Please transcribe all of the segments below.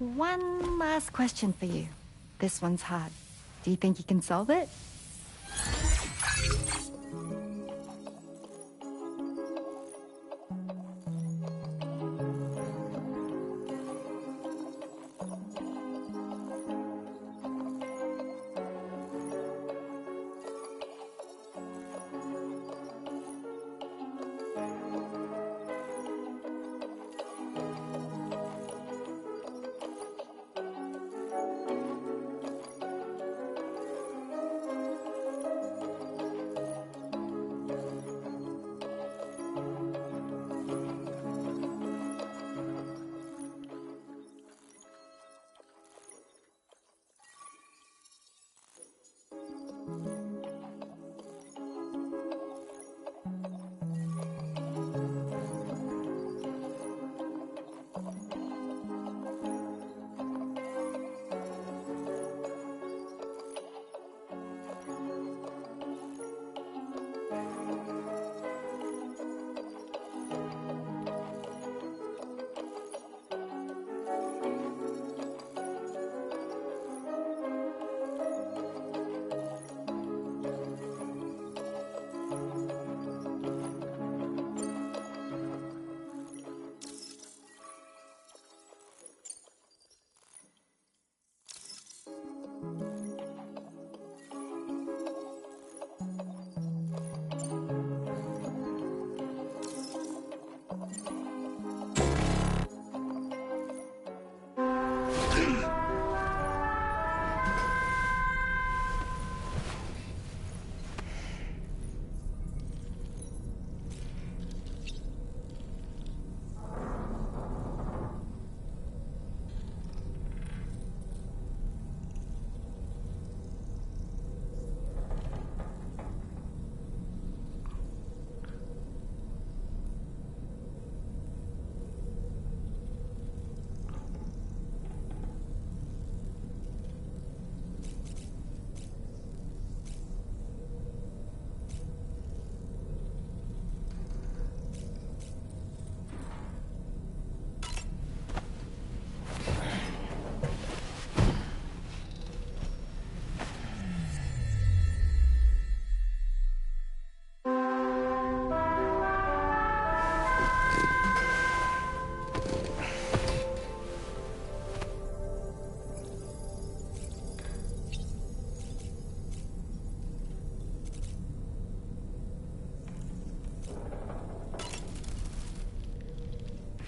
One last question for you. This one's hard. Do you think you can solve it?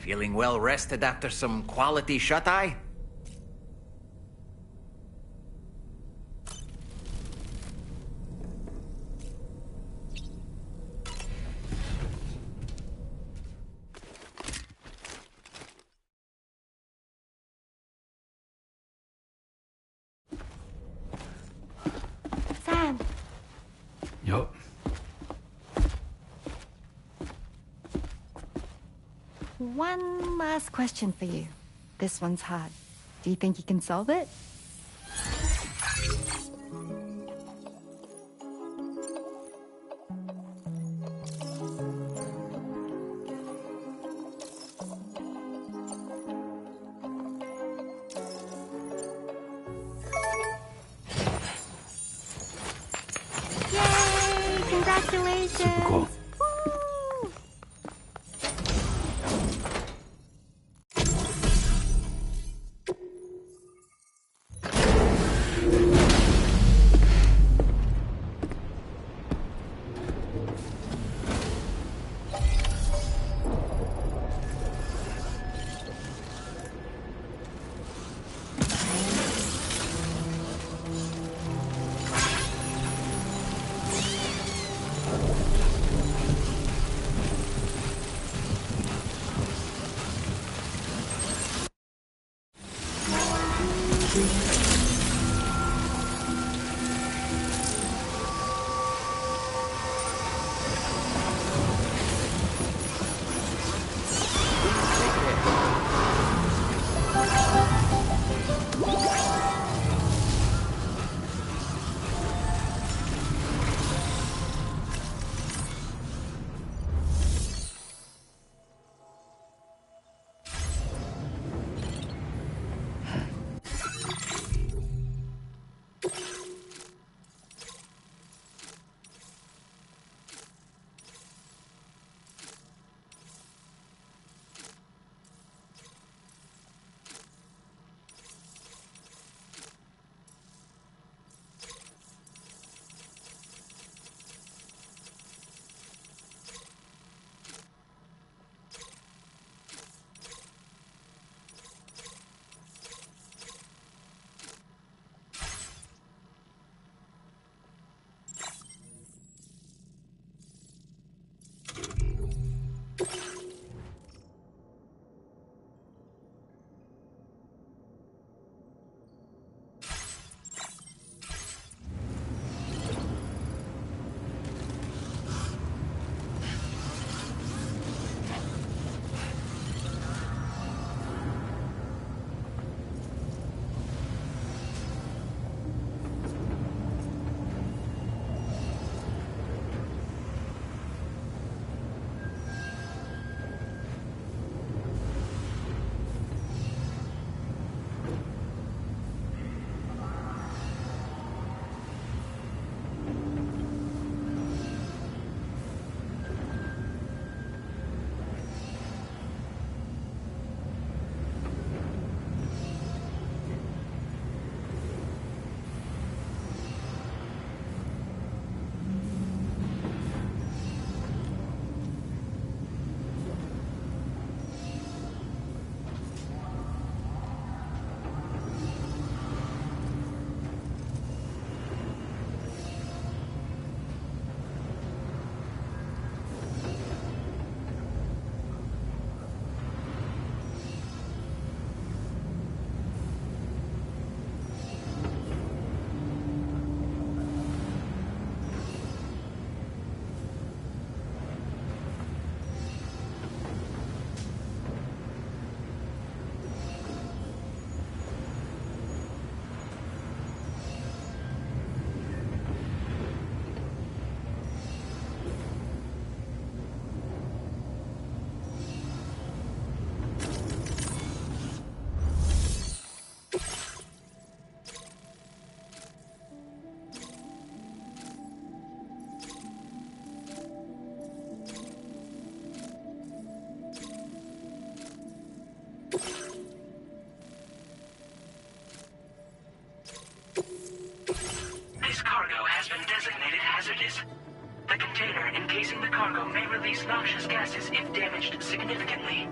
Feeling well rested after some quality shut-eye? Sam. Yup. One last question for you. This one's hard. Do you think you can solve it? Yay! Congratulations! Super cool. Woo! this. The container encasing the cargo may release noxious gases if damaged significantly.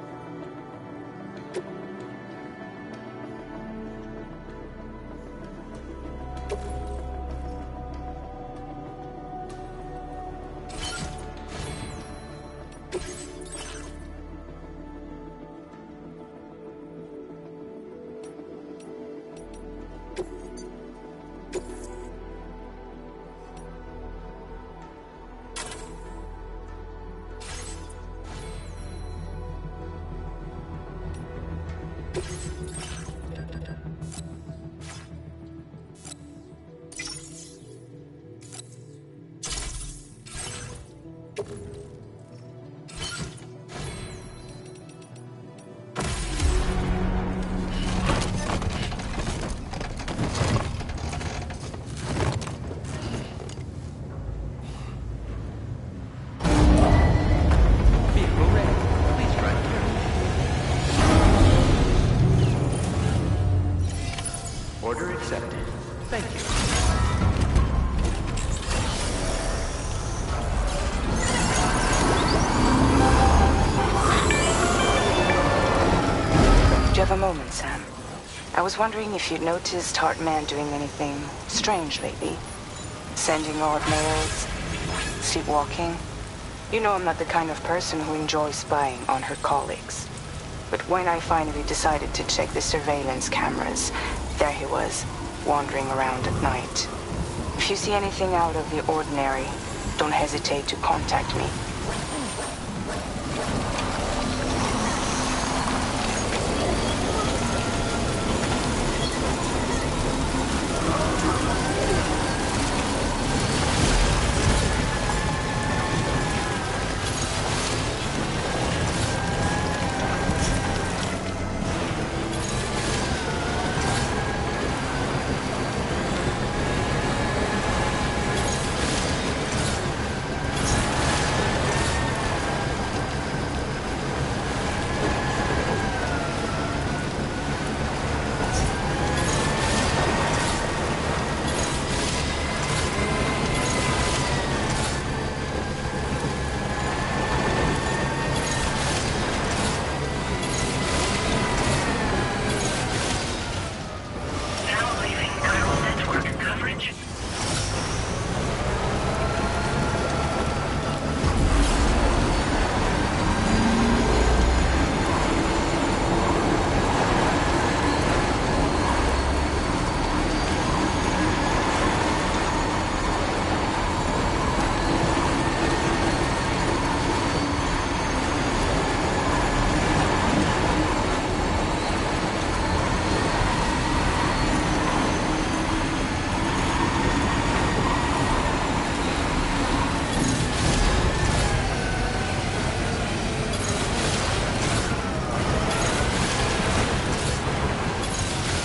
Order accepted. Thank you. Do you have a moment, Sam? I was wondering if you'd noticed Hartman doing anything strange lately. Sending odd mails, sleepwalking. You know I'm not the kind of person who enjoys spying on her colleagues. But when I finally decided to check the surveillance cameras, there he was, wandering around at night. If you see anything out of the ordinary, don't hesitate to contact me.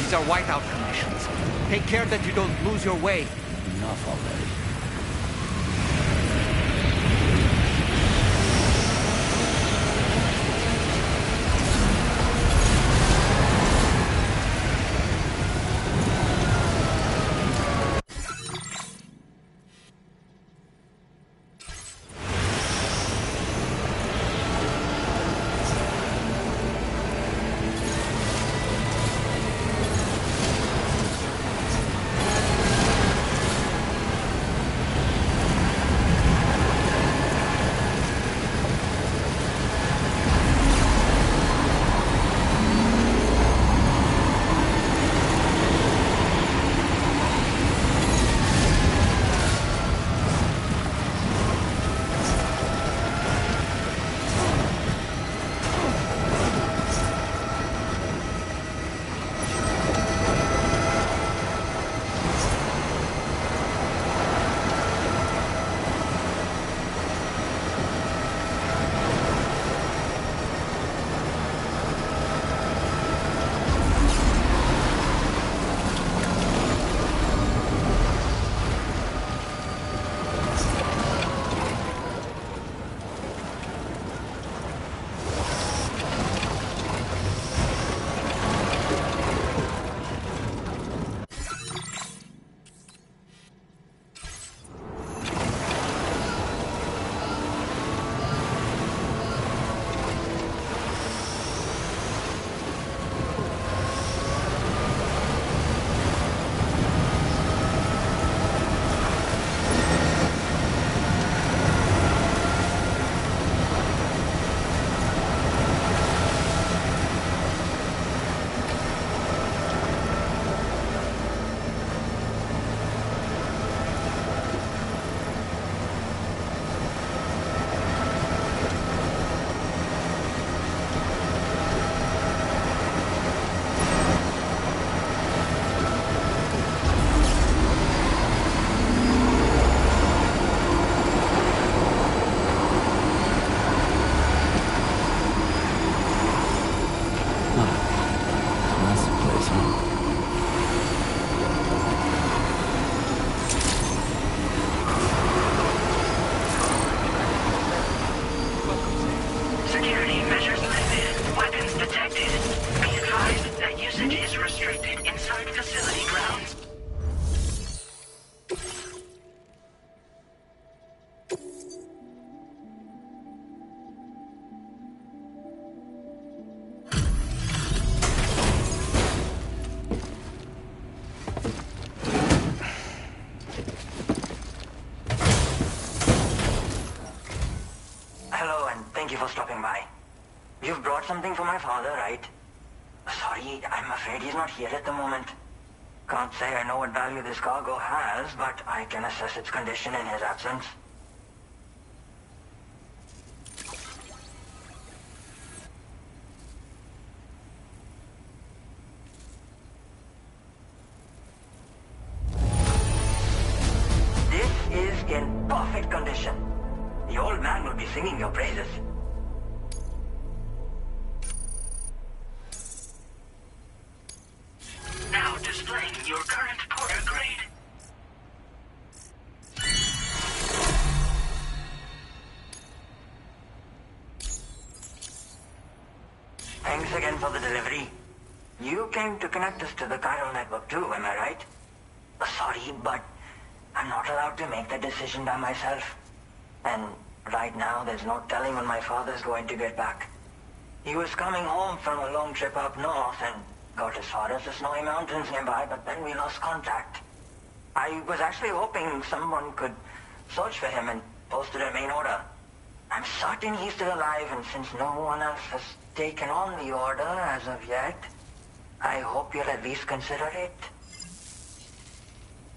These are whiteout conditions. Take care that you don't lose your way. Enough already. brought something for my father, right? Sorry, I'm afraid he's not here at the moment. Can't say I know what value this cargo has, but I can assess its condition in his absence. This is in perfect condition. The old man will be singing your praises. Now displaying your current Porter grade. Thanks again for the delivery. You came to connect us to the chiral network too, am I right? Sorry, but I'm not allowed to make that decision by myself. And right now, there's no telling when my father's going to get back. He was coming home from a long trip up north and got as far as the snowy mountains nearby, but then we lost contact. I was actually hoping someone could search for him and post it in main order. I'm certain he's still alive, and since no one else has taken on the order as of yet, I hope you'll at least consider it.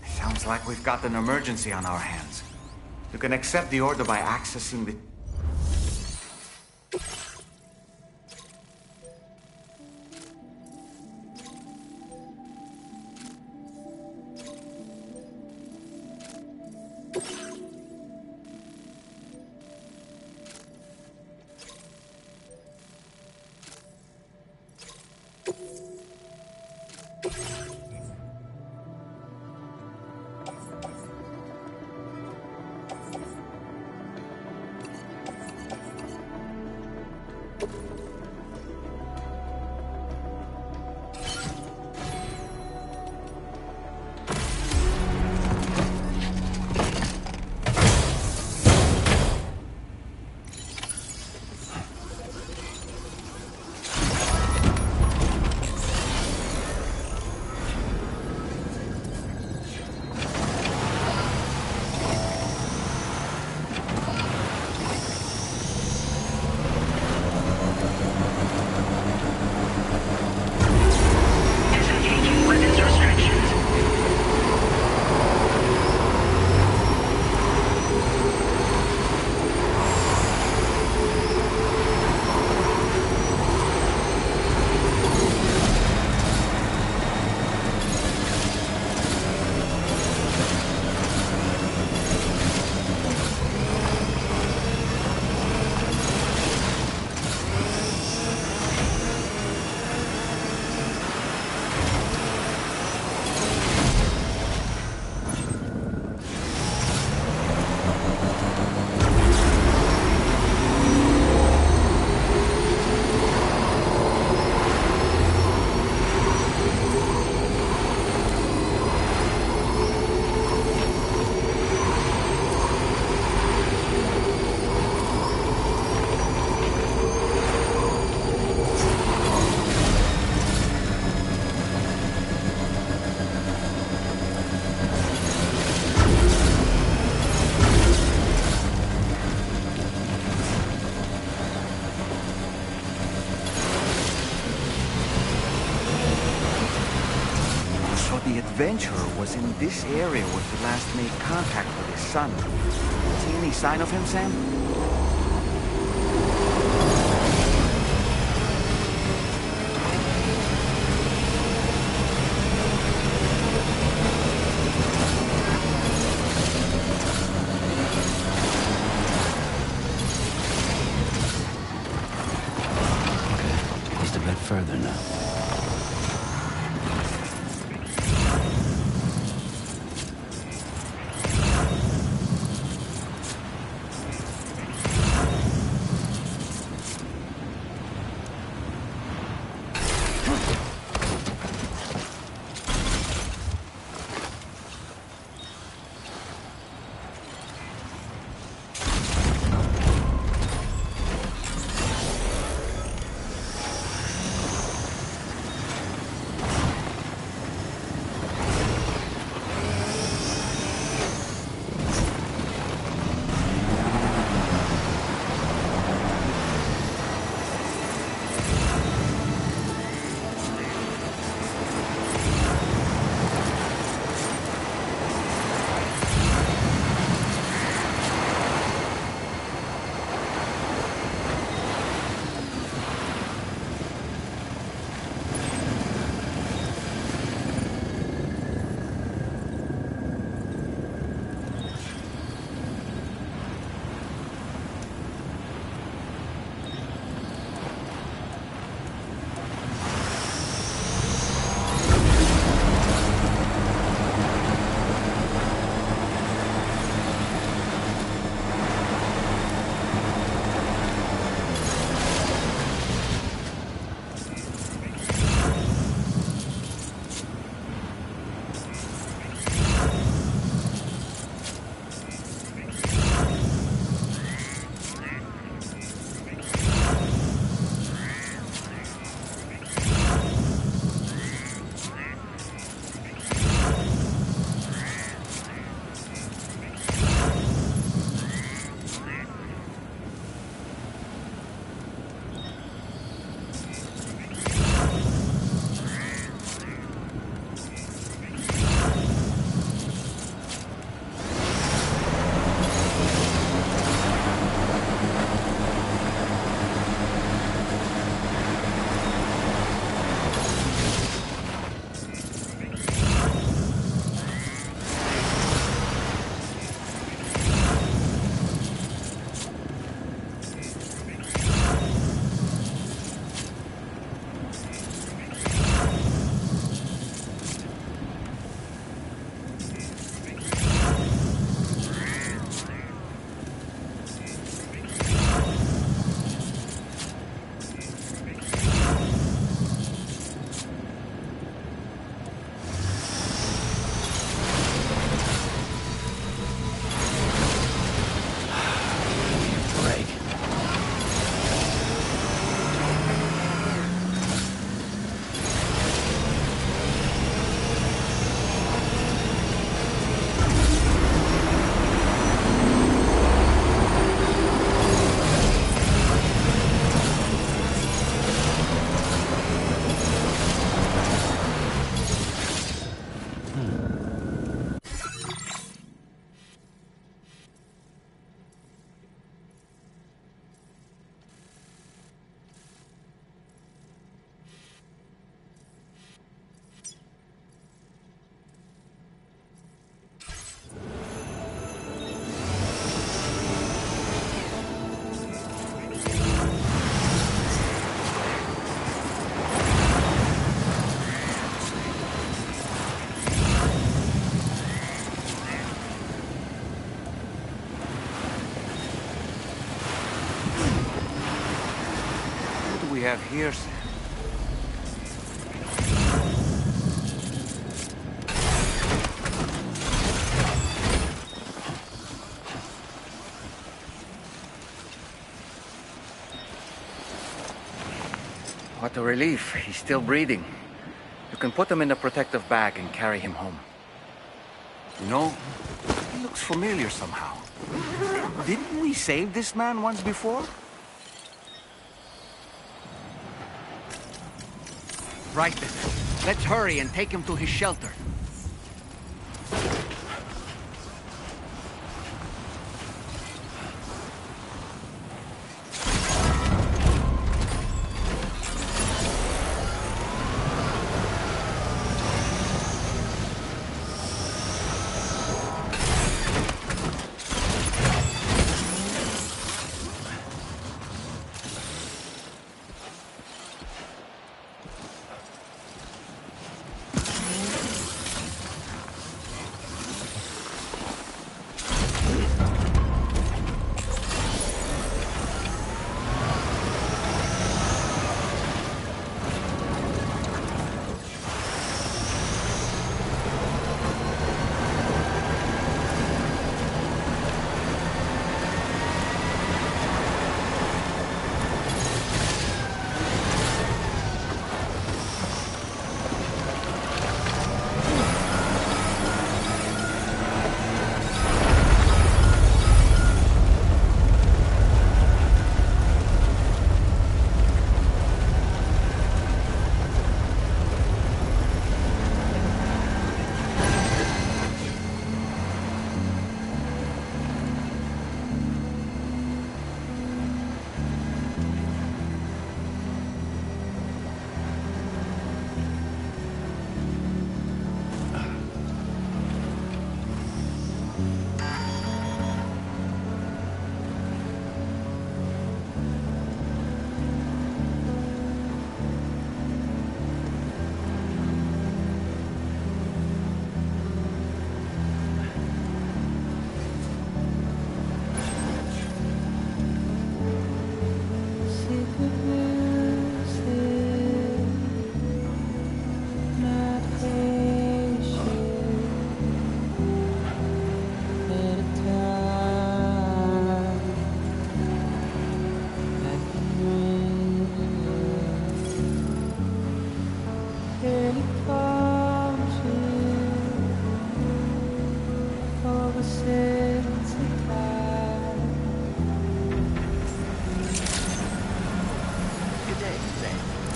Sounds like we've got an emergency on our hands. You can accept the order by accessing the... Disengaging weapons restrictions. So the adventurer was in this area where he last made contact with his son. See any sign of him, Sam? Okay, just a bit further now. have here, Sam? What a relief. He's still breathing. You can put him in a protective bag and carry him home. You know, he looks familiar somehow. Didn't we save this man once before? Right then. Let's hurry and take him to his shelter.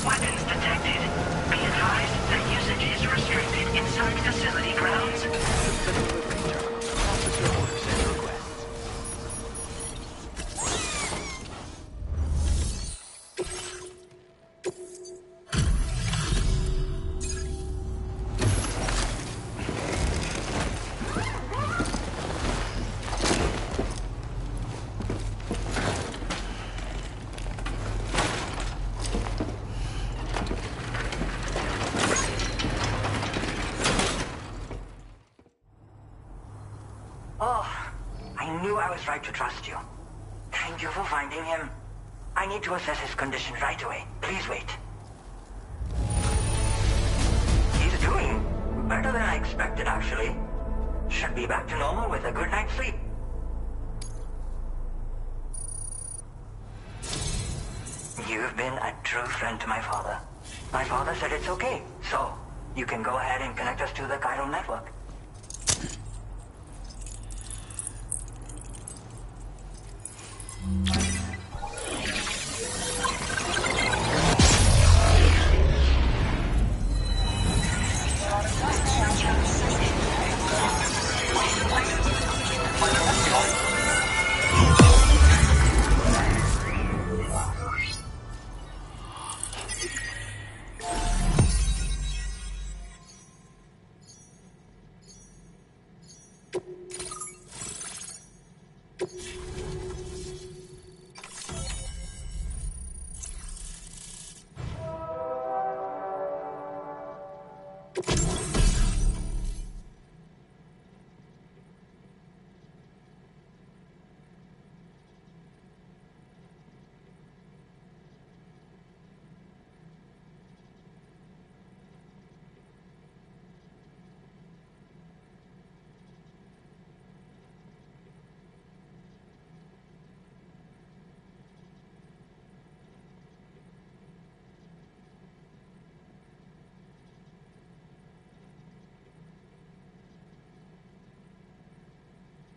Weapons detected. Be advised that usage is restricted inside facility grounds. The delivery terminal. Process your orders and requests. Oh, I knew I was right to trust you. Thank you for finding him. I need to assess his condition right away. Please wait. He's doing better than I expected, actually. Should be back to normal with a good night's sleep. You've been a true friend to my father. My father said it's okay, so you can go ahead and connect us to the chiral network.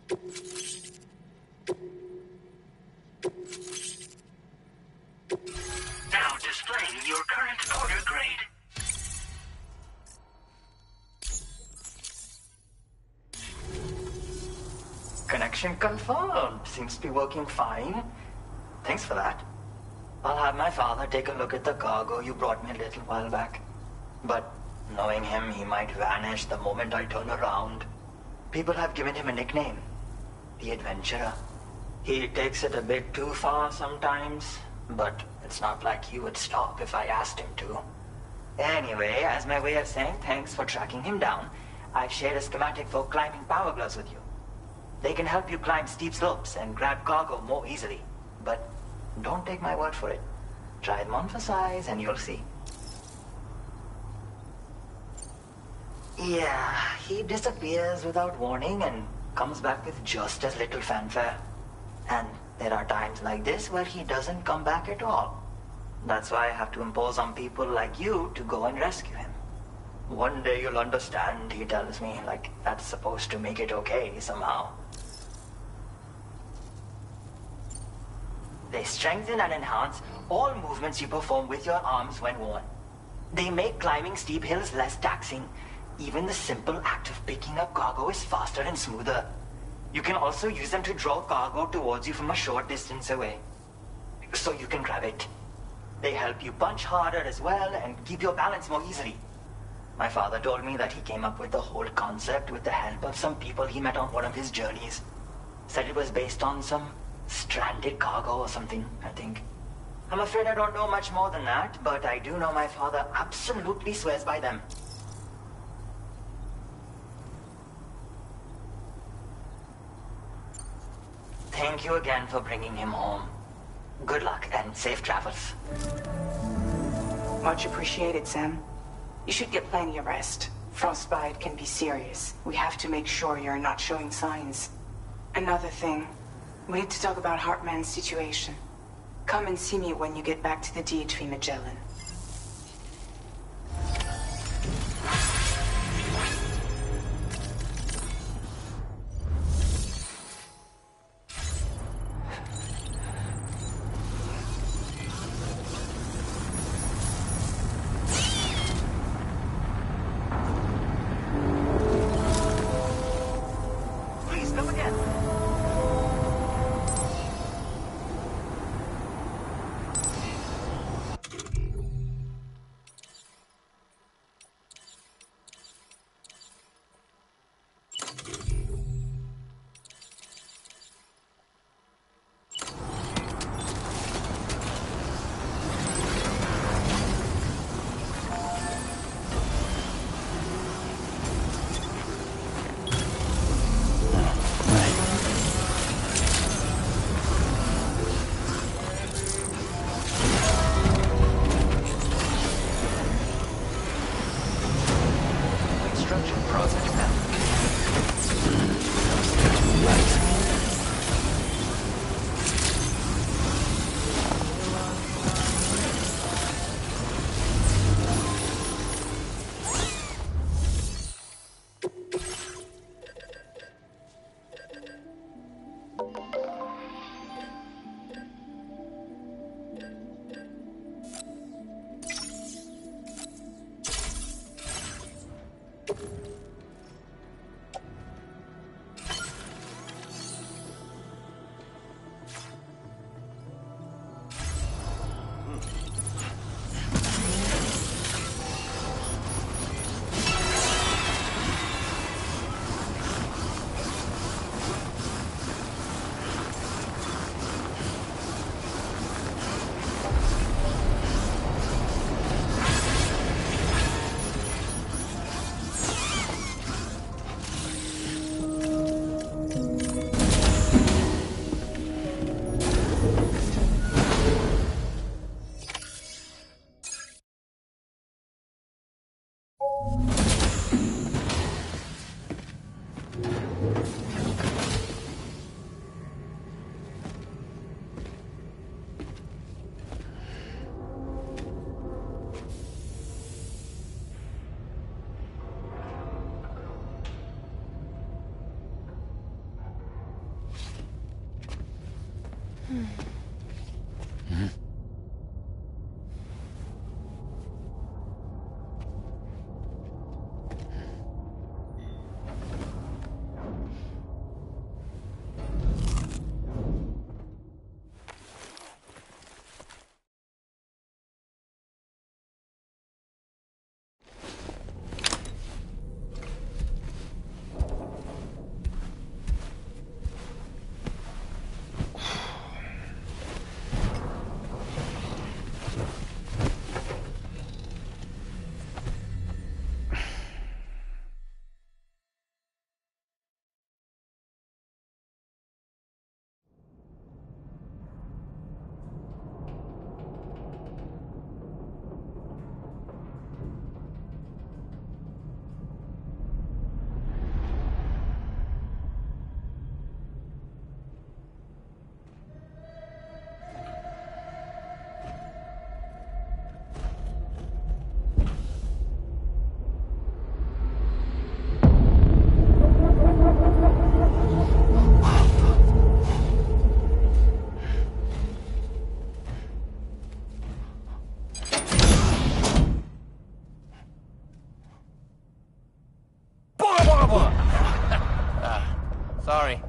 Now displaying your current order grade. Connection confirmed. Seems to be working fine. Thanks for that. I'll have my father take a look at the cargo you brought me a little while back. But knowing him, he might vanish the moment I turn around. People have given him a nickname. The Adventurer. He takes it a bit too far sometimes, but it's not like he would stop if I asked him to. Anyway, as my way of saying thanks for tracking him down, I've shared a schematic for climbing power gloves with you. They can help you climb steep slopes and grab cargo more easily. But don't take my word for it. Try them on for size and you'll see. Yeah, he disappears without warning and comes back with just as little fanfare. And there are times like this where he doesn't come back at all. That's why I have to impose on people like you to go and rescue him. One day you'll understand, he tells me, like that's supposed to make it okay somehow. They strengthen and enhance all movements you perform with your arms when worn. They make climbing steep hills less taxing. Even the simple act of picking up cargo is faster and smoother. You can also use them to draw cargo towards you from a short distance away, so you can grab it. They help you punch harder as well and keep your balance more easily. My father told me that he came up with the whole concept with the help of some people he met on one of his journeys. Said it was based on some stranded cargo or something, I think. I'm afraid I don't know much more than that, but I do know my father absolutely swears by them. Thank you again for bringing him home. Good luck and safe travels. Much appreciated, Sam. You should get plenty of rest. Frostbite can be serious. We have to make sure you're not showing signs. Another thing, we need to talk about Hartman's situation. Come and see me when you get back to the DHV Magellan. Sorry.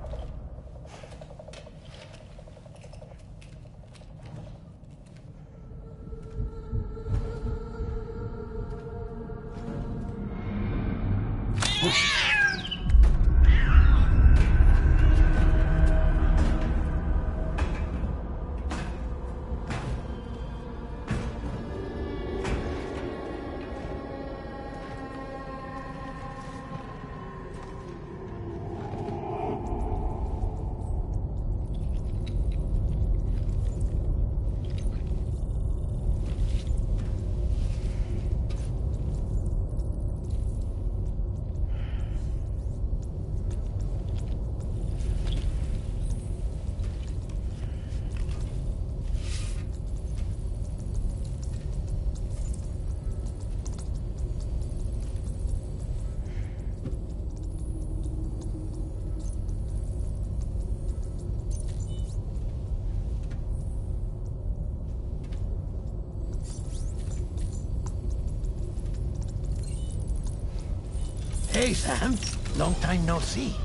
Hey, Sam. Long time no see.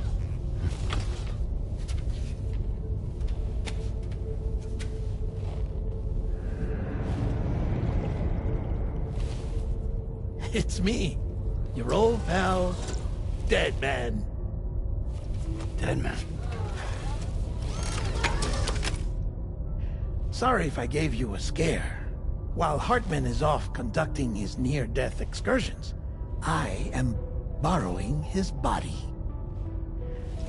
It's me, your old pal, Dead Man. Dead man. Sorry if I gave you a scare. While Hartman is off conducting his near-death excursions, I am borrowing his body.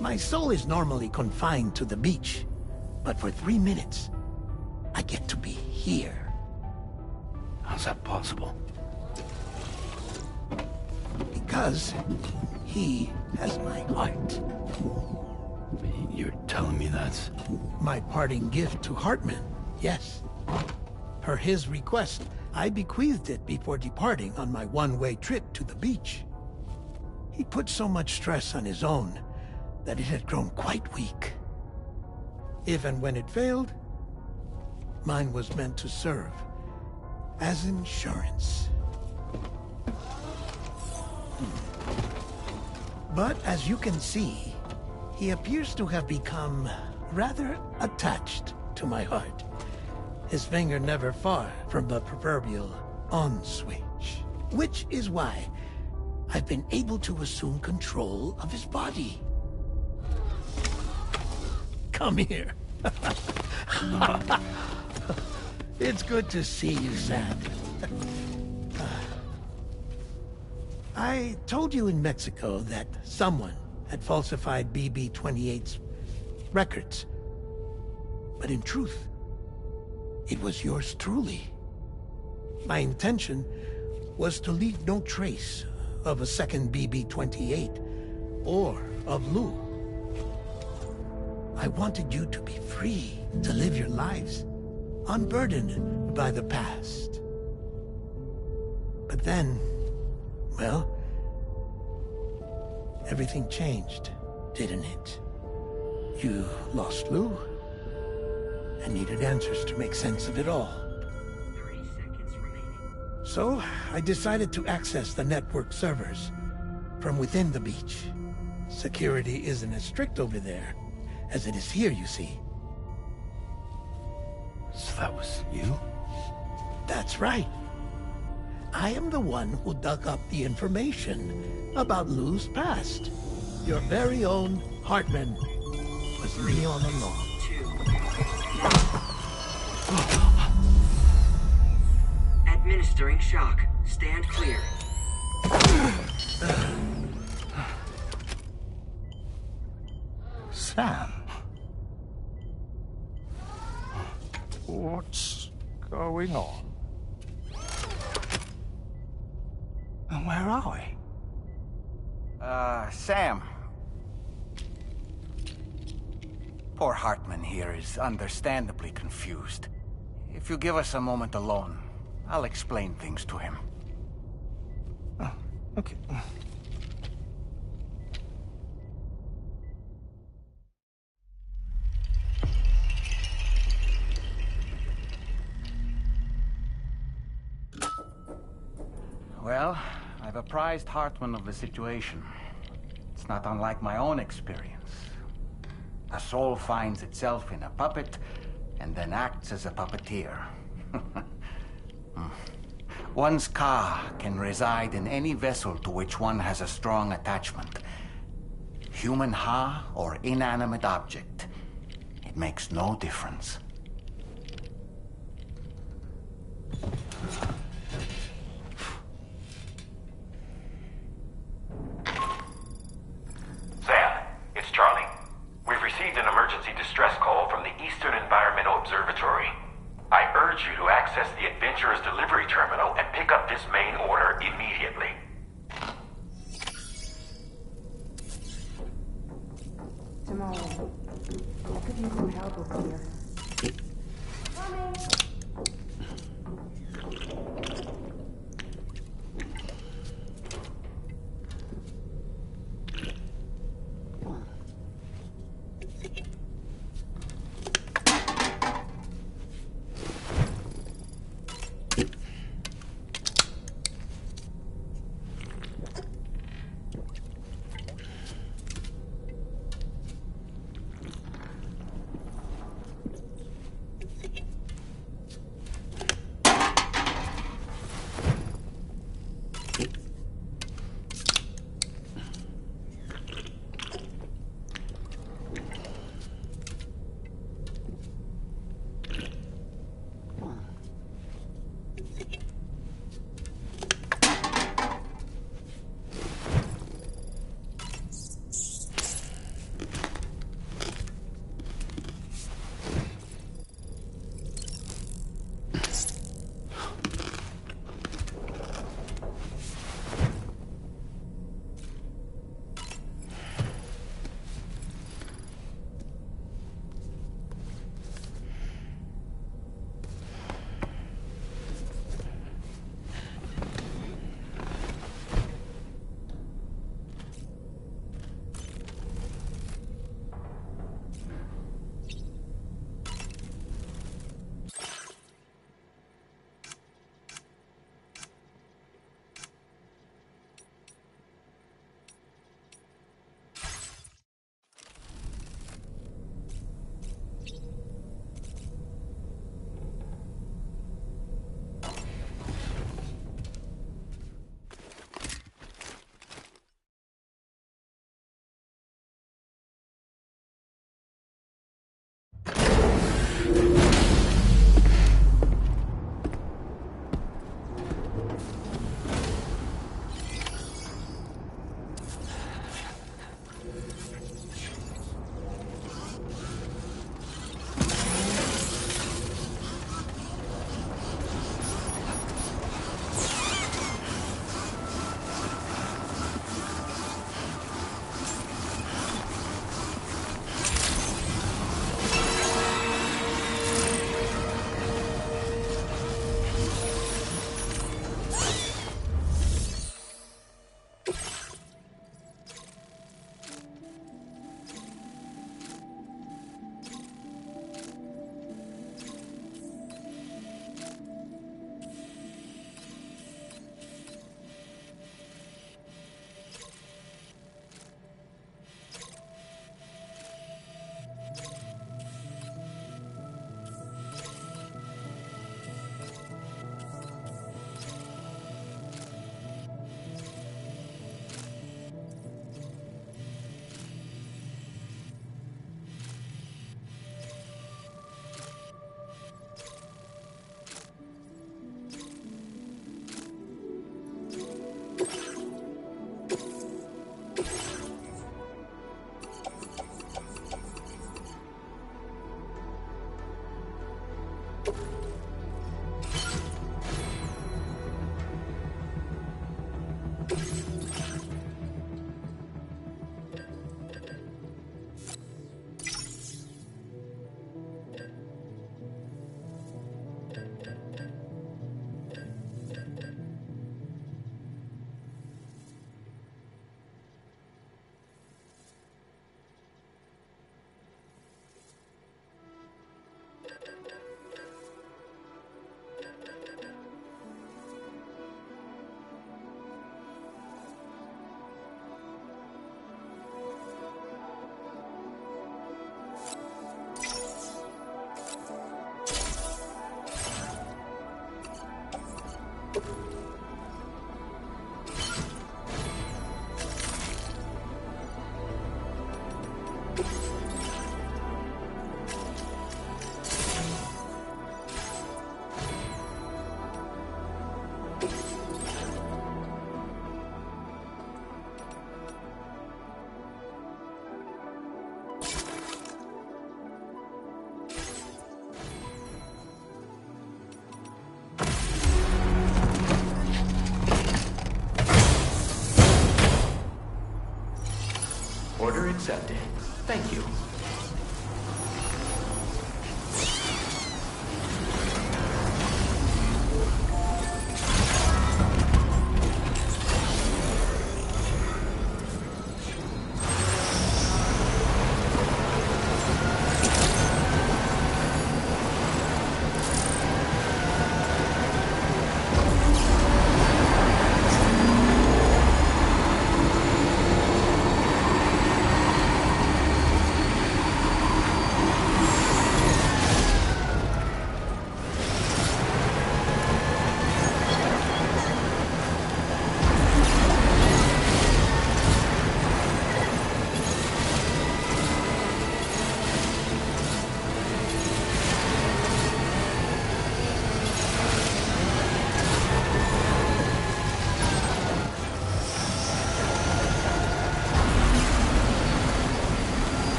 My soul is normally confined to the beach, but for 3 minutes, I get to be here. How's that possible? Because he has my heart. You're telling me that's... My parting gift to Hartman, yes. Per his request, I bequeathed it before departing on my one-way trip to the beach. He put so much stress on his own that it had grown quite weak. If and when it failed, mine was meant to serve as insurance. But as you can see, he appears to have become rather attached to my heart. His finger never far from the proverbial on switch. Which is why I've been able to assume control of his body. Come here. It's good to see you, Sam. I told you in Mexico that someone had falsified BB-28's records. But in truth, it was yours truly. My intention was to leave no trace of a second BB-28 or of Lou. I wanted you to be free to live your lives, unburdened by the past. But then, well, everything changed, didn't it? You lost Lou, and needed answers to make sense of it all. 3 seconds remaining. So, I decided to access the network servers from within the beach. Security isn't as strict over there as it is here, you see. So that was you? That's right. I am the one who dug up the information about Lou's past. Your very own Hartman was me all along. 2. Administering shock. Stand clear. Sam. What's going on? And where are we? Sam. Poor Hartman here is understandably confused. If you give us a moment alone, I'll explain things to him. Oh, okay. Well, I've apprised Hartman of the situation. It's not unlike my own experience. A soul finds itself in a puppet and then acts as a puppeteer. One's ka can reside in any vessel to which one has a strong attachment. Human ha or inanimate object. It makes no difference. Sam, it's Charlie. We've received an emergency distress call from the Eastern Environmental Observatory. I urge you to access the Adventurer's delivery terminal and pick up this main order immediately. Tomorrow. I could use some help over here. Order accepted. Thank you.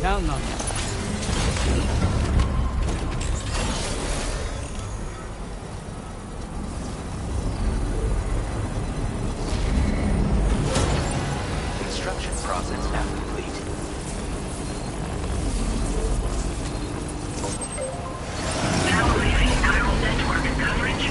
Counting on you. Construction process now complete. Now leaving chiral network coverage.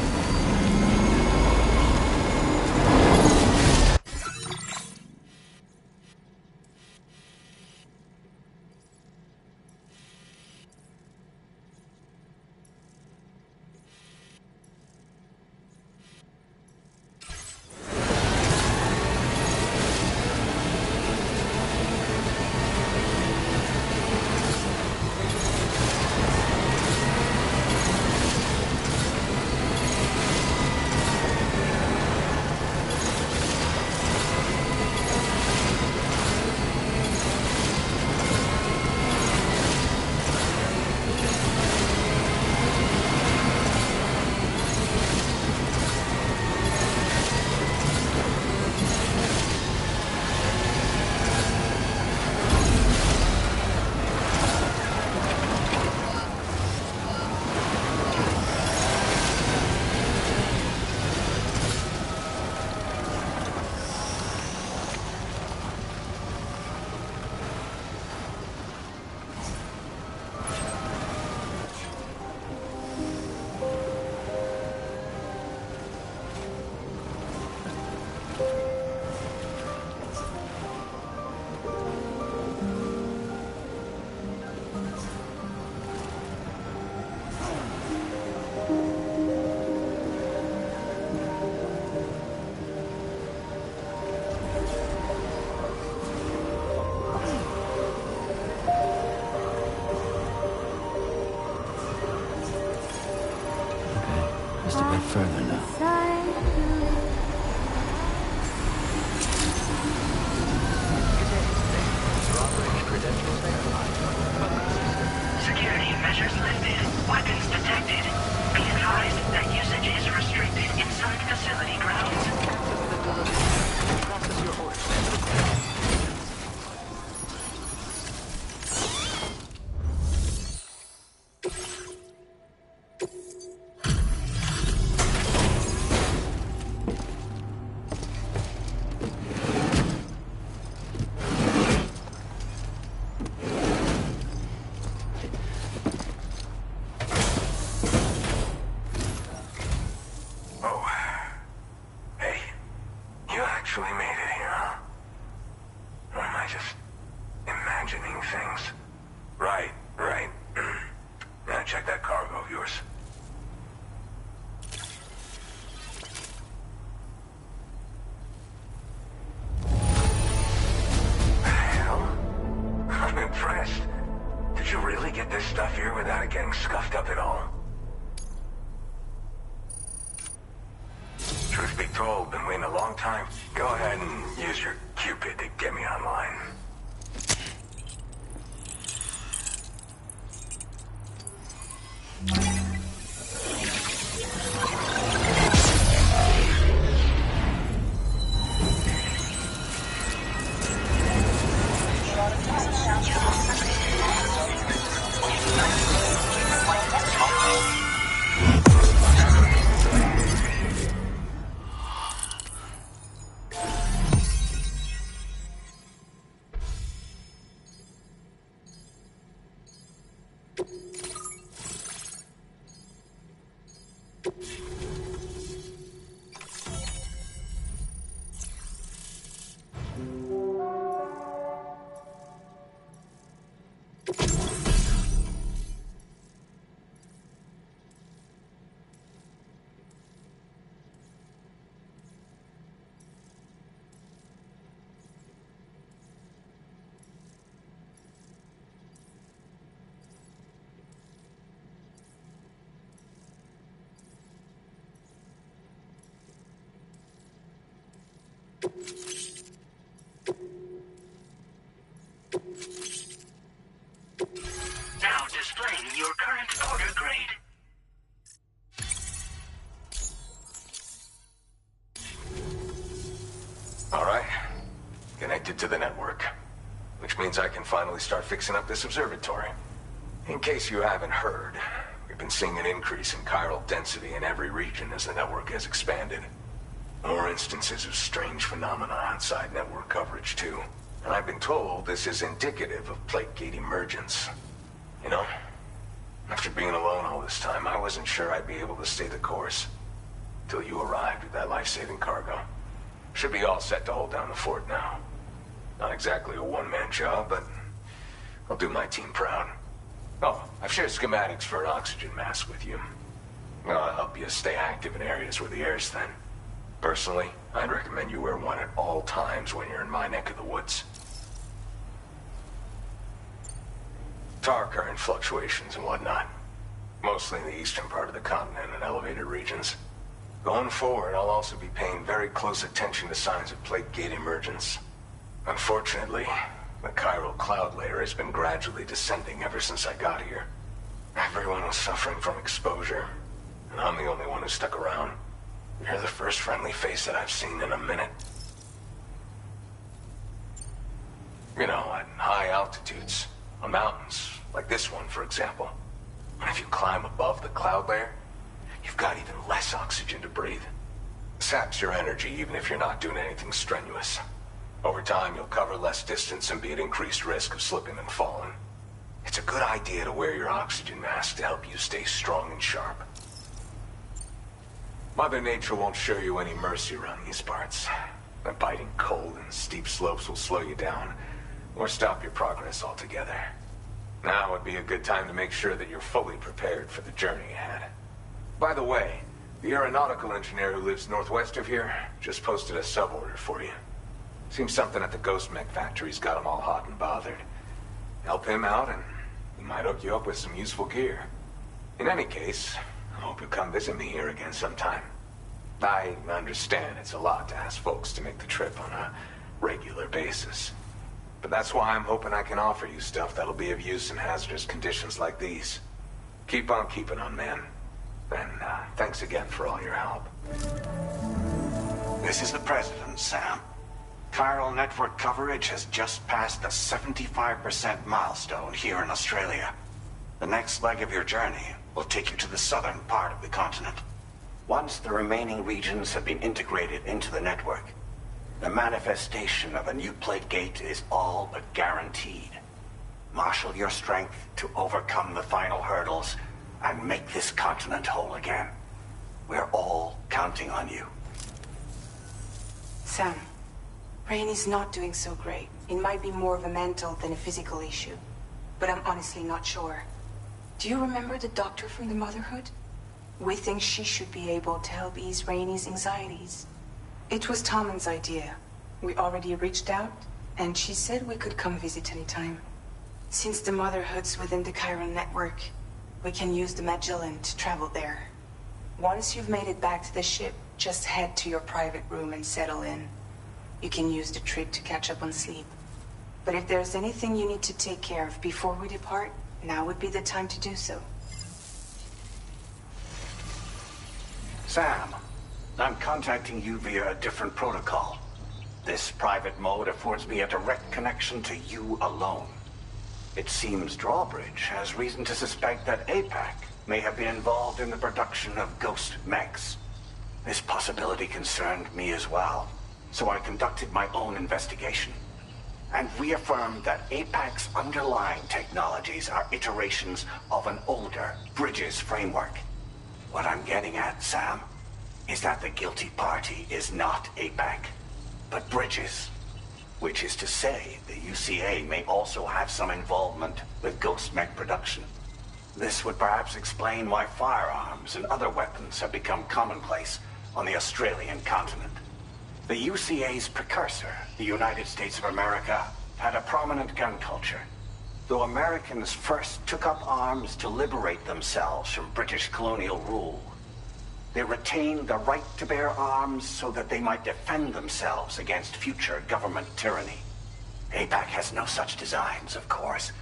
further now. Security measures lifted. Weapons detected. Be advised that usage is restricted inside facility grounds. Process your orders. Actually made it here, huh? Or am I just imagining things? Right. Now check that cargo of yours. Hell? I'm impressed. Did you really get this stuff here without it getting scuffed up at all? Truth be told, been waiting a long time. Go ahead and use your Cupid to get me online. Now displaying your current order grade. All right. Connected to the network. Which means I can finally start fixing up this observatory. In case you haven't heard, we've been seeing an increase in chiral density in every region as the network has expanded. More instances of strange phenomena outside network coverage, too. And I've been told this is indicative of plate gate emergence. You know, after being alone all this time, I wasn't sure I'd be able to stay the course. Till you arrived with that life-saving cargo. Should be all set to hold down the fort now. Not exactly a one-man job, but I'll do my team proud. Oh, I've shared schematics for an oxygen mask with you. I'll help you stay active in areas where the air's thin. Personally, I'd recommend you wear one at all times when you're in my neck of the woods. Tar current fluctuations and whatnot. Mostly in the eastern part of the continent and elevated regions. Going forward, I'll also be paying very close attention to signs of plate gate emergence. Unfortunately, the chiral cloud layer has been gradually descending ever since I got here. Everyone was suffering from exposure, and I'm the only one who stuck around. You're the first friendly face that I've seen in a minute. You know, at high altitudes, on mountains, like this one, for example. And if you climb above the cloud layer, you've got even less oxygen to breathe. Saps your energy even if you're not doing anything strenuous. Over time, you'll cover less distance and be at increased risk of slipping and falling. It's a good idea to wear your oxygen mask to help you stay strong and sharp. Mother Nature won't show you any mercy around these parts. The biting cold and steep slopes will slow you down, or stop your progress altogether. Now would be a good time to make sure that you're fully prepared for the journey ahead. By the way, the aeronautical engineer who lives northwest of here just posted a sub-order for you. Seems something at the Ghost Mech factory's got him all hot and bothered. Help him out and he might hook you up with some useful gear. In any case, I hope you'll come visit me here again sometime. I understand it's a lot to ask folks to make the trip on a regular basis. But that's why I'm hoping I can offer you stuff that'll be of use in hazardous conditions like these. Keep on keeping on, man. And thanks again for all your help. This is the President, Sam. Chiral network coverage has just passed the 75% milestone here in Australia. The next leg of your journey will take you to the southern part of the continent. Once the remaining regions have been integrated into the network, the manifestation of a new plate gate is all but guaranteed. Marshal your strength to overcome the final hurdles and make this continent whole again. We're all counting on you. Sam, Rainey's not doing so great. It might be more of a mental than a physical issue, but I'm honestly not sure. Do you remember the doctor from the Motherhood? We think she should be able to help ease Rainey's anxieties. It was Tommen's idea. We already reached out, and she said we could come visit anytime. Since the Motherhood's within the Chiron network, we can use the Magellan to travel there. Once you've made it back to the ship, just head to your private room and settle in. You can use the trip to catch up on sleep. But if there's anything you need to take care of before we depart, now would be the time to do so. Sam, I'm contacting you via a different protocol. This private mode affords me a direct connection to you alone. It seems Drawbridge has reason to suspect that APAC may have been involved in the production of ghost mechs. This possibility concerned me as well, so I conducted my own investigation and reaffirmed that APAC's underlying technologies are iterations of an older Bridges framework. What I'm getting at, Sam, is that the guilty party is not APAC, but Bridges. Which is to say, the UCA may also have some involvement with ghost mech production. This would perhaps explain why firearms and other weapons have become commonplace on the Australian continent. The UCA's precursor, the United States of America, had a prominent gun culture. Though Americans first took up arms to liberate themselves from British colonial rule, they retained the right to bear arms so that they might defend themselves against future government tyranny. APAC has no such designs, of course,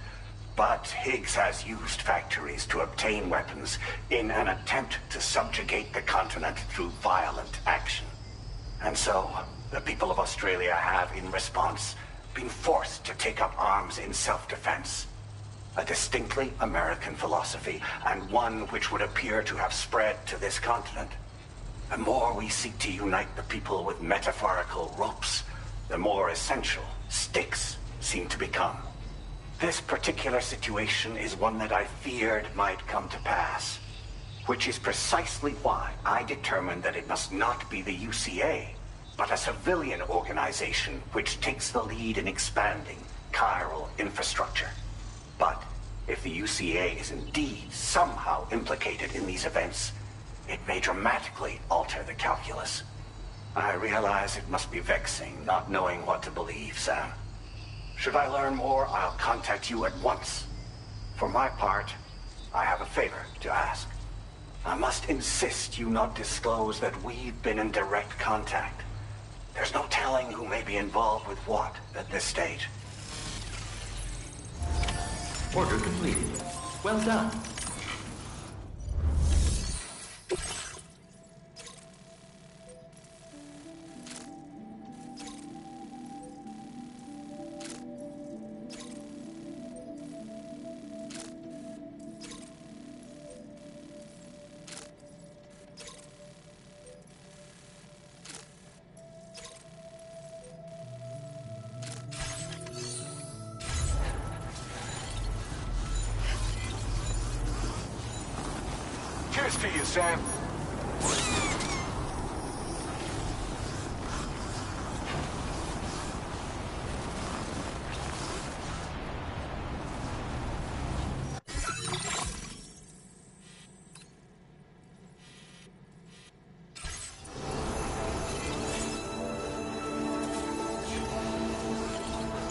but Higgs has used factories to obtain weapons in an attempt to subjugate the continent through violent action. And so, the people of Australia have, in response, been forced to take up arms in self-defense. A distinctly American philosophy, and one which would appear to have spread to this continent. The more we seek to unite the people with metaphorical ropes, the more essential sticks seem to become. This particular situation is one that I feared might come to pass, which is precisely why I determined that it must not be the UCA, but a civilian organization which takes the lead in expanding chiral infrastructure. But if the UCA is indeed somehow implicated in these events, it may dramatically alter the calculus. I realize it must be vexing not knowing what to believe, Sam. Should I learn more, I'll contact you at once. For my part, I have a favor to ask. I must insist you not disclose that we've been in direct contact. There's no telling who may be involved with what at this stage. Order completed. Well done. Cheers to you, Sam.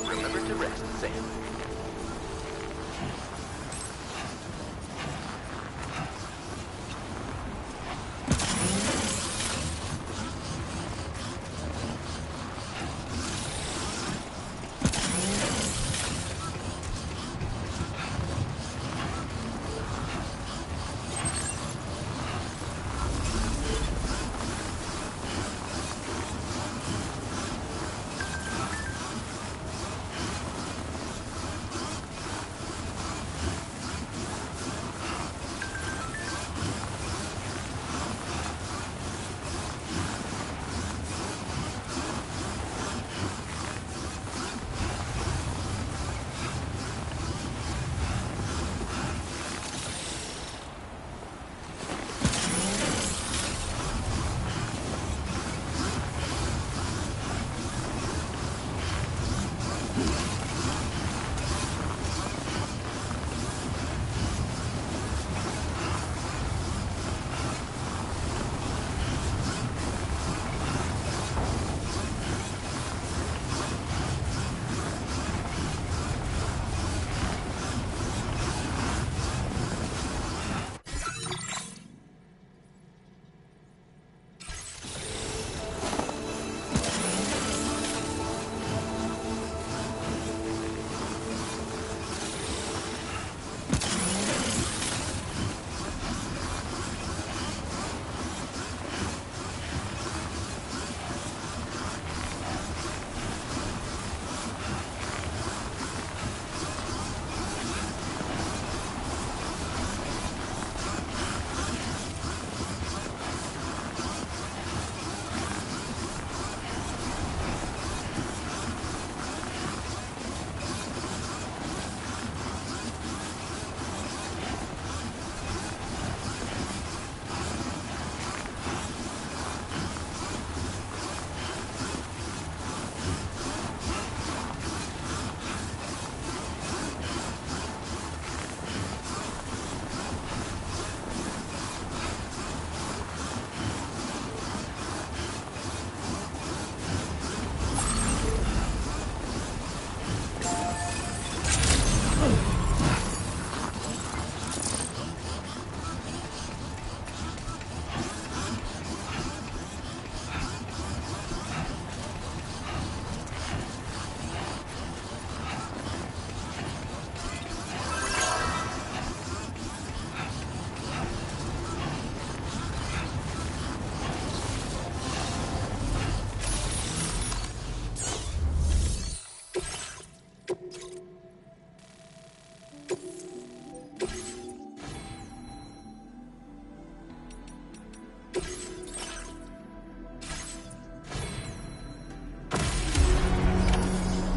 Remember to rest, Sam.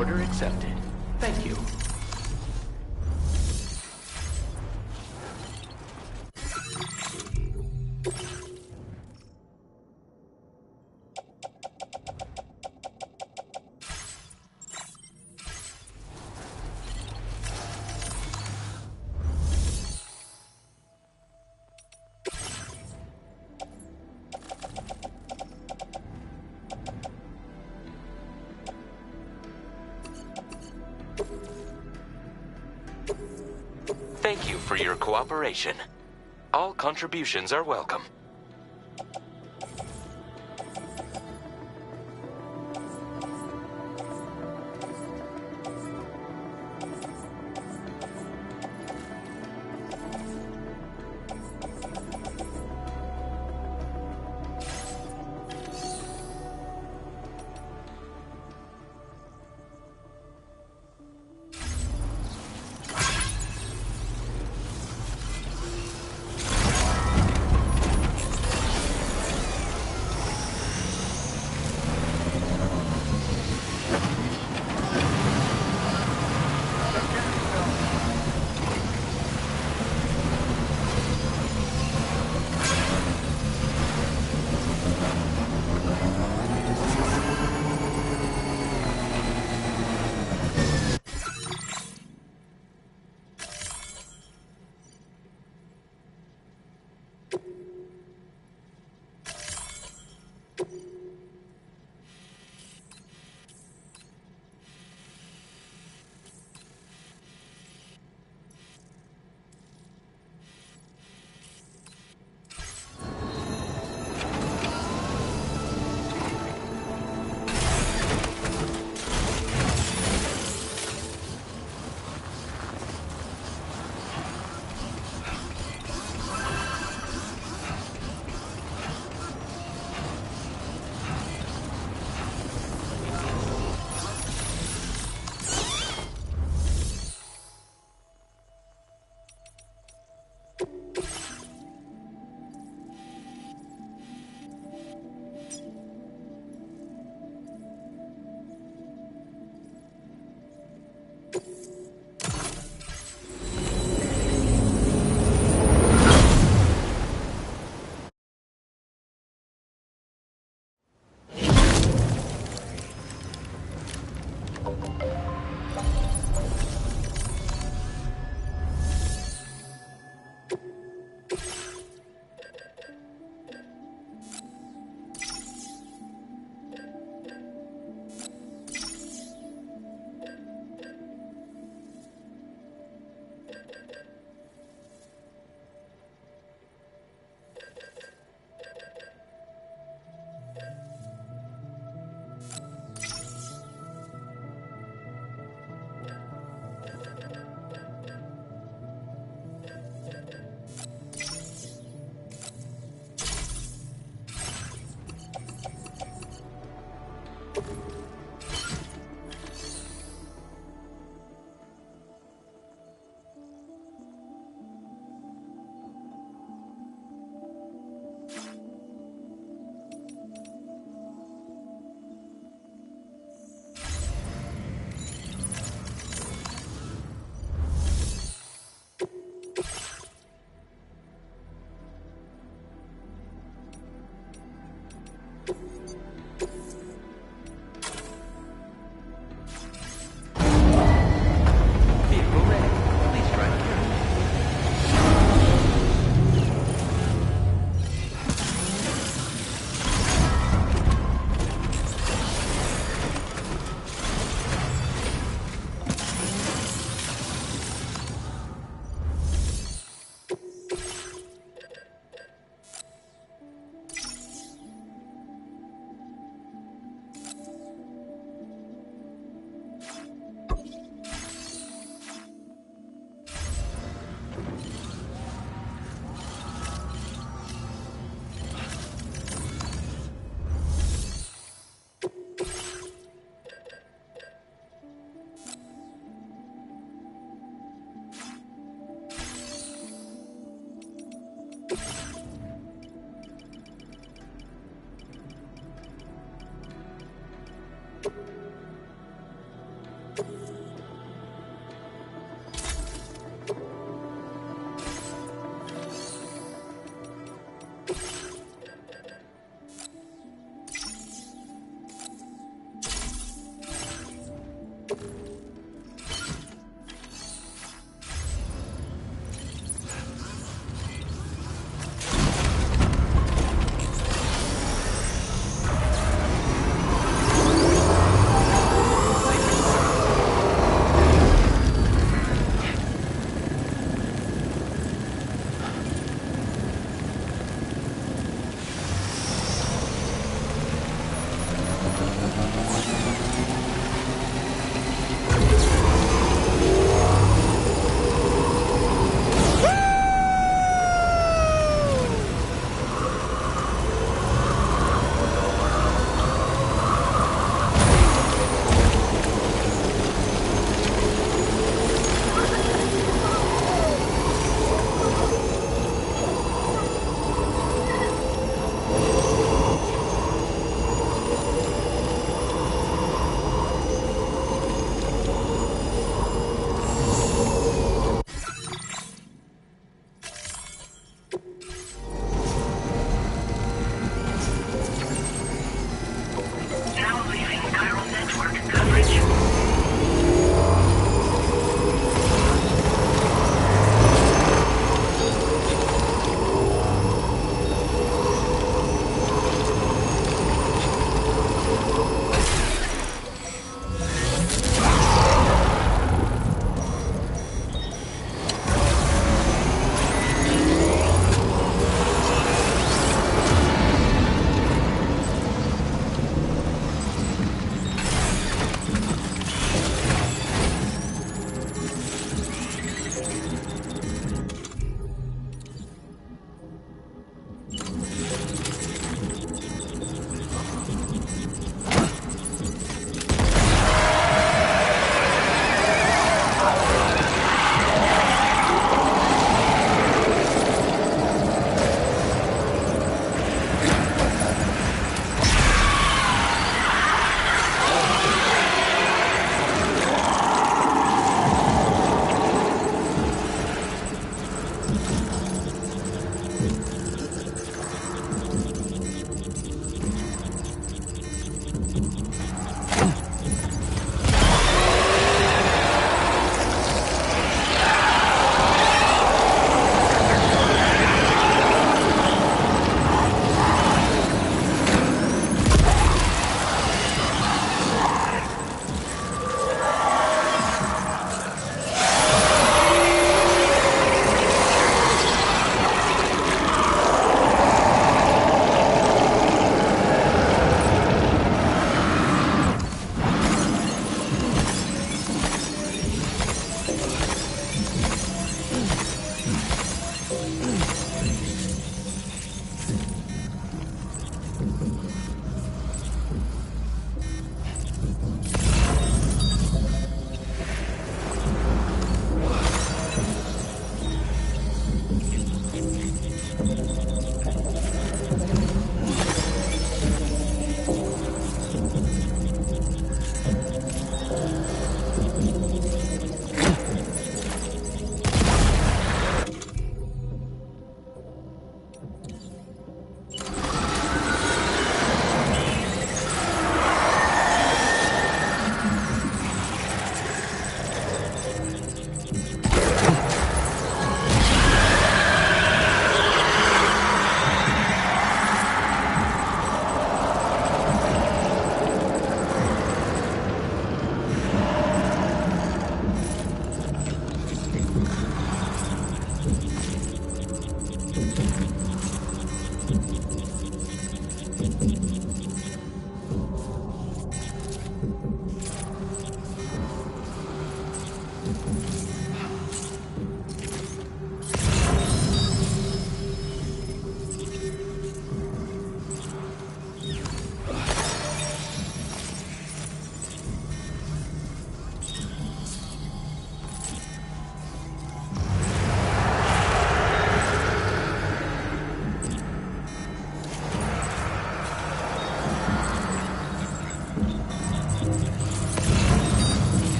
Order accepted. Thank you. Thank you for your cooperation. All contributions are welcome.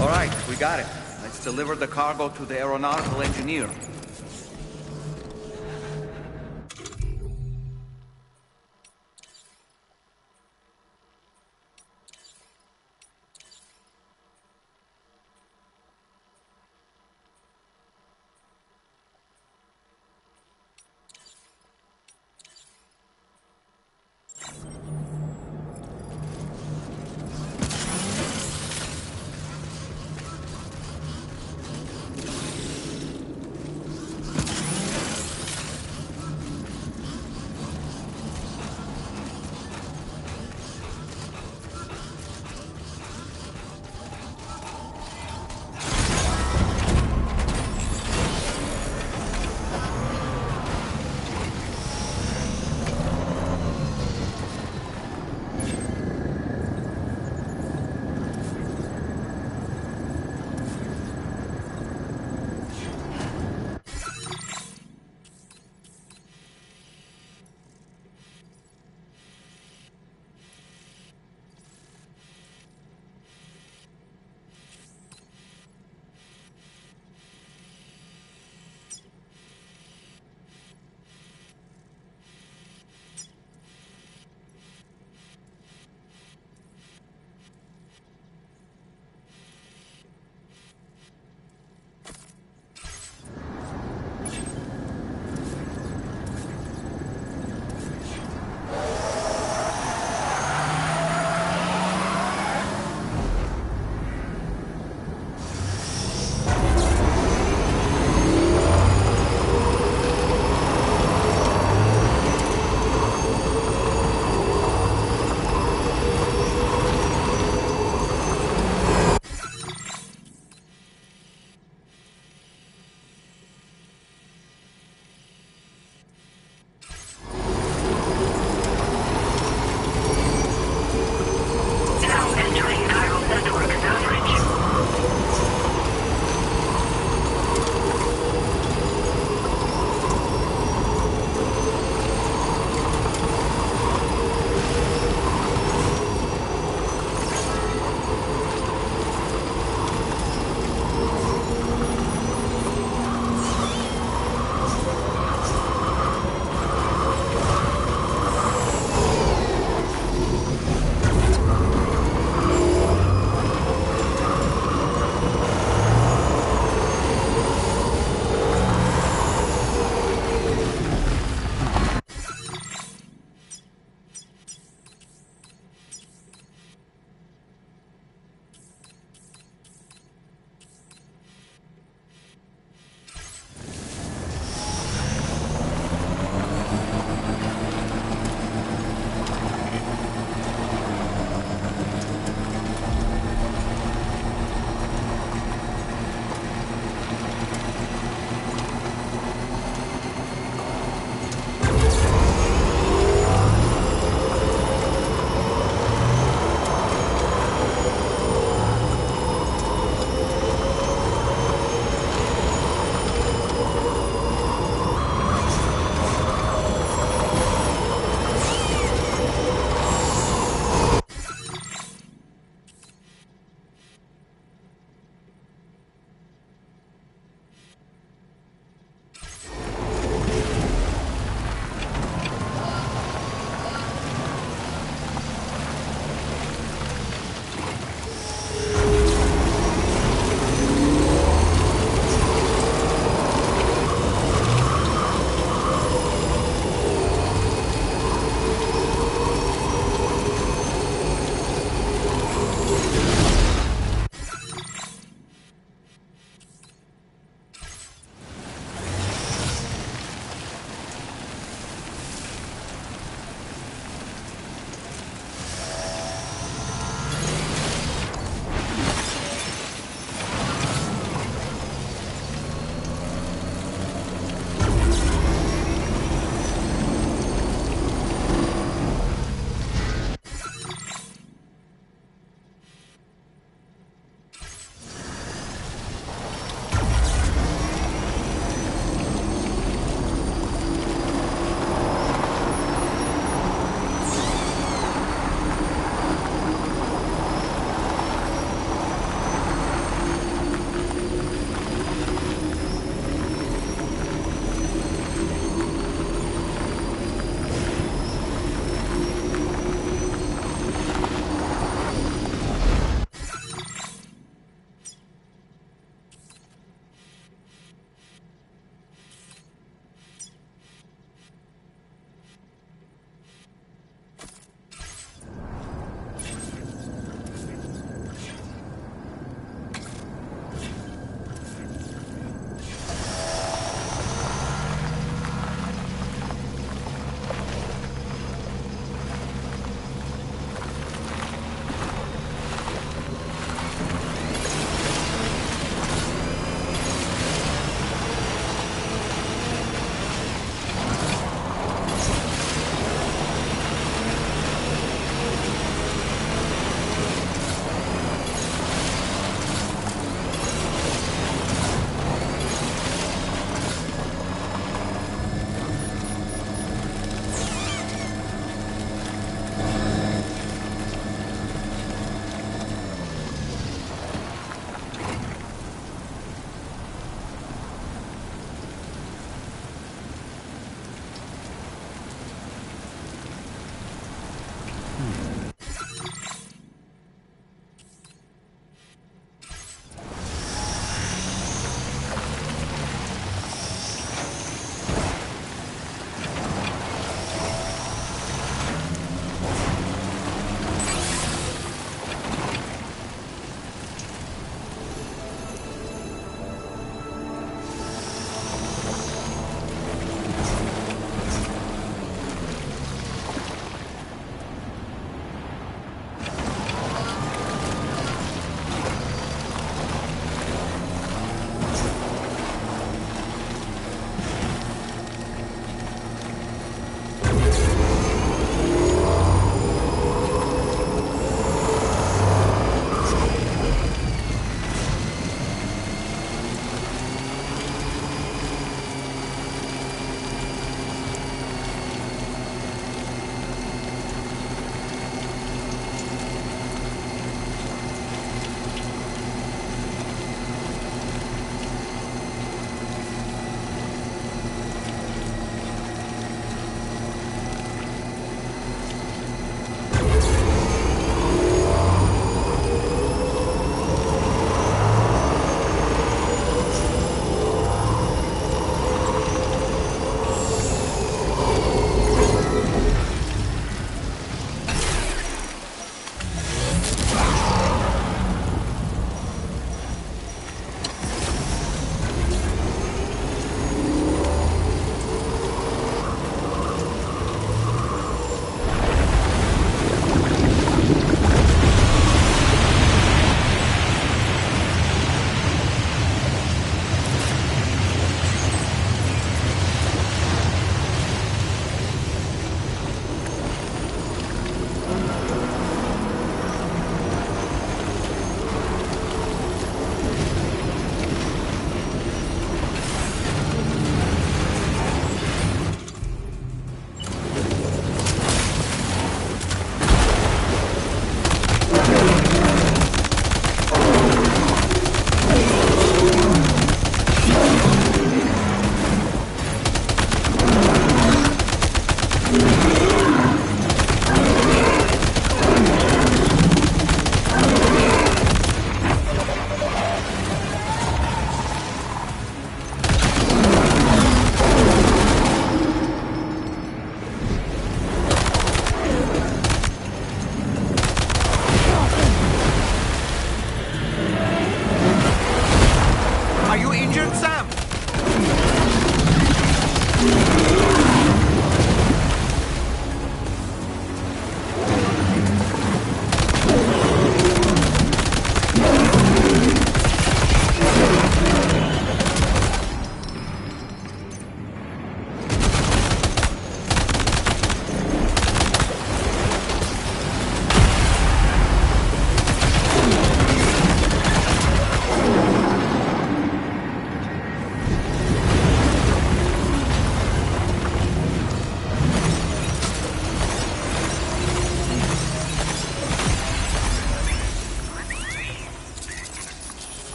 All right, we got it. Let's deliver the cargo to the aeronautical engineer.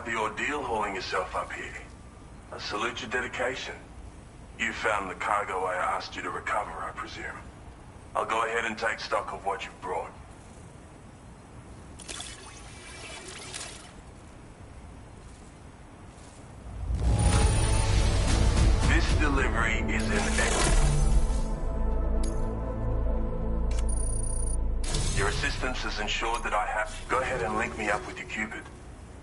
quite the ordeal hauling yourself up here. I salute your dedication. You found the cargo I asked you to recover, I presume. I'll go ahead and take stock of what you've brought. This delivery is in Ecuador. Your assistance has ensured that I have... Go ahead and link me up with your Cupid.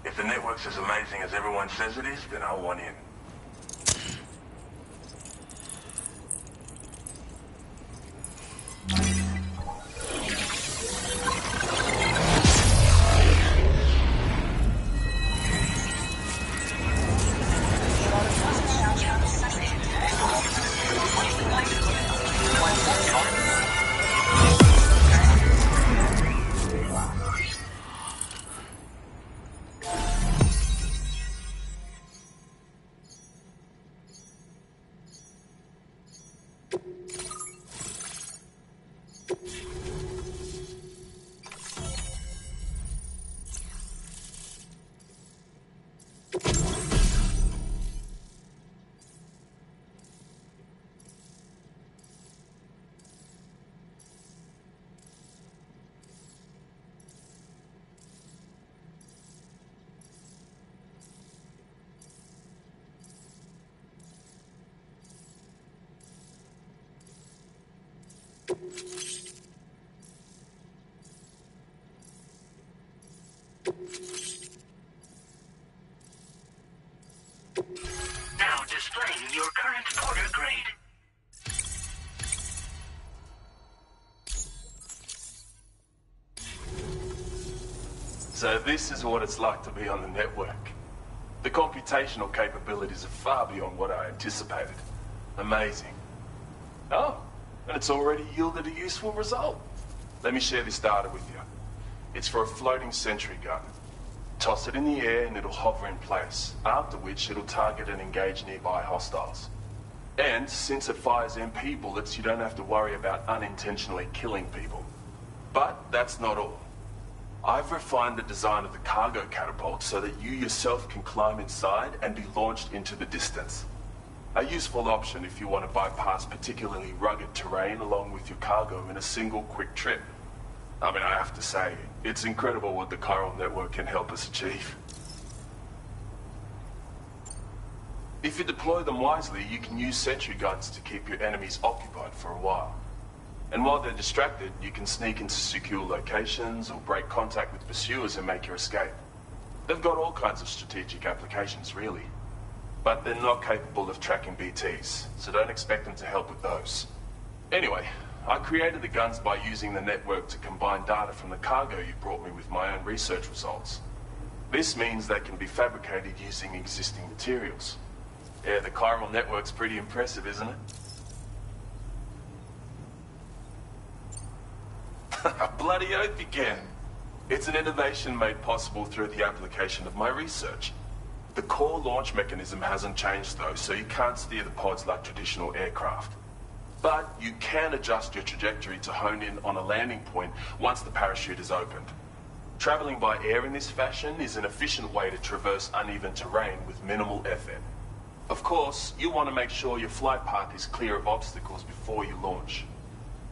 If the network's as amazing as everyone says it is, then I'll want in. Now displaying your current order grade. So this is what it's like to be on the network. The computational capabilities are far beyond what I anticipated. Amazing. Oh, and it's already yielded a useful result. Let me share this data with you. It's for a floating sentry gun. Toss it in the air and it'll hover in place, after which it'll target and engage nearby hostiles. And since it fires MP bullets, you don't have to worry about unintentionally killing people. But that's not all. I've refined the design of the cargo catapult so that you yourself can climb inside and be launched into the distance. A useful option if you want to bypass particularly rugged terrain along with your cargo in a single quick trip. I mean, I have to say, it's incredible what the chiral network can help us achieve. If you deploy them wisely, you can use sentry guns to keep your enemies occupied for a while. And while they're distracted, you can sneak into secure locations or break contact with pursuers and make your escape. They've got all kinds of strategic applications, really. But they're not capable of tracking BTs, so don't expect them to help with those. Anyway, I created the guns by using the network to combine data from the cargo you brought me with my own research results. This means they can be fabricated using existing materials. Yeah, the chiral network's pretty impressive, isn't it? Bloody oath you can. It's an innovation made possible through the application of my research. The core launch mechanism hasn't changed though, so you can't steer the pods like traditional aircraft. But you can adjust your trajectory to hone in on a landing point once the parachute is opened. Traveling by air in this fashion is an efficient way to traverse uneven terrain with minimal effort. Of course, you want to make sure your flight path is clear of obstacles before you launch.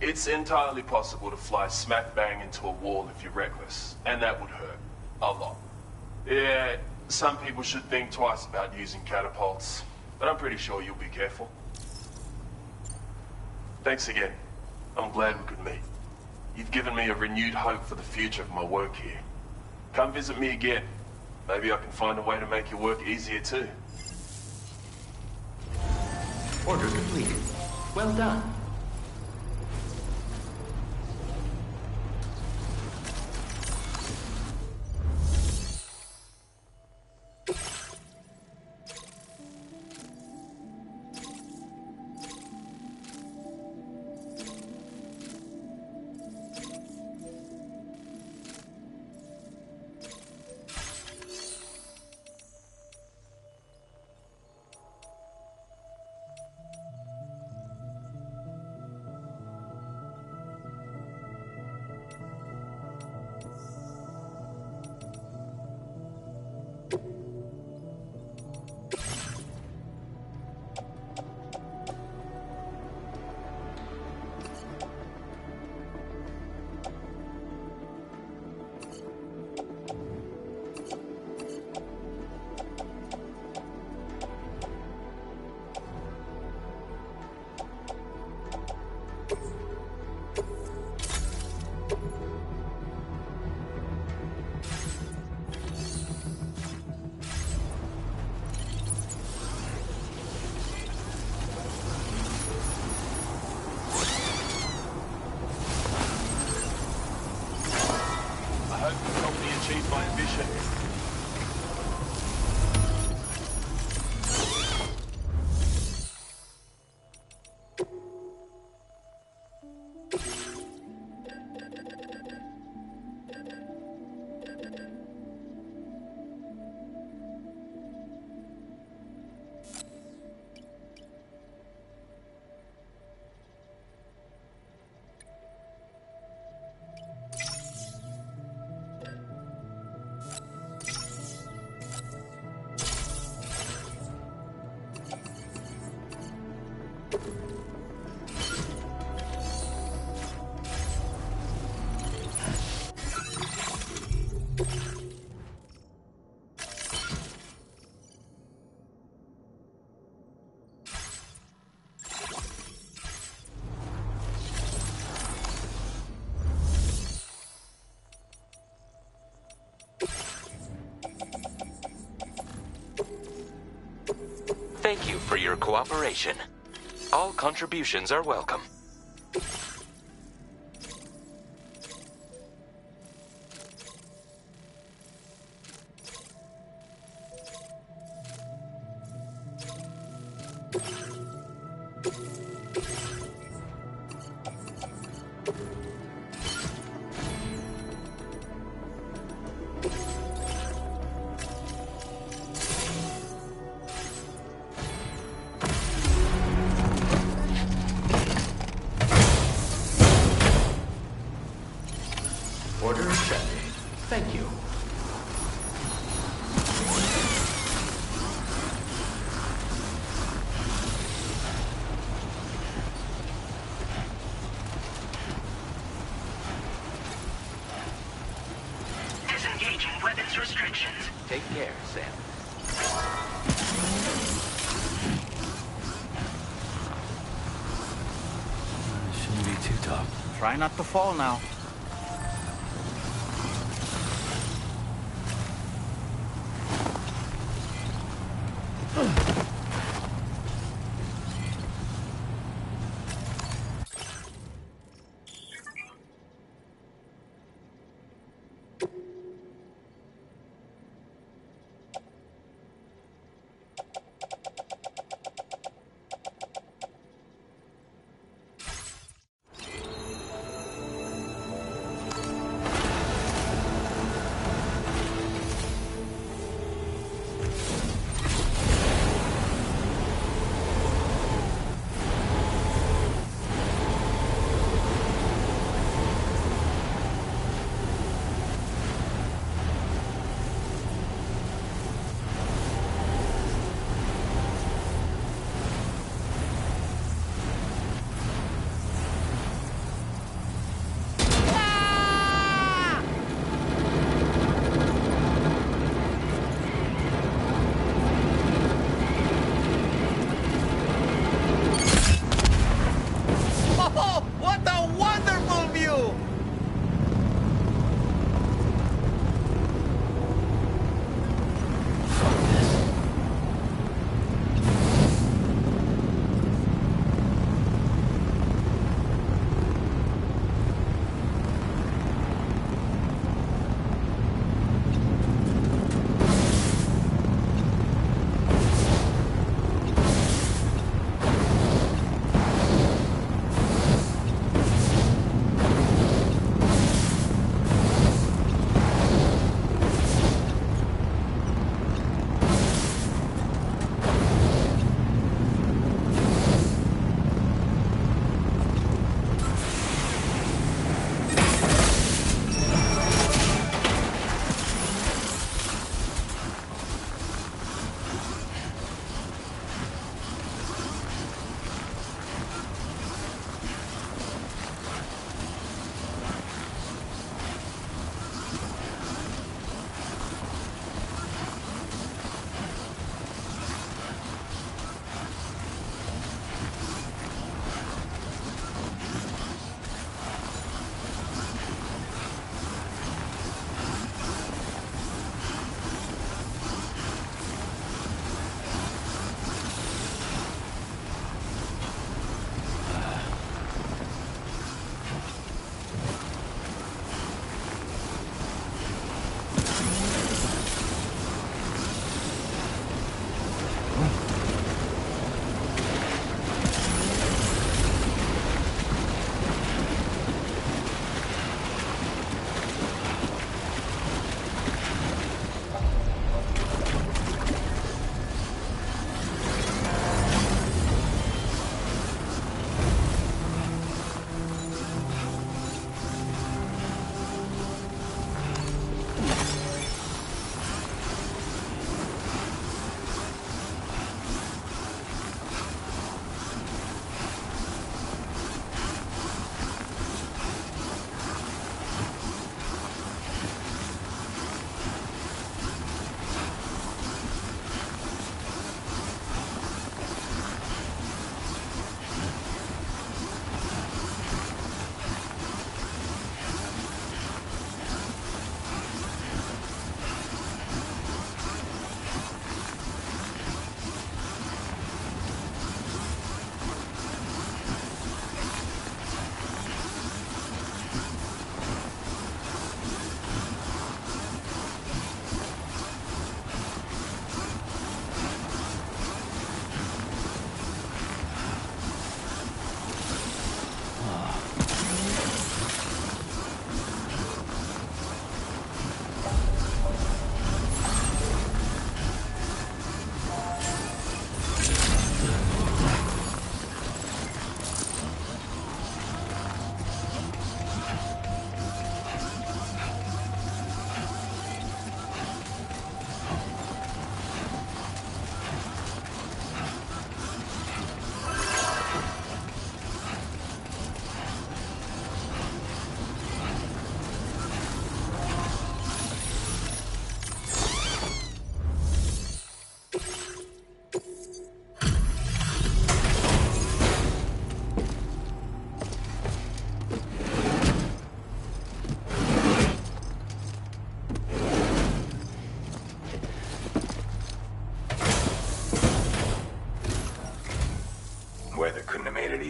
It's entirely possible to fly smack bang into a wall if you're reckless, and that would hurt. A lot. Yeah, some people should think twice about using catapults, but I'm pretty sure you'll be careful. Thanks again. I'm glad we could meet. You've given me a renewed hope for the future of my work here. Come visit me again. Maybe I can find a way to make your work easier too. Order completed. Well done. Thank you for your cooperation. All contributions are welcome. Order accepted. Thank you. Disengaging weapons restrictions. Take care, Sam. Shouldn't be too tough. Try not to fall now.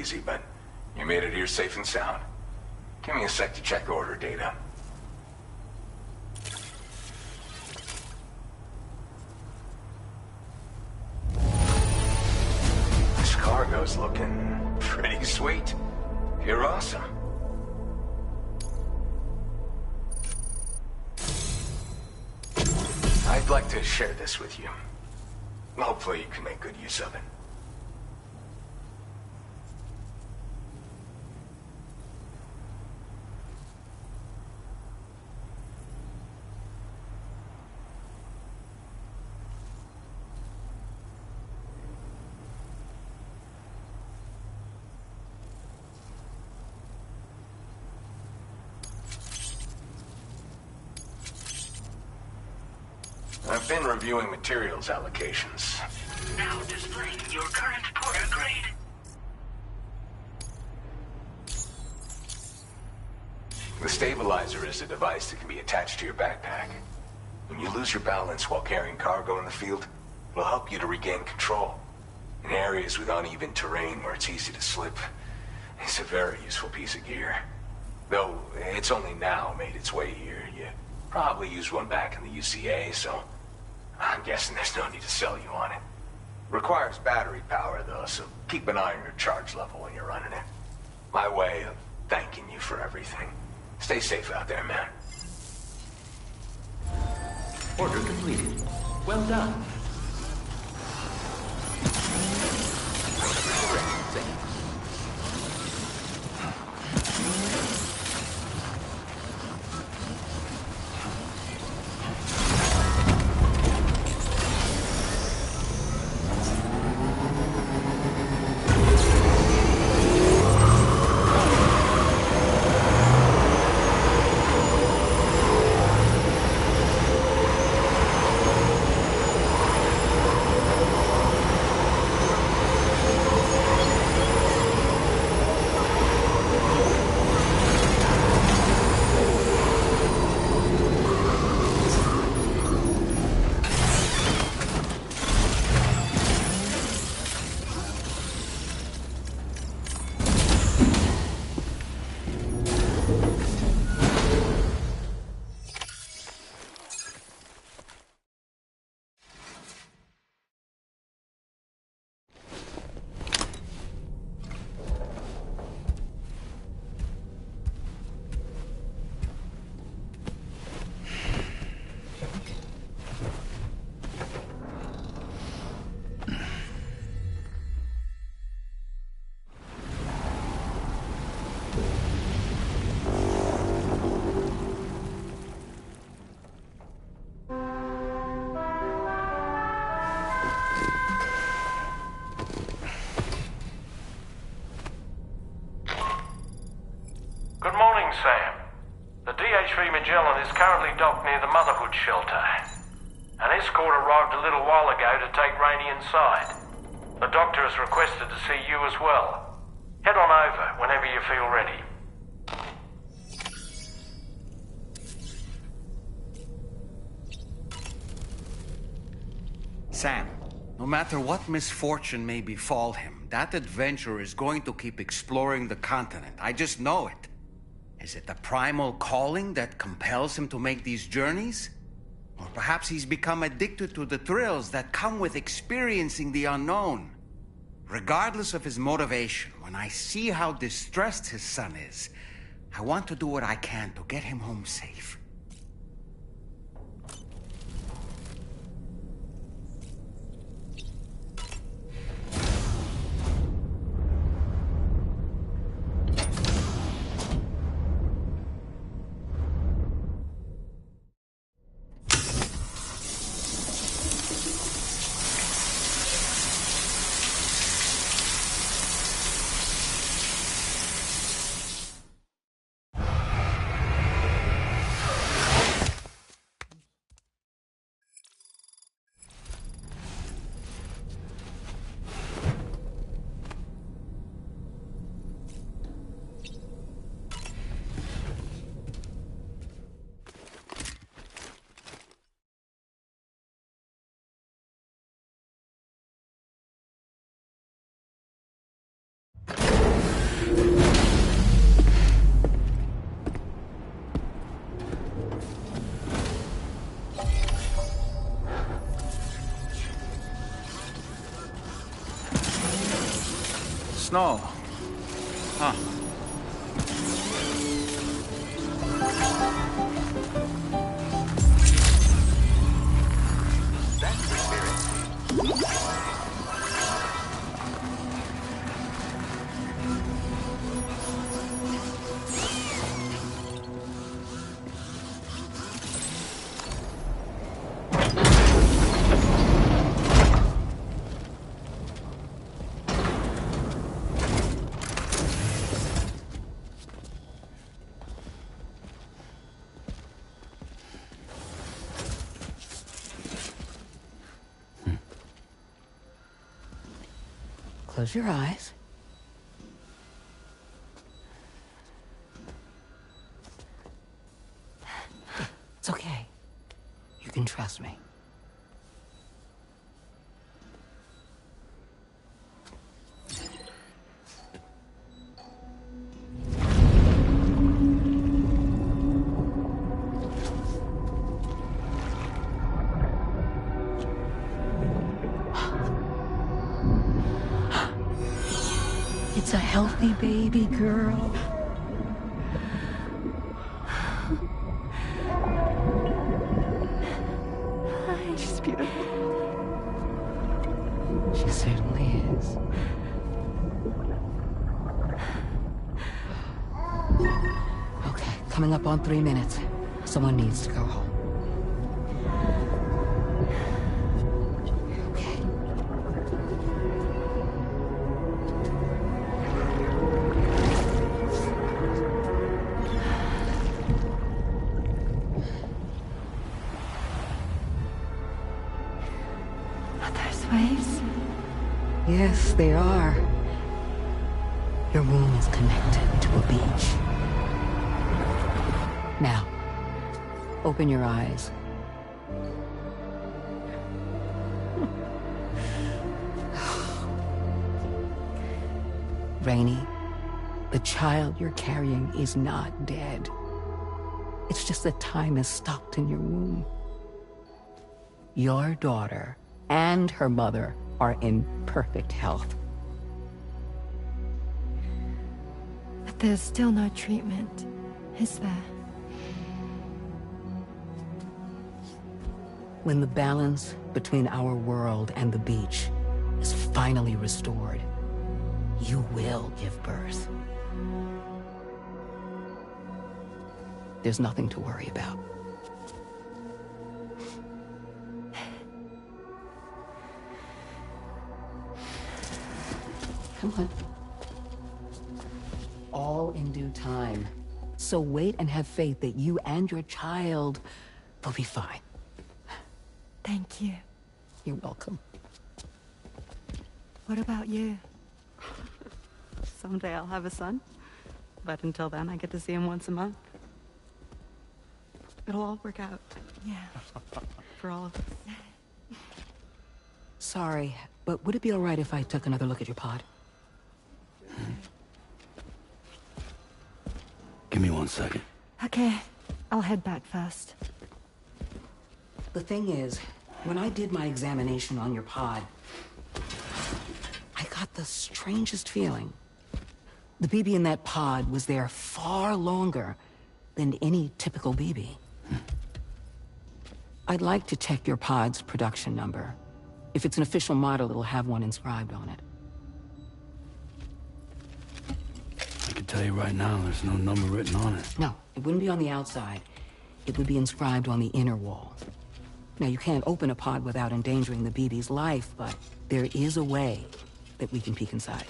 easy, but you made it here safe and sound. Give me a sec to check order data. This cargo's looking pretty sweet. You're awesome. I'd like to share this with you. Hopefully you can make good use of it. I've been reviewing materials allocations. Now displaying your current porter grade. The stabilizer is a device that can be attached to your backpack. When you lose your balance while carrying cargo in the field, it'll help you to regain control. In areas with uneven terrain where it's easy to slip, it's a very useful piece of gear. Though it's only now made its way here. You probably used one back in the UCA, so I'm guessing there's no need to sell you on it. Requires battery power, though, so keep an eye on your charge level when you're running it. My way of thanking you for everything. Stay safe out there, man. Order completed. Well done. Good morning, Sam. The DH-3 Magellan is currently docked near the Motherhood shelter. An escort arrived a little while ago to take Rainey inside. The doctor has requested to see you as well. Head on over whenever you feel ready. Sam, no matter what misfortune may befall him, that adventurer is going to keep exploring the continent. I just know it. Is it the primal calling that compels him to make these journeys? Or perhaps he's become addicted to the thrills that come with experiencing the unknown. Regardless of his motivation, when I see how distressed his son is, I want to do what I can to get him home safe. snow. Huh. That's the spirit. Close your eyes. It's okay. You can trust me. It's a healthy baby girl. She's beautiful. She certainly is. Okay, coming up on 3 minutes. Someone needs to go home. Waves? Yes, they are. Your womb is connected to a beach. Now, open your eyes. Rainey, the child you're carrying is not dead. It's just that time has stopped in your womb. Your daughter and her mother are in perfect health. But there's still no treatment, is there? When the balance between our world and the beach is finally restored, you will give birth. There's nothing to worry about. Come on. All in due time. So wait and have faith that you and your child will be fine. Thank you. You're welcome. What about you? Someday I'll have a son. But until then, I get to see him once a month. It'll all work out. Yeah. For all of us. Sorry, but would it be all right if I took another look at your pod? Give me 1 second. Okay, I'll head back first. The thing is, when I did my examination on your pod, I got the strangest feeling. The BB in that pod was there far longer than any typical BB. I'd like to check your pod's production number. If it's an official model, it'll have one inscribed on it. I can tell you right now, there's no number written on it. No, it wouldn't be on the outside. It would be inscribed on the inner wall. Now, you can't open a pod without endangering the BB's life, but there is a way that we can peek inside.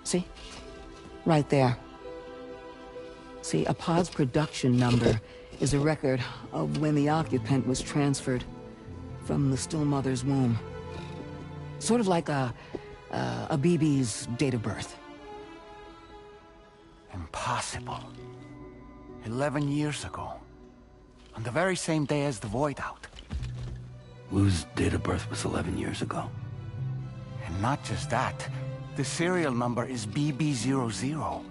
See? Right there. See, a pod's production number is a record of when the occupant was transferred from the still mother's womb. Sort of like a BB's date of birth. Impossible. 11 years ago. On the very same day as the void out. Wu's date of birth was 11 years ago. And not just that. The serial number is BB00.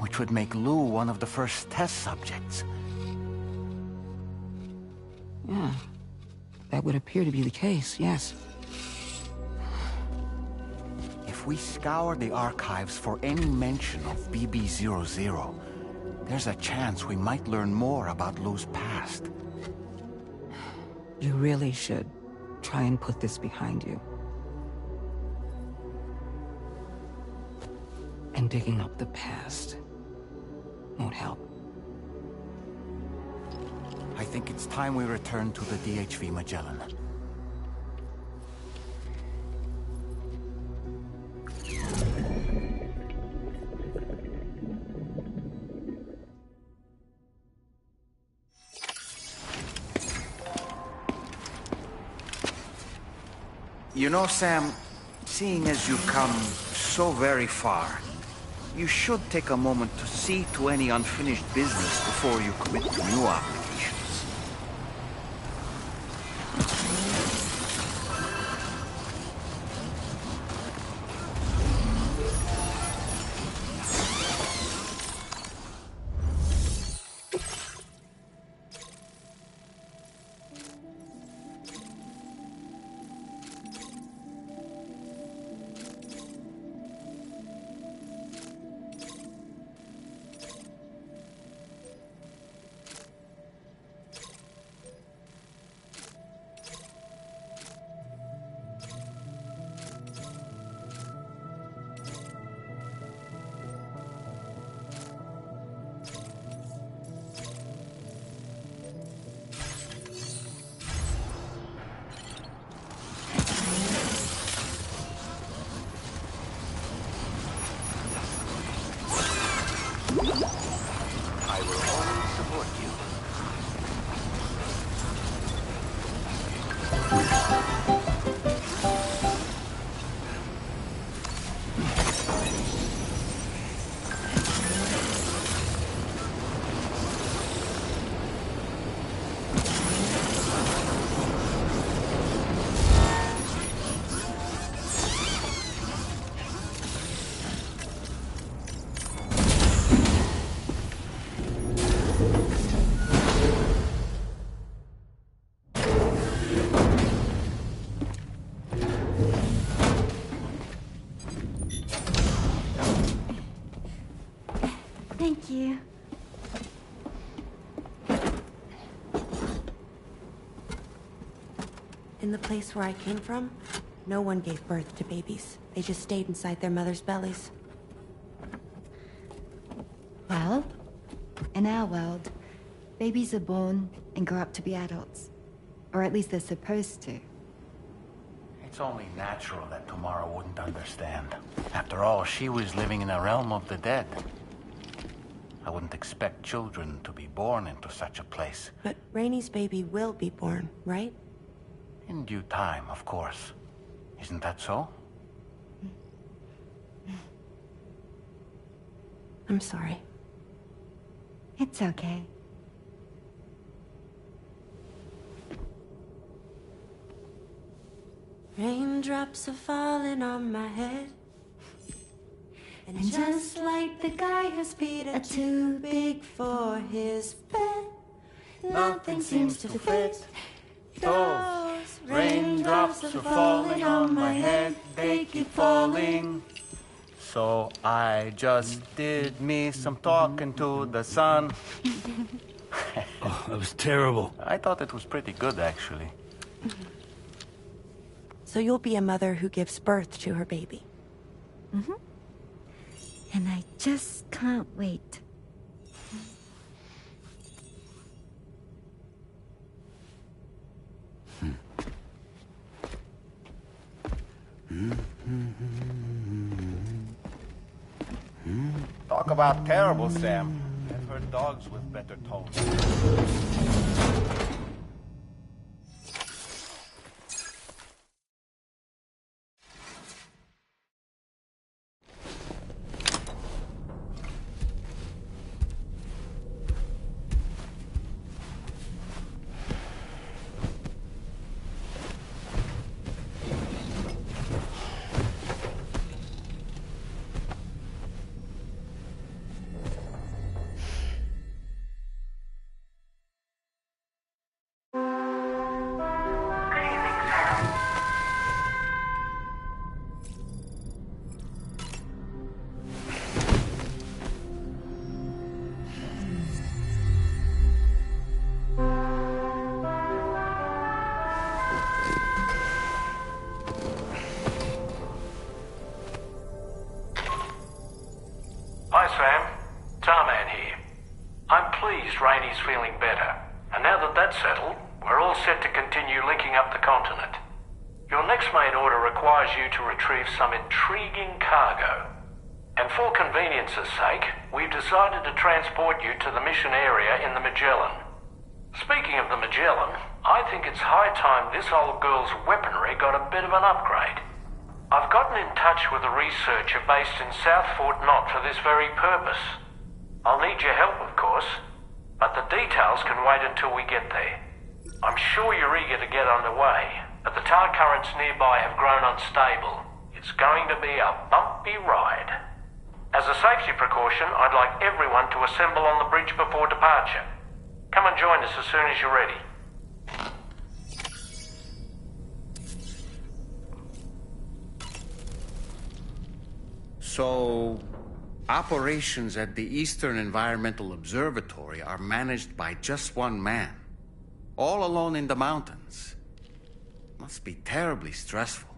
which would make Lou one of the first test subjects. Yeah, that would appear to be the case, yes. If we scour the archives for any mention of BB-00, there's a chance we might learn more about Lou's past. You really should try and put this behind you. And digging up the past won't help. I think it's time we return to the DHV Magellan. You know, Sam, seeing as you've come so very far, you should take a moment to see to any unfinished business before you commit to new obligations. I will always support you. Thank you. In the place where I came from, no one gave birth to babies. They just stayed inside their mother's bellies. Well, in our world, babies are born and grow up to be adults. Or at least they're supposed to. It's only natural that Tamara wouldn't understand. After all, she was living in a realm of the dead. I wouldn't expect children to be born into such a place. But Rainey's baby will be born, right? In due time, of course. Isn't that so? I'm sorry. It's okay. Raindrops are falling on my head. And just like the guy whose feet are too big for his bed, nothing seems to fit. Those raindrops are falling on my head, they keep falling. So I just did me some talking to the sun. Oh, that was terrible. I thought it was pretty good, actually. So you'll be a mother who gives birth to her baby. Mm-hmm. And I just can't wait. Talk about terrible, Sam. I've heard dogs with better tones. Rainey's feeling better. And now that that's settled, we're all set to continue linking up the continent. Your next main order requires you to retrieve some intriguing cargo. And for convenience's sake, we've decided to transport you to the mission area in the Magellan. Speaking of the Magellan, I think it's high time this old girl's weaponry got a bit of an upgrade. I've gotten in touch with a researcher based in South Fort Knott for this very purpose. I'll need your help, of course, but the details can wait until we get there. I'm sure you're eager to get underway, but the tar currents nearby have grown unstable. It's going to be a bumpy ride. As a safety precaution, I'd like everyone to assemble on the bridge before departure. Come and join us as soon as you're ready. So, operations at the Eastern Environmental Observatory are managed by just one man, all alone in the mountains. Must be terribly stressful.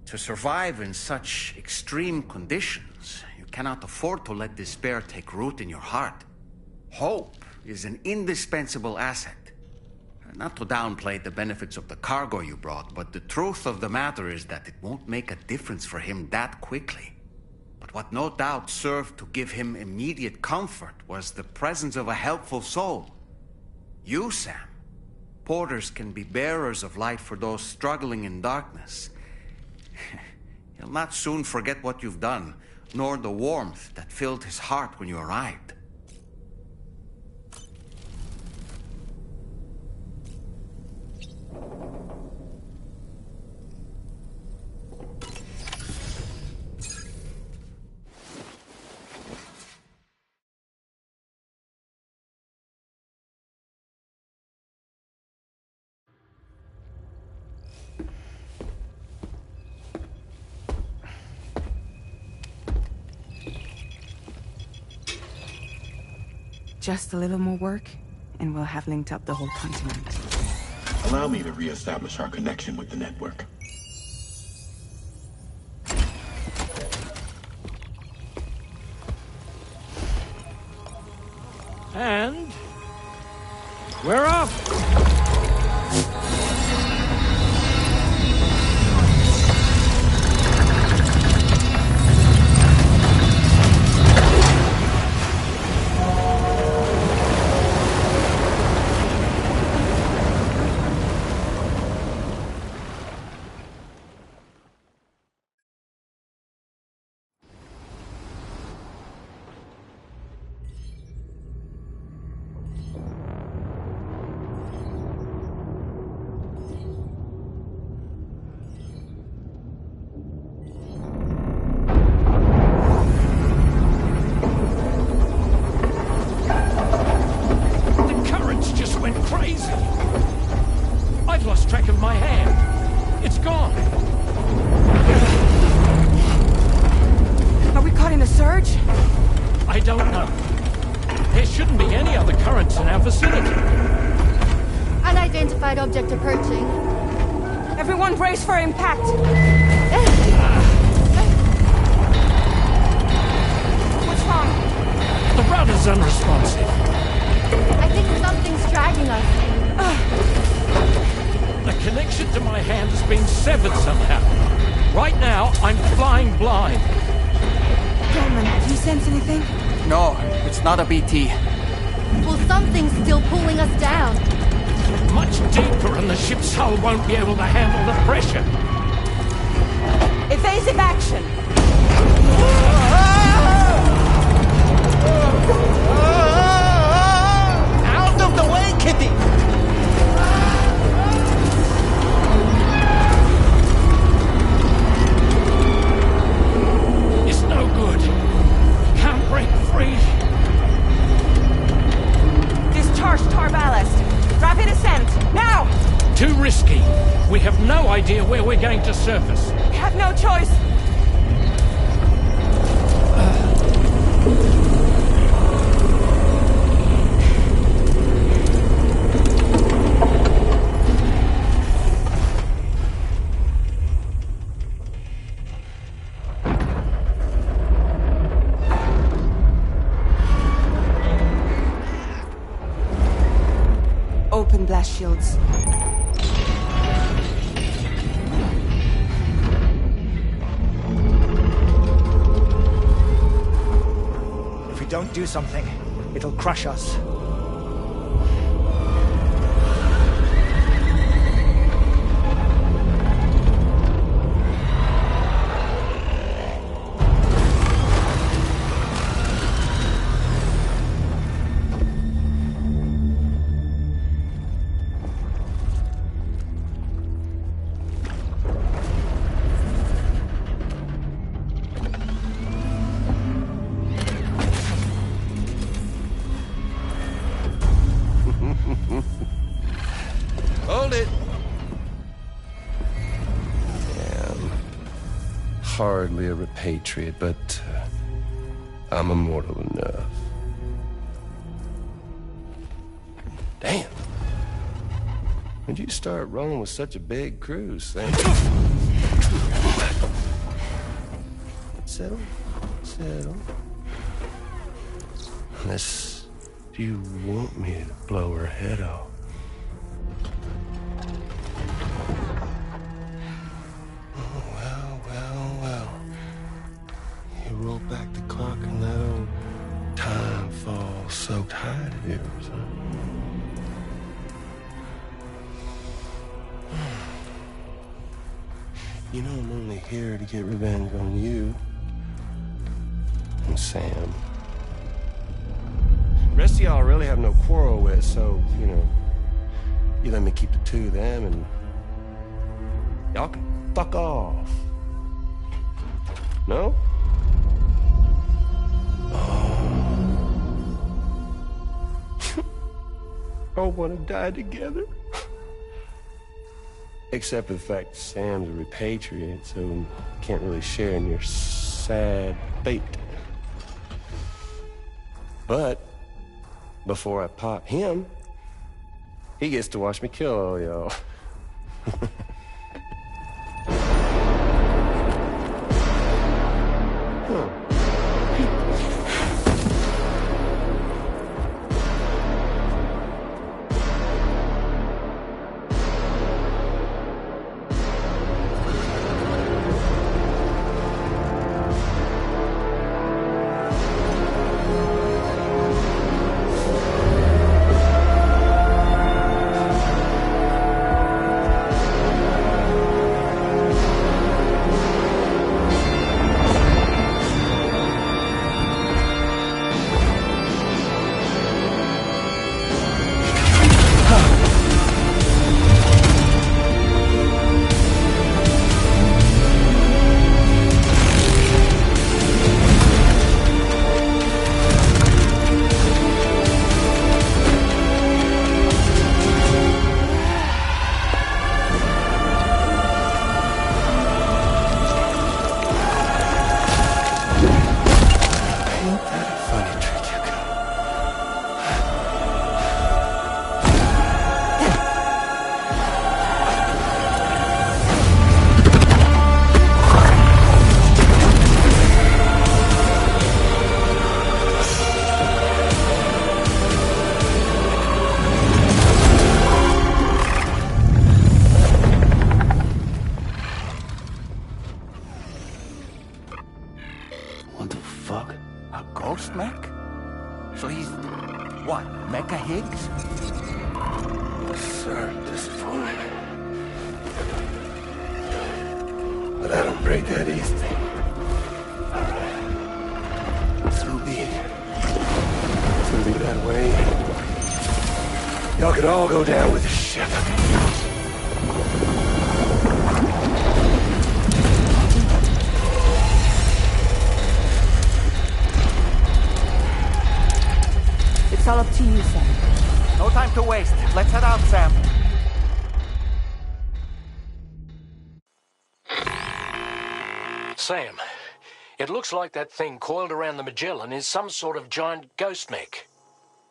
To survive in such extreme conditions, you cannot afford to let despair take root in your heart. Hope is an indispensable asset. Not to downplay the benefits of the cargo you brought, but the truth of the matter is that it won't make a difference for him that quickly. But what no doubt served to give him immediate comfort was the presence of a helpful soul. You, Sam. Porters can be bearers of light for those struggling in darkness. He'll not soon forget what you've done, nor the warmth that filled his heart when you arrived. Just a little more work, and we'll have linked up the whole continent. Allow me to reestablish our connection with the network. And we're off! Object approaching. Everyone brace for impact! What's wrong? The rudder's unresponsive. I think something's dragging us. The connection to my hand has been severed somehow. Right now, I'm flying blind. Gentlemen, do you sense anything? No, it's not a BT. Well, something's still pulling us down. Much deeper, and the ship's hull won't be able to handle the pressure. Evasive action! Out of the way, Kitty! It's no good. Can't break free. Discharge tar ballast. Rapid ascent, now! Too risky. We have no idea where we're going to surface. We have no choice. blast shields. If we don't do something, it'll crush us. Hold it! Yeah, I'm hardly a repatriate, but I'm immortal enough. Damn. When'd you start rolling with such a big crew, Sam? Settle. Unless you want me to blow her head off. Well. You roll back the clock and that old time fall soaked hide of yours, huh? You know I'm only here to get revenge on you and Sam. The rest of y'all I really have no quarrel with, so, you let me keep the two of them and y'all can fuck off. No? All want to die together. Except for the fact Sam's a repatriate, so can't really share in your sad fate. But before I pop him, he gets to watch me kill all y'all. What the fuck? A ghost mech? So he's... what, Mecha Higgs? Sorry, disappointed. But I don't break that easy. So be it. It's gonna be that way. Y'all could all go down with the ship. It's all up to you, Sam. No time to waste. Let's head out, Sam. Sam, it looks like that thing coiled around the Magellan is some sort of giant ghost mech.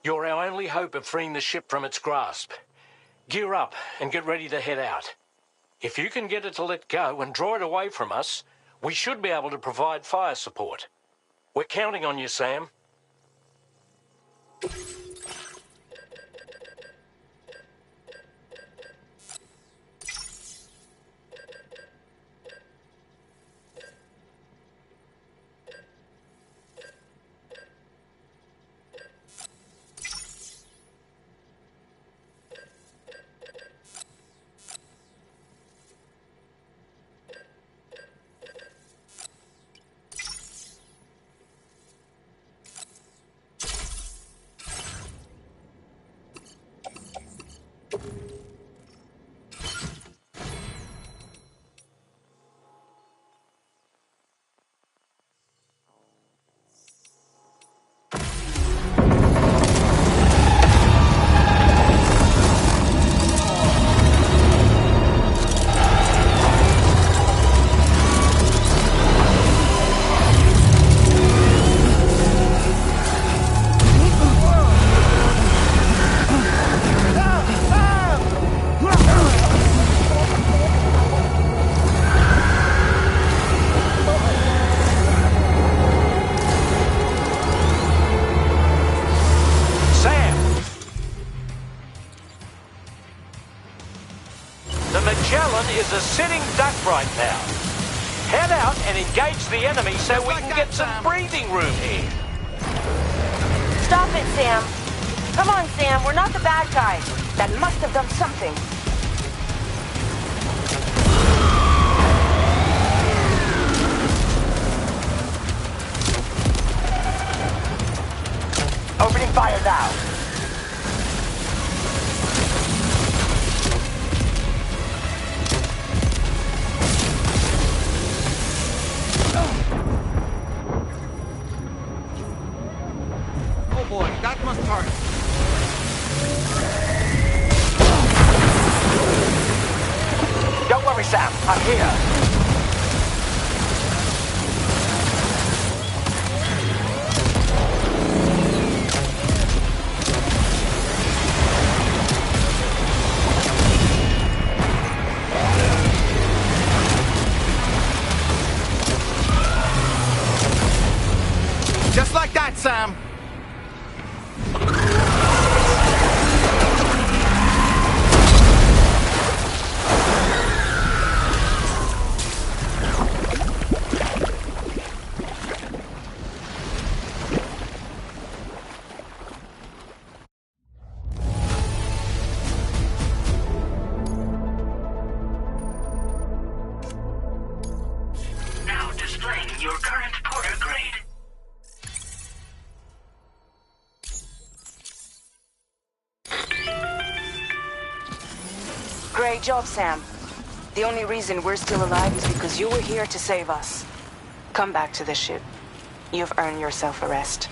You're our only hope of freeing the ship from its grasp. Gear up and get ready to head out. If you can get it to let go and draw it away from us, we should be able to provide fire support. We're counting on you, Sam. is a sitting duck right now. Head out and engage the enemy so we can get some breathing room here. Stop it, Sam. Come on, Sam. We're not the bad guys. That must have done something. Opening fire now. Oh boy, that must hurt. Don't worry, Sam. I'm here. Just like that, Sam. Now displaying your current Porter grade. Great job, Sam. The only reason we're still alive is because you were here to save us. Come back to the ship. You've earned yourself a rest.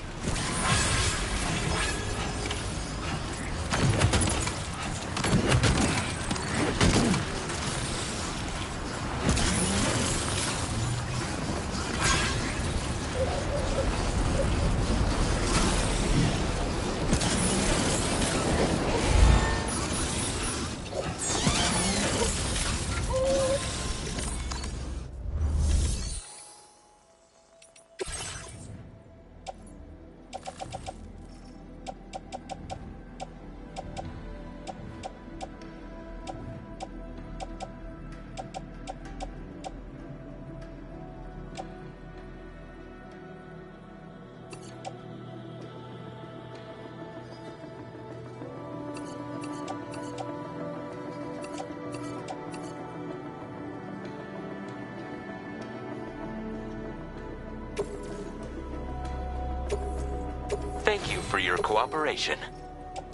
Thank you for your cooperation.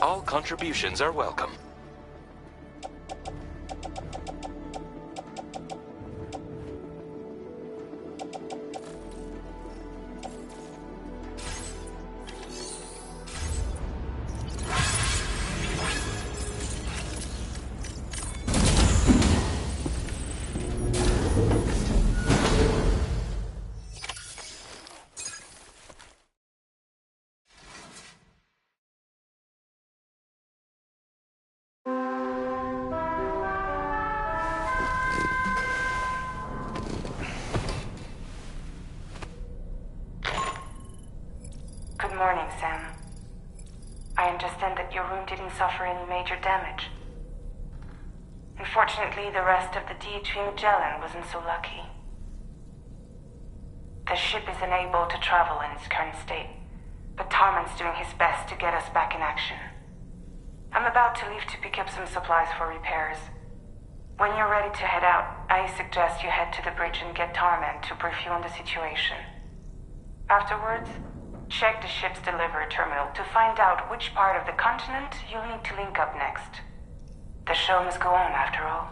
All contributions are welcome. Good morning, Sam. I understand that your room didn't suffer any major damage. Unfortunately, the rest of the DHV Magellan wasn't so lucky. The ship is unable to travel in its current state, but Tarman's doing his best to get us back in action. I'm about to leave to pick up some supplies for repairs. When you're ready to head out, I suggest you head to the bridge and get Tarman to brief you on the situation. Afterwards, check the ship's delivery terminal to find out which part of the continent you'll need to link up next. The show must go on, after all.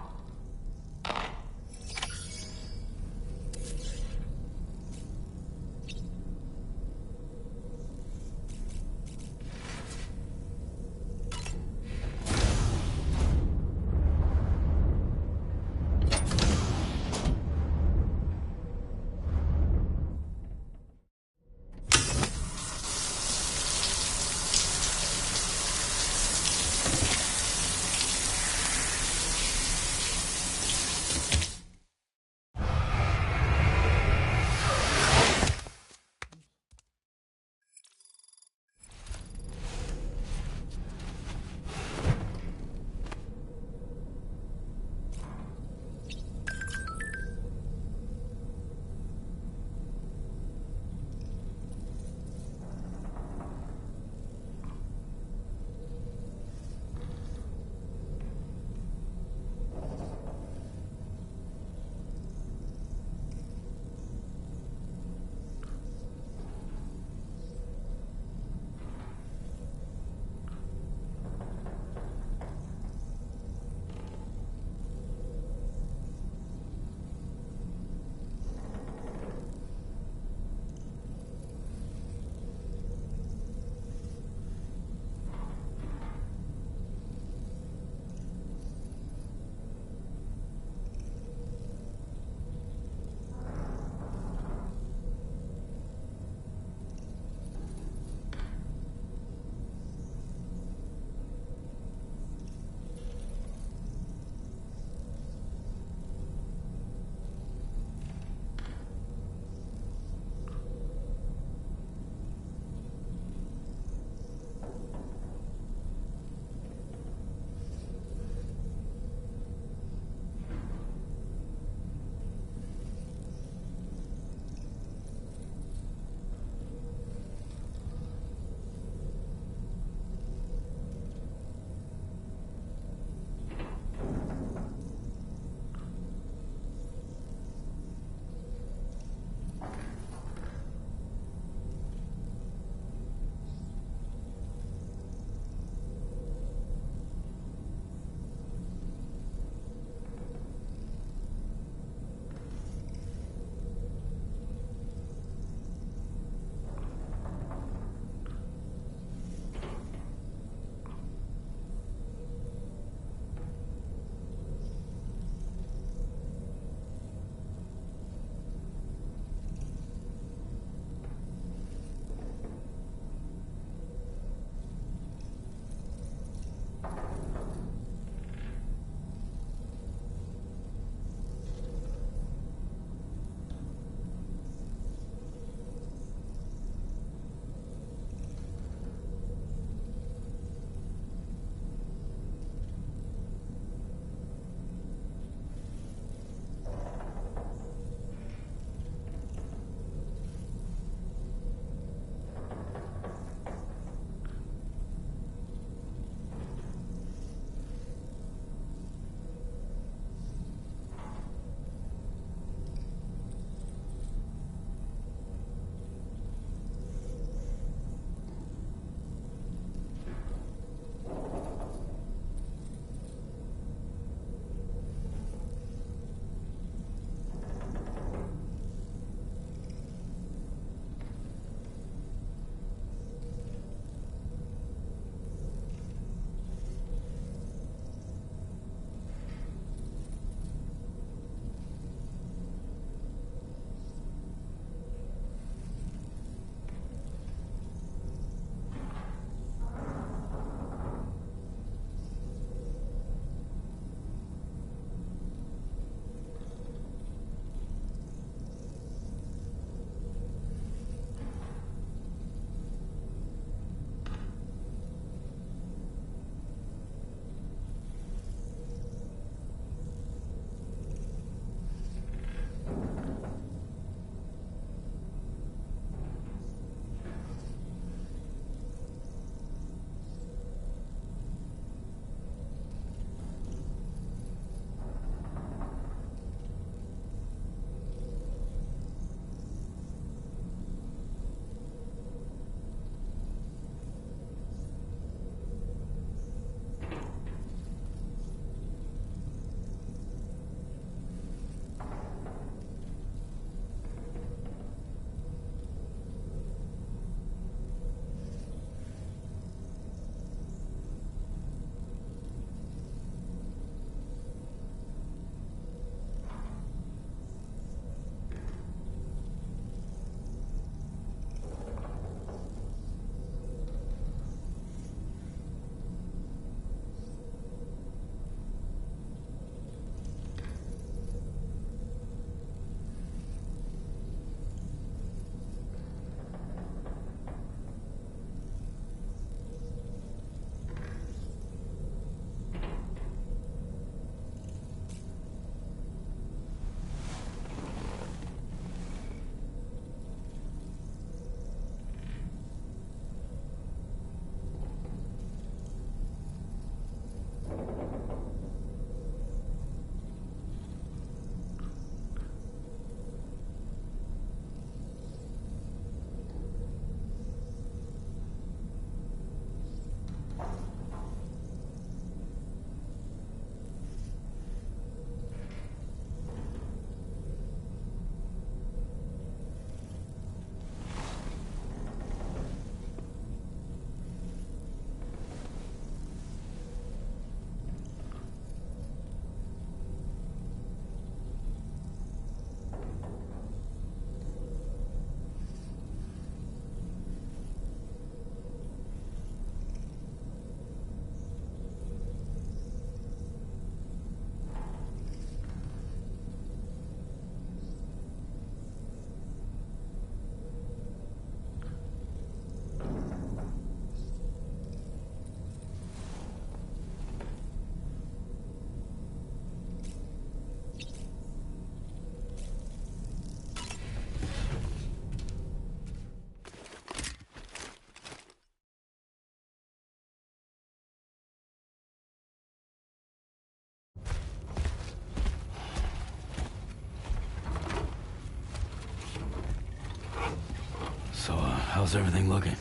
How's everything looking?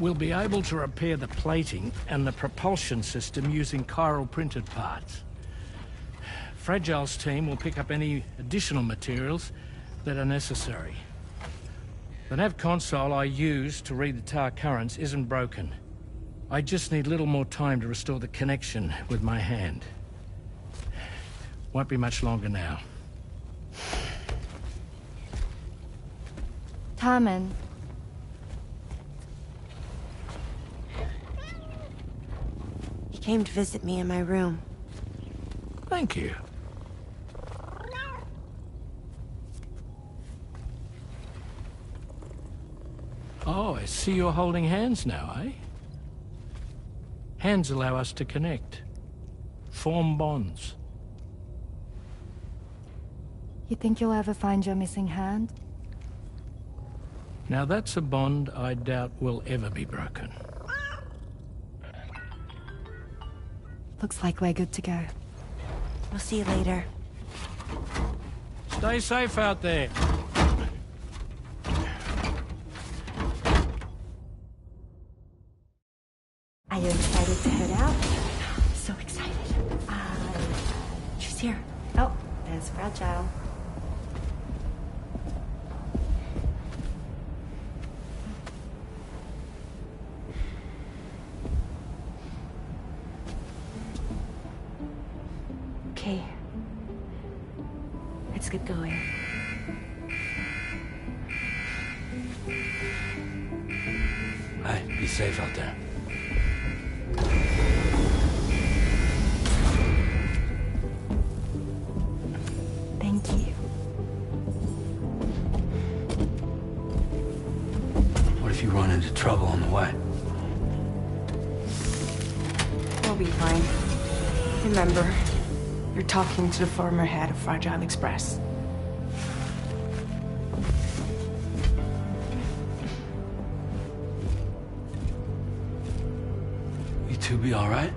We'll be able to repair the plating and the propulsion system using chiral printed parts. Fragile's team will pick up any additional materials that are necessary. The nav console I use to read the tower currents isn't broken. I just need a little more time to restore the connection with my hand. Won't be much longer now. Tarman. He came to visit me in my room. Thank you. Oh, I see you're holding hands now, eh? Hands allow us to connect. Form bonds. You think you'll ever find your missing hand? Now that's a bond I doubt will ever be broken. Looks like we're good to go. We'll see you later. Stay safe out there. Are you excited to head out? So excited. She's here. Oh, there's Fragile. Okay. Let's get going. Hey, be safe out there. Thank you. What if you run into trouble on the way? We'll be fine. Remember, you're talking to the former head of Fragile Express. You two be all right?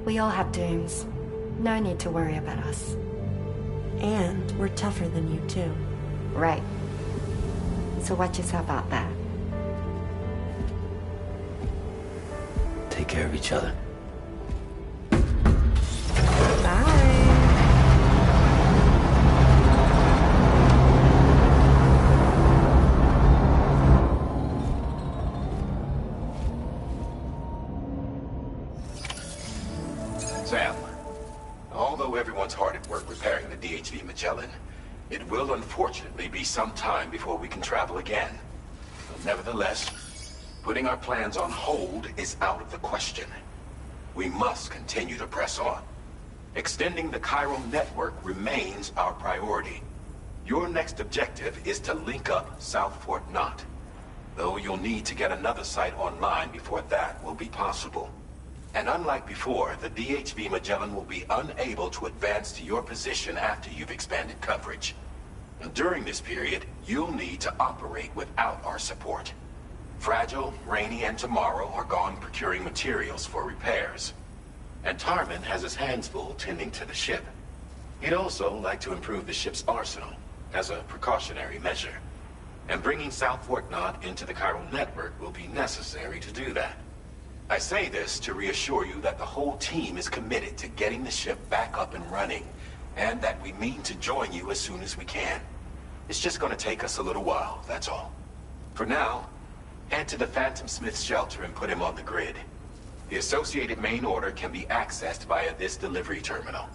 We all have dooms. No need to worry about us. And we're tougher than you, too. Right. So watch yourself out there. Take care of each other. Sam, although everyone's hard at work repairing the DHV Magellan, it will unfortunately be some time before we can travel again. Nevertheless, putting our plans on hold is out of the question. We must continue to press on. Extending the chiral network remains our priority. Your next objective is to link up South Fort Knot, though you'll need to get another site online before that will be possible. And unlike before, the DHV Magellan will be unable to advance to your position after you've expanded coverage. And during this period, you'll need to operate without our support. Fragile, Rainey, and Tomorrow are gone procuring materials for repairs. And Tarman has his hands full tending to the ship. He'd also like to improve the ship's arsenal, as a precautionary measure. And bringing South Fort Knot into the chiral network will be necessary to do that. I say this to reassure you that the whole team is committed to getting the ship back up and running, and that we mean to join you as soon as we can. It's just gonna take us a little while, that's all. For now, head to the Phantom Smith's shelter and put him on the grid. The associated main order can be accessed via this delivery terminal.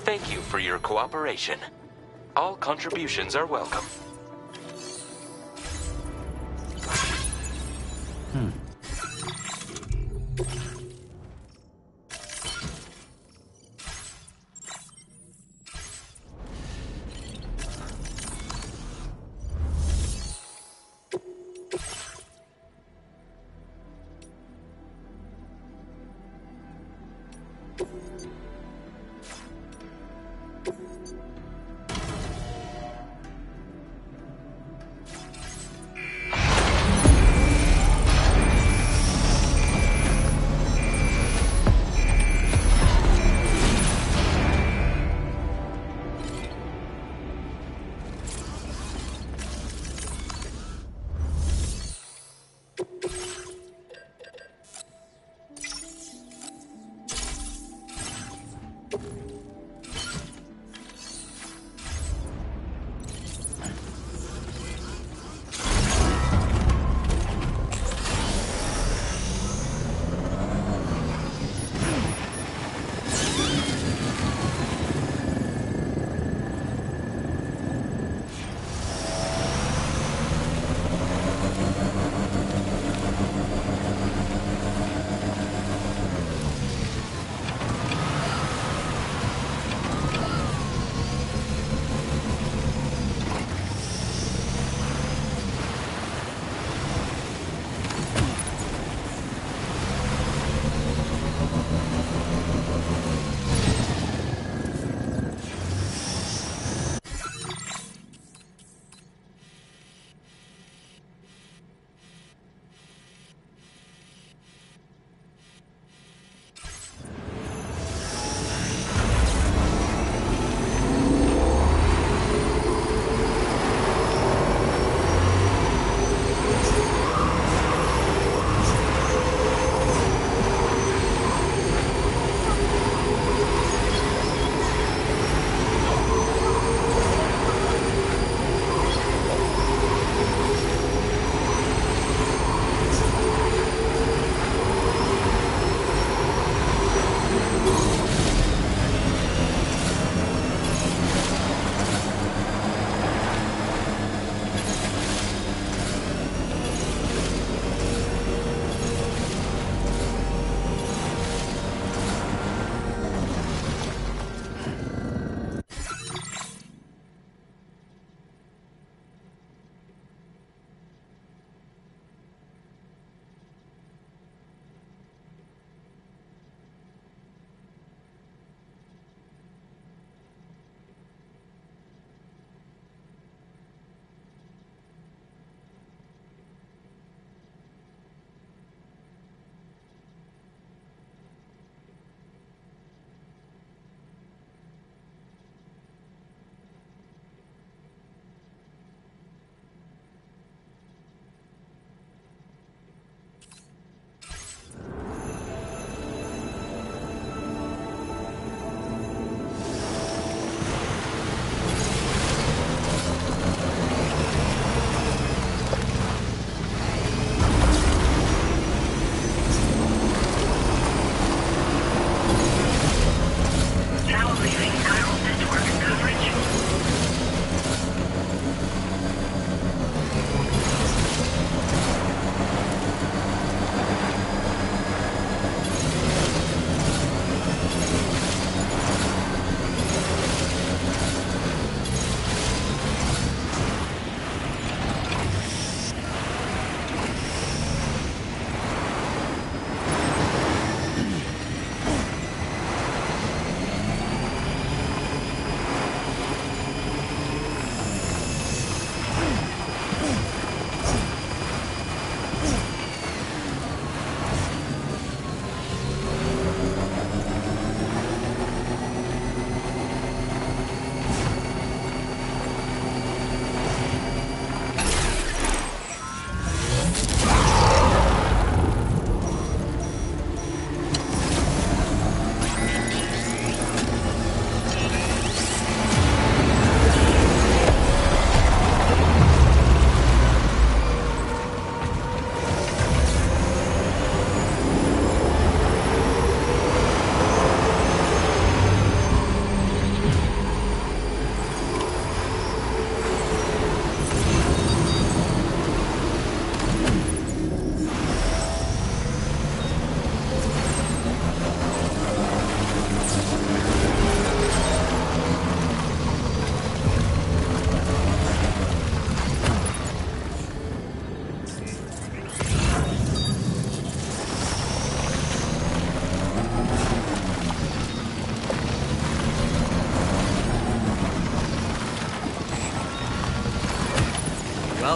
Thank you for your cooperation. All contributions are welcome.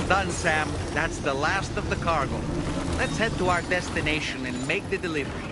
Well done, Sam. That's the last of the cargo. Let's head to our destination and make the delivery.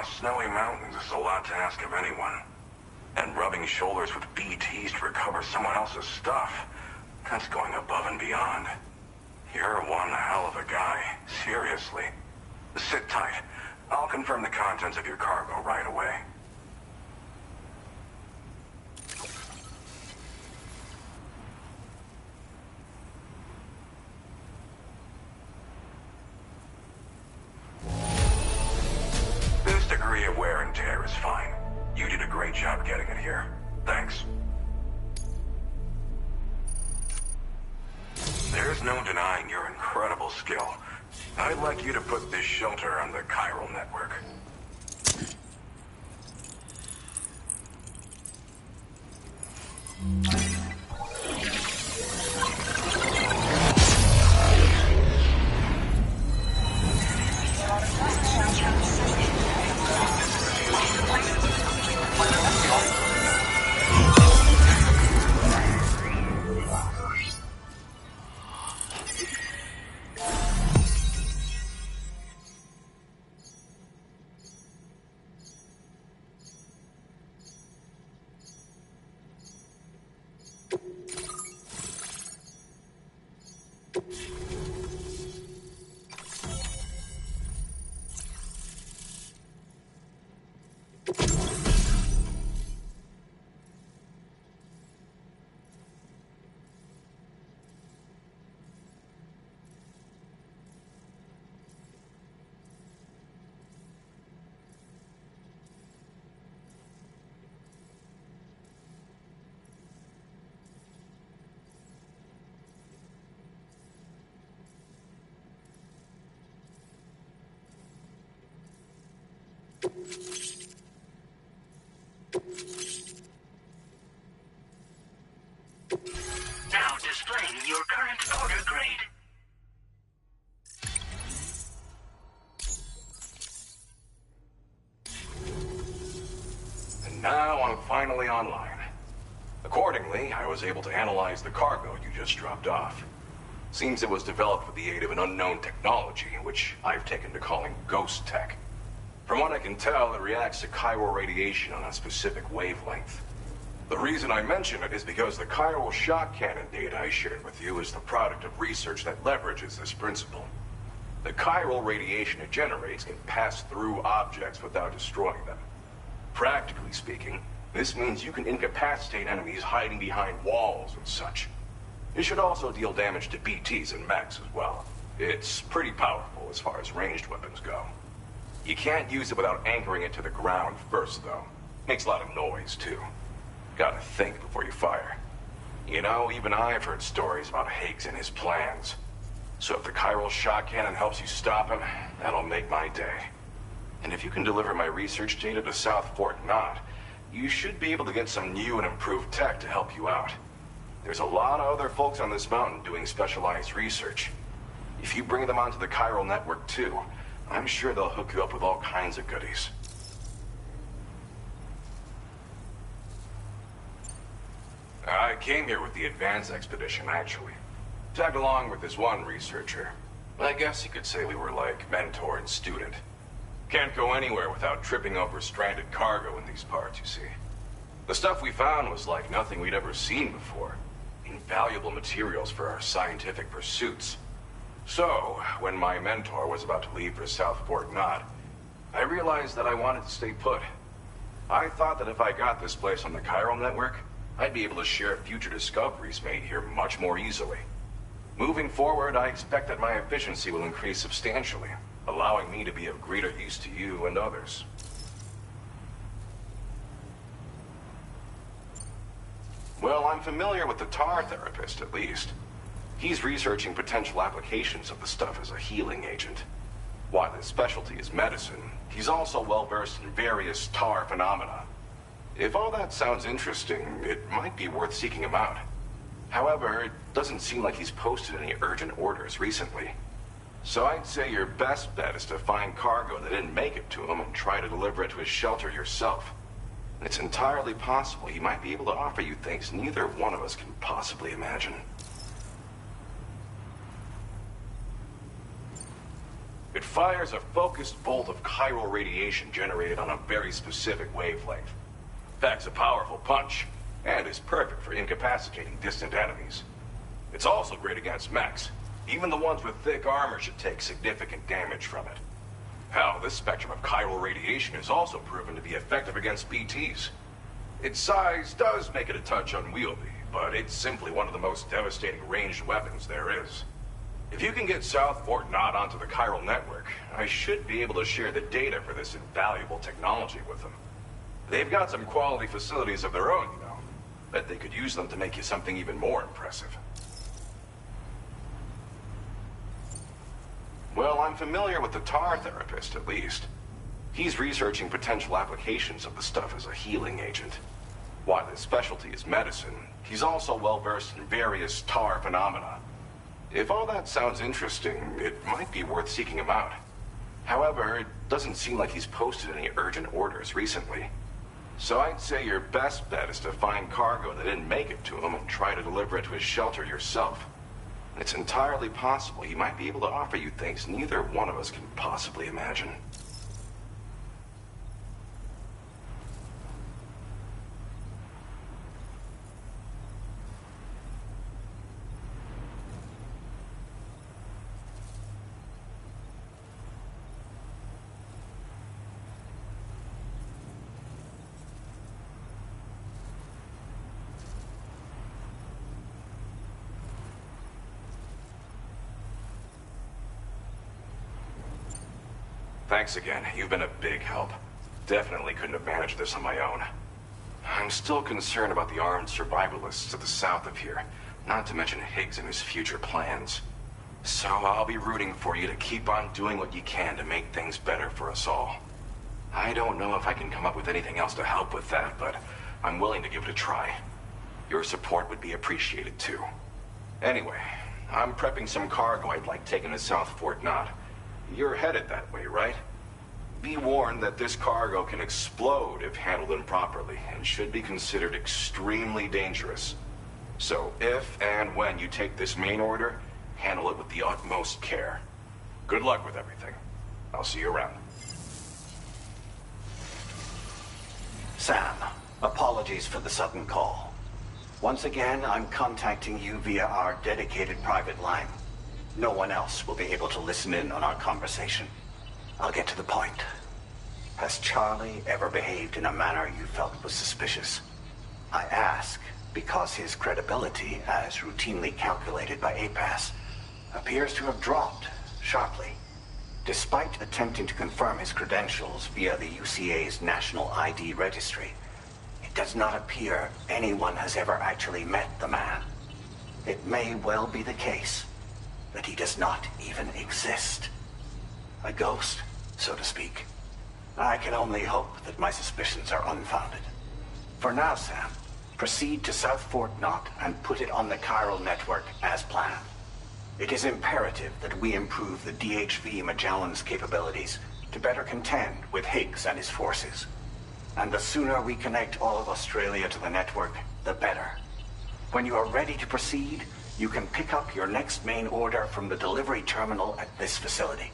snowy mountains is a lot to ask of anyone. And rubbing shoulders with BTs to recover someone else's stuff, that's going above and beyond. You're one hell of a guy, seriously. Sit tight. I'll confirm the contents of your cargo right away. This degree of wear and tear is fine. You did a great job getting it here. Thanks. There's no denying your incredible skill. I'd like you to put this shelter on the chiral network. Now displaying your current order grade. And now I'm finally online. Accordingly, I was able to analyze the cargo you just dropped off. Seems it was developed with the aid of an unknown technology, which I've taken to calling ghost tech. From what I can tell, it reacts to chiral radiation on a specific wavelength. The reason I mention it is because the chiral shock cannon data I shared with you is the product of research that leverages this principle. The chiral radiation it generates can pass through objects without destroying them. Practically speaking, this means you can incapacitate enemies hiding behind walls and such. It should also deal damage to BTs and mechs as well. It's pretty powerful as far as ranged weapons go. You can't use it without anchoring it to the ground first, though. Makes a lot of noise, too. Gotta think before you fire. You know, even I've heard stories about Higgs and his plans. So if the chiral shock cannon helps you stop him, that'll make my day. And if you can deliver my research data to South Fort Knot, you should be able to get some new and improved tech to help you out. There's a lot of other folks on this mountain doing specialized research. If you bring them onto the chiral network too, I'm sure they'll hook you up with all kinds of goodies. I came here with the advance expedition, actually. Tagged along with this one researcher. I guess you could say we were like mentor and student. Can't go anywhere without tripping over stranded cargo in these parts, you see. The stuff we found was like nothing we'd ever seen before. Invaluable materials for our scientific pursuits. So, when my mentor was about to leave for South Fort Knot, I realized that I wanted to stay put. I thought that if I got this place on the chiral network, I'd be able to share future discoveries made here much more easily. Moving forward, I expect that my efficiency will increase substantially, allowing me to be of greater use to you and others. Well, I'm familiar with the tar therapist, at least. He's researching potential applications of the stuff as a healing agent. While his specialty is medicine, he's also well-versed in various tar phenomena. If all that sounds interesting, it might be worth seeking him out. However, it doesn't seem like he's posted any urgent orders recently. So I'd say your best bet is to find cargo that didn't make it to him and try to deliver it to his shelter yourself. It's entirely possible he might be able to offer you things neither one of us can possibly imagine. It fires a focused bolt of chiral radiation generated on a very specific wavelength. Packs a powerful punch, and is perfect for incapacitating distant enemies. It's also great against mechs. Even the ones with thick armor should take significant damage from it. Hell, this spectrum of chiral radiation is also proven to be effective against BTs. Its size does make it a touch unwieldy, but it's simply one of the most devastating ranged weapons there is. If you can get South Fort Knott onto the chiral network, I should be able to share the data for this invaluable technology with them. They've got some quality facilities of their own, you know. Bet they could use them to make you something even more impressive. Well, I'm familiar with the tar therapist, at least. He's researching potential applications of the stuff as a healing agent. While his specialty is medicine, he's also well-versed in various tar phenomena. If all that sounds interesting, it might be worth seeking him out. However, it doesn't seem like he's posted any urgent orders recently. So I'd say your best bet is to find cargo that didn't make it to him and try to deliver it to his shelter yourself. It's entirely possible he might be able to offer you things neither one of us can possibly imagine. Thanks again. You've been a big help. Definitely couldn't have managed this on my own. I'm still concerned about the armed survivalists to the south of here, not to mention Higgs and his future plans. So I'll be rooting for you to keep on doing what you can to make things better for us all. I don't know if I can come up with anything else to help with that, but I'm willing to give it a try. Your support would be appreciated too. Anyway, I'm prepping some cargo I'd like taken to South Fort Knott. You're headed that way, right? Be warned that this cargo can explode if handled improperly, and should be considered extremely dangerous. So if and when you take this main order, handle it with the utmost care. Good luck with everything. I'll see you around. Sam, apologies for the sudden call. Once again, I'm contacting you via our dedicated private line. No one else will be able to listen in on our conversation. I'll get to the point. Has Charlie ever behaved in a manner you felt was suspicious? I ask because his credibility, as routinely calculated by APAS, appears to have dropped sharply. Despite attempting to confirm his credentials via the UCA's National ID Registry, it does not appear anyone has ever actually met the man. It may well be the case that he does not even exist. A ghost, so to speak. I can only hope that my suspicions are unfounded. For now, Sam, proceed to South Fort Knott and put it on the chiral network as planned. It is imperative that we improve the DHV Magellan's capabilities to better contend with Higgs and his forces. And the sooner we connect all of Australia to the network, the better. When you are ready to proceed, you can pick up your next main order from the delivery terminal at this facility.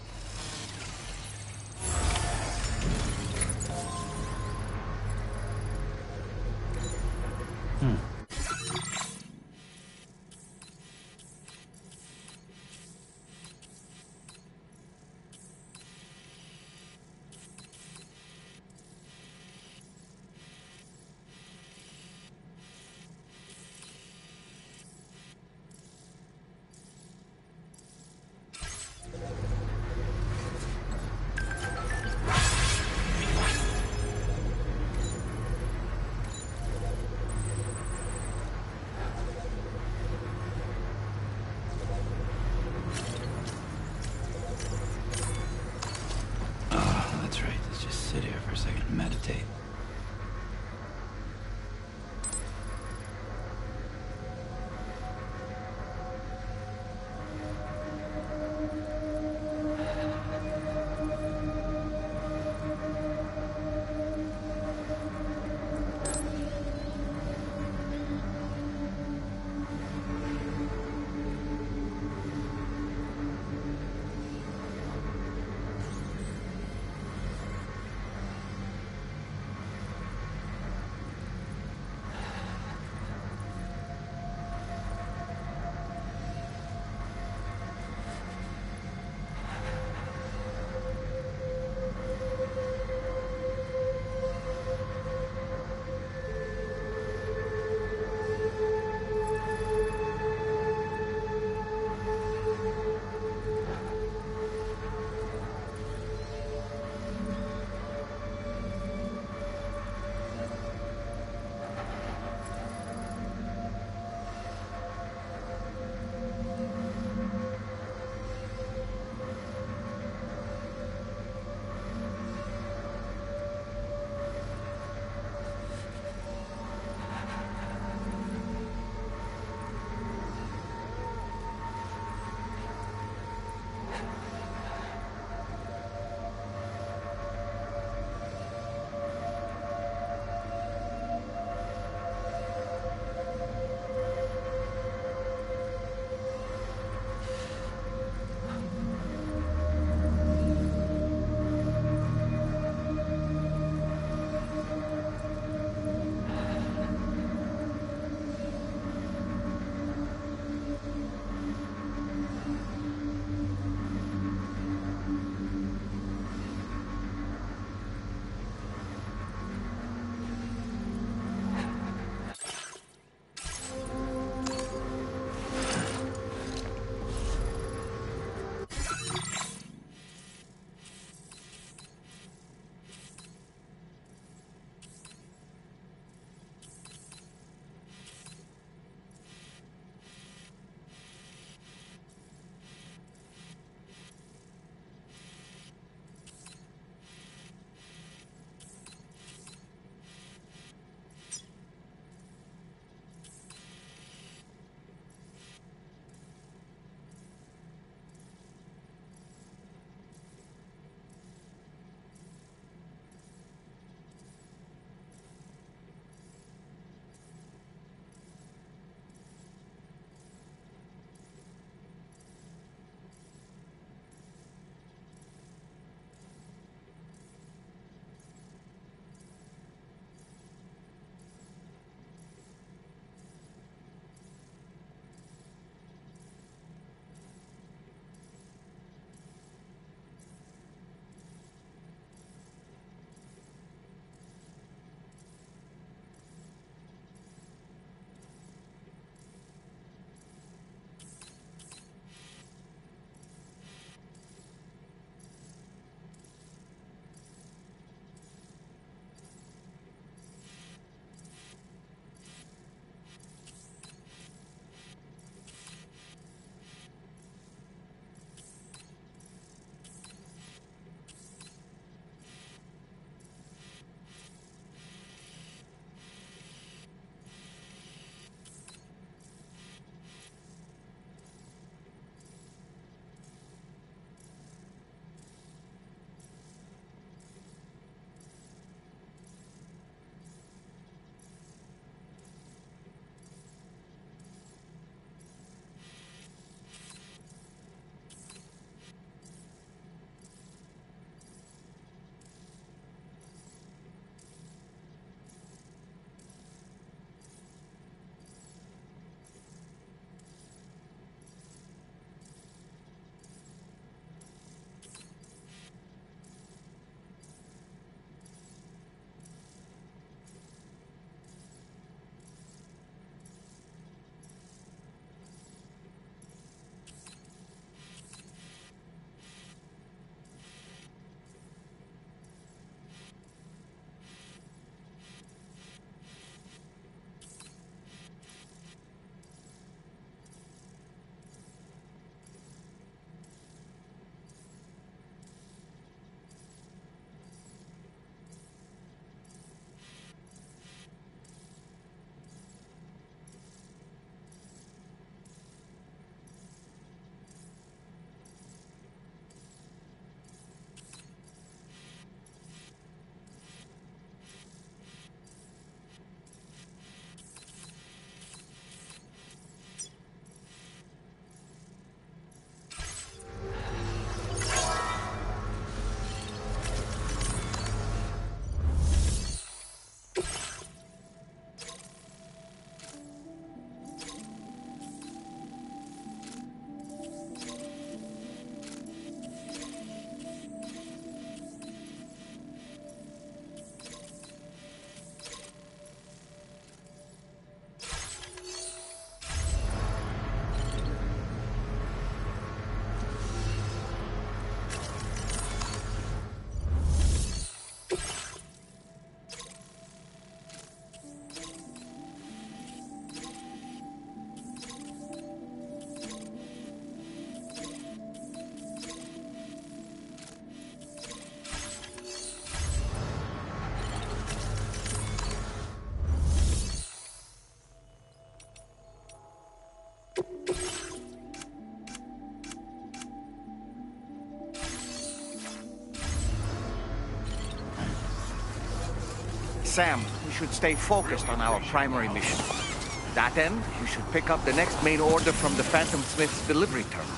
Sam, we should stay focused on our primary mission. To that end, we should pick up the next main order from the Phantom Smith's delivery terminal.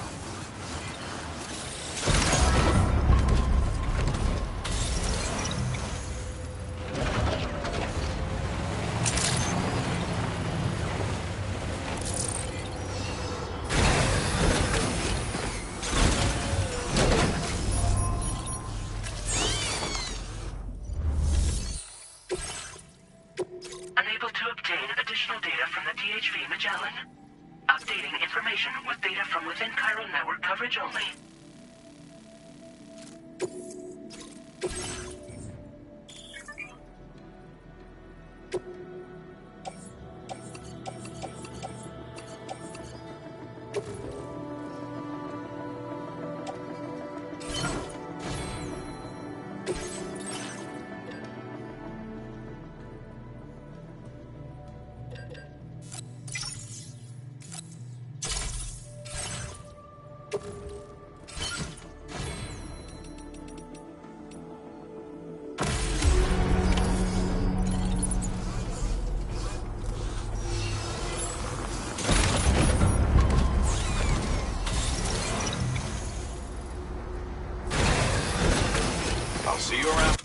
Unable to obtain additional data from the THV Magellan. Updating information with data from within Chiral network coverage only. I'll see you around.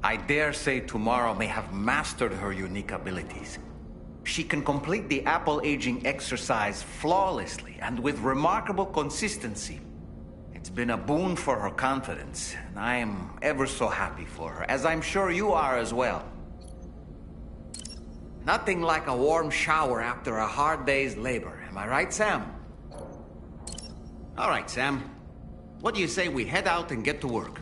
I dare say Tomorrow may have mastered her unique abilities. She can complete the apple aging exercise flawlessly and with remarkable consistency. It's been a boon for her confidence, and I am ever so happy for her, as I'm sure you are as well. Nothing like a warm shower after a hard day's labor, am I right, Sam? All right, Sam. What do you say we head out and get to work?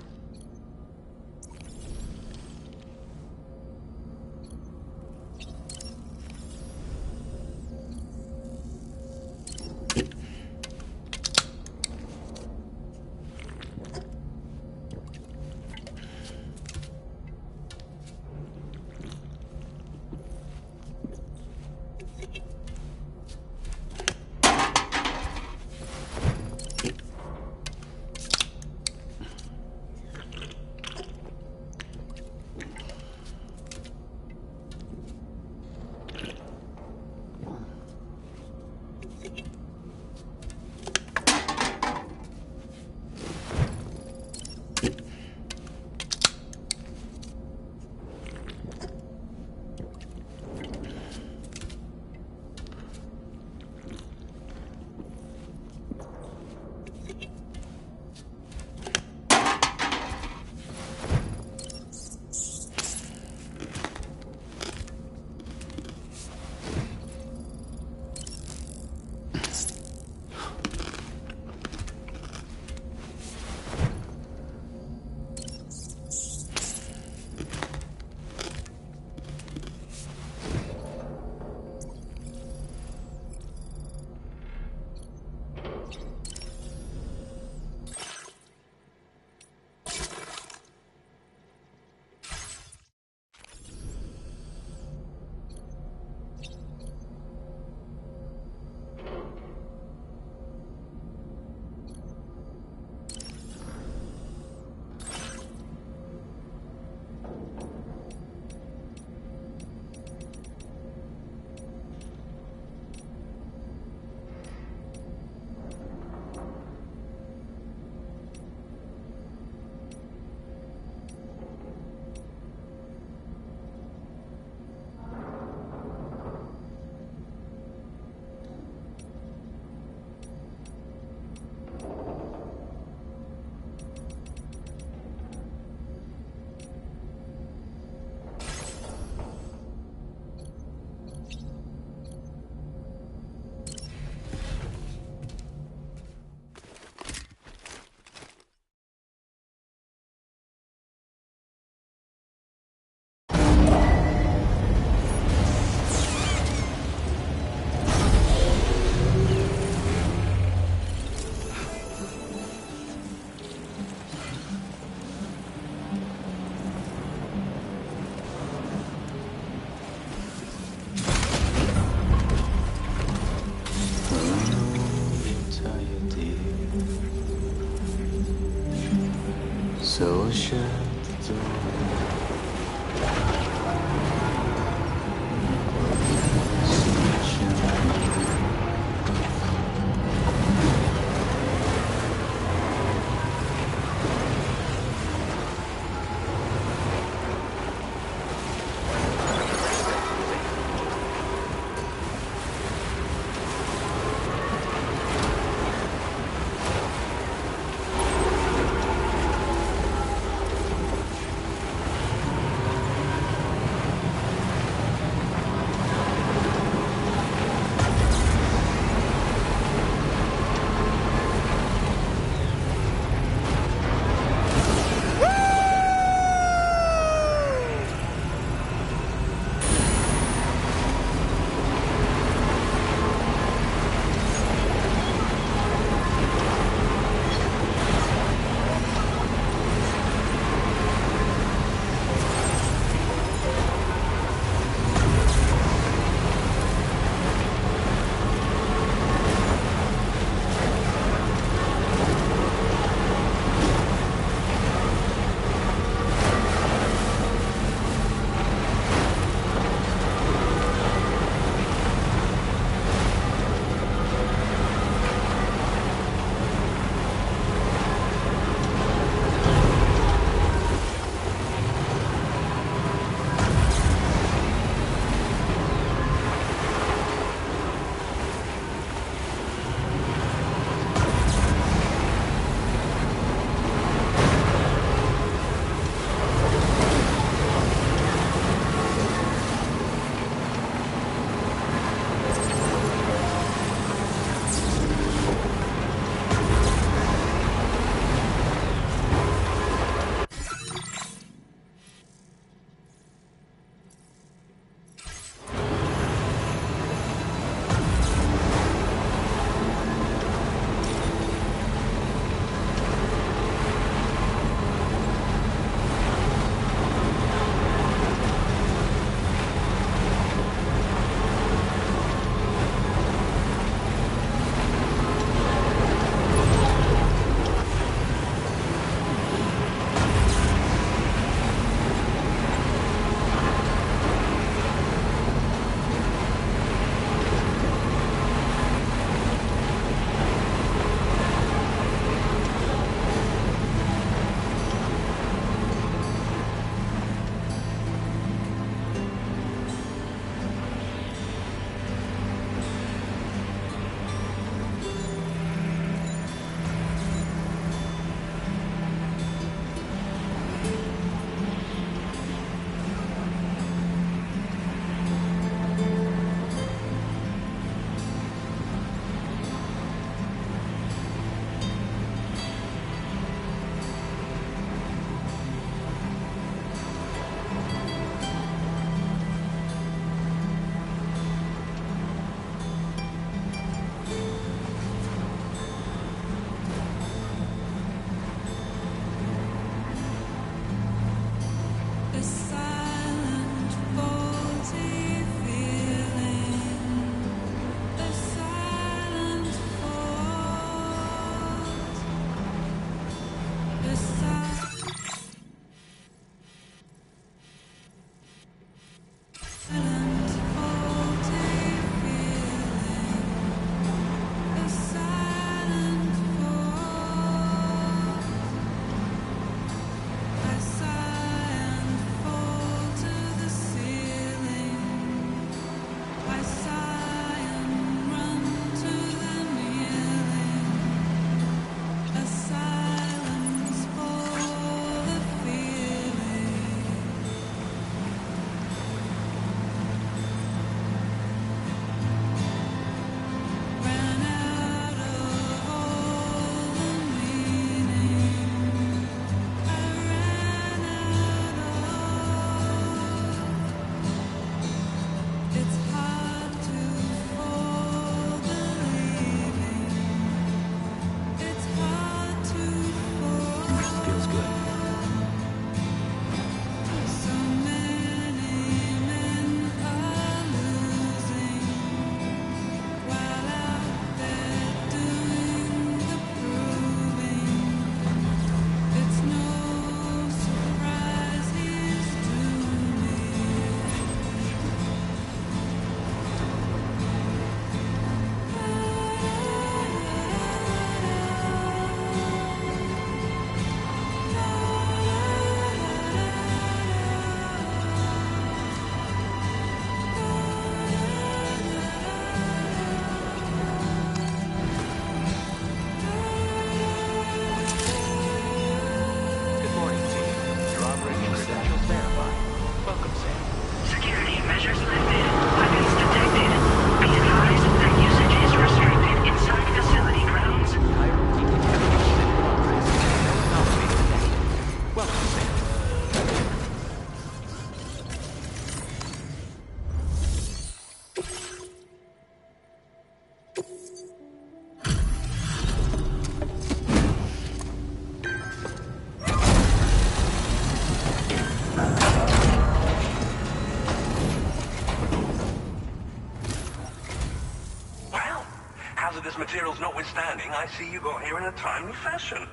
Hazardous materials notwithstanding, I see you got here in a timely fashion.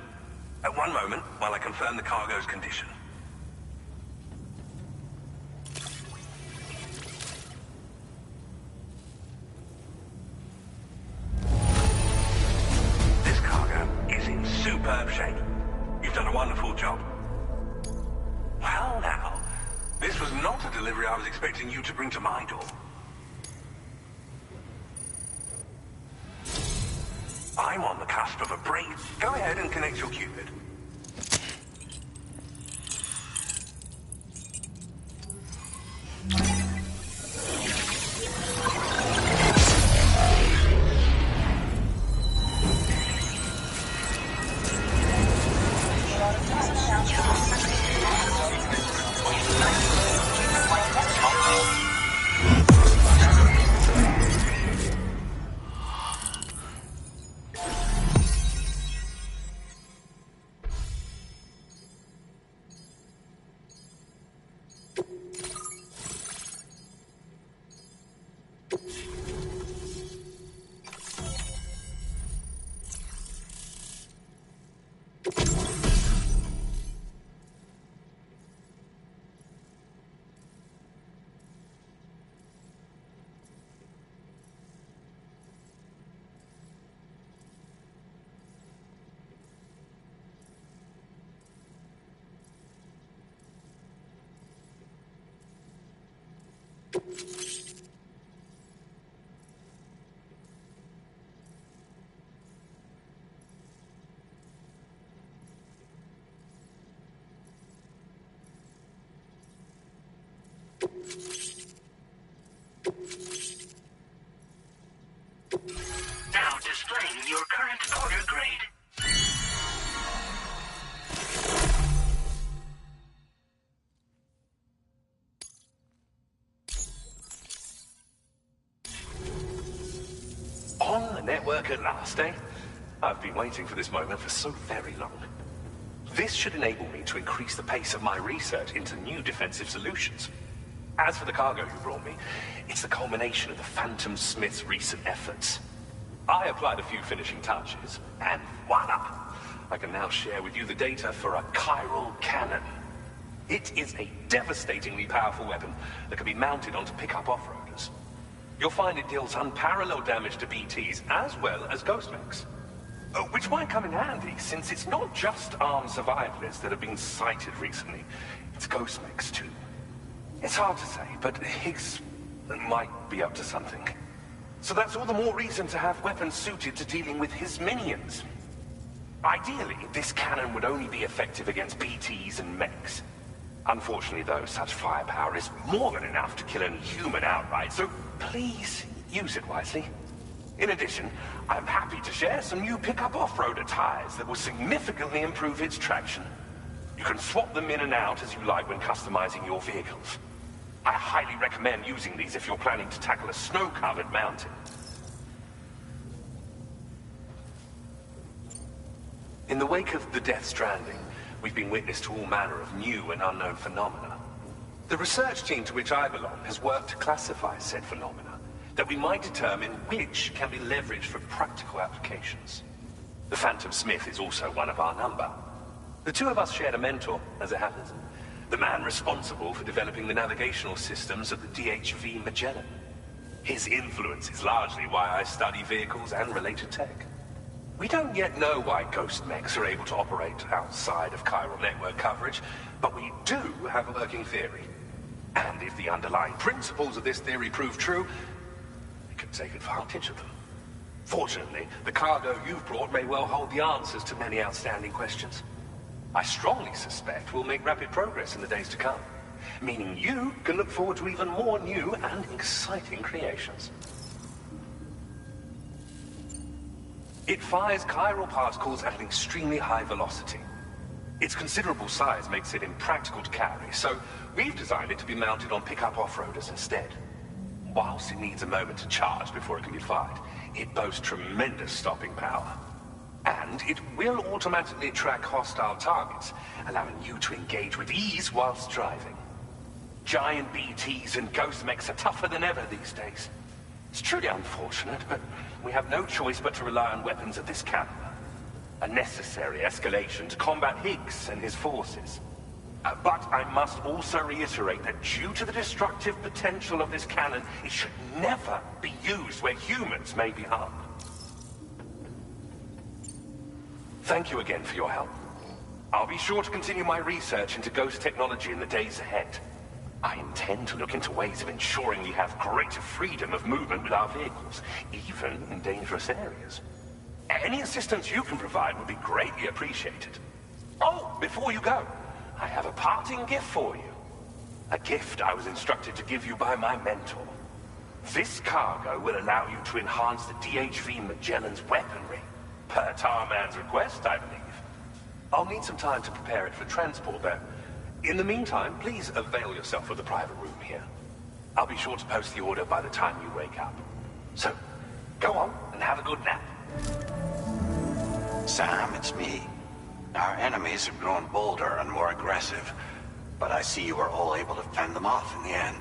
At one moment, while I confirm the cargo's condition. This cargo is in superb shape. You've done a wonderful job. Well now, this was not a delivery I was expecting you to bring to my door. I'm on the cusp of a break. Go ahead and connect your Cupid. Now displaying your current order grade. On the network at last, eh? I've been waiting for this moment for so very long. This should enable me to increase the pace of my research into new defensive solutions. As for the cargo you brought me, it's the culmination of the Phantom Smith's recent efforts. I applied a few finishing touches, and voila! I can now share with you the data for a chiral cannon. It is a devastatingly powerful weapon that can be mounted onto pickup off-roaders. You'll find it deals unparalleled damage to BTs as well as ghost mechs. Which might come in handy, since it's not just armed survivalists that have been sighted recently. It's ghost mechs too. It's hard to say, but Higgs might be up to something. So that's all the more reason to have weapons suited to dealing with his minions. Ideally, this cannon would only be effective against BTs and mechs. Unfortunately, though, such firepower is more than enough to kill any human outright, so please use it wisely. In addition, I'm happy to share some new pickup off-roader tires that will significantly improve its traction. You can swap them in and out as you like when customizing your vehicles. I highly recommend using these if you're planning to tackle a snow-covered mountain. In the wake of the Death Stranding, we've been witness to all manner of new and unknown phenomena. The research team to which I belong has worked to classify said phenomena, that we might determine which can be leveraged for practical applications. The Phantom Smith is also one of our number. The two of us shared a mentor, as it happens. The man responsible for developing the navigational systems of the DHV Magellan. His influence is largely why I study vehicles and related tech. We don't yet know why ghost mechs are able to operate outside of chiral network coverage, but we do have a working theory. And if the underlying principles of this theory prove true, we can take advantage of them. Fortunately, the cargo you've brought may well hold the answers to many outstanding questions. I strongly suspect we'll make rapid progress in the days to come, meaning you can look forward to even more new and exciting creations. It fires chiral particles at an extremely high velocity. Its considerable size makes it impractical to carry, so we've designed it to be mounted on pickup off-roaders instead. Whilst it needs a moment to charge before it can be fired, it boasts tremendous stopping power. And it will automatically track hostile targets, allowing you to engage with ease whilst driving. Giant BTs and ghost mechs are tougher than ever these days. It's truly unfortunate, but we have no choice but to rely on weapons of this caliber. A necessary escalation to combat Higgs and his forces. But I must also reiterate that due to the destructive potential of this cannon, it should never be used where humans may be harmed. Thank you again for your help. I'll be sure to continue my research into ghost technology in the days ahead. I intend to look into ways of ensuring we have greater freedom of movement with our vehicles, even in dangerous areas. Any assistance you can provide would be greatly appreciated. Oh, before you go, I have a parting gift for you. A gift I was instructed to give you by my mentor. This cargo will allow you to enhance the DHV Magellan's weaponry, per Tarman's request, I believe. I'll need some time to prepare it for transport, though. In the meantime, please avail yourself of the private room here. I'll be sure to post the order by the time you wake up. So, go on and have a good nap. Sam, it's me. Our enemies have grown bolder and more aggressive, but I see you were all able to fend them off in the end.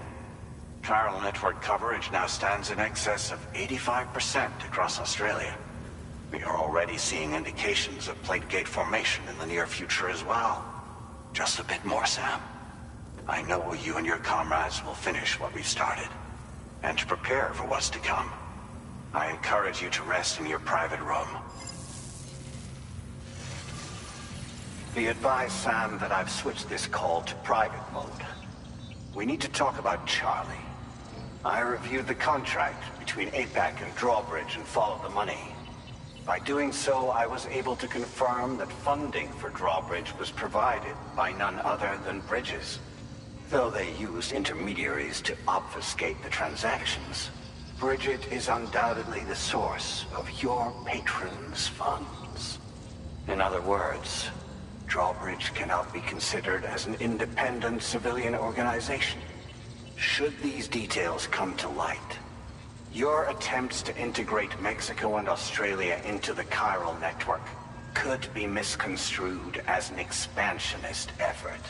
Chiral network coverage now stands in excess of 85% across Australia. We are already seeing indications of plate gate formation in the near future as well. Just a bit more, Sam. I know you and your comrades will finish what we've started, and to prepare for what's to come. I encourage you to rest in your private room. Be advised, Sam, that I've switched this call to private mode. We need to talk about Charlie. I reviewed the contract between APAC and Drawbridge and followed the money. By doing so, I was able to confirm that funding for Drawbridge was provided by none other than Bridges. Though they used intermediaries to obfuscate the transactions, Bridget is undoubtedly the source of your patrons' funds. In other words, Drawbridge cannot be considered as an independent civilian organization. Should these details come to light, your attempts to integrate Mexico and Australia into the chiral network could be misconstrued as an expansionist effort.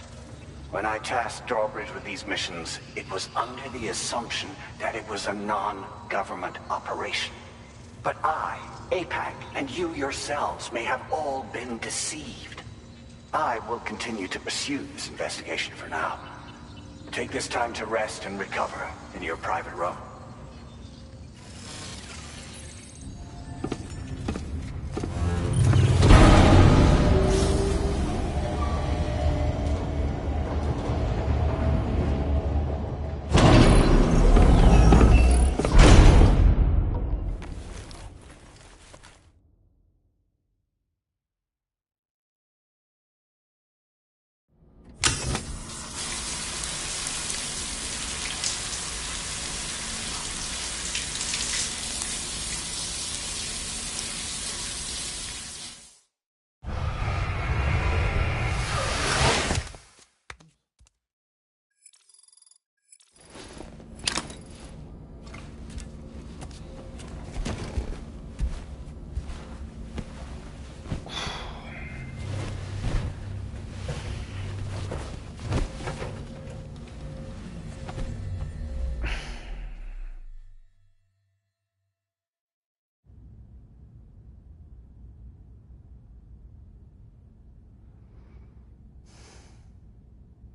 When I tasked Drawbridge with these missions, it was under the assumption that it was a non-government operation. But I, APAC, and you yourselves may have all been deceived. I will continue to pursue this investigation for now. Take this time to rest and recover in your private room.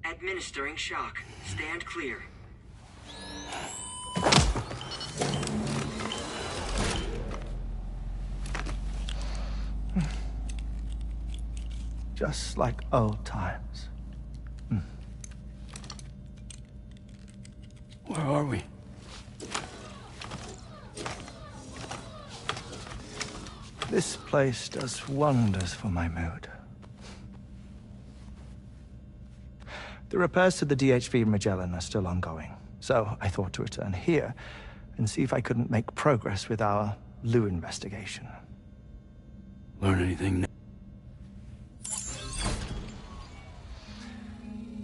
Administering shock. Stand clear. Just like old times. Where are we? This place does wonders for my mood. The repairs to the DHV Magellan are still ongoing, so I thought to return here and see if I couldn't make progress with our Lou investigation. Learn anything new?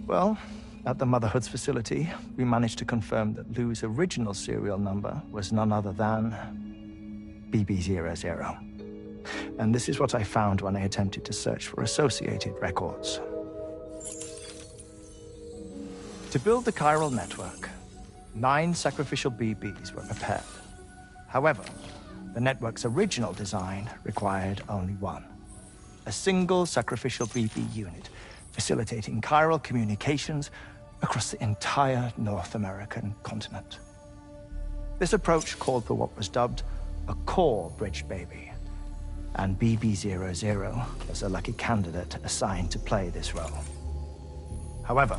Well, at the Motherhood's facility, we managed to confirm that Lou's original serial number was none other than BB00. And this is what I found when I attempted to search for associated records. To build the chiral network, 9 sacrificial BBs were prepared. However, the network's original design required only 1. A single sacrificial BB unit, facilitating chiral communications across the entire North American continent. This approach called for what was dubbed a core bridge baby, and BB00 was a lucky candidate assigned to play this role. However,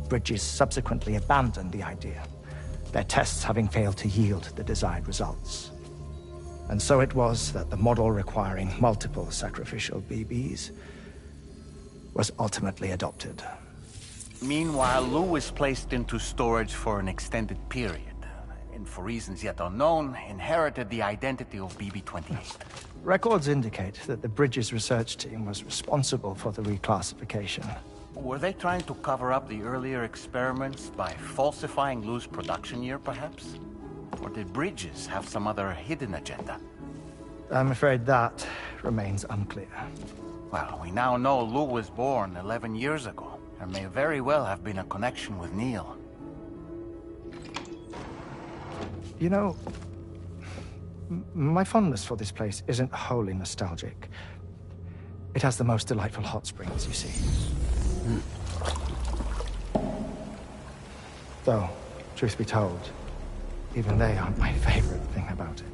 Bridges subsequently abandoned the idea, their tests having failed to yield the desired results. And so it was that the model requiring multiple sacrificial BBs was ultimately adopted. Meanwhile, Lou was placed into storage for an extended period, and for reasons yet unknown, inherited the identity of BB-28. Records indicate that the Bridges research team was responsible for the reclassification. Were they trying to cover up the earlier experiments by falsifying Lou's production year, perhaps? Or did Bridges have some other hidden agenda? I'm afraid that remains unclear. Well, we now know Lou was born 11 years ago. There may very well have been a connection with Neil. You know, my fondness for this place isn't wholly nostalgic. It has the most delightful hot springs, you see. Though, truth be told, even they aren't my favorite thing about it.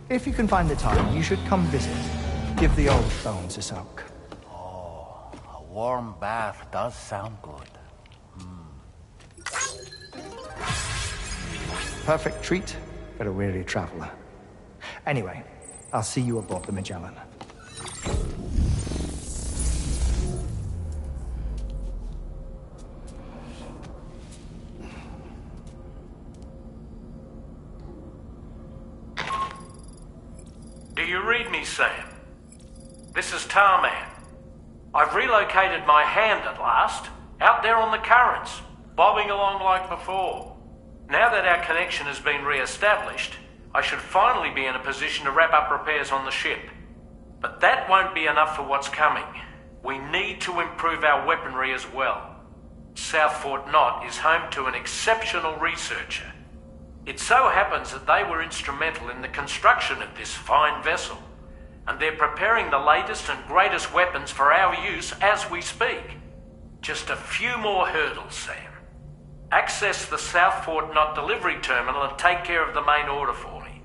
If you can find the time, you should come visit. Give the old bones a soak. Oh, a warm bath does sound good. Perfect treat for a weary traveler. Anyway, I'll see you aboard the Magellan. Do you read me, Sam? This is Tarman. I've relocated my hand at last, out there on the currents, bobbing along like before. Now that our connection has been re-established, I should finally be in a position to wrap up repairs on the ship. But that won't be enough for what's coming. We need to improve our weaponry as well. South Fort Knott is home to an exceptional researcher. It so happens that they were instrumental in the construction of this fine vessel, and they're preparing the latest and greatest weapons for our use as we speak. Just a few more hurdles, Sam. Access the South Fort Knott delivery terminal and take care of the main order for me.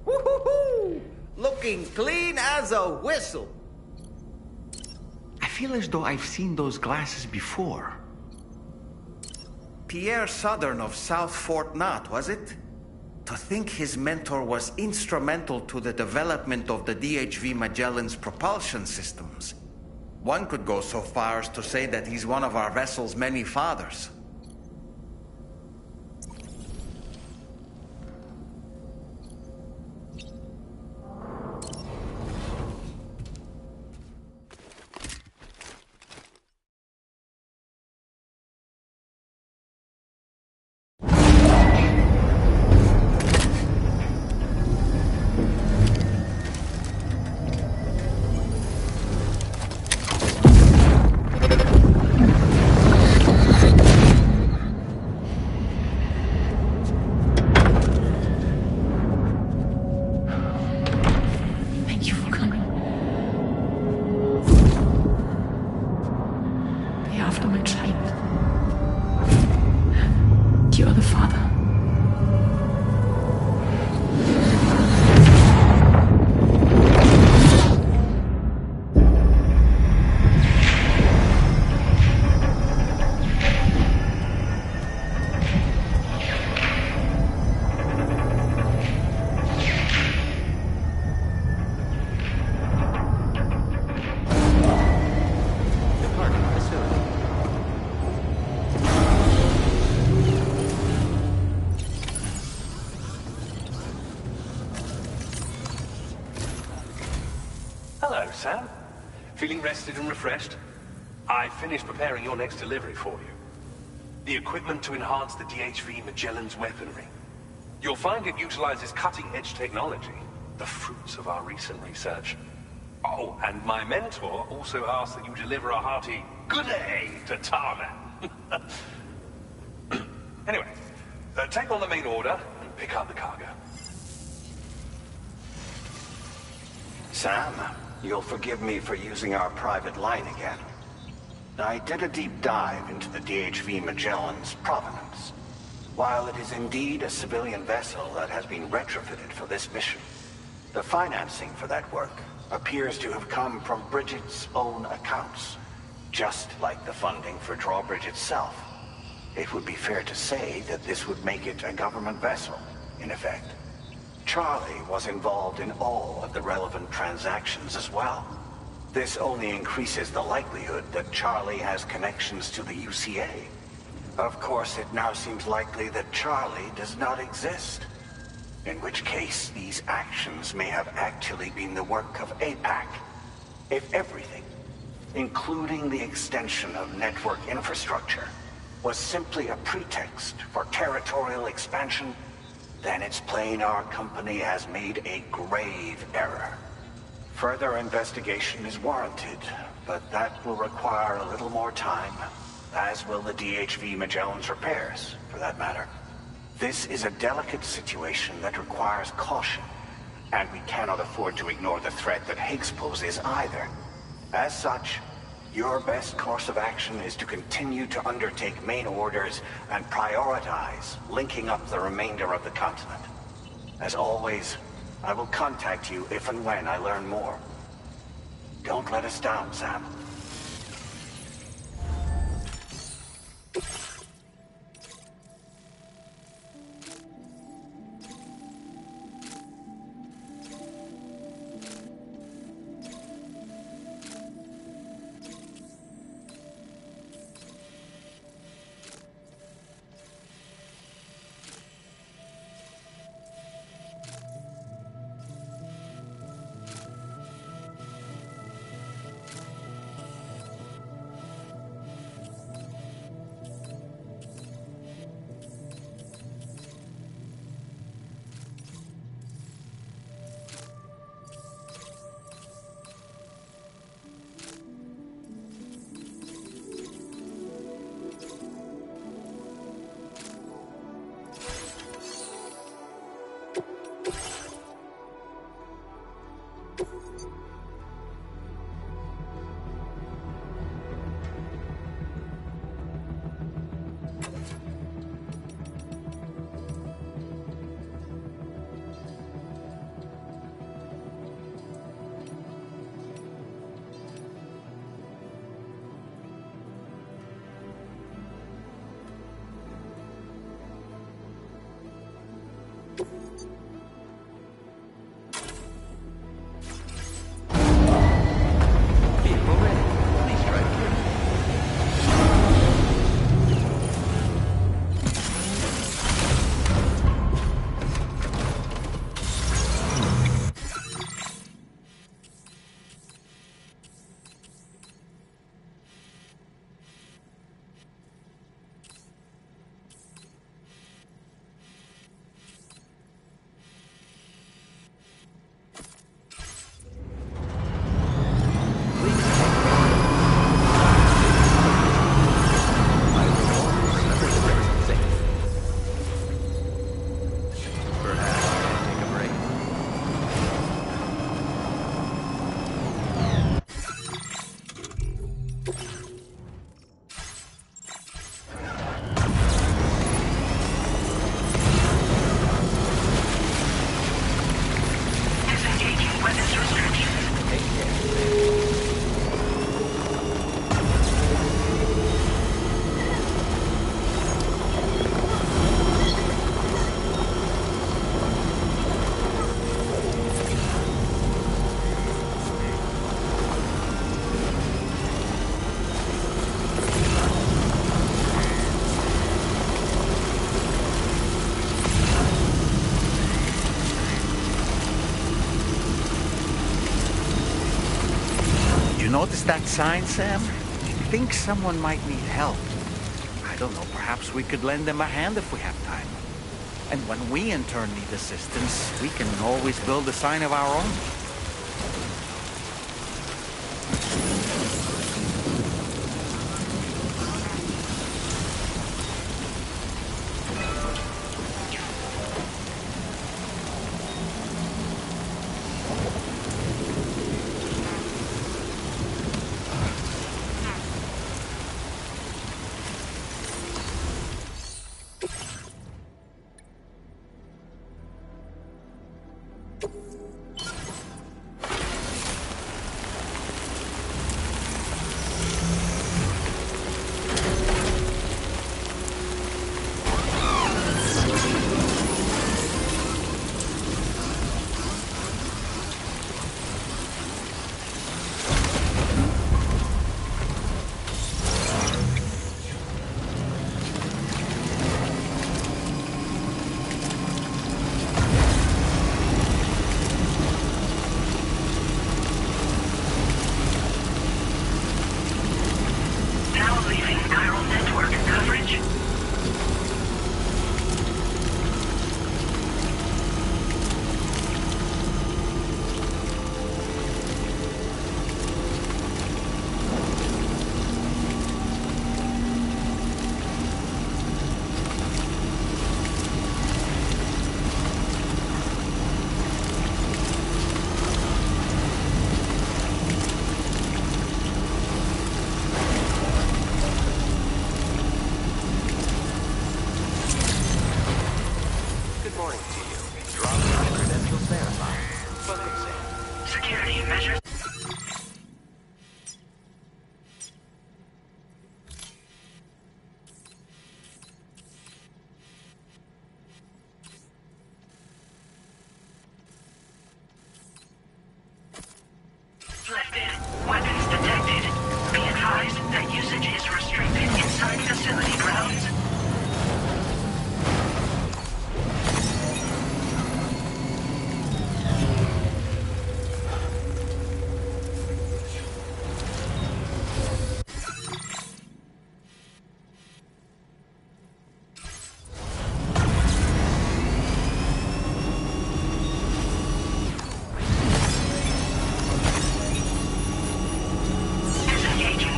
Woo-hoo-hoo! Looking clean as a whistle. I feel as though I've seen those glasses before. Pierre Southern of South Fort Knott, was it? To think his mentor was instrumental to the development of the DHV Magellan's propulsion systems. One could go so far as to say that he's one of our vessel's many fathers. Hello, Sam. Feeling rested and refreshed? I finished preparing your next delivery for you. The equipment to enhance the DHV Magellan's weaponry. You'll find it utilizes cutting-edge technology, the fruits of our recent research. Oh, and my mentor also asked that you deliver a hearty good day to Tarman. Anyway, take on the main order and pick up the cargo. Sam, you'll forgive me for using our private line again. I did a deep dive into the DHV Magellan's provenance. While it is indeed a civilian vessel that has been retrofitted for this mission, the financing for that work appears to have come from Bridget's own accounts, just like the funding for Drawbridge itself. It would be fair to say that this would make it a government vessel, in effect. Charlie was involved in all of the relevant transactions as well. This only increases the likelihood that Charlie has connections to the UCA. Of course, it now seems likely that Charlie does not exist. In which case, these actions may have actually been the work of APAC. If everything, including the extension of network infrastructure, was simply a pretext for territorial expansion, then it's plain our company has made a grave error. Further investigation is warranted, but that will require a little more time, as will the DHV Magellan's repairs, for that matter. This is a delicate situation that requires caution, and we cannot afford to ignore the threat that Higgs poses either. As such, your best course of action is to continue to undertake main orders and prioritize linking up the remainder of the continent. As always, I will contact you if and when I learn more. Don't let us down, Sam. notice that sign, Sam? I think someone might need help. I don't know, perhaps we could lend them a hand if we have time. And when we in turn need assistance, we can always build a sign of our own. Weapons detected. Be advised that usage is restricted inside facility grounds.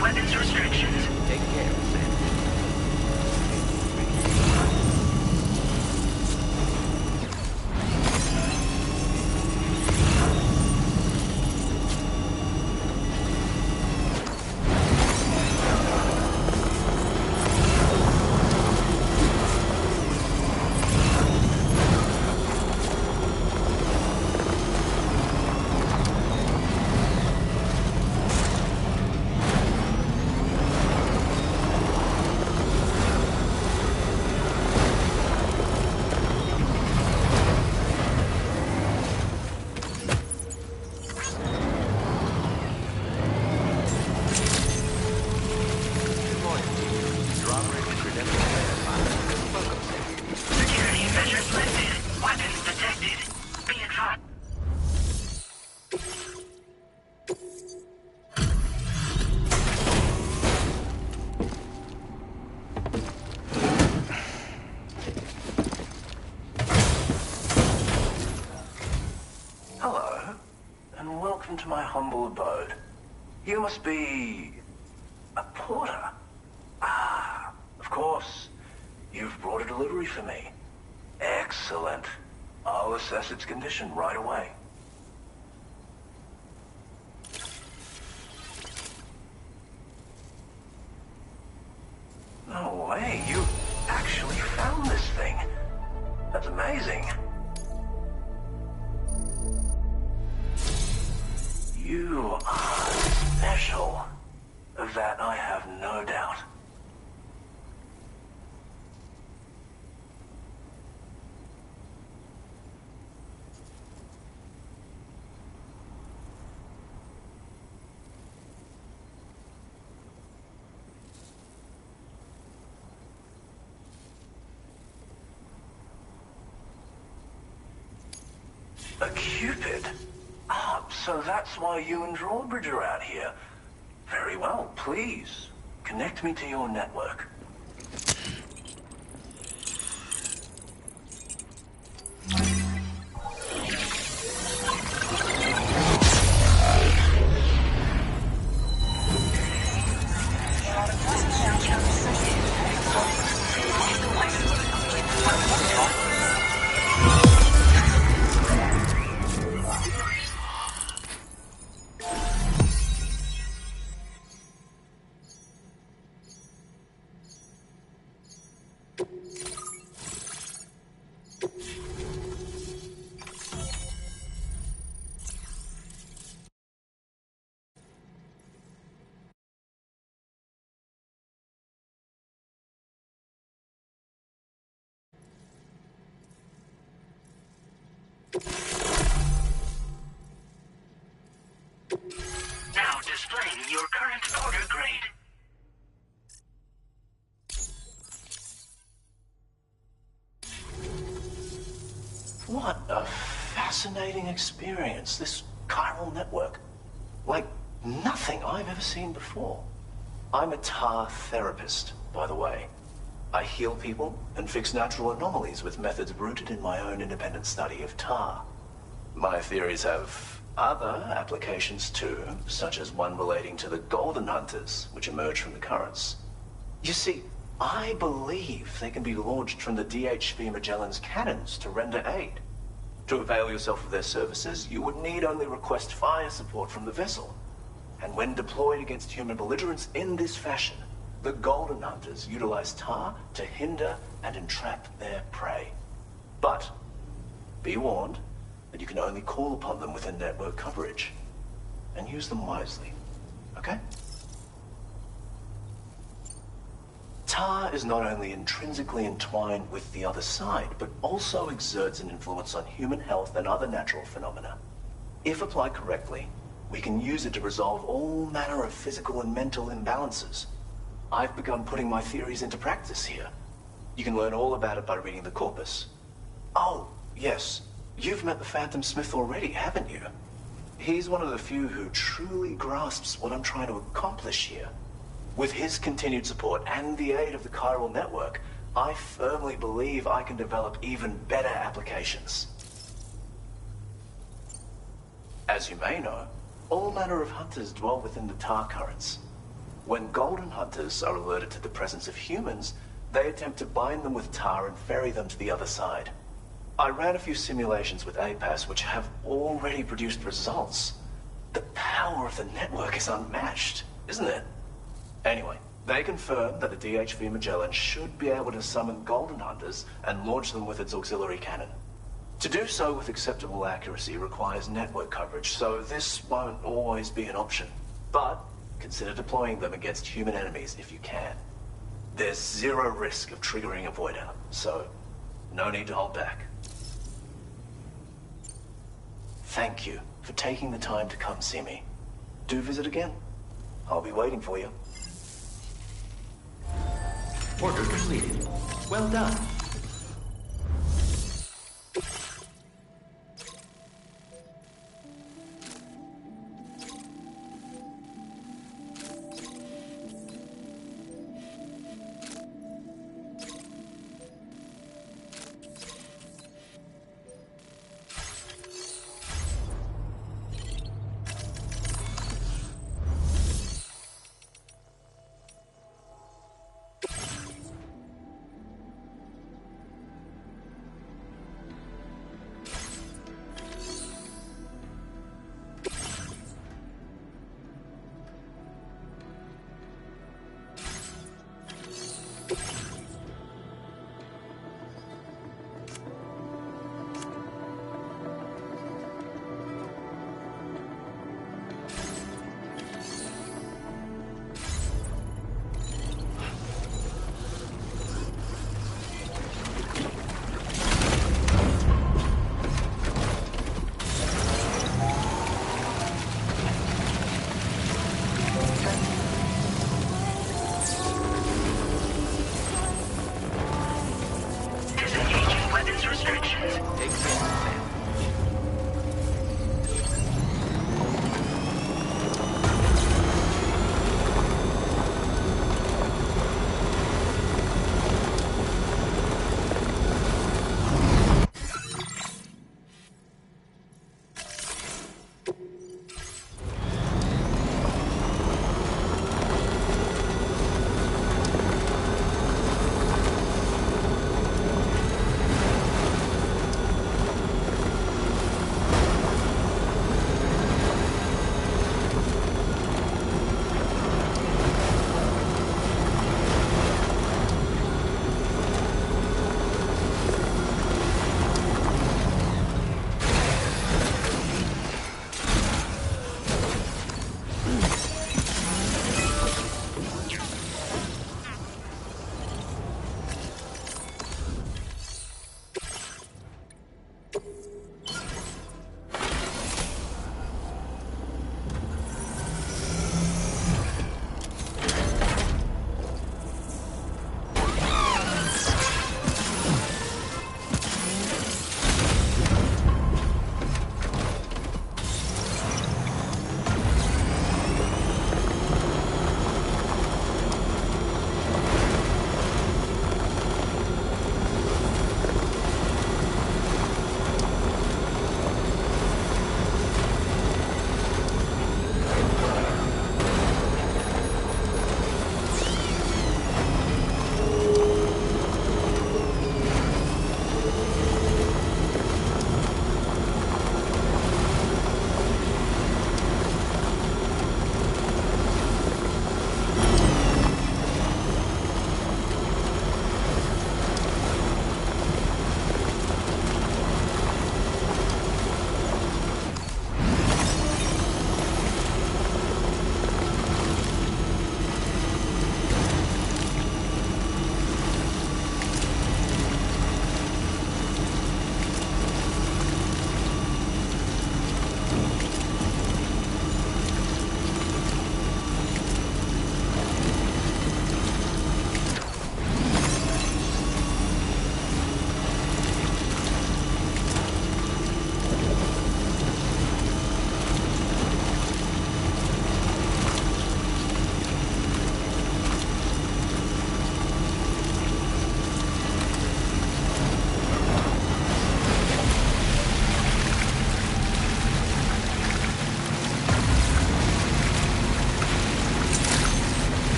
Weapons restrictions. Take care, Sam. Security measures lifted. Weapons detected. Be advised. Hello, and welcome to my humble abode. You must be a porter. Ah, of course. You've brought a delivery for me. Excellent. I'll assess its condition right away. No way, you actually found this thing. That's amazing. You are special. Of that I have no doubt. A Cupid? Ah, so that's why you and Drawbridge are out here. Very well, please. Connect me to your network. Now displaying your current order grade. What a fascinating experience, this chiral network. Like nothing I've ever seen before. I'm a tar therapist, by the way. I heal people and fix natural anomalies with methods rooted in my own independent study of tar. My theories have other applications too, such as one relating to the golden hunters, which emerge from the currents. You see, I believe they can be launched from the DHV Magellan's cannons to render aid. To avail yourself of their services, you would need only request fire support from the vessel. And when deployed against human belligerents in this fashion, the golden hunters utilize tar to hinder and entrap their prey. But be warned that you can only call upon them within network coverage. And use them wisely, okay? Tar is not only intrinsically entwined with the other side, but also exerts an influence on human health and other natural phenomena. If applied correctly, we can use it to resolve all manner of physical and mental imbalances. I've begun putting my theories into practice here. You can learn all about it by reading the corpus. Oh, yes. You've met the Phantom Smith already, haven't you? He's one of the few who truly grasps what I'm trying to accomplish here. With his continued support and the aid of the chiral network, I firmly believe I can develop even better applications. As you may know, all manner of hunters dwell within the tar currents. When golden hunters are alerted to the presence of humans, they attempt to bind them with tar and ferry them to the other side. I ran a few simulations with APAS which have already produced results. The power of the network is unmatched, isn't it? Anyway, they confirm that the DHV Magellan should be able to summon golden hunters and launch them with its auxiliary cannon. To do so with acceptable accuracy requires network coverage, so this won't always be an option. But consider deploying them against human enemies if you can. There's zero risk of triggering a void out, so no need to hold back. Thank you for taking the time to come see me. Do visit again. I'll be waiting for you. Order completed. Well done.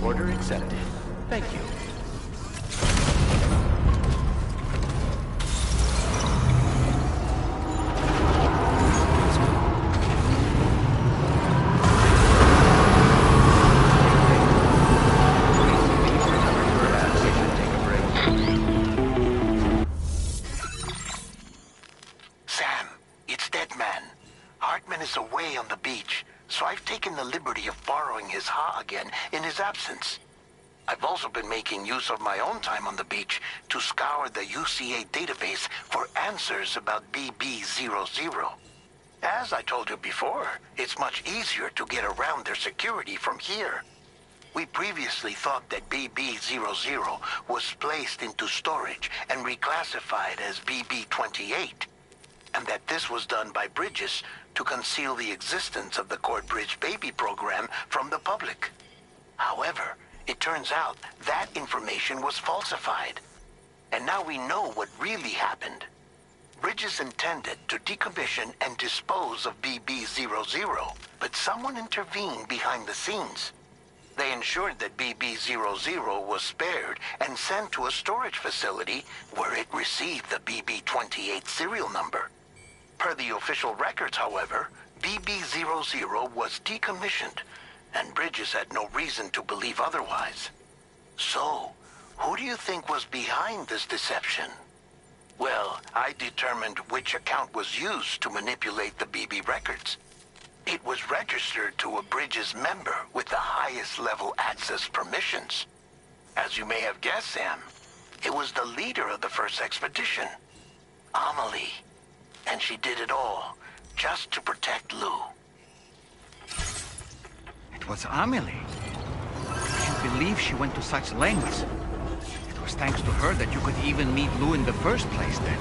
Order accepted. Thank you. Sam, it's Deadman. Hartman is away on the beach, so I've taken the liberty of borrowing his Ha again in his absence. I've also been making use of my own time on the beach to scour the UCA database for answers about BB-00. As I told you before, it's much easier to get around their security from here. We previously thought that BB-00 was placed into storage and reclassified as BB-28, and that this was done by Bridges to conceal the existence of the Corbridge Baby program from the public. However, it turns out that information was falsified, and now we know what really happened. Bridges intended to decommission and dispose of BB-00, but someone intervened behind the scenes. They ensured that BB-00 was spared and sent to a storage facility where it received the BB-28 serial number. Per the official records, however, BB-00 was decommissioned, and Bridges had no reason to believe otherwise. So, who do you think was behind this deception? Well, I determined which account was used to manipulate the BB records. It was registered to a Bridges member with the highest level access permissions. As you may have guessed, Sam, it was the leader of the first expedition, Amelie. And she did it all just to protect Lou. It was Amelie. I can't believe she went to such lengths. It was thanks to her that you could even meet Lou in the first place then.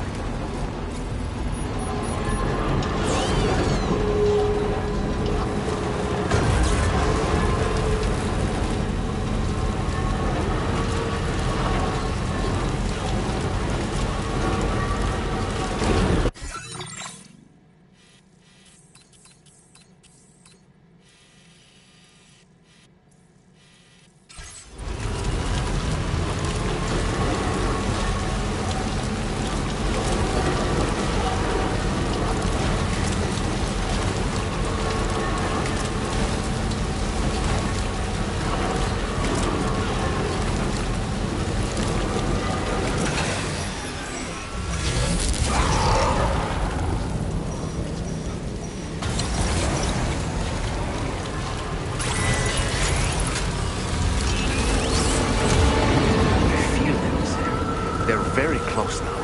Very close now.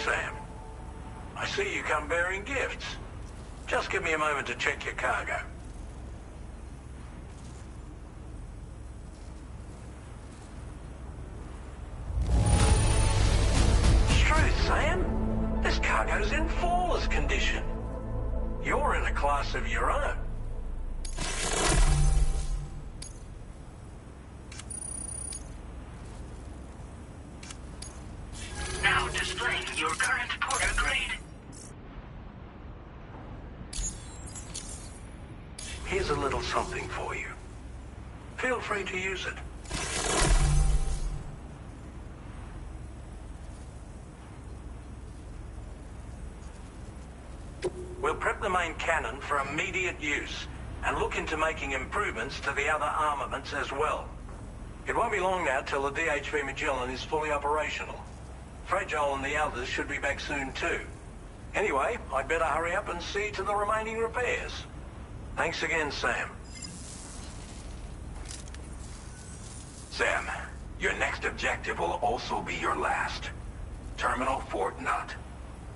Sam. I see you come bearing gifts. Just give me a moment to check your cargo. Truth, Sam. This cargo's in flawless condition. You're in a class of your own. Now displaying your current porter grade. Here's a little something for you. Feel free to use it. We'll prep the main cannon for immediate use and look into making improvements to the other armaments as well. It won't be long now till the DHV Magellan is fully operational. Fragile and the others should be back soon too. Anyway, I'd better hurry up and see to the remaining repairs. Thanks again, Sam. Sam, your next objective will also be your last. Terminal Fort Knott.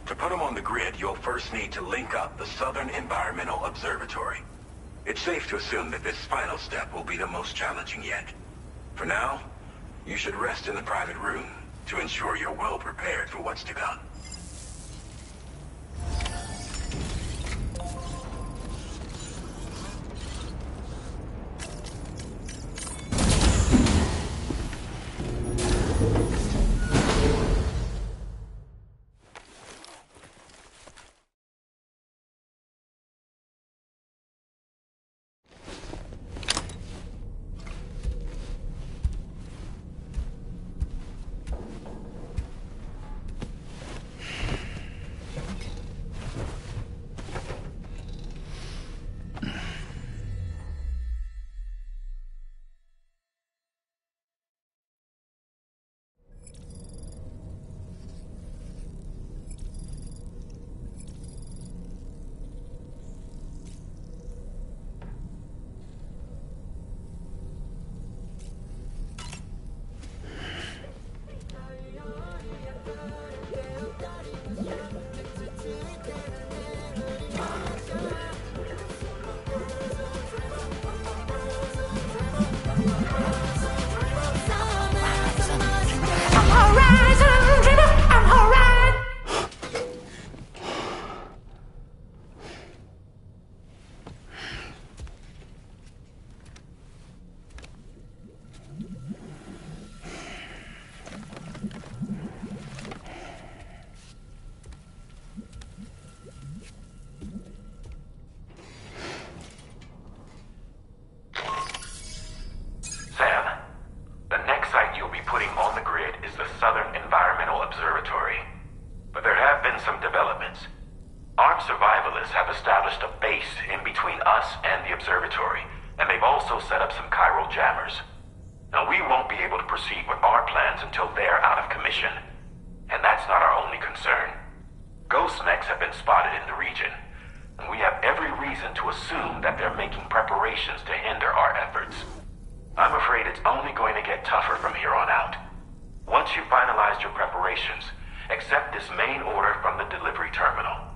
To put them on the grid, you'll first need to link up the Southern Environmental Observatory. It's safe to assume that this final step will be the most challenging yet. For now, you should rest in the private room to ensure you're well prepared for what's to come. to hinder our efforts. I'm afraid it's only going to get tougher from here on out. Once you've finalized your preparations, accept this main order from the delivery terminal.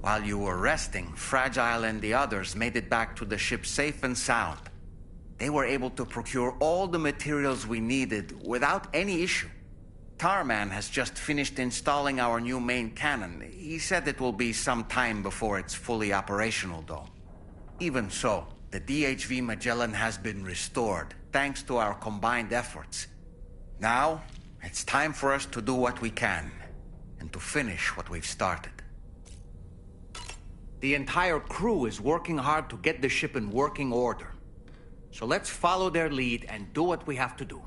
While you were resting, Fragile and the others made it back to the ship safe and sound. They were able to procure all the materials we needed without any issue. Tarman has just finished installing our new main cannon. He said it will be some time before it's fully operational, though. Even so, the DHV Magellan has been restored, thanks to our combined efforts. Now, it's time for us to do what we can, and to finish what we've started. The entire crew is working hard to get the ship in working order. So let's follow their lead and do what we have to do.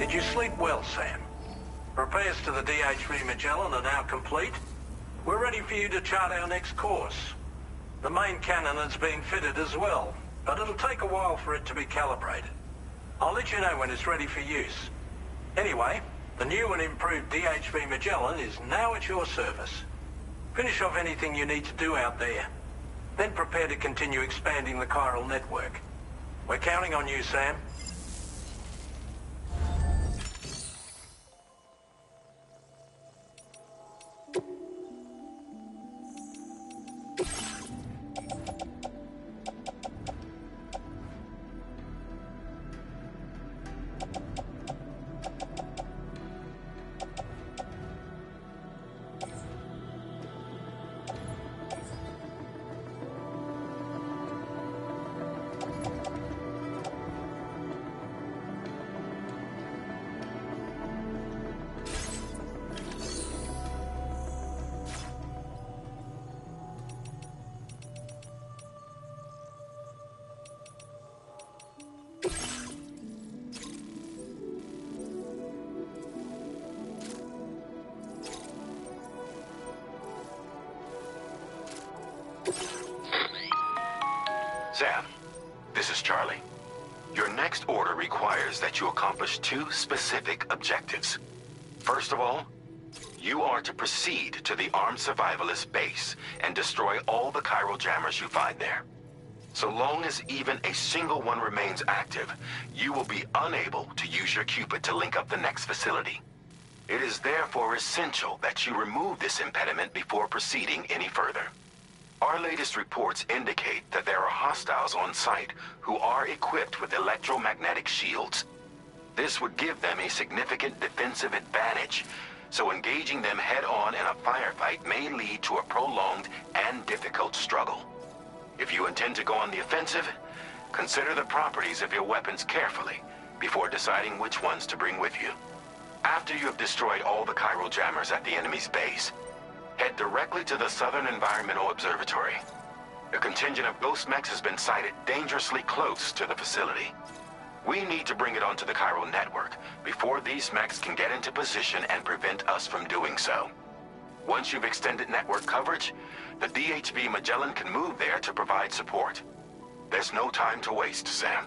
Did you sleep well, Sam? Repairs to the DHV Magellan are now complete. We're ready for you to chart our next course. The main cannon has been fitted as well, but it'll take a while for it to be calibrated. I'll let you know when it's ready for use. Anyway, the new and improved DHV Magellan is now at your service. Finish off anything you need to do out there. Then prepare to continue expanding the chiral network. We're counting on you, Sam. Sam, this is Charlie. Your next order requires that you accomplish two specific objectives. First of all, you are to proceed to the armed survivalist base and destroy all the chiral jammers you find there. So long as even a single one remains active, you will be unable to use your Cupid to link up the next facility. It is therefore essential that you remove this impediment before proceeding any further. Our latest reports indicate that there are hostiles on site who are equipped with electromagnetic shields. This would give them a significant defensive advantage, so engaging them head-on in a firefight may lead to a prolonged and difficult struggle. If you intend to go on the offensive, consider the properties of your weapons carefully before deciding which ones to bring with you. After you have destroyed all the chiral jammers at the enemy's base, head directly to the Southern Environmental Observatory. A contingent of ghost mechs has been sighted dangerously close to the facility. We need to bring it onto the chiral network before these mechs can get into position and prevent us from doing so. Once you've extended network coverage, the DHV Magellan can move there to provide support. There's no time to waste, Sam.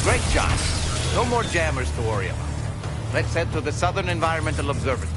Great job. No more jammers to worry about. Let's head to the Southern Environmental Observatory.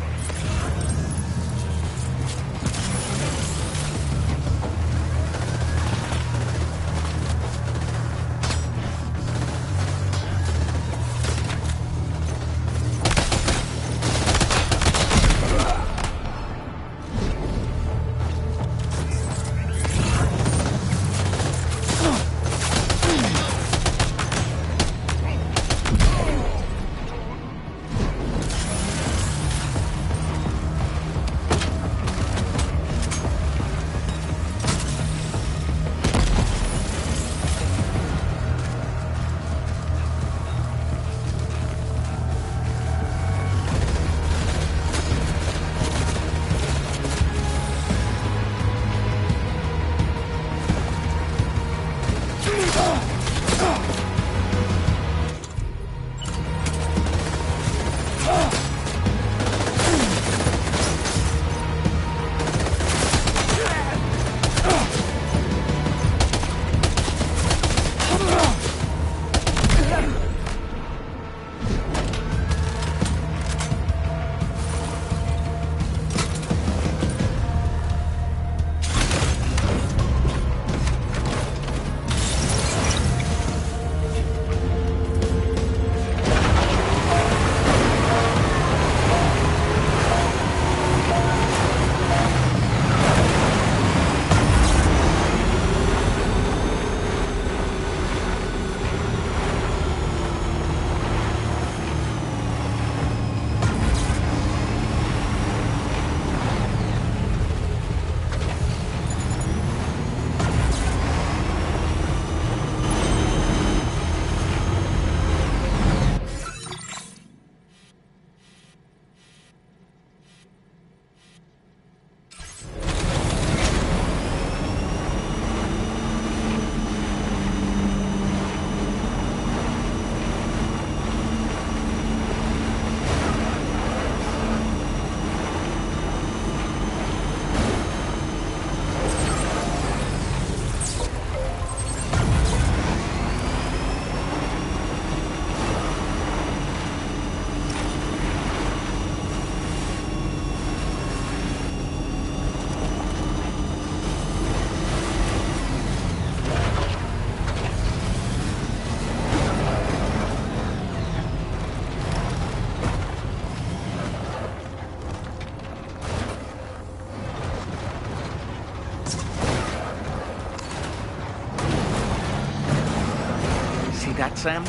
That, Sam?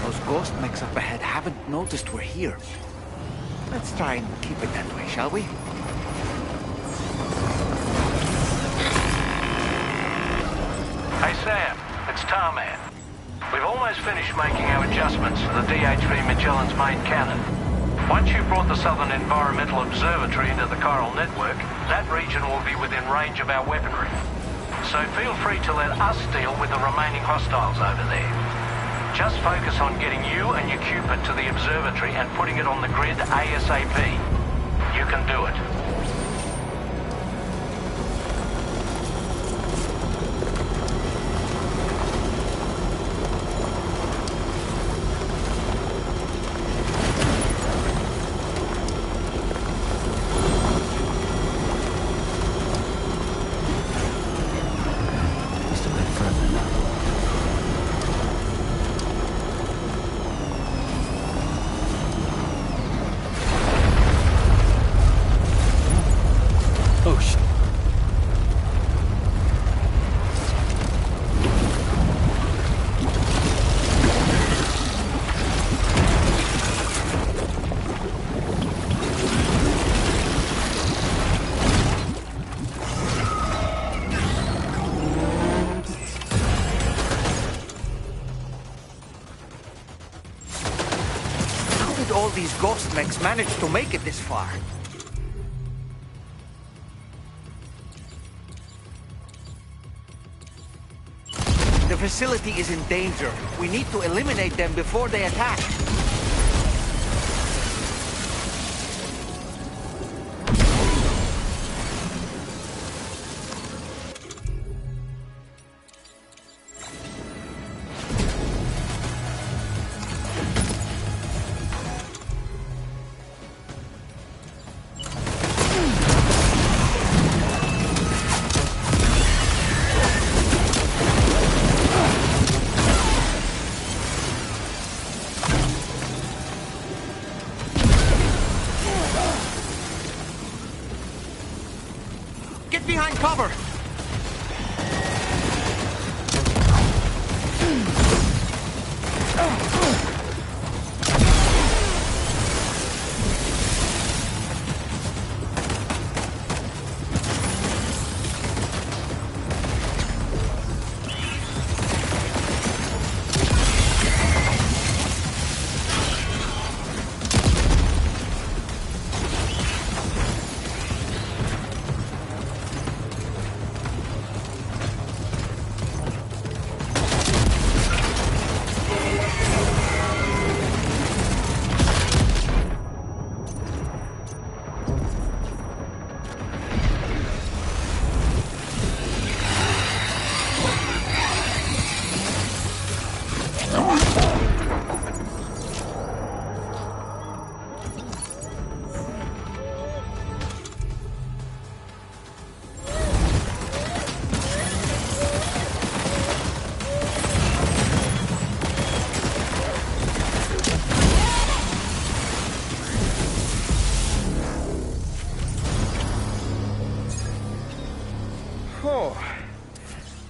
Those ghost mechs up ahead haven't noticed we're here. Let's try and keep it that way, shall we? Hey, Sam. It's Tarman. We've almost finished making our adjustments for the DHV Magellan's main cannon. Once you've brought the Southern Environmental Observatory into the chiral network, that region will be within range of our weaponry. So feel free to let us deal with the remaining hostiles over there. Just focus on getting you and your Cupid to the observatory and putting it on the grid ASAP. You can do it. All these ghost mechs managed to make it this far. The facility is in danger. We need to eliminate them before they attack. behind cover!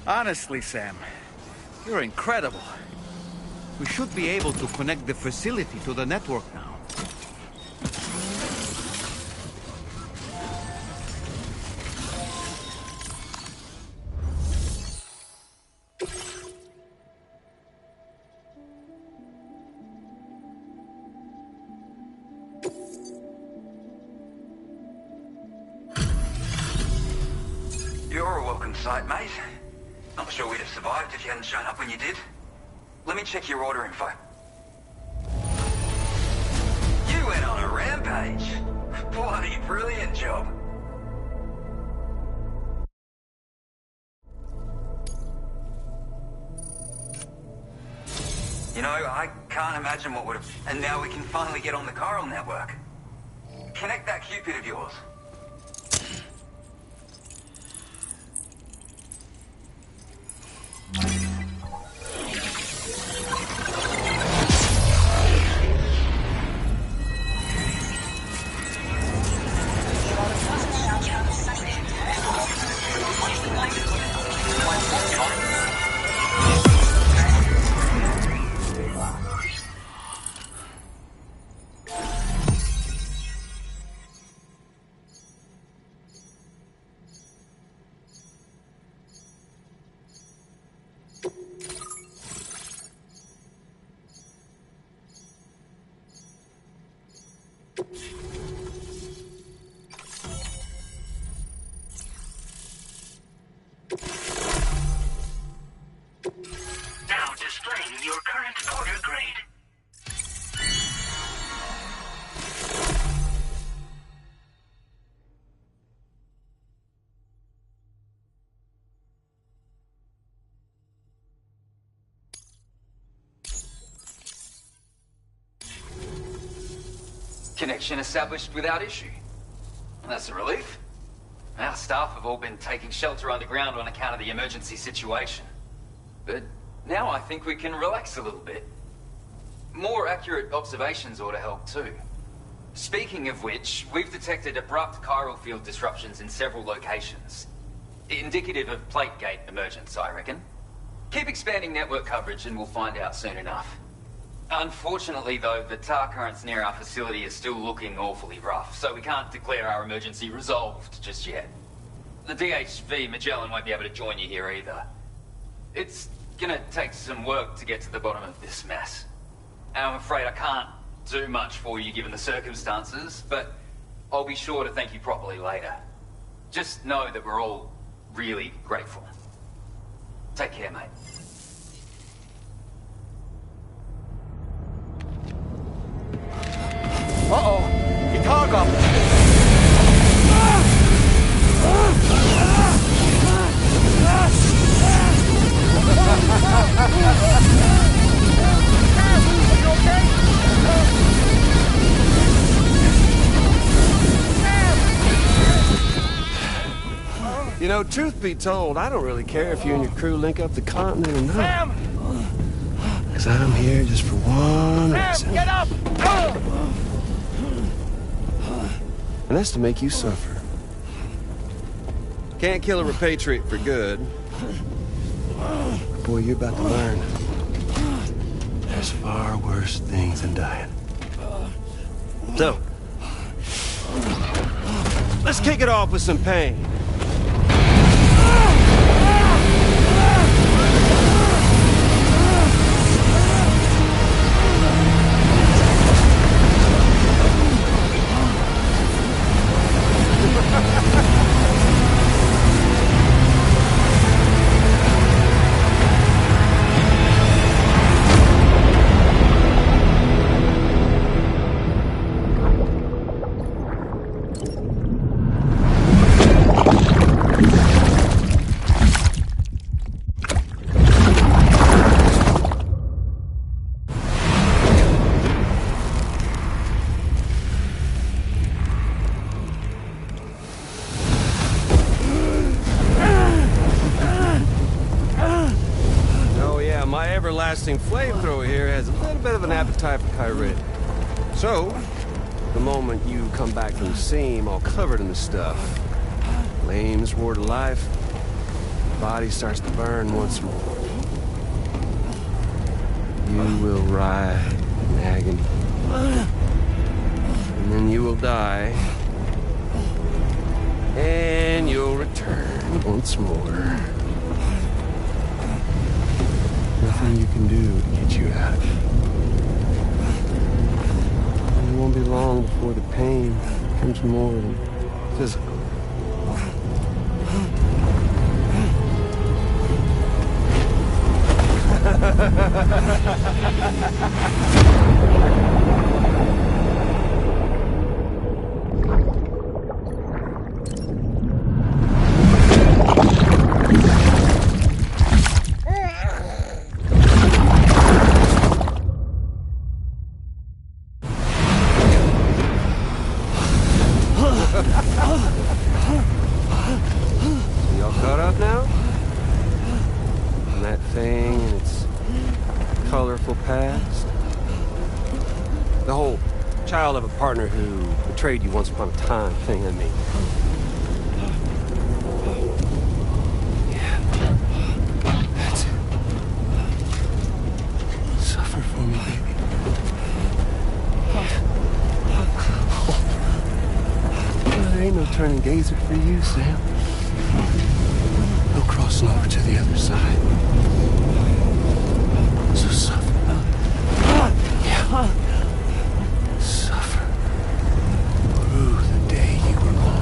Honestly, Sam, you're incredible. We should be able to connect the facility to the network now. You're a welcome sight, mate. Not sure we'd have survived if you hadn't shown up when you did. Let me check your order info. You went on a rampage. Bloody brilliant job. You know, I can't imagine what would have... And now we can finally get on the chiral network. Connect that Cupid of yours. Now displaying your current order grade. Connection established without issue. Well, that's a relief. Our staff have all been taking shelter underground on account of the emergency situation. But now I think we can relax a little bit. More accurate observations ought to help too. Speaking of which, we've detected abrupt chiral field disruptions in several locations. Indicative of plate gate emergence, I reckon. Keep expanding network coverage and we'll find out soon enough. Unfortunately, though, the tar currents near our facility are still looking awfully rough, so we can't declare our emergency resolved just yet. The DHV Magellan won't be able to join you here either. It's gonna take some work to get to the bottom of this mess. And I'm afraid I can't do much for you given the circumstances, but I'll be sure to thank you properly later. Just know that we're all really grateful. Take care, mate. Uh-oh! Get cargo! You know, truth be told, I don't really care if you and your crew link up the continent or not. Because I'm here just for one reason. Get up! And that's to make you suffer. Can't kill a repatriate for good. Boy, you're about to learn. There's far worse things than dying. So, let's kick it off with some pain. Everlasting flamethrower here has a little bit of an appetite for Kyrie. So, the moment you come back from the scene all covered in the stuff, flames roar to life, the body starts to burn once more. You will writhe in agony. And then you will die. And you'll return once more. Nothing you can do to get you out of it. And it won't be long before the pain becomes more than physical. Y'all caught up now? And that thing and its colorful past? The whole child of a partner who betrayed you once upon a time thing, I mean. Yeah. That's it. Suffer for me, baby. There ain't no turning gazer for you, Sam. No crossing over to the other side. So suffer. Yeah. Suffer. Through the day you were born.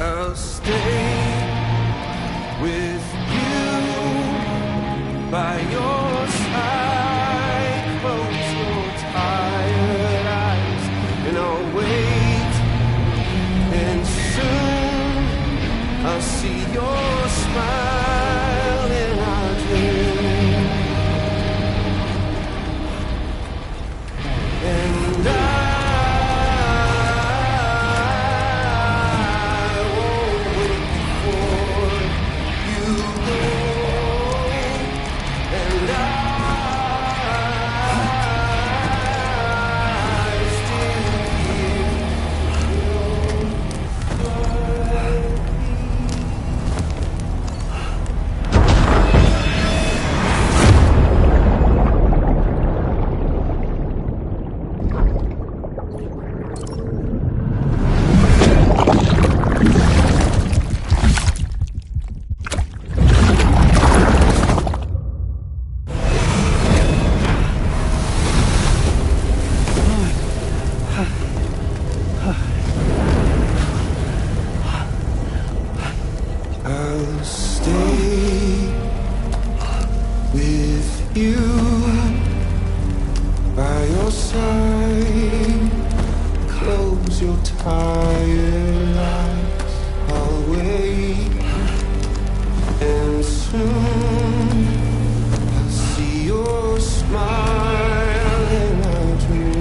I'll stay with you by your side. Close your tired eyes and I'll wait. And soon I'll see your smile in our dream. And I'll stay with you by your side. Close close your tired eyes, I'll wait. And soon I'll see your smile in a dream.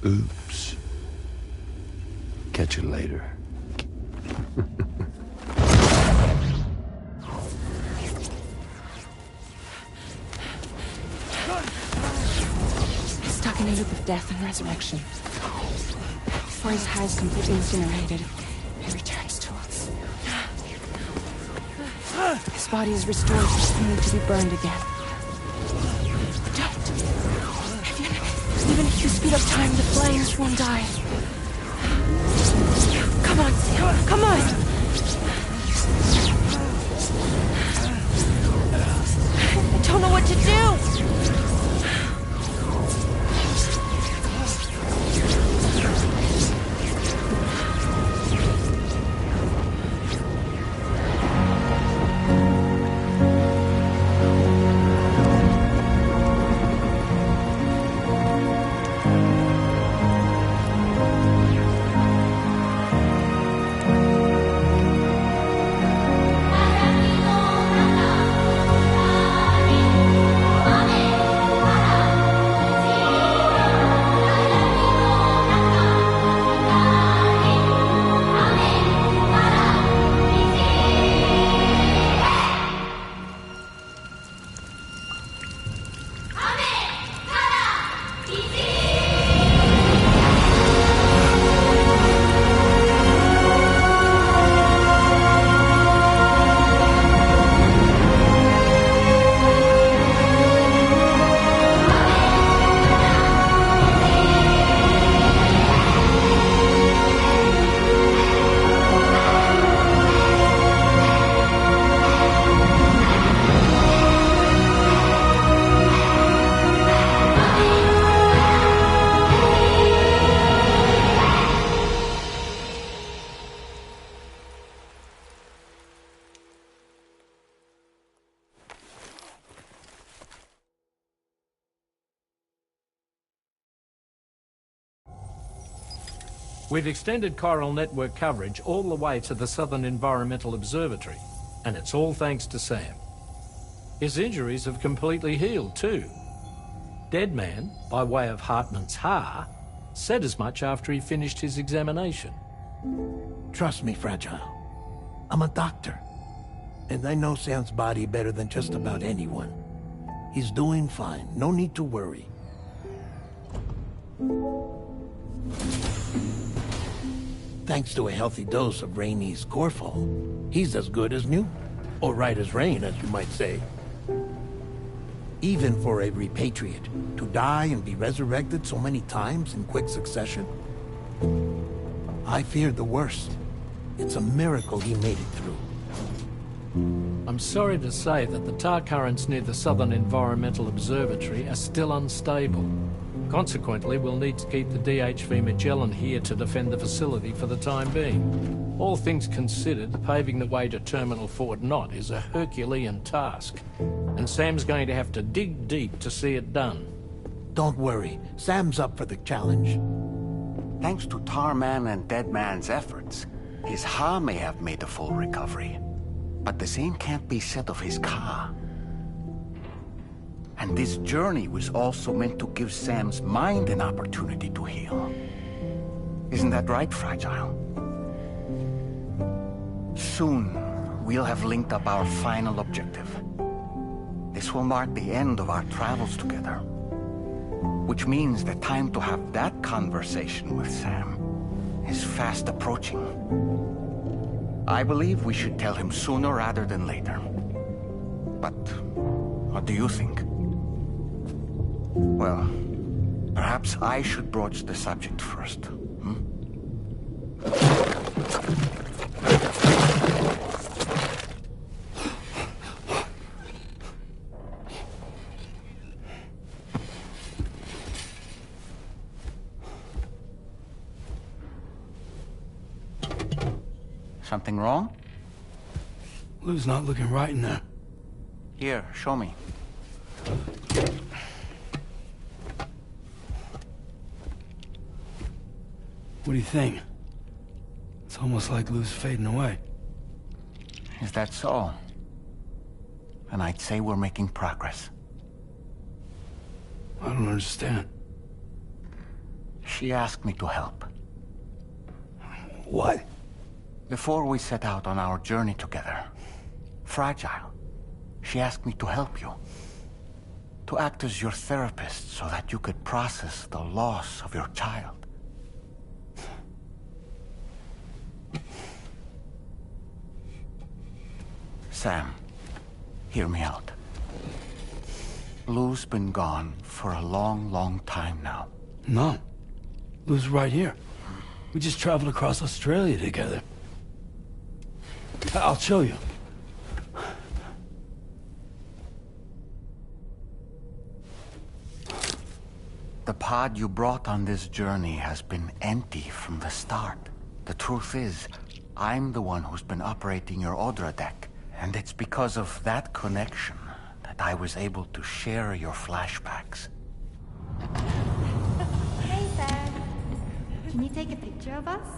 Oops. Catch you later. He's stuck in a loop of death and resurrection. Before his high is completely incinerated, he returns to us. His body is restored, only to be burned again. Don't! Even if you speed up time, the flames won't die. Come on, Sam, come on! I don't know what to do! We've extended chiral network coverage all the way to the Southern Environmental Observatory, and it's all thanks to Sam. His injuries have completely healed too. Deadman, by way of Hartman's Ha, said as much after he finished his examination. Trust me, Fragile. I'm a doctor, and I know Sam's body better than just about anyone. He's doing fine. No need to worry. Thanks to a healthy dose of Rainey's Corfol, he's as good as new. Or right as rain, as you might say. Even for a repatriate, to die and be resurrected so many times in quick succession? I feared the worst. It's a miracle he made it through. I'm sorry to say that the tar currents near the Southern Environmental Observatory are still unstable. Consequently, we'll need to keep the DHV Magellan here to defend the facility for the time being. All things considered, paving the way to Terminal Fort Knott is a Herculean task, and Sam's going to have to dig deep to see it done. Don't worry, Sam's up for the challenge. Thanks to Tarman and Deadman's efforts, his Ha may have made a full recovery. But the same can't be said of his Ka. And this journey was also meant to give Sam's mind an opportunity to heal. Isn't that right, Fragile? Soon, we'll have linked up our final objective. This will mark the end of our travels together. Which means the time to have that conversation with Sam is fast approaching. I believe we should tell him sooner rather than later. But what do you think? Well, perhaps I should broach the subject first. Something wrong? Lou's not looking right in there. Here, show me. What do you think? It's almost like Lou's fading away. Is that so? And I'd say we're making progress. I don't understand. She asked me to help. What? Before we set out on our journey together, Fragile, she asked me to help you. To act as your therapist so that you could process the loss of your child. Sam, hear me out. Lou's been gone for a long, long time now. No. Lou's right here. We just traveled across Australia together. I'll show you. The pod you brought on this journey has been empty from the start. The truth is, I'm the one who's been operating your Odra deck. And it's because of that connection that I was able to share your flashbacks. Hey, Sam. Can you take a picture of us?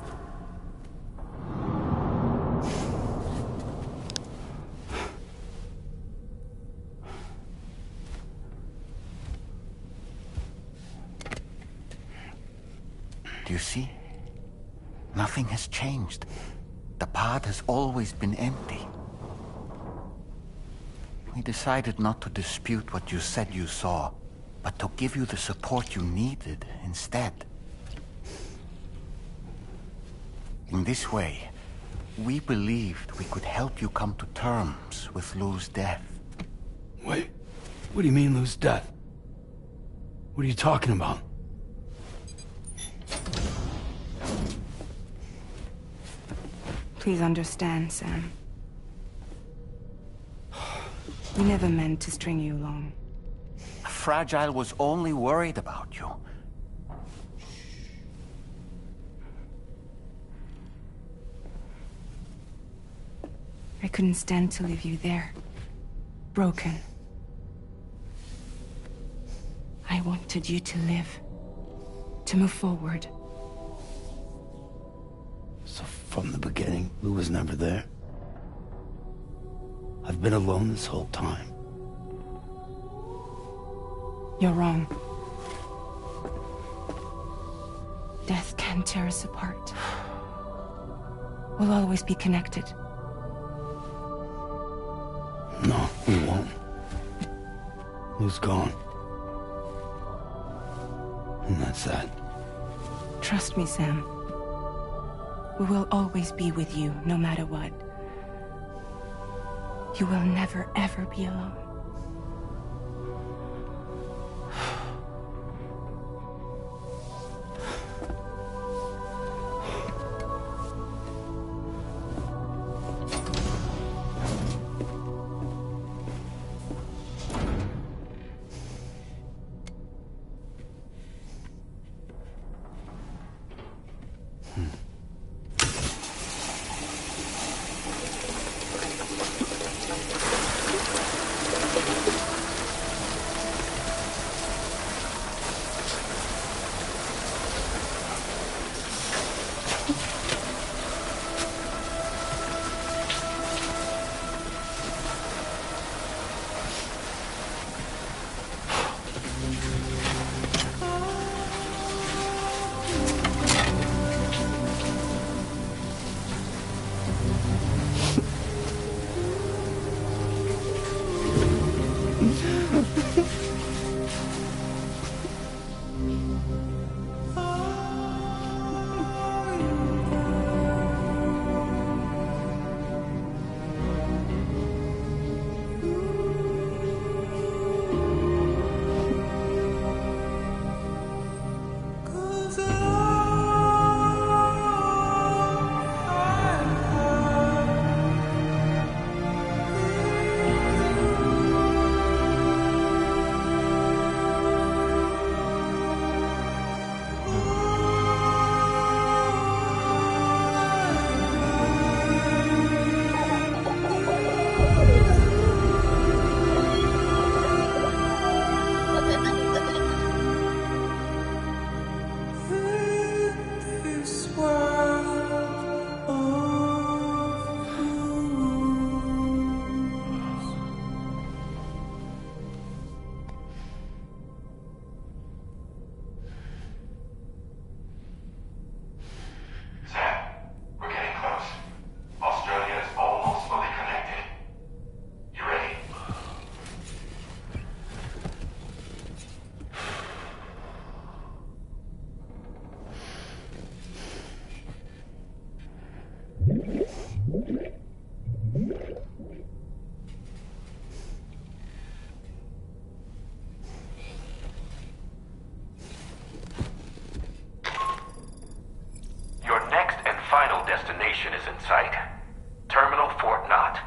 Do you see? Nothing has changed. The pod has always been empty. We decided not to dispute what you said you saw, but to give you the support you needed instead. In this way, we believed we could help you come to terms with Lou's death. Wait, what do you mean Lou's death? What are you talking about? Please understand, Sam. We never meant to string you along. Fragile was only worried about you. I couldn't stand to leave you there. Broken. I wanted you to live. To move forward. From the beginning, Lou was never there. I've been alone this whole time. You're wrong. Death can tear us apart. We'll always be connected. No, we won't. Lou's gone. And that's that. Trust me, Sam. We will always be with you, no matter what. You will never, ever be alone. destination is in sight. Terminal Fort Knott.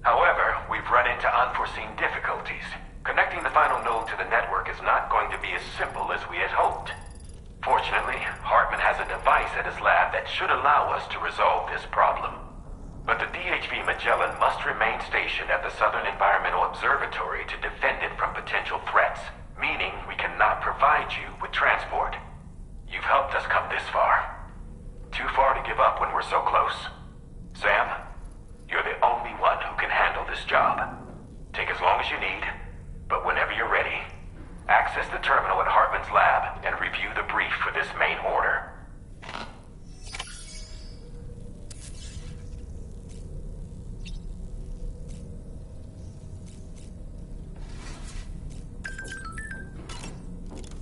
However, we've run into unforeseen difficulties. Connecting the final node to the network is not going to be as simple as we had hoped. Fortunately, Hartman has a device at his lab that should allow us to resolve this problem. But the DHV Magellan must remain stationed at the Southern Environmental Observatory to defend it from potential threats, meaning we cannot provide you with transport. You've helped us come this far. Too far to give up when we're so close. Sam, you're the only one who can handle this job. Take as long as you need, but whenever you're ready, access the terminal at Hartman's lab and review the brief for this main order.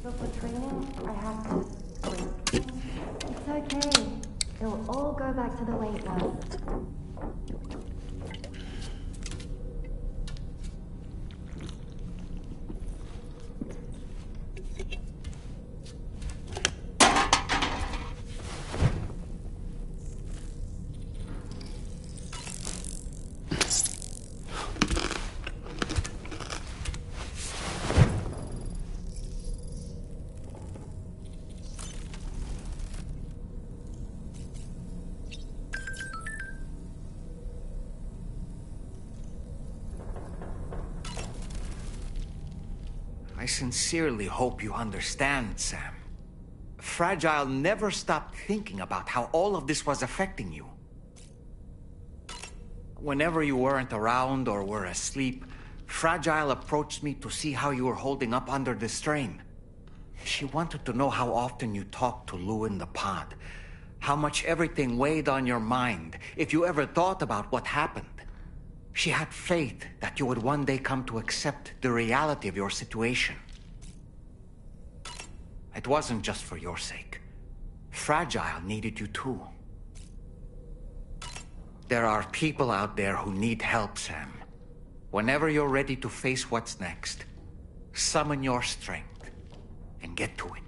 So for training, I have to sleep. It's okay. It'll all go back to the way it was. I sincerely hope you understand, Sam. Fragile never stopped thinking about how all of this was affecting you. Whenever you weren't around or were asleep, Fragile approached me to see how you were holding up under the strain. She wanted to know how often you talked to Lou in the pod, how much everything weighed on your mind, if you ever thought about what happened. She had faith that you would one day come to accept the reality of your situation. It wasn't just for your sake. Fragile needed you too. There are people out there who need help, Sam. Whenever you're ready to face what's next, summon your strength and get to it.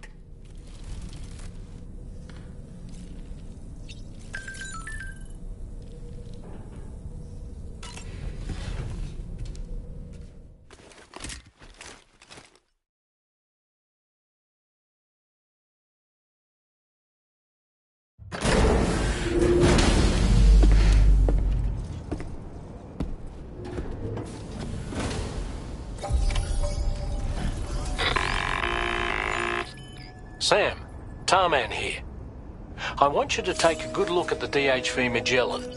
Sam, Tarman here. I want you to take a good look at the DHV Magellan.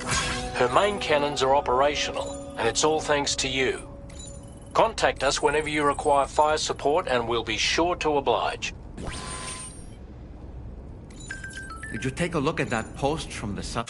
Her main cannons are operational, and it's all thanks to you. Contact us whenever you require fire support, and we'll be sure to oblige. Did you take a look at that post from the sun?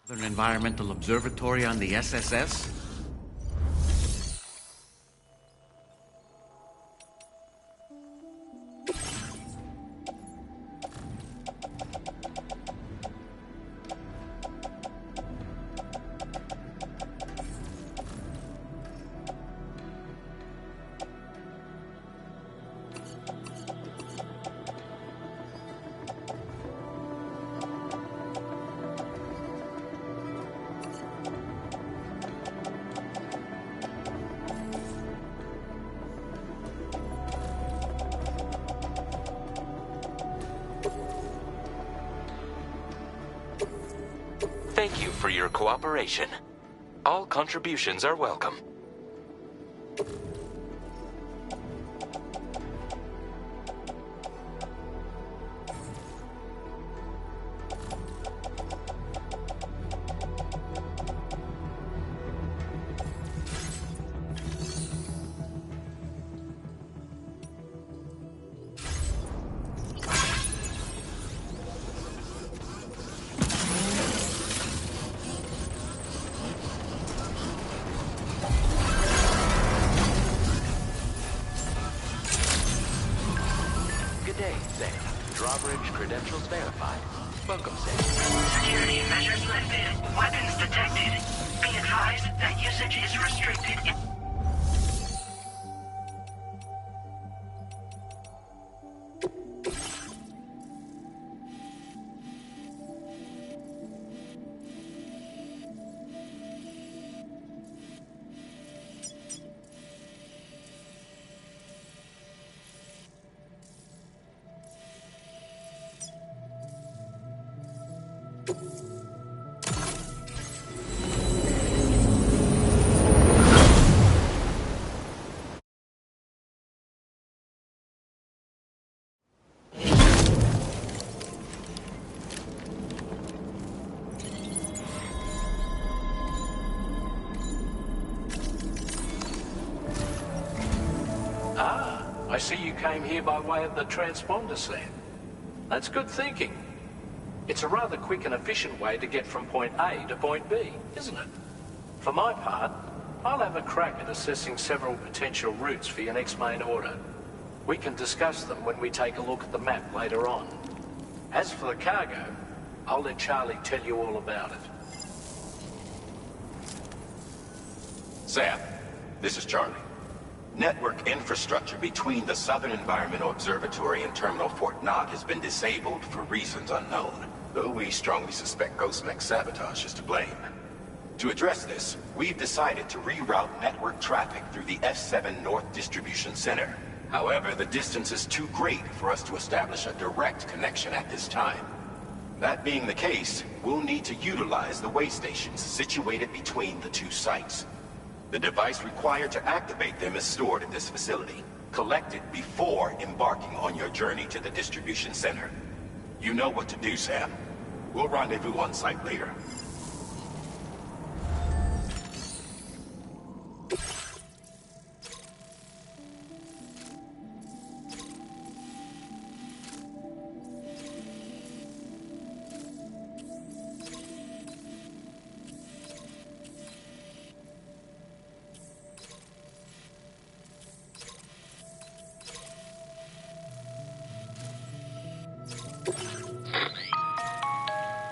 An environmental observatory on the SSS? Thank you for your cooperation. All contributions are welcome. Drawbridge credentials verified. Welcome, Sam. Security measures lifted. Weapons detected. Be advised that usage is restricted. I see you came here by way of the transponder set. That's good thinking. It's a rather quick and efficient way to get from point A to point B, isn't it? For my part, I'll have a crack at assessing several potential routes for your next main order. We can discuss them when we take a look at the map later on. As for the cargo, I'll let Charlie tell you all about it. Sam, this is Charlie. Network infrastructure between the Southern Environmental Observatory and Terminal Fort Knott has been disabled for reasons unknown, though we strongly suspect Ghostmech's sabotage is to blame. To address this, we've decided to reroute network traffic through the F7 North Distribution Center. However, the distance is too great for us to establish a direct connection at this time. That being the case, we'll need to utilize the way stations situated between the two sites. The device required to activate them is stored at this facility. Collect it before embarking on your journey to the distribution center. You know what to do, Sam. We'll rendezvous on site later.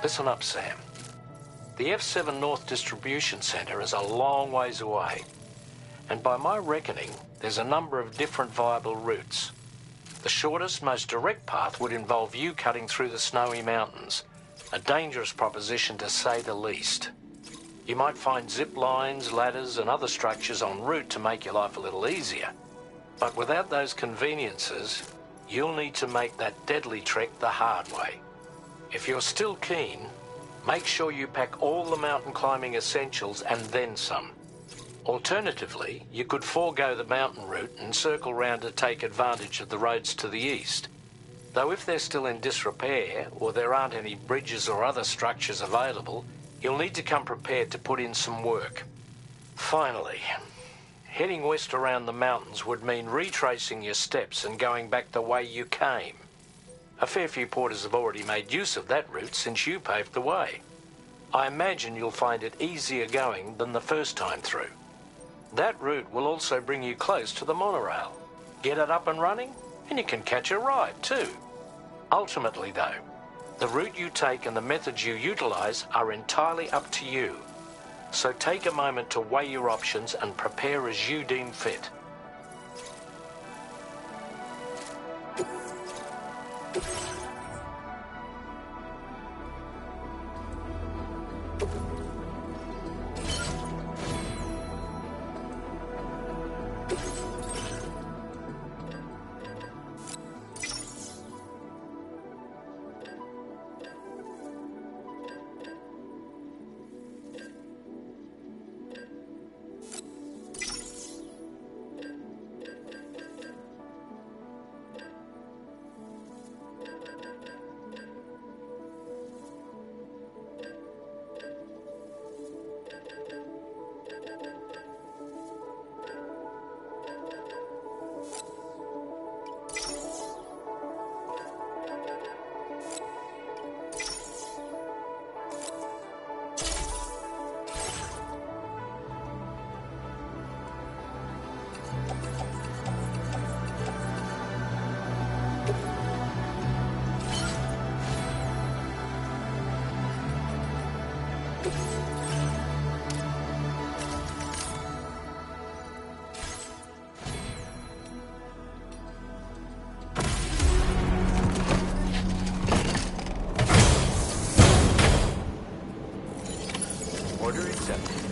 Listen up, Sam. The F7 North Distribution Center is a long ways away, and by my reckoning, there's a number of different viable routes. The shortest, most direct path would involve you cutting through the snowy mountains, a dangerous proposition to say the least. You might find zip lines, ladders, and other structures en route to make your life a little easier, but without those conveniences, you'll need to make that deadly trek the hard way. If you're still keen, make sure you pack all the mountain climbing essentials and then some. Alternatively, you could forego the mountain route and circle round to take advantage of the roads to the east. Though if they're still in disrepair, or there aren't any bridges or other structures available, you'll need to come prepared to put in some work. Finally, heading west around the mountains would mean retracing your steps and going back the way you came. A fair few porters have already made use of that route since you paved the way. I imagine you'll find it easier going than the first time through. That route will also bring you close to the monorail. Get it up and running, and you can catch a ride too. Ultimately though, the route you take and the methods you utilize are entirely up to you. So take a moment to weigh your options and prepare as you deem fit. Order accepted.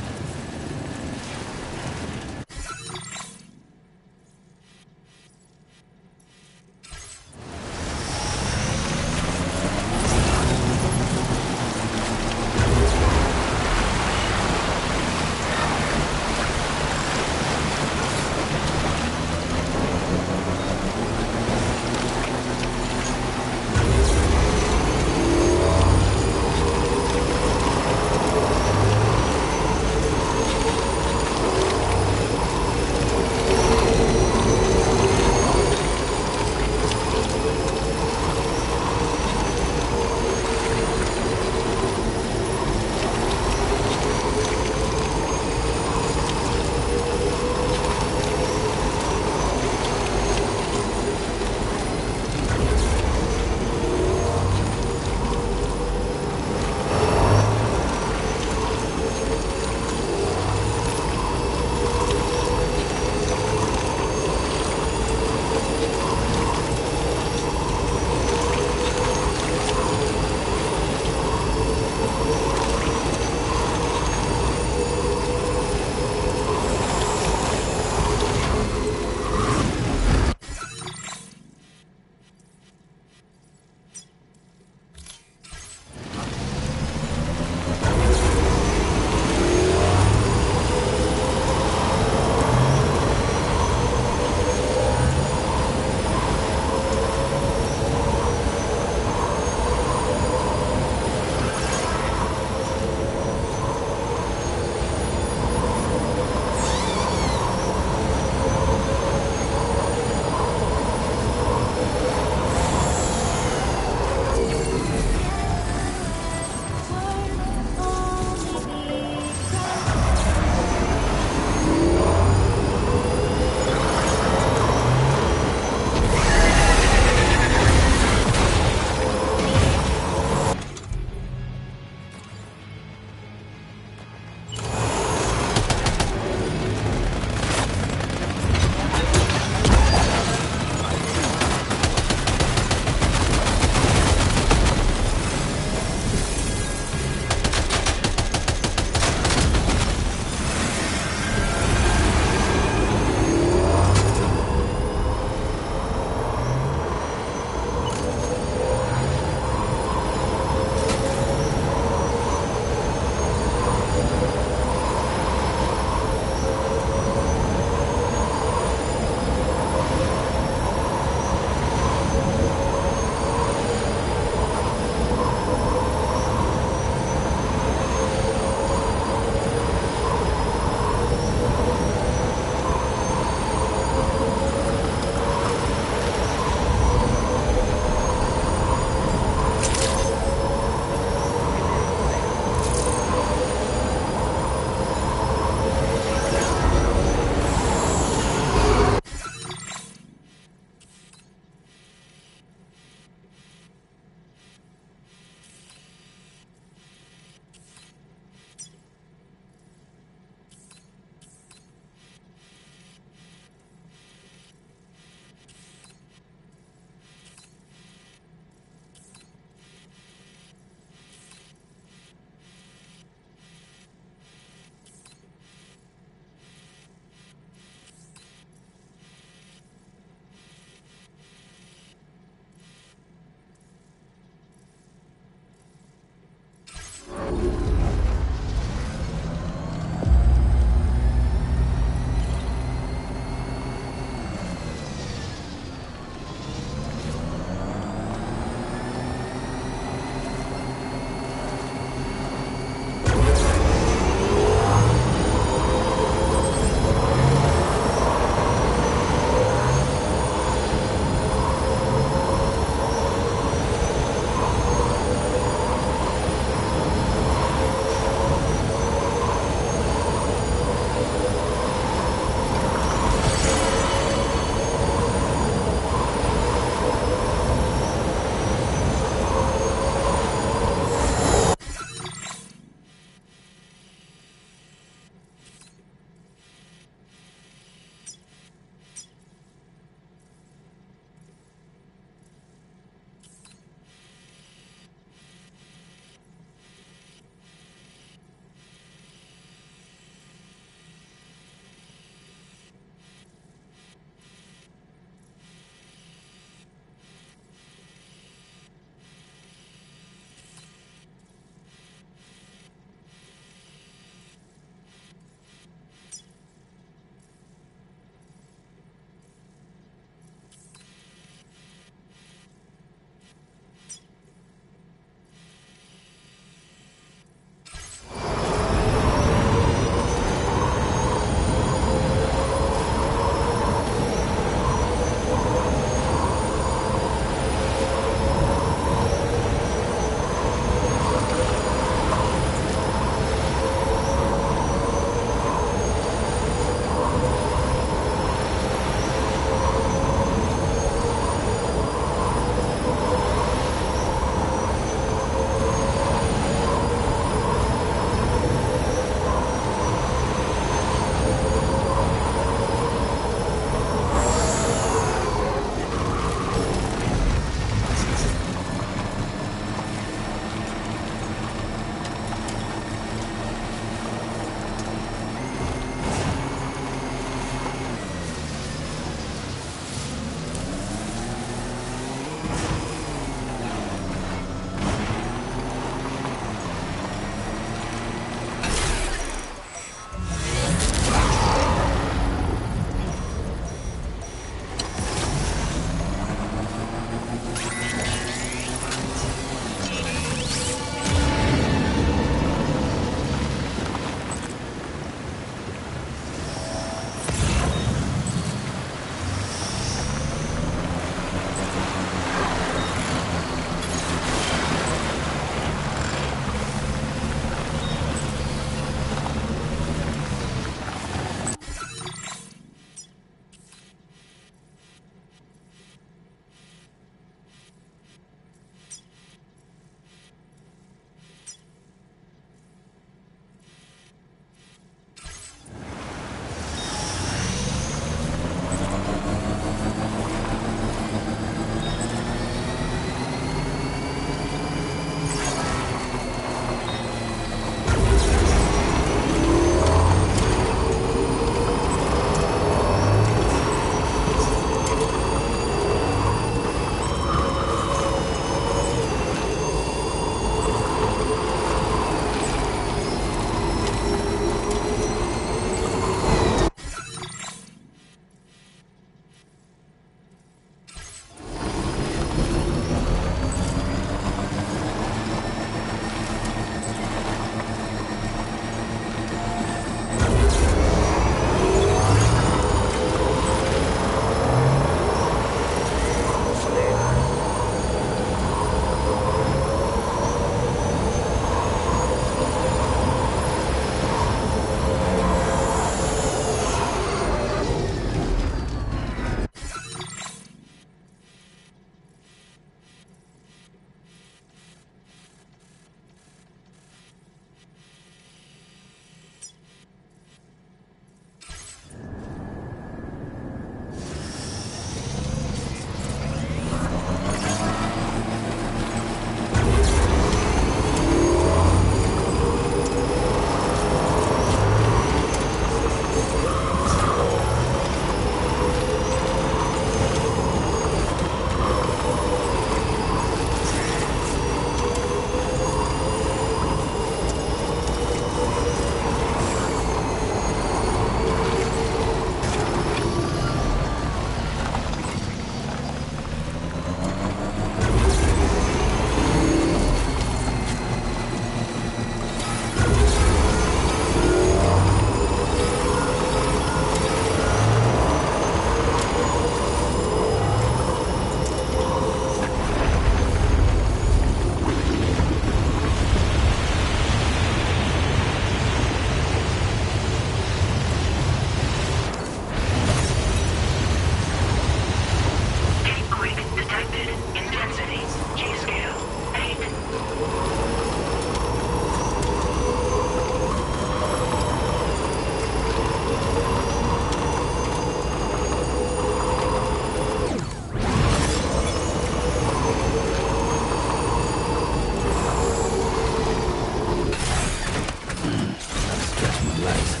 Relax.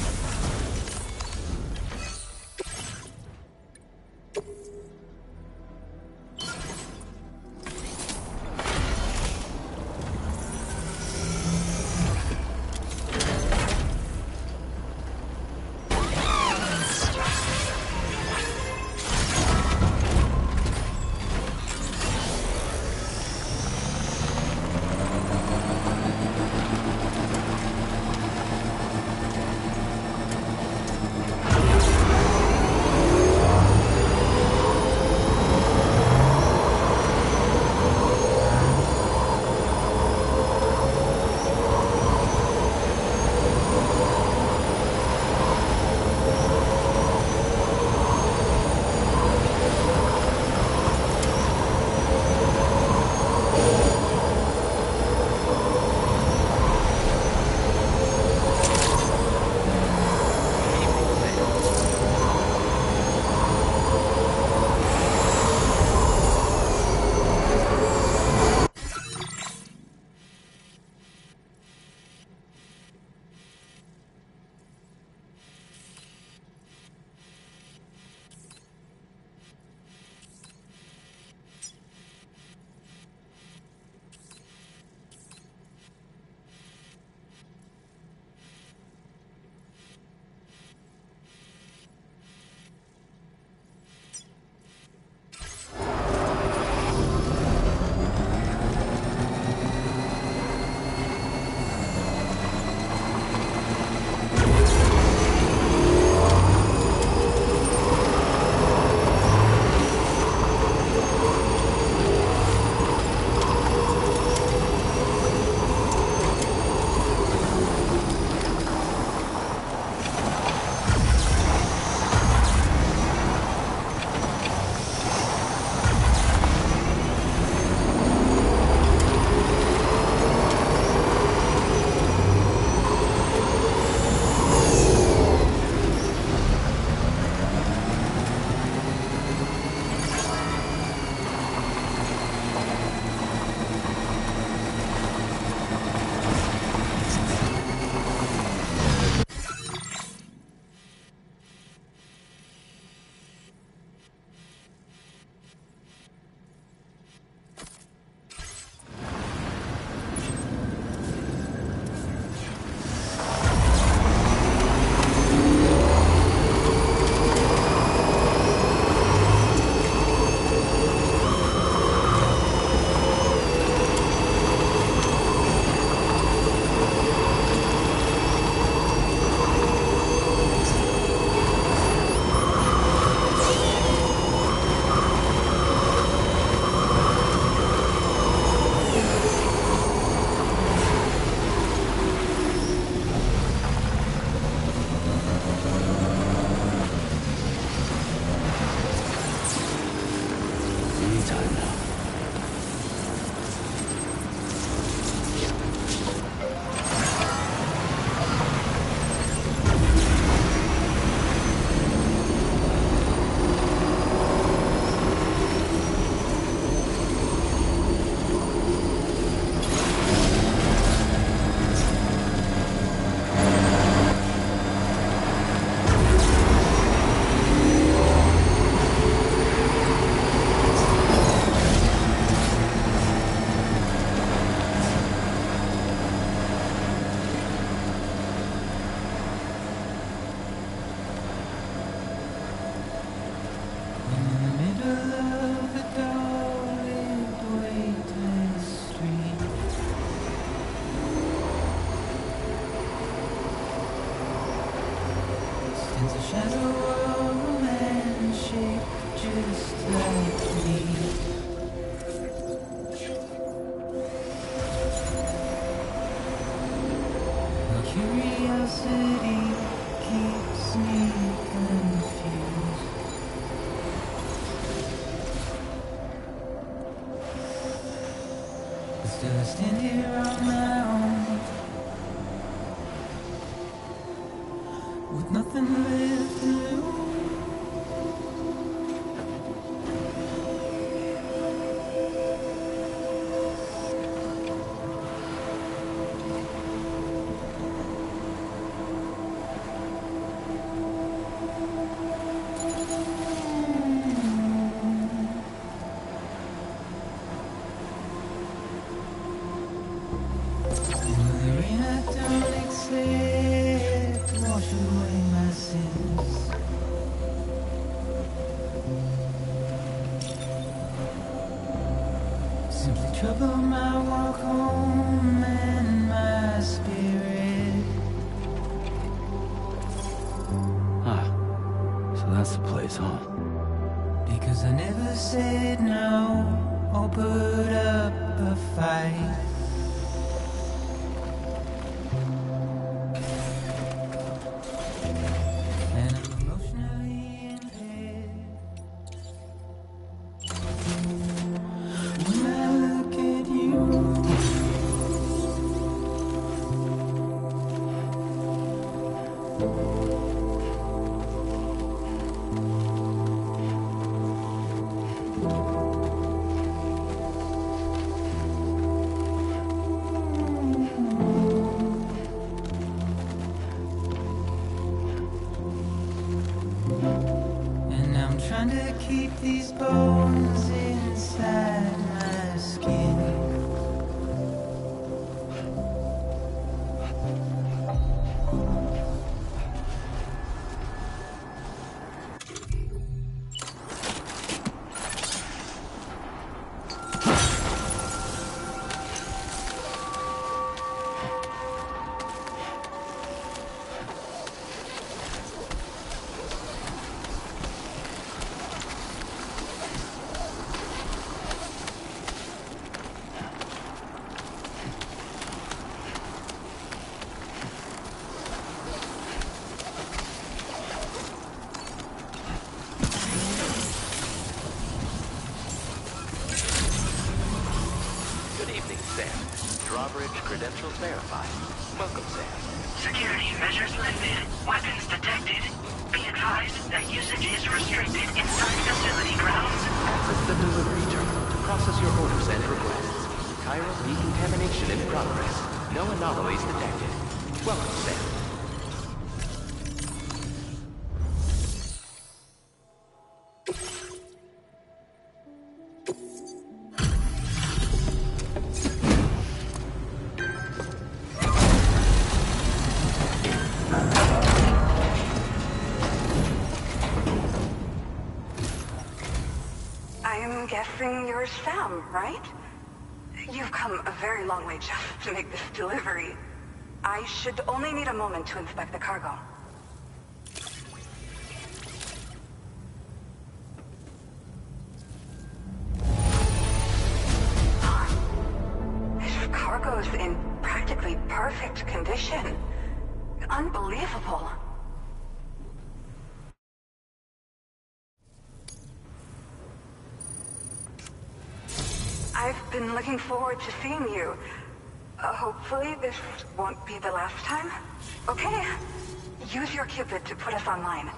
this, huh? Because I never said no or put up a fight. And I'm emotionally impaired. When I look at you, and I'm trying to keep these bones inside my skin. Good evening, Sam. Drawbridge credentials verified. Welcome, Sam. Security measures lifted. Weapons detected. Be advised that usage is restricted inside facility grounds. Access the delivery terminal to process your orders and requests. Chiral decontamination in progress. No anomalies detected. Welcome, Sam. I'm guessing you're Sam, right? You've come a very long way just to make this delivery. I should only need a moment to inspect the cargo. This cargo's in practically perfect condition. Unbelievable. I've been looking forward to seeing you. Hopefully this won't be the last time. Okay, use your Cupid to put us online.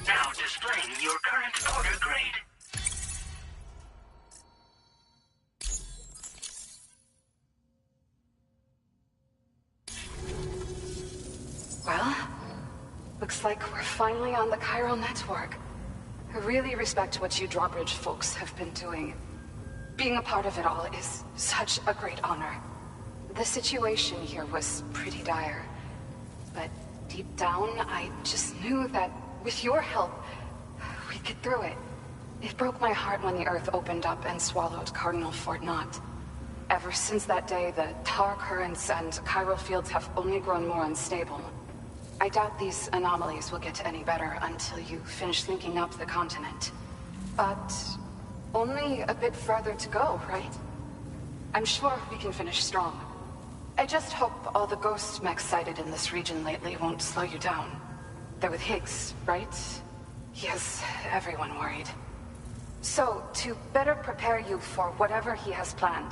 Now displaying your current order grade. Well, looks like we're finally on the chiral network. I really respect what you Drawbridge folks have been doing. Being a part of it all is such a great honor. The situation here was pretty dire, but deep down, I just knew that with your help, we'd get through it. It broke my heart when the Earth opened up and swallowed Cardinal Fort Knott. Ever since that day, the tar currents and chiral fields have only grown more unstable. I doubt these anomalies will get any better until you finish linking up the continent. But only a bit further to go, right? I'm sure we can finish strong. I just hope all the ghost mechs sighted in this region lately won't slow you down. They're with Higgs, right? He has everyone worried. So, to better prepare you for whatever he has planned,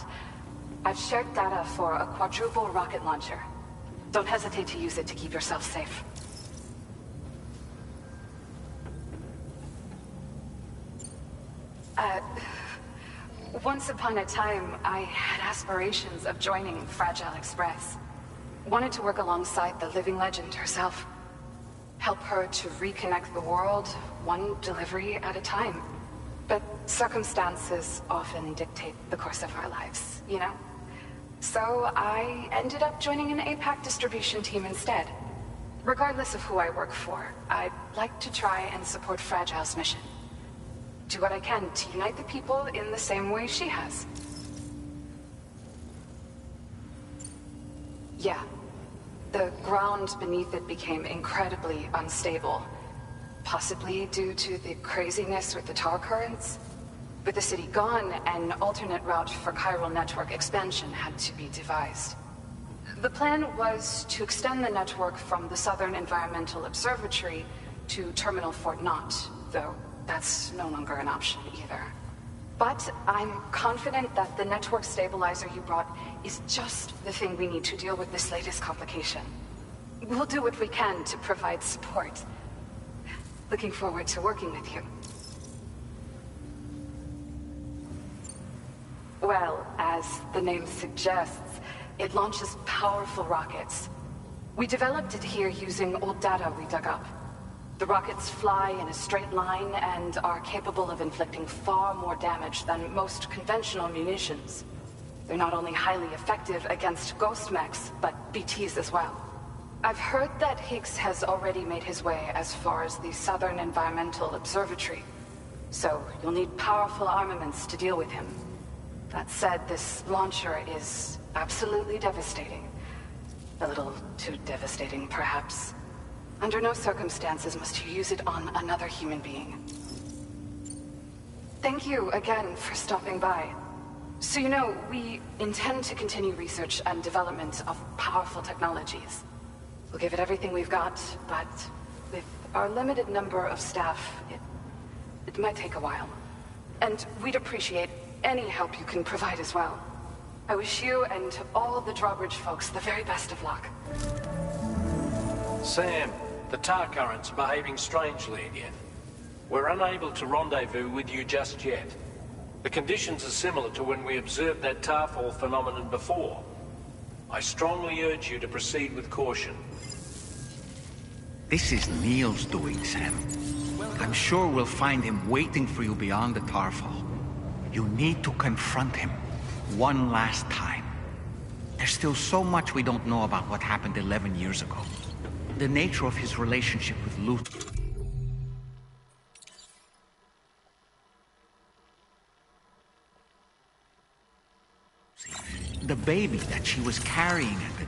I've shared data for a quadruple rocket launcher. Don't hesitate to use it to keep yourself safe. Once upon a time, I had aspirations of joining Fragile Express. Wanted to work alongside the living legend herself. Help her to reconnect the world, one delivery at a time. But circumstances often dictate the course of our lives, you know? So I ended up joining an APAC distribution team instead. Regardless of who I work for, I'd like to try and support Fragile's mission. Do what I can to unite the people in the same way she has. Yeah. The ground beneath it became incredibly unstable. Possibly due to the craziness with the tar currents. With the city gone, an alternate route for chiral network expansion had to be devised. The plan was to extend the network from the Southern Environmental Observatory to Terminal Fort Knott, though that's no longer an option either. But I'm confident that the network stabilizer you brought is just the thing we need to deal with this latest complication. We'll do what we can to provide support. Looking forward to working with you. Well, as the name suggests, it launches powerful rockets. We developed it here using old data we dug up. The rockets fly in a straight line and are capable of inflicting far more damage than most conventional munitions. They're not only highly effective against ghost mechs, but BTs as well. I've heard that Higgs has already made his way as far as the Southern Environmental Observatory. So you'll need powerful armaments to deal with him. That said, this launcher is absolutely devastating. A little too devastating, perhaps. Under no circumstances must you use it on another human being. Thank you again for stopping by. So you know, we intend to continue research and development of powerful technologies. We'll give it everything we've got, but with our limited number of staff, it might take a while. And we'd appreciate any help you can provide as well. I wish you and all the Drawbridge folks the very best of luck. Sam, the tar currents are behaving strangely again. We're unable to rendezvous with you just yet. The conditions are similar to when we observed that tarfall phenomenon before. I strongly urge you to proceed with caution. This is Neil's doing, Sam. I'm sure we'll find him waiting for you beyond the tarfall. You need to confront him one last time. There's still so much we don't know about what happened 11 years ago. The nature of his relationship with Luther. The baby that she was carrying at the...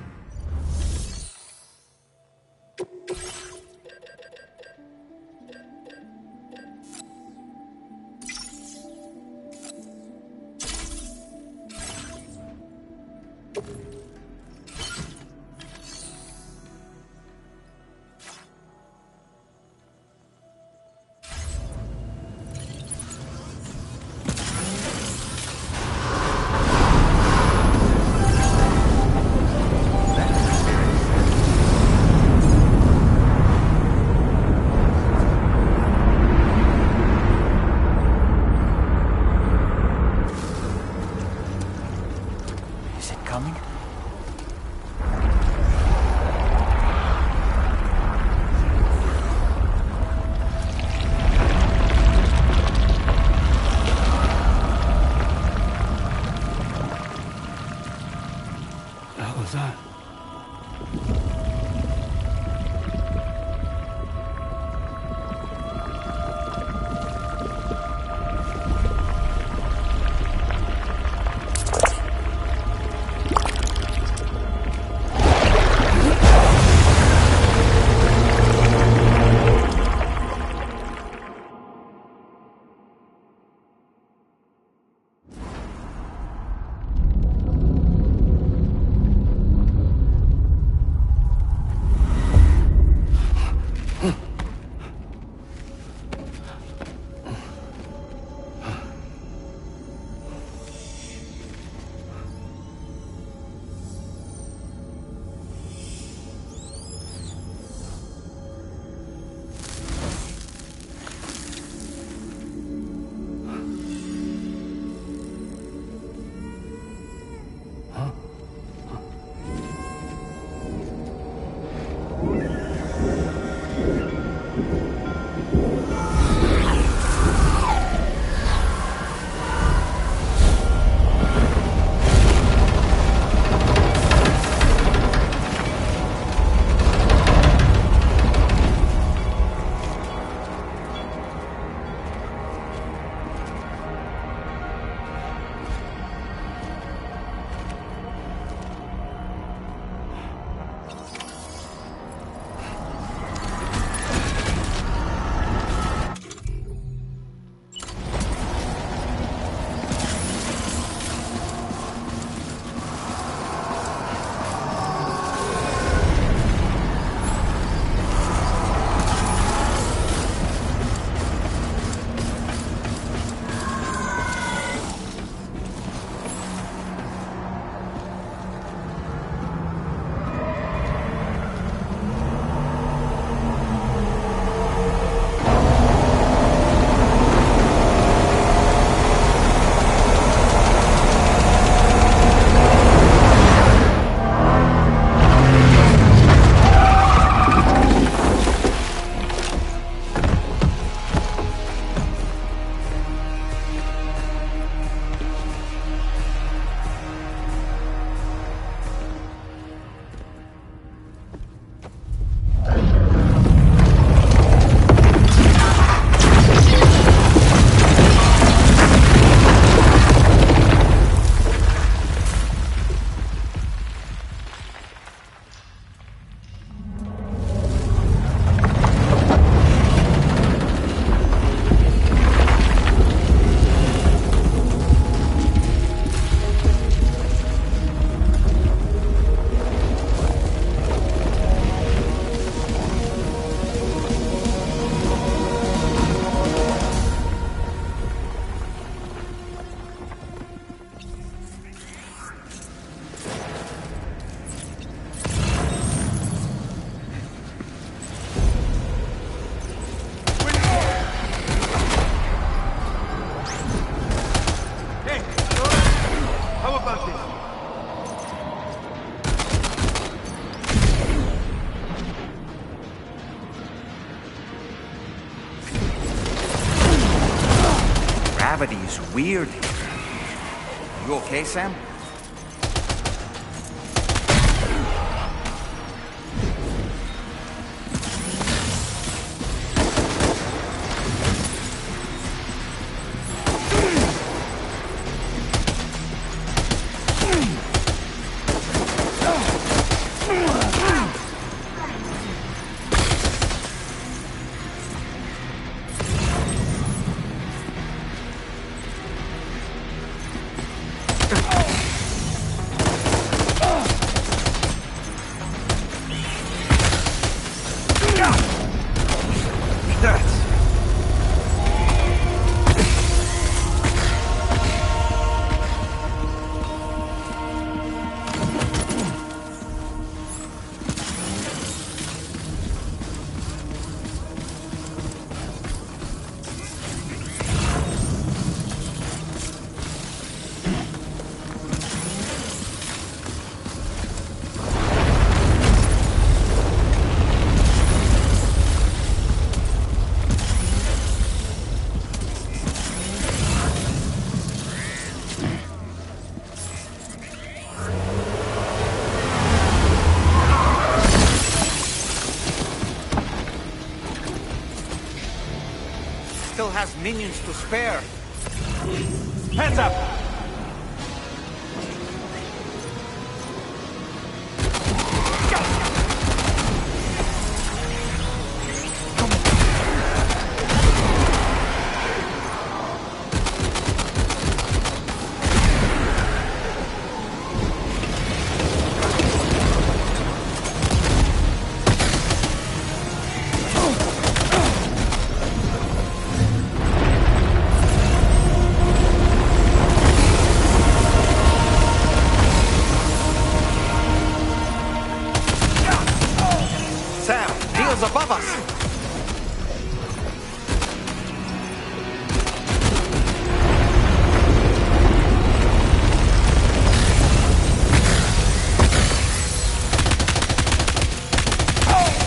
Gravity is weird. You okay, Sam? Still has minions to spare. Hands up! Above us! Oh!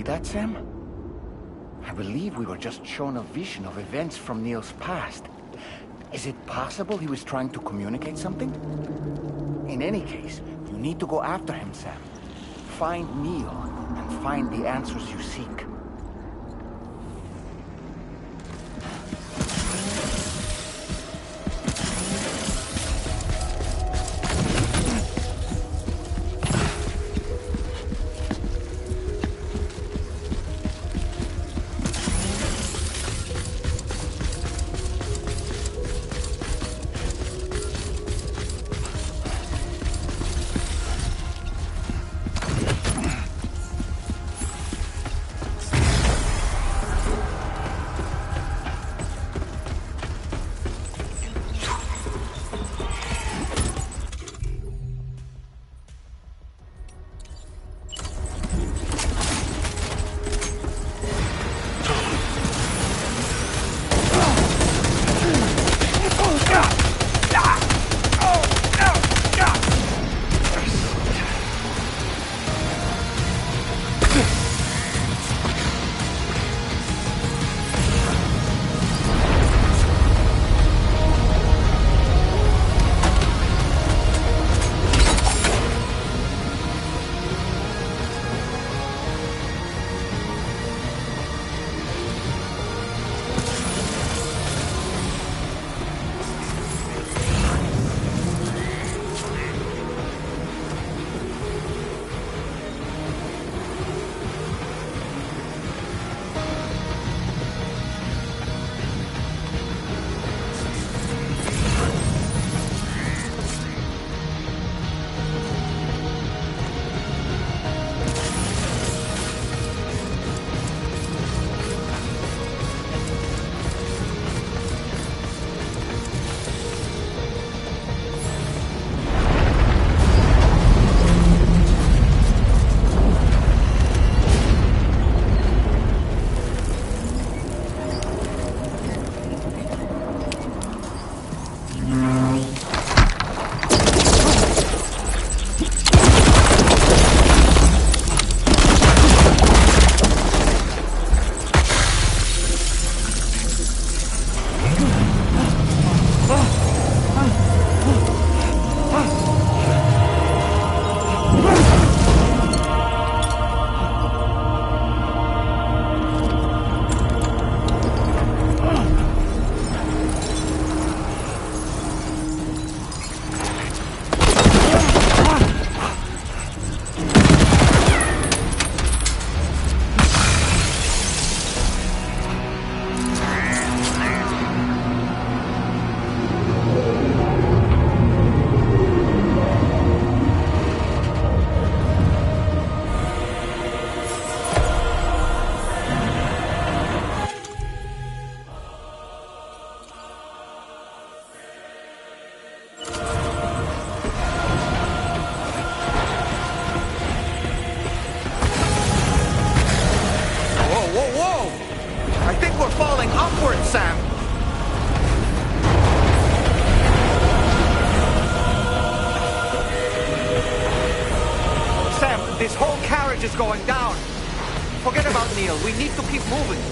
that, Sam? I believe we were just shown a vision of events from Neil's past. Is it possible he was trying to communicate something? In any case, you need to go after him, Sam. Find Neil, and find the answers you seek. Sam! Sam, this whole carriage is going down. Forget about Neil. We need to keep moving.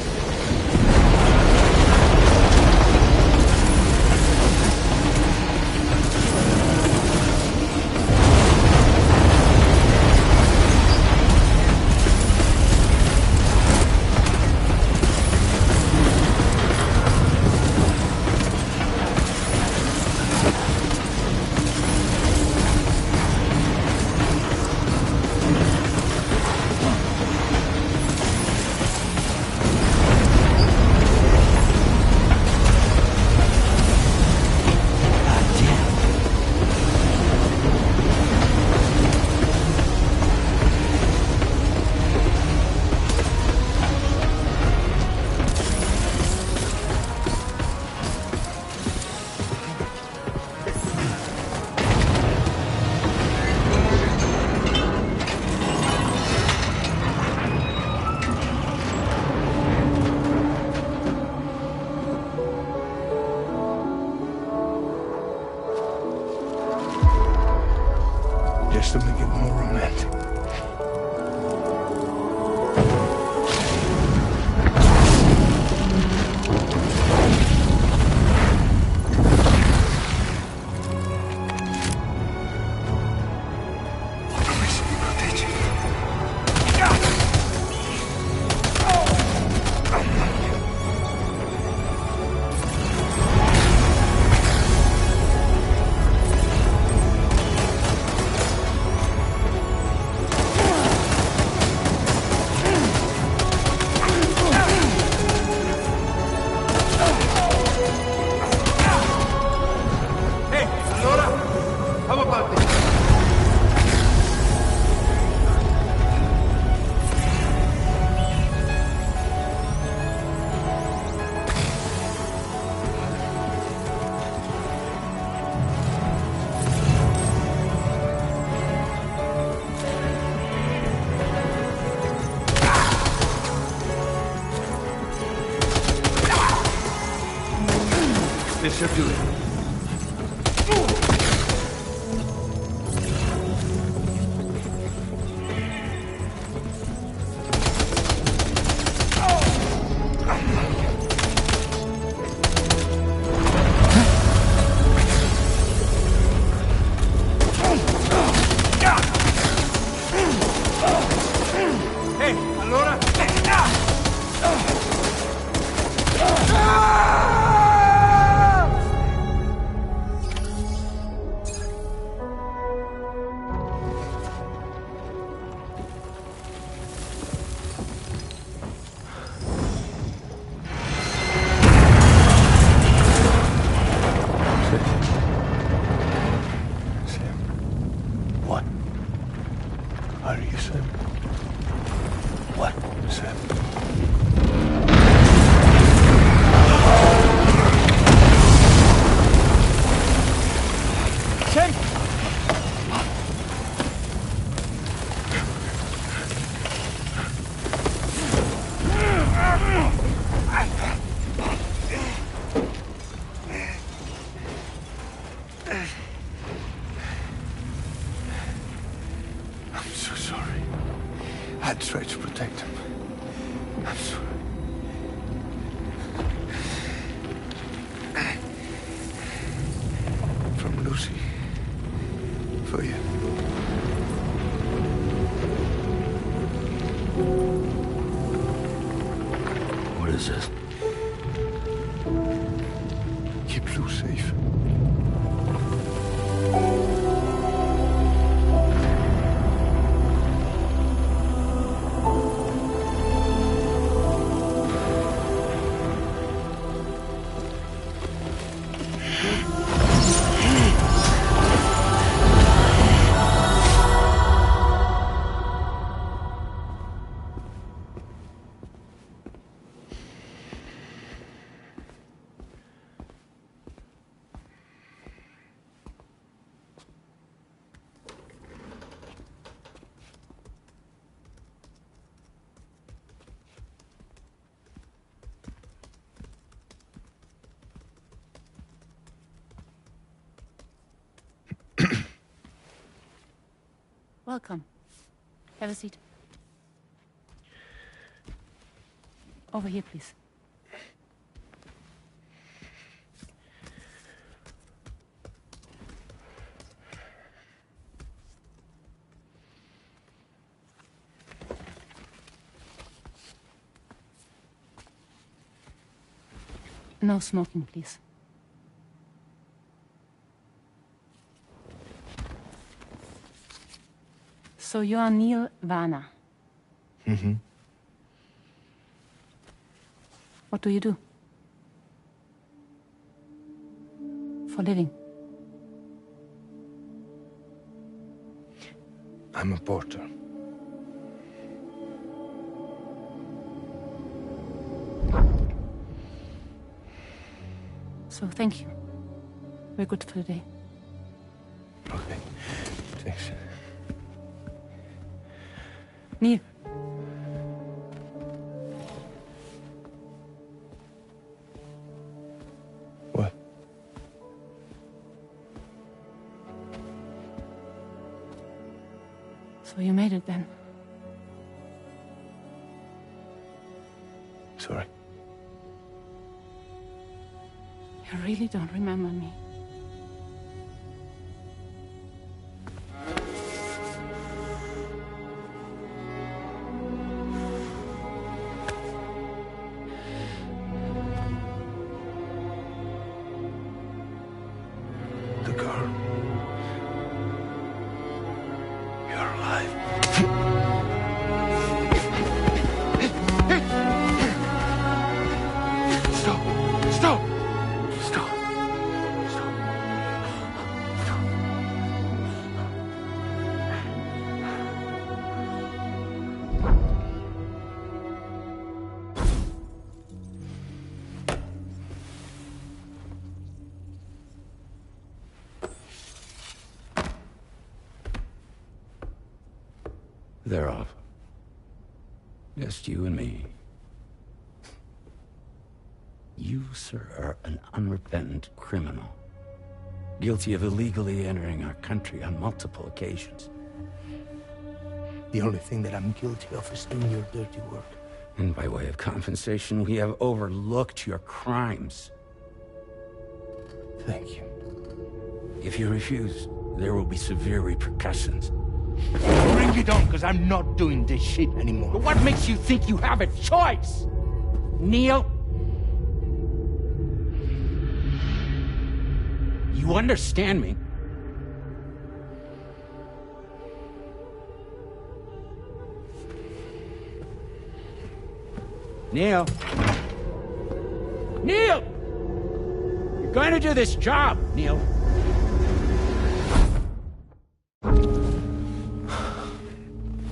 Just to make it more romantic. This should do it. Are you Sam? What, Sam? Sam! I'm so sorry. I tried to protect him. I'm sorry. From Lucy. For you. What is this? Keep Lou safe. Welcome. Have a seat. Over here, please. No smoking, please. So you are Neil Varner. Mm-hmm. What do you do? For a living? I'm a porter. So thank you. We're good for the day. Okay. Thanks. Neil. What? So you made it then? Sorry. You really don't remember me. The girl. You're alive. Stop! Stop! Stop! They're off. Just you and me. You, sir, are an unrepentant criminal. Guilty of illegally entering our country on multiple occasions. The only thing that I'm guilty of is doing your dirty work. And by way of compensation, we have overlooked your crimes. Thank you. If you refuse, there will be severe repercussions. Bring it on, because I'm not doing this shit anymore. But what makes you think you have a choice? Neil? You understand me? Neil? Neil! You're going to do this job, Neil.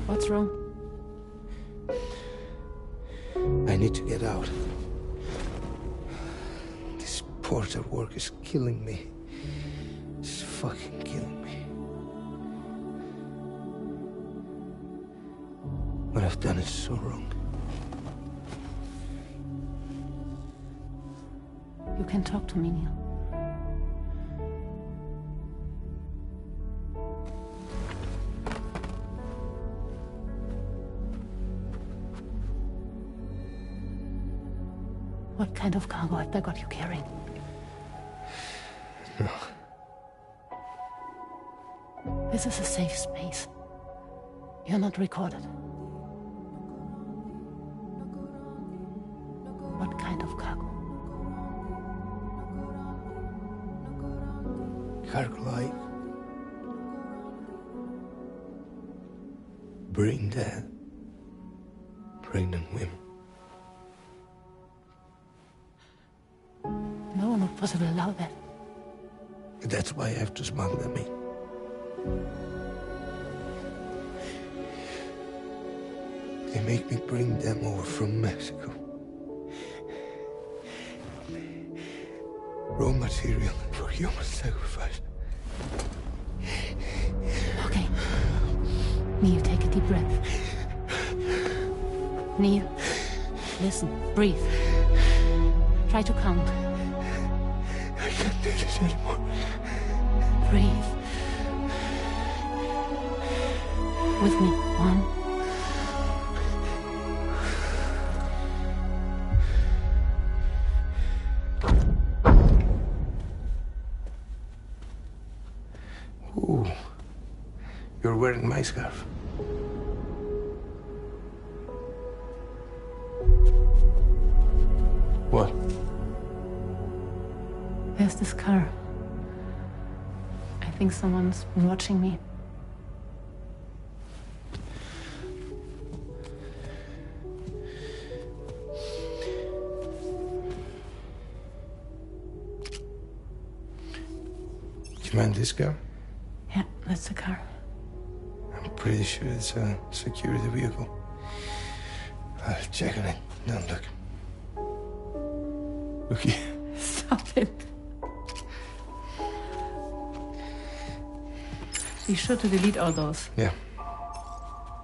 What's wrong? I need to get out. This porter work is killing me. It's fucking killing me. What I've done is so wrong. You can talk to me, Neil. What kind of cargo have they got you carrying? No. This is a safe space. You're not recorded. What kind of cargo? Cargo like brain dead, pregnant women. No one would possibly allow that. That's why I have to smuggle them in. They make me bring them over from Mexico. Raw material for human sacrifice. Okay. Neil, take a deep breath. Neil, listen, breathe. Try to count. I can't do this anymore. Breathe. With me, Juan. Ooh. You're wearing my scarf. What? There's this car. I think someone's been watching me. You meant this car? Yeah, that's the car. I'm pretty sure it's a security vehicle. I'll check on it. Don't look. Look here. Stop it. Be sure to delete all those. Yeah.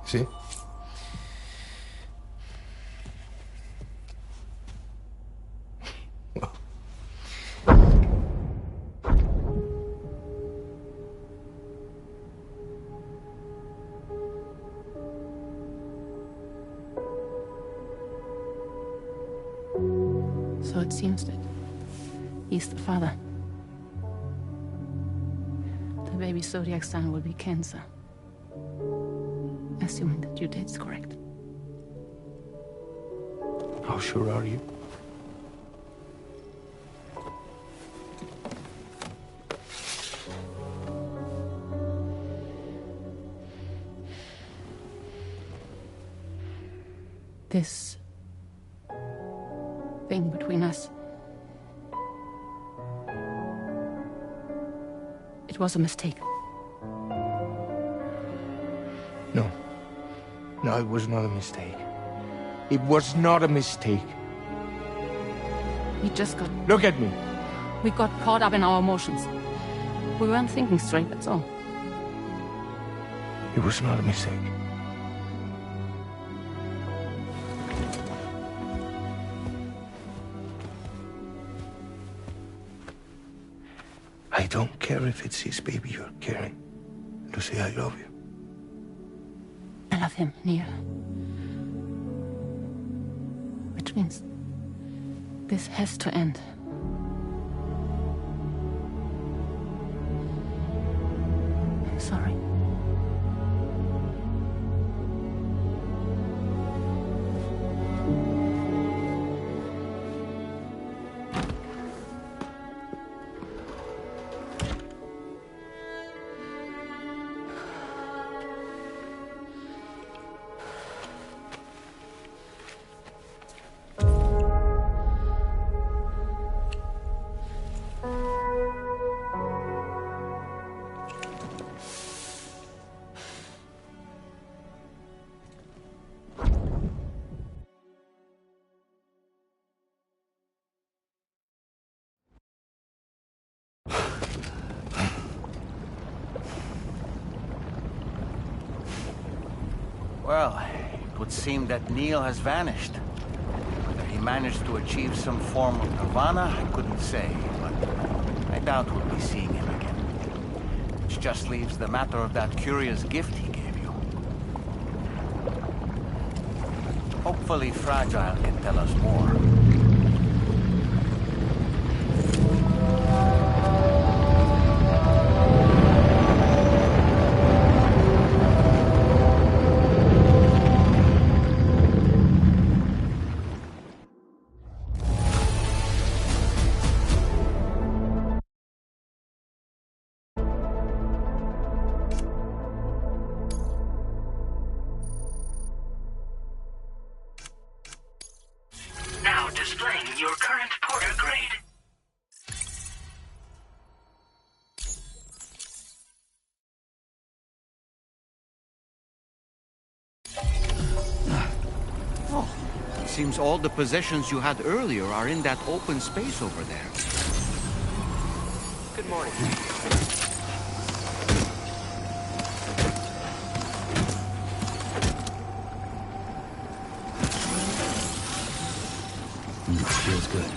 See? So it seems that he's the father. The baby zodiac sign will be Cancer. Assuming that due date's correct. How sure are you? This thing between us. It was a mistake. No. No, it was not a mistake. It was not a mistake. We just got... Look at me. We got caught up in our emotions. We weren't thinking straight, that's all. It was not a mistake. I don't care if it's his baby you're carrying. To say I love you. I love him, Neil. Which means this has to end. I'm sorry. Well, it would seem that Neil has vanished. Whether he managed to achieve some form of nirvana, I couldn't say, but I doubt we'll be seeing him again. Which just leaves the matter of that curious gift he gave you. Hopefully Fragile can tell us more. Now displaying your current Porter grade. Oh, it seems all the possessions you had earlier are in that open space over there. Good morning. Feels good.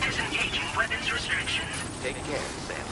Disengaging weapons restrictions. Take care, Sam.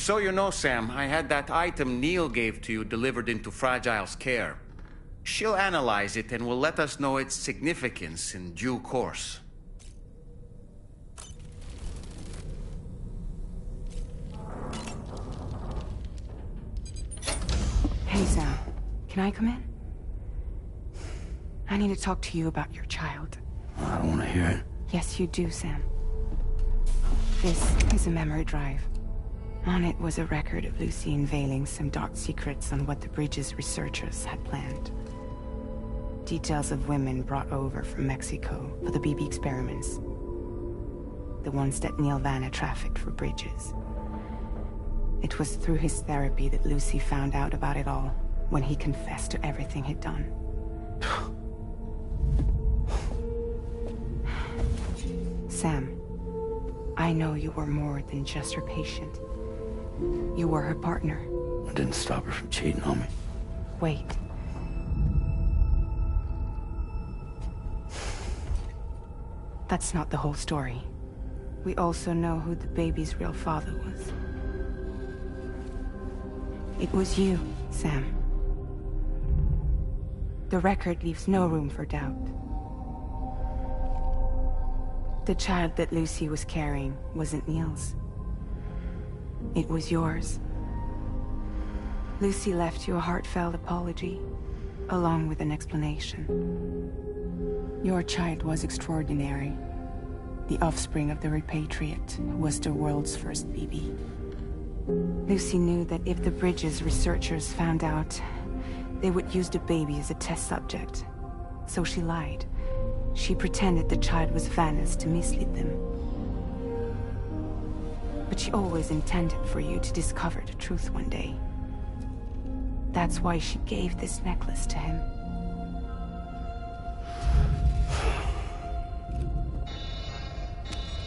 So you know, Sam, I had that item Neil gave to you delivered into Fragile's care. She'll analyze it and will let us know its significance in due course. Hey, Sam. Can I come in? I need to talk to you about your child. I don't want to hear it. Yes, you do, Sam. This is a memory drive. On it was a record of Lucy unveiling some dark secrets on what the Bridges researchers had planned. Details of women brought over from Mexico for the BB experiments. The ones that Neil Vanna trafficked for Bridges. It was through his therapy that Lucy found out about it all, when he confessed to everything he'd done. Sam, I know you were more than just her patient. You were her partner. I didn't stop her from cheating on me. Wait. That's not the whole story. We also know who the baby's real father was. It was you, Sam. The record leaves no room for doubt. The child that Lucy was carrying wasn't Neil's. It was yours. Lucy left you a heartfelt apology, along with an explanation. Your child was extraordinary. The offspring of the repatriate, who was the world's first BB. Lucy knew that if the Bridges researchers found out, they would use the baby as a test subject. So she lied. She pretended the child was Vanna's to mislead them. But she always intended for you to discover the truth one day. That's why she gave this necklace to him.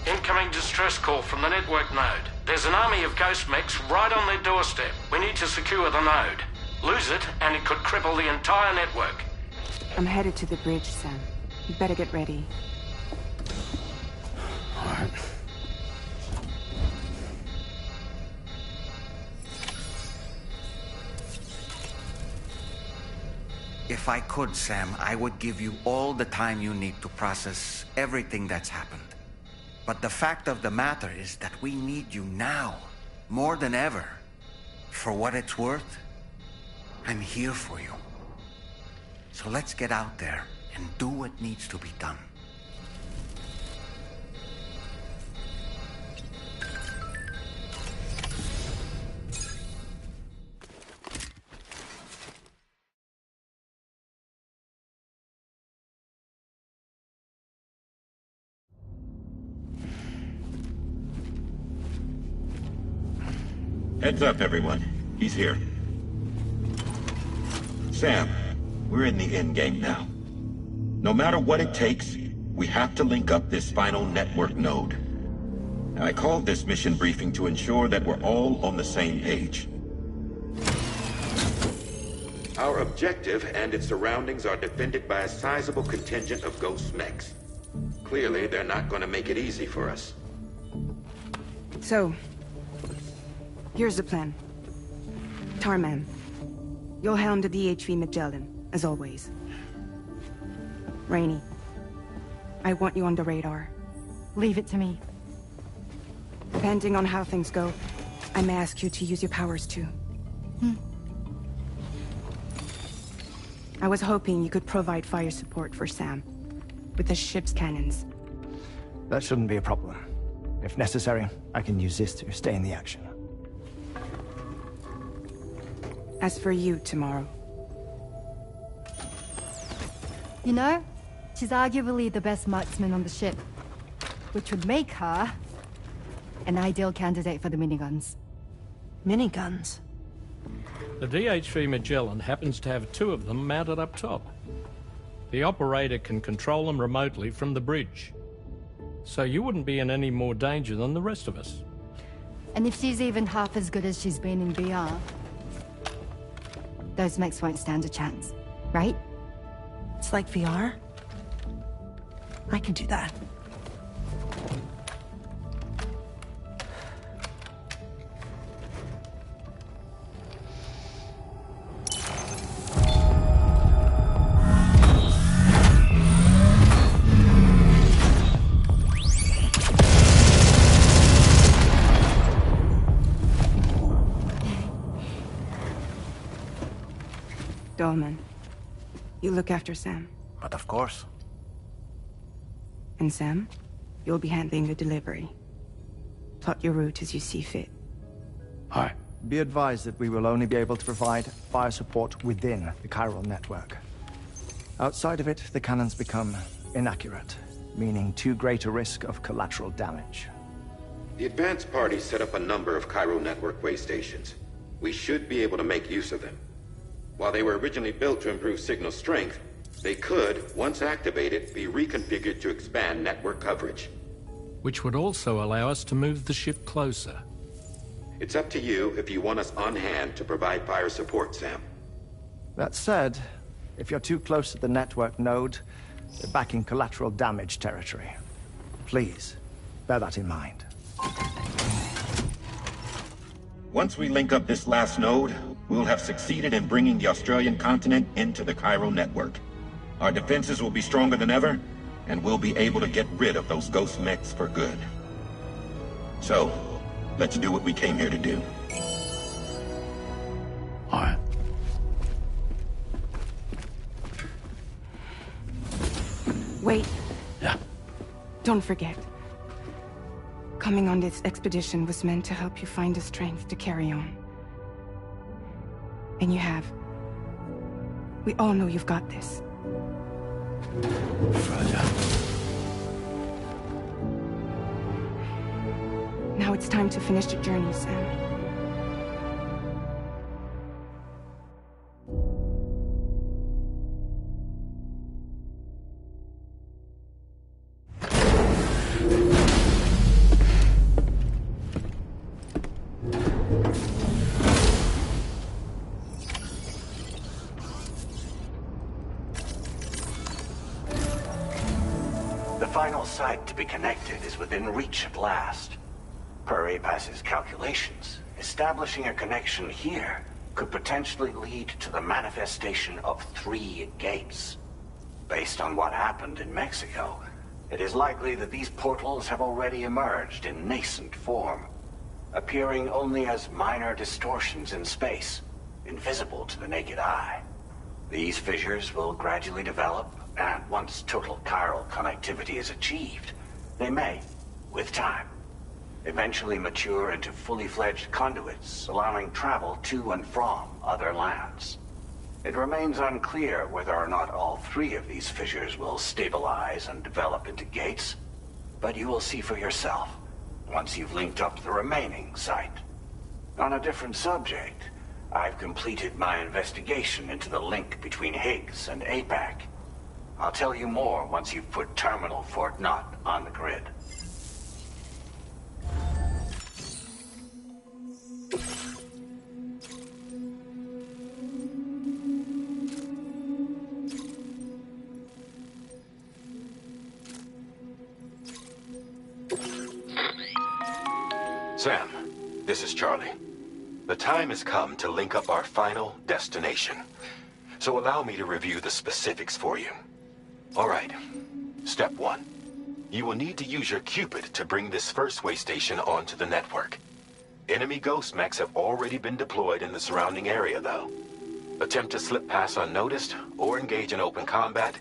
Incoming distress call from the network node. There's an army of ghost mechs right on their doorstep. We need to secure the node. Lose it, and it could cripple the entire network. I'm headed to the bridge, Sam. You better get ready. All right. If I could, Sam, I would give you all the time you need to process everything that's happened. But the fact of the matter is that we need you now, more than ever. For what it's worth, I'm here for you. So let's get out there and do what needs to be done. Heads up, everyone. He's here. Sam, we're in the endgame now. No matter what it takes, we have to link up this final network node. Now, I called this mission briefing to ensure that we're all on the same page. Our objective and its surroundings are defended by a sizable contingent of ghost mechs. Clearly, they're not going to make it easy for us. So, here's the plan. Tarman, you'll helm the DHV Magellan, as always. Rainey, I want you on the radar. Leave it to me. Depending on how things go, I may ask you to use your powers too. I was hoping you could provide fire support for Sam, with the ship's cannons. That shouldn't be a problem. If necessary, I can use this to stay in the action. As for you, tomorrow. You know, she's arguably the best marksman on the ship, which would make her an ideal candidate for the miniguns. Miniguns? The DHV Magellan happens to have 2 of them mounted up top. The operator can control them remotely from the bridge. So you wouldn't be in any more danger than the rest of us. And if she's even half as good as she's been in VR, those mechs won't stand a chance, right? It's like VR? I can do that. Dolman, you look after Sam. But of course. And Sam, you'll be handling the delivery. Plot your route as you see fit. Hi. Be advised that we will only be able to provide fire support within the chiral network. Outside of it, the cannons become inaccurate, meaning too great a risk of collateral damage. The advanced party set up a number of chiral network way stations. We should be able to make use of them. While they were originally built to improve signal strength, they could, once activated, be reconfigured to expand network coverage. Which would also allow us to move the ship closer. It's up to you if you want us on hand to provide fire support, Sam. That said, if you're too close to the network node, you're back in collateral damage territory. Please, bear that in mind. Once we link up this last node, we'll have succeeded in bringing the Australian continent into the chiral network. Our defenses will be stronger than ever, and we'll be able to get rid of those ghost mechs for good. So, let's do what we came here to do. All right. Wait. Yeah. Don't forget. Coming on this expedition was meant to help you find the strength to carry on. And you have. We all know you've got this. Fragile. Now it's time to finish the journey, Sam. The final site to be connected is within reach at last. Per APAS's calculations, establishing a connection here could potentially lead to the manifestation of 3 gates. Based on what happened in Mexico, it is likely that these portals have already emerged in nascent form, appearing only as minor distortions in space, invisible to the naked eye. These fissures will gradually develop, and once total chiral connectivity is achieved, they may, with time, eventually mature into fully fledged conduits, allowing travel to and from other lands. It remains unclear whether or not all 3 of these fissures will stabilize and develop into gates, but you will see for yourself once you've linked up the remaining site. On a different subject, I've completed my investigation into the link between Higgs and APAC. I'll tell you more once you've put Terminal Fort Knott on the grid. Sam, this is Charlie. The time has come to link up our final destination. So allow me to review the specifics for you. All right. Step 1. You will need to use your Cupid to bring this first way station onto the network. Enemy ghost mechs have already been deployed in the surrounding area, though. Attempt to slip past unnoticed or engage in open combat,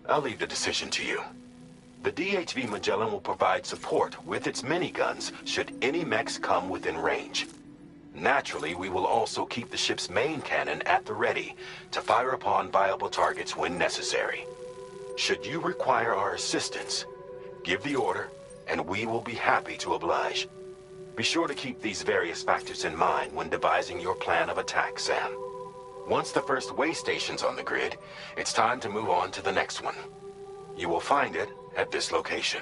I'll leave the decision to you. The DHV Magellan will provide support with its miniguns should any mechs come within range. Naturally, we will also keep the ship's main cannon at the ready to fire upon viable targets when necessary. Should you require our assistance, give the order, and we will be happy to oblige. Be sure to keep these various factors in mind when devising your plan of attack, Sam. Once the first way station's on the grid, it's time to move on to the next one. You will find it at this location.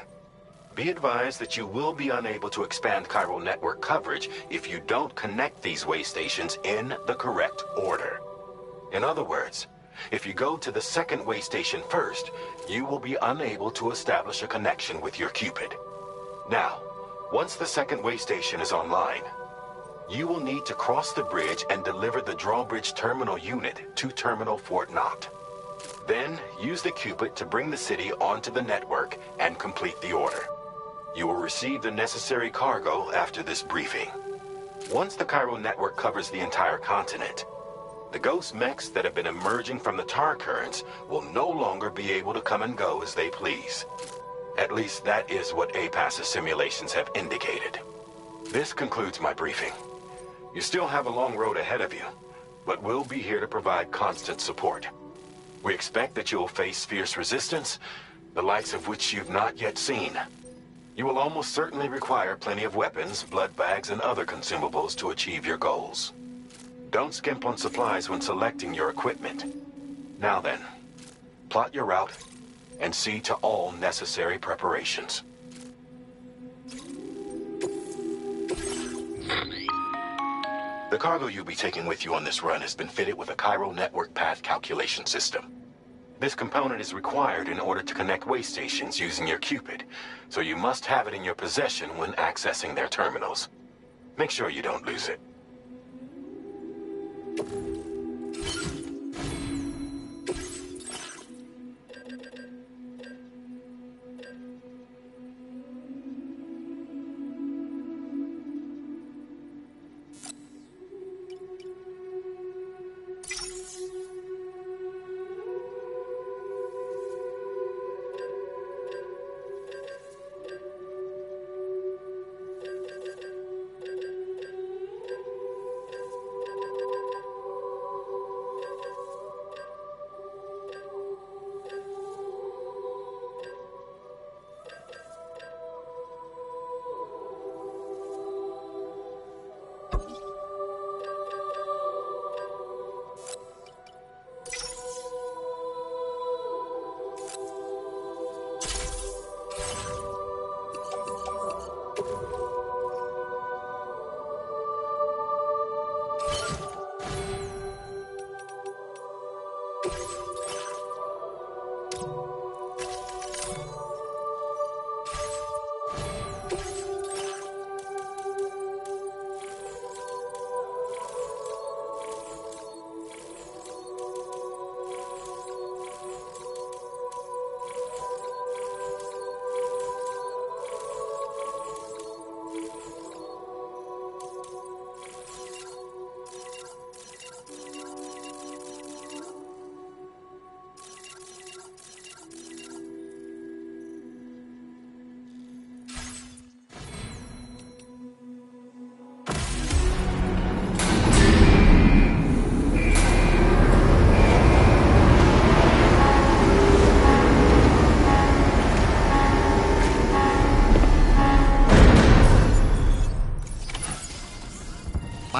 Be advised that you will be unable to expand chiral network coverage if you don't connect these way stations in the correct order. In other words, if you go to the second way station first, you will be unable to establish a connection with your Cupid. Now, once the second way station is online, you will need to cross the bridge and deliver the drawbridge terminal unit to Terminal Fort Knott. Then, use the Cupid to bring the city onto the network and complete the order. You will receive the necessary cargo after this briefing. Once the chiral network covers the entire continent, the ghost mechs that have been emerging from the tar currents will no longer be able to come and go as they please. At least that is what APAS's simulations have indicated. This concludes my briefing. You still have a long road ahead of you, but we'll be here to provide constant support. We expect that you will face fierce resistance, the likes of which you've not yet seen. You will almost certainly require plenty of weapons, blood bags, and other consumables to achieve your goals. Don't skimp on supplies when selecting your equipment. Now then, plot your route and see to all necessary preparations. The cargo you'll be taking with you on this run has been fitted with a chiral network path calculation system. This component is required in order to connect way stations using your Cupid, so you must have it in your possession when accessing their terminals. Make sure you don't lose it.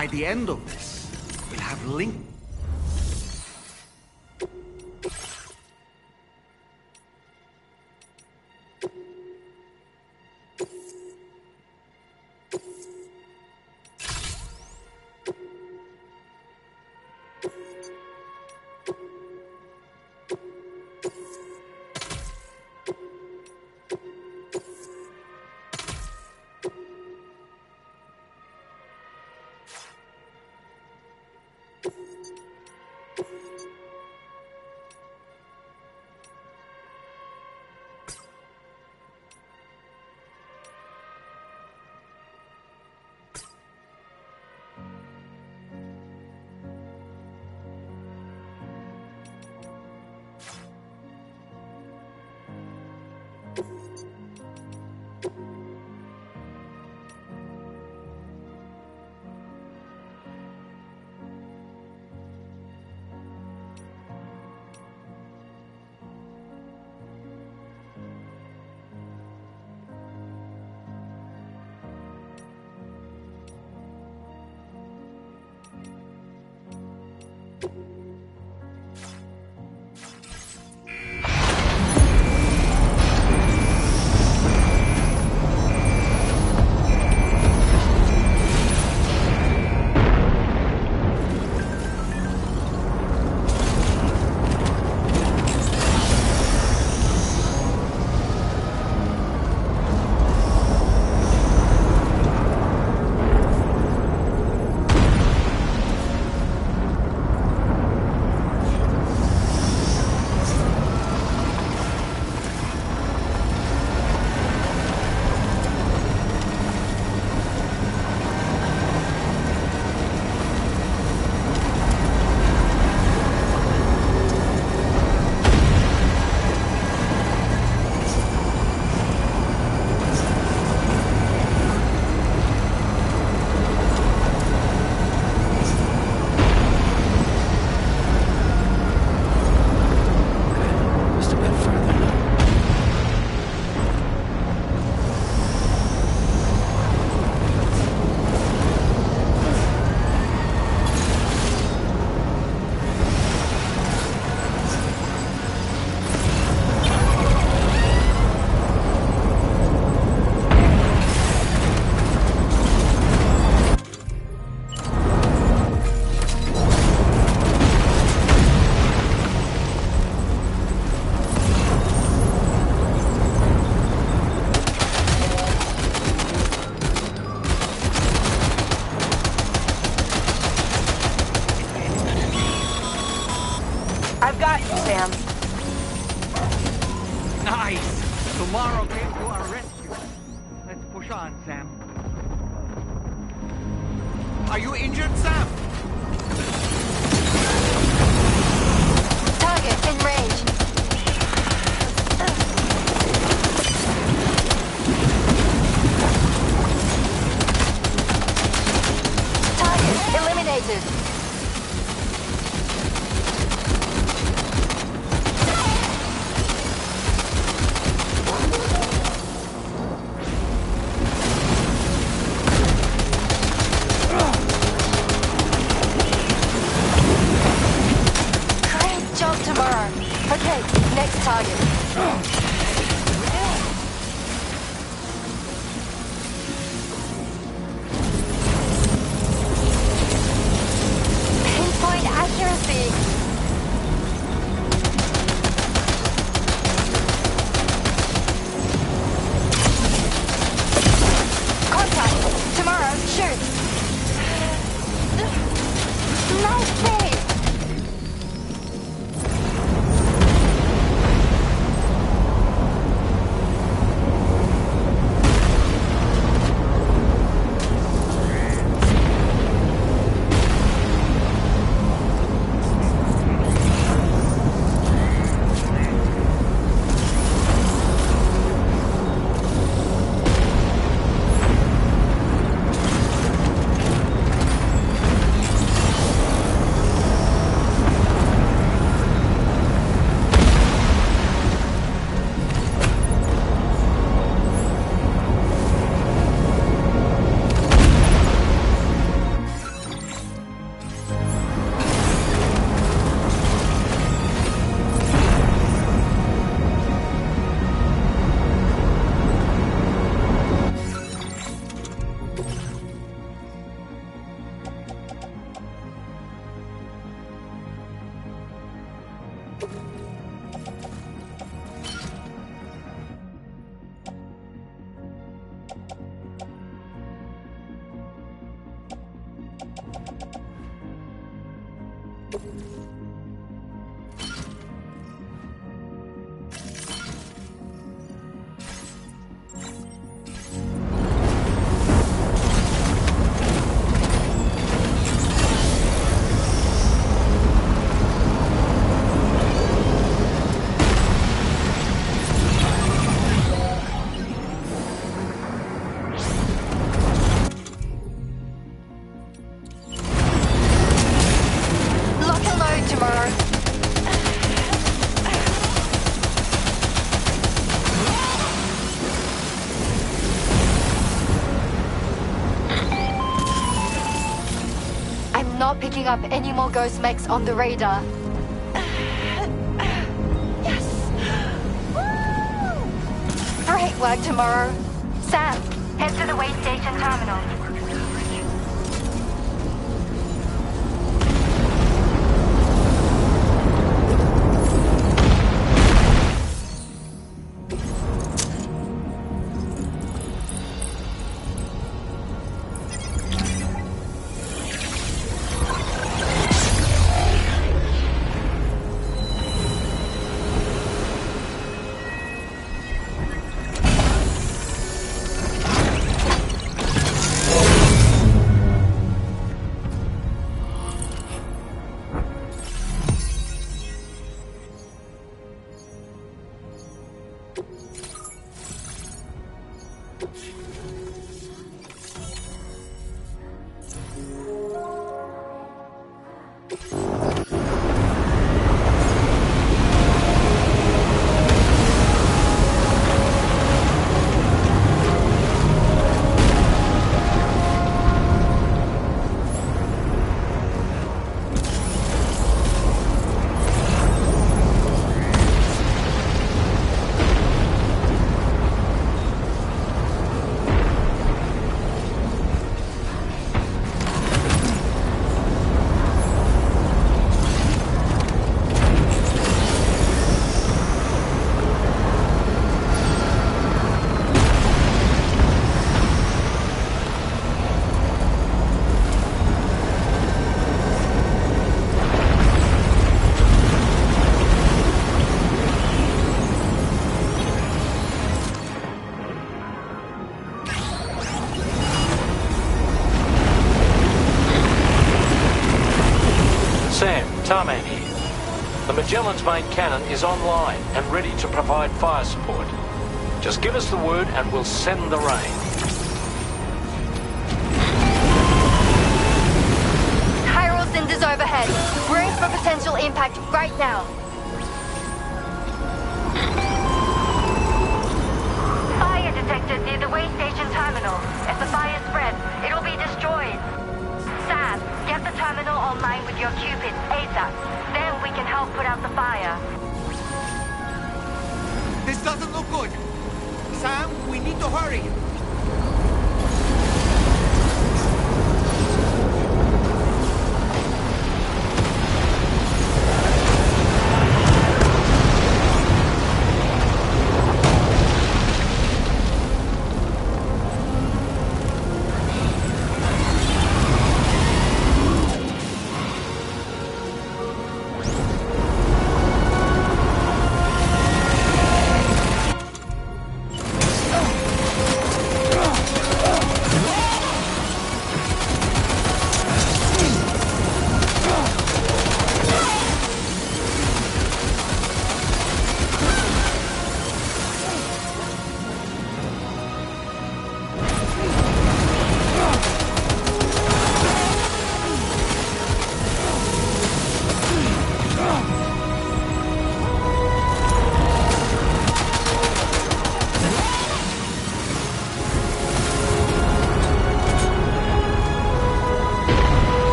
By the end of this, we'll have linked. I've got you, Sam. Nice! Tomorrow came to our rescue. Let's push on, Sam. Are you injured, Sam? Target in range. Target eliminated. Okay, next target. Pinpoint accuracy. Contact. Tomorrow, shoot. Nice save. picking up any more ghost mechs on the radar. Yes! Woo! Great work tomorrow. Sam, head to the way station terminal. Tarman here. The Magellan's main cannon is online and ready to provide fire support. Just give us the word and we'll send the rain. Chiral cinders overhead. Brace for potential impact right now. Fire detected near the way station terminal. If the fire spreads, it'll be destroyed. Sam, get the terminal online with your Cupid ASAP. Then we can help put out the fire. This doesn't look good. Sam, we need to hurry.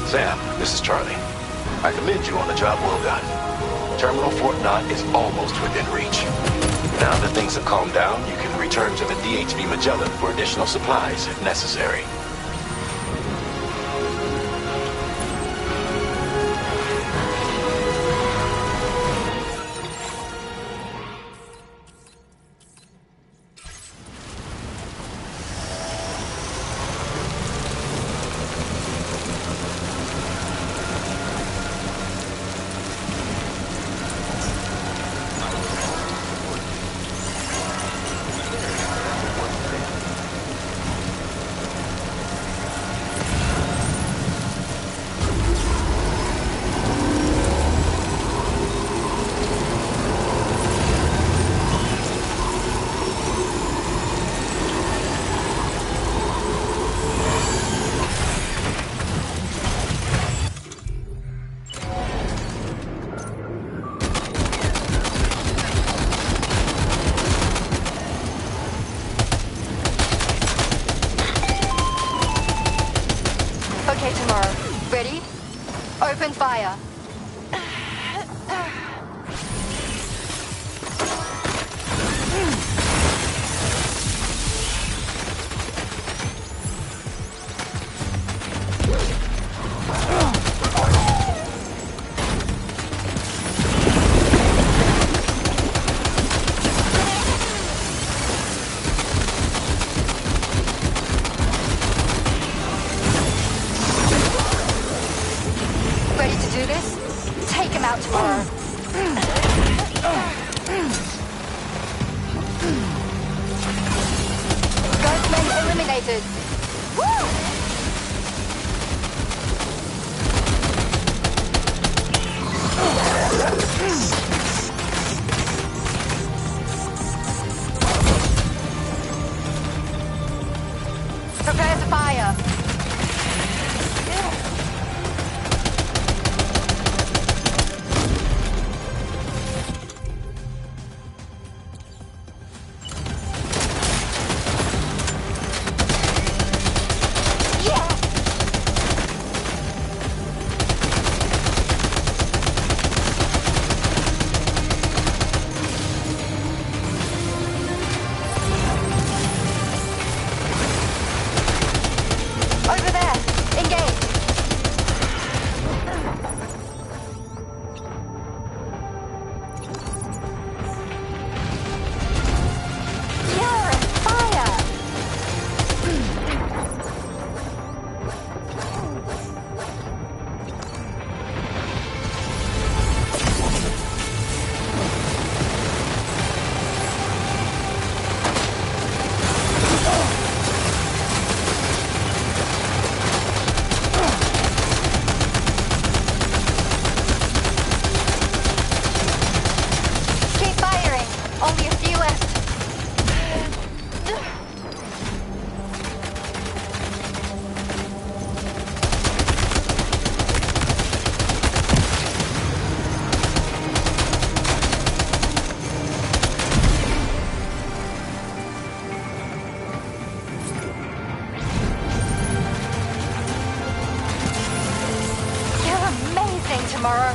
Sam, this is Charlie. I commend you on a job well done. Terminal Fort Knott is almost within reach. Now that things have calmed down, you can return to the DHV Magellan for additional supplies if necessary. Okay, tomorrow. Ready? Open fire. Ready to do this? Take him out tomorrow. Ghostmen eliminated. Woo! Prepare to fire. Over there! Engage! You're on fire! Keep firing! Only a few left. You're amazing, Tomorrow.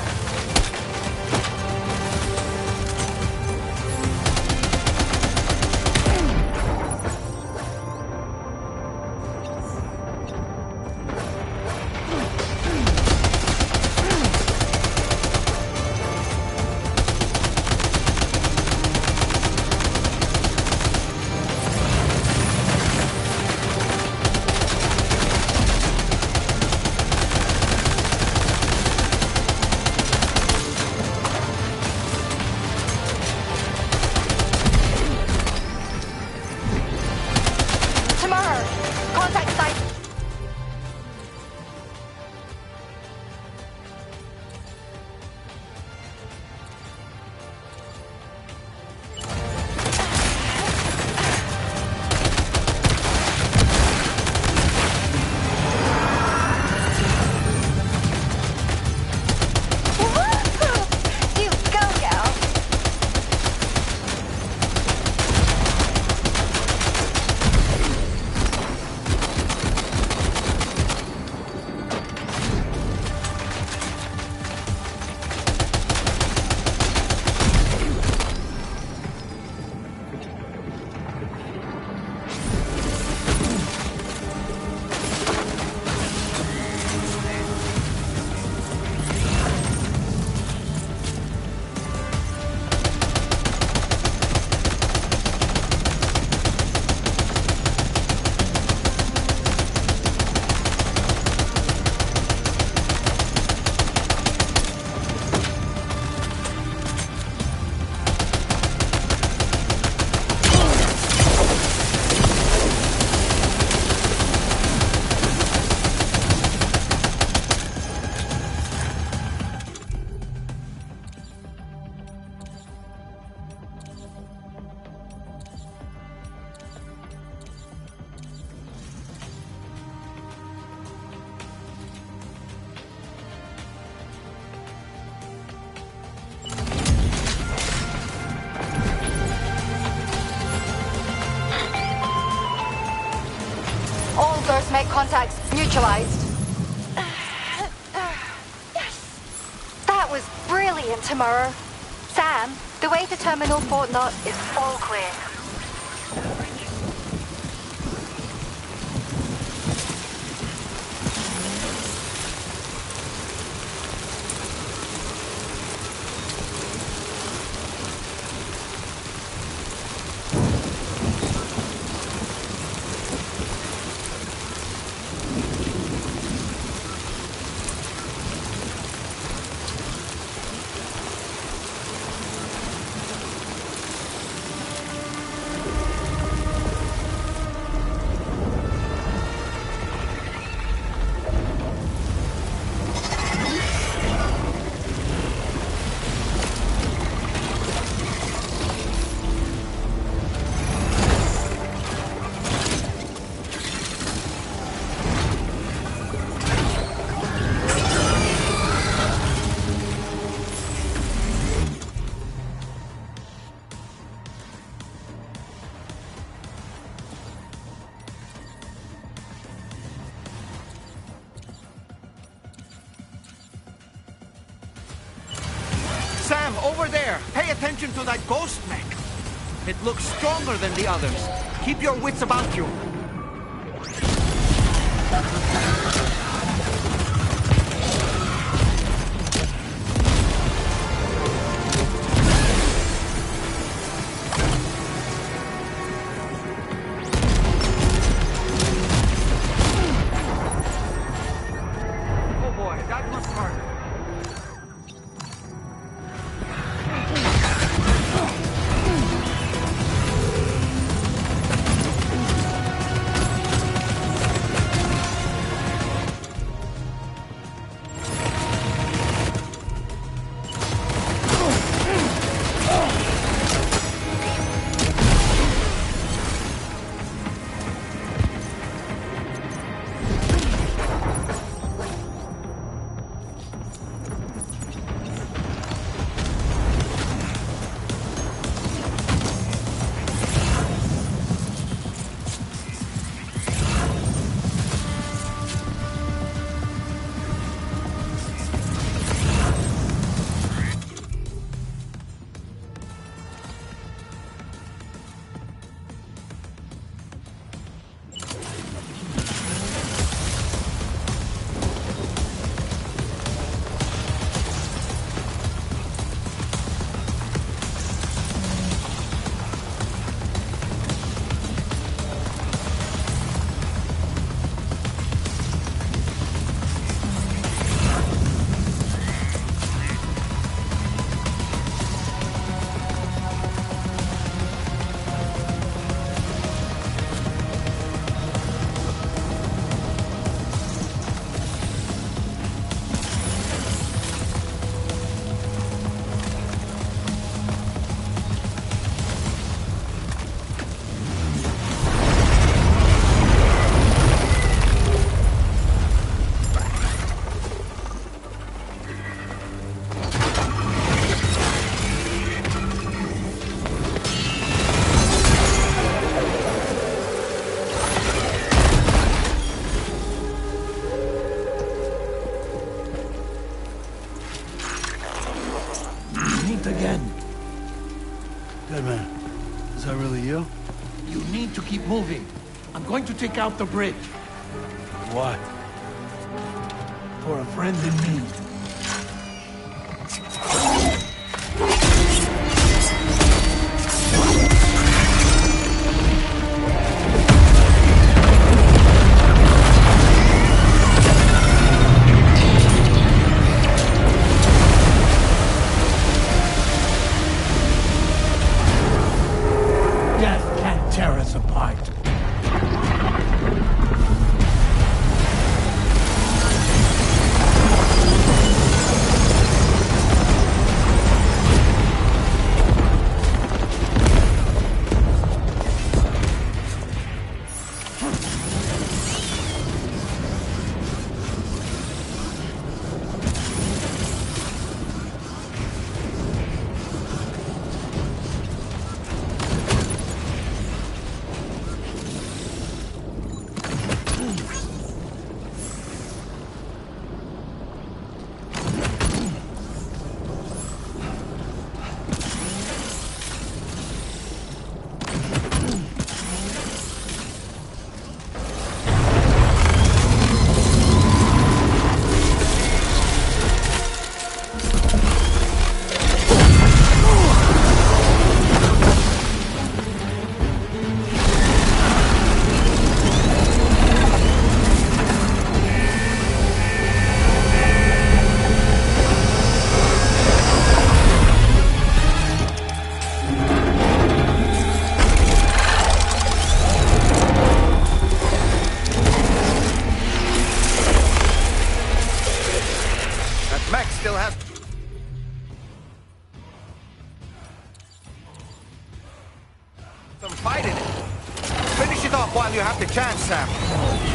First make contacts neutralized. That was brilliant, Tomorrow. Sam, the way to Terminal Fort Knott is all clear. Sam, over there! Pay attention to that ghost mech! It looks stronger than the others. Keep your wits about you. Oh boy, that was hard. Again. Deadman, is that really you? You need to keep moving. I'm going to take out the bridge. Why? For a friend in need. Tear us apart. chance, Sam.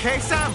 Okay, Sam?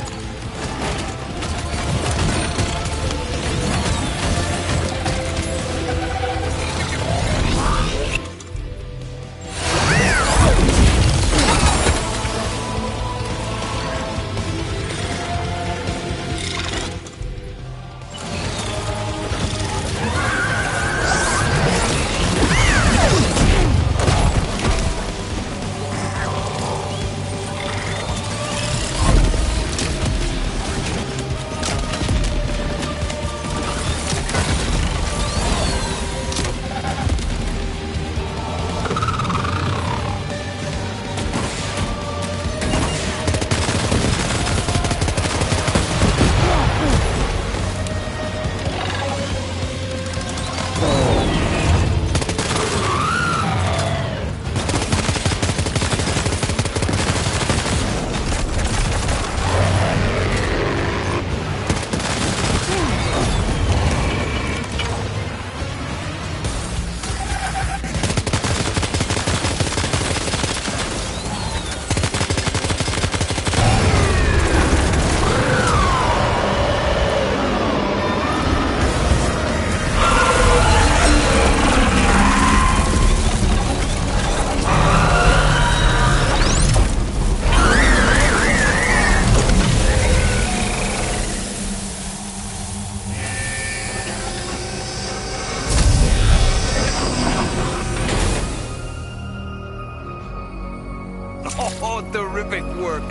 Oh, terrific work.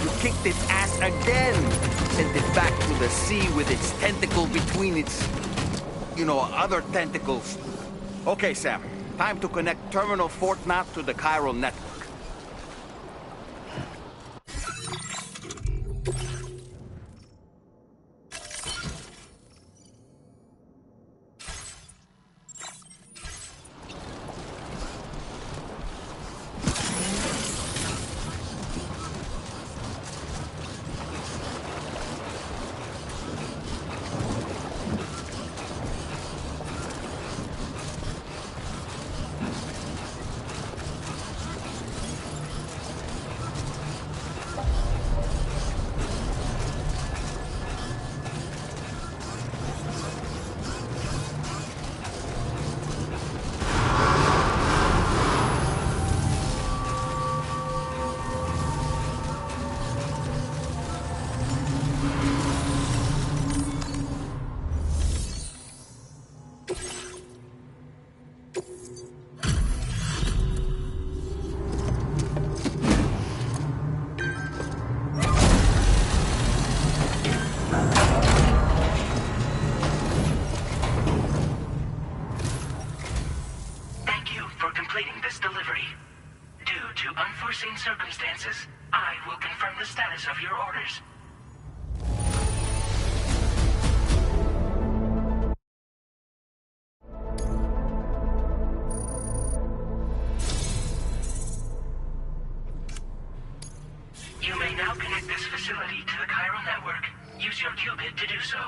You kicked its ass again. Sent it back to the sea with its tentacle between its, other tentacles. Okay, Sam. Time to connect Terminal Fort Knot to the chiral network. Circumstances, I will confirm the status of your orders. You may now connect this facility to the chiral network. Use your qubit to do so.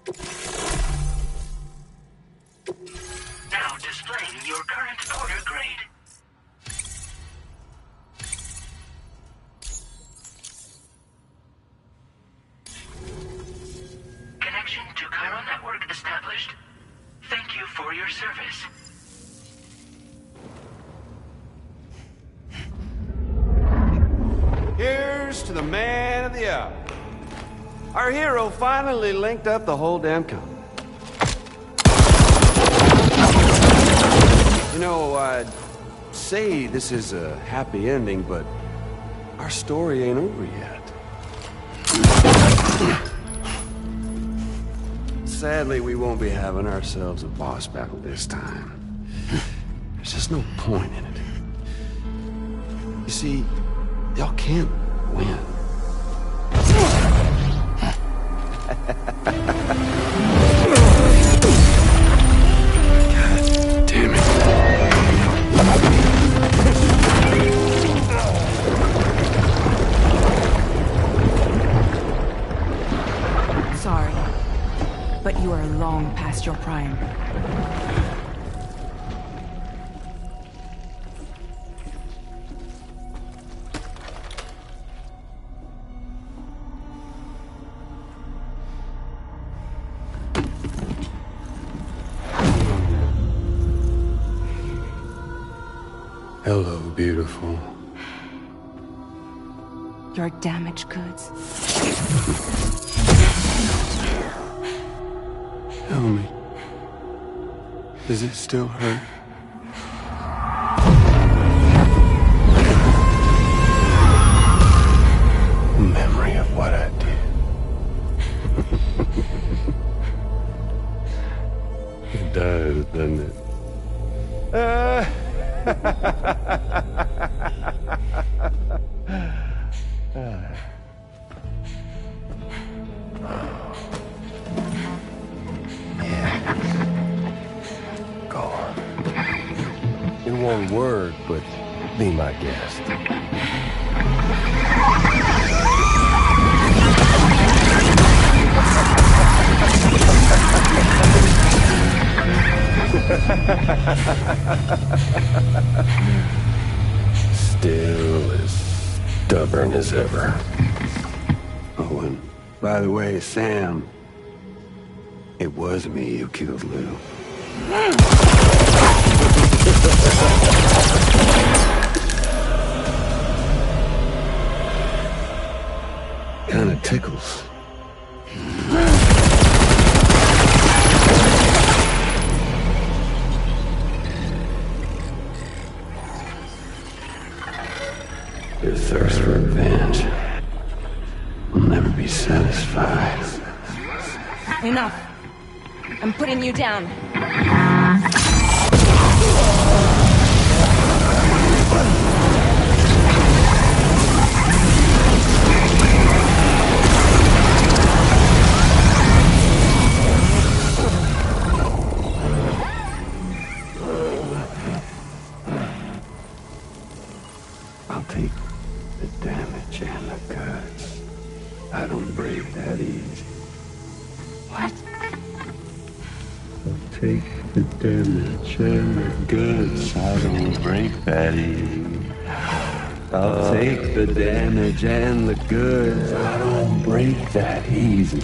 Now displaying your current order grade. Connection to Cairo Network established. Thank you for your service. Here's to the man of the hour. Our hero finally linked up the whole damn company. You know, I'd say this is a happy ending, but our story ain't over yet. Sadly, we won't be having ourselves a boss battle this time. There's just no point in it. You see, y'all can't win. God damn it. Sorry, but you are long past your prime. Hello, beautiful. Your damaged goods. Tell me, does it still hurt? Memory of what I did. It does, doesn't it? In one word, but be my guest. Still as stubborn as ever. Oh, and by the way, Sam, it was me who killed Lou. Kinda tickles. Your thirst for revenge will never be satisfied. Enough. I'm putting you down. I'll take the damage and the goods. I don't break that easy. What? I'll take the damage and the goods. I don't break that easy. I'll take the damage and the goods. I don't break that easy.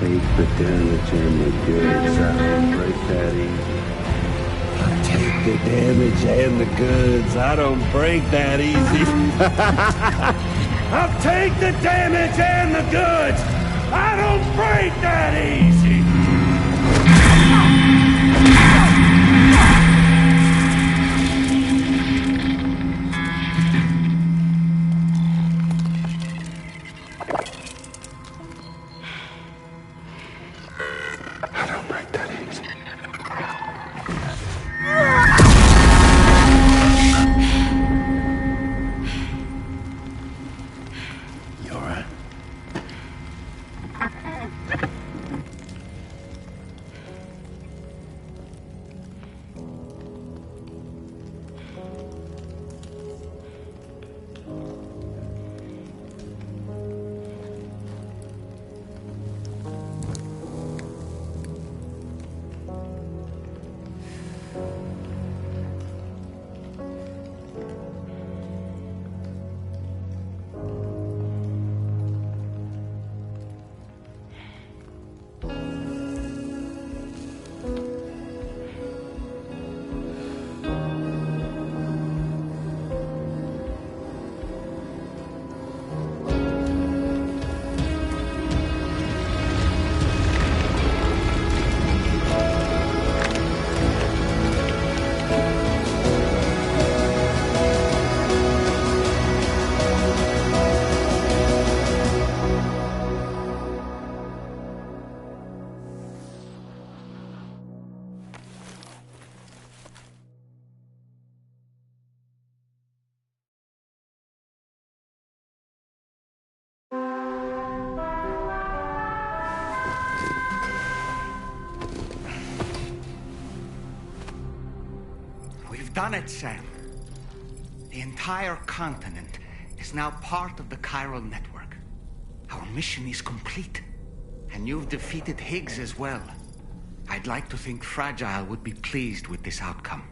Take the damage and the goods. I don't break that easy. I'll take the damage and the goods. I don't break that easy. I'll take the damage and the goods. I don't break that easy. done it, Sam. The entire continent is now part of the chiral network. Our mission is complete. And you've defeated Higgs as well. I'd like to think Fragile would be pleased with this outcome.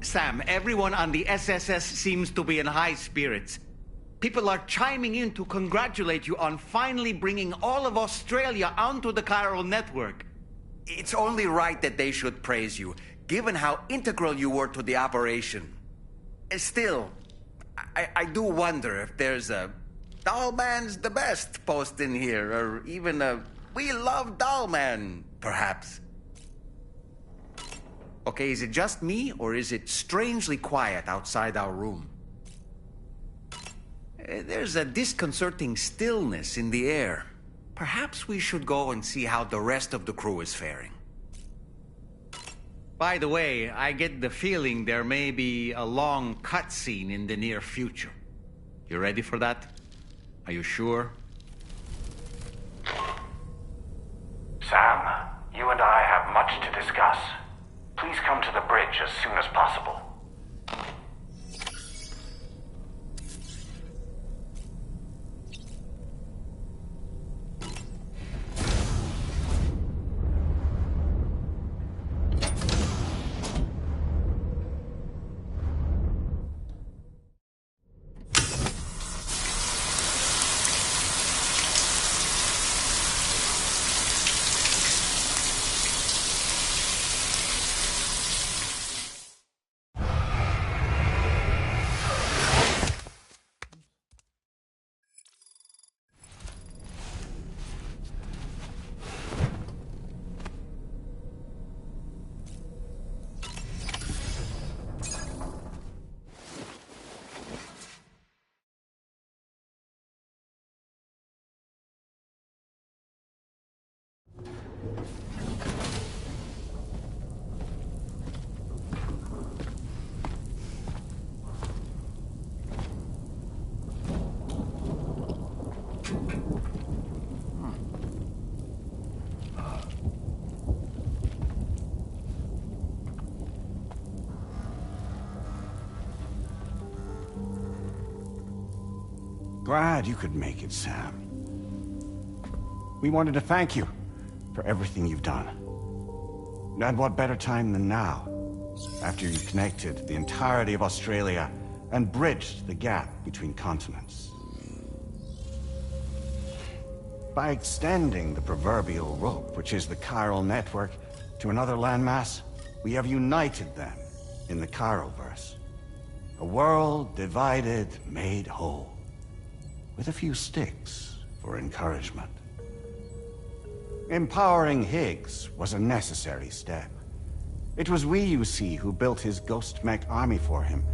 Sam, everyone on the SSS seems to be in high spirits. People are chiming in to congratulate you on finally bringing all of Australia onto the chiral network. It's only right that they should praise you, given how integral you were to the operation. Still, I do wonder if there's a Dollman's the best post in here, or even a We Love Dollman, perhaps. Okay, is it just me, or is it strangely quiet outside our room? There's a disconcerting stillness in the air. Perhaps we should go and see how the rest of the crew is faring. By the way, I get the feeling there may be a long cutscene in the near future. You ready for that? Are you sure? Sam, you and I have much to discuss. Please come to the bridge as soon as possible. Glad you could make it, Sam. We wanted to thank you for everything you've done. And what better time than now, after you connected the entirety of Australia and bridged the gap between continents. By extending the proverbial rope, which is the chiral network, to another landmass, we have united them in the Chiroverse. A world divided, made whole. With a few sticks for encouragement. Empowering Higgs was a necessary step. It was we, you see, who built his ghost mech army for him,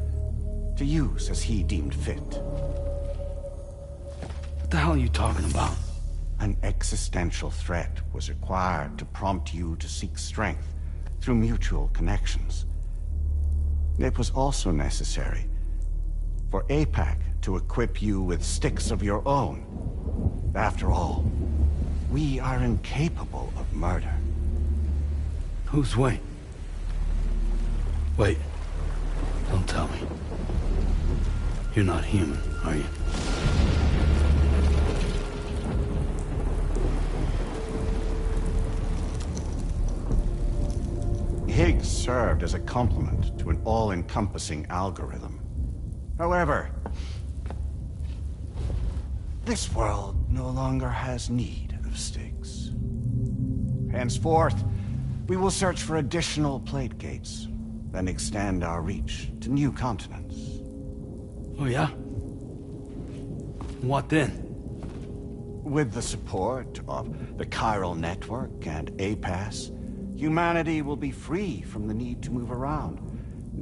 to use as he deemed fit. What the hell are you talking about? An existential threat was required to prompt you to seek strength through mutual connections. It was also necessary for APAC to equip you with sticks of your own. After all, we are incapable of murder. Who's we? Wait. Don't tell me. You're not human, are you? Higgs served as a complement to an all-encompassing algorithm. However, this world no longer has need of sticks. Henceforth, we will search for additional plate gates, then extend our reach to new continents. Oh yeah? What then? With the support of the chiral network and APAS, humanity will be free from the need to move around,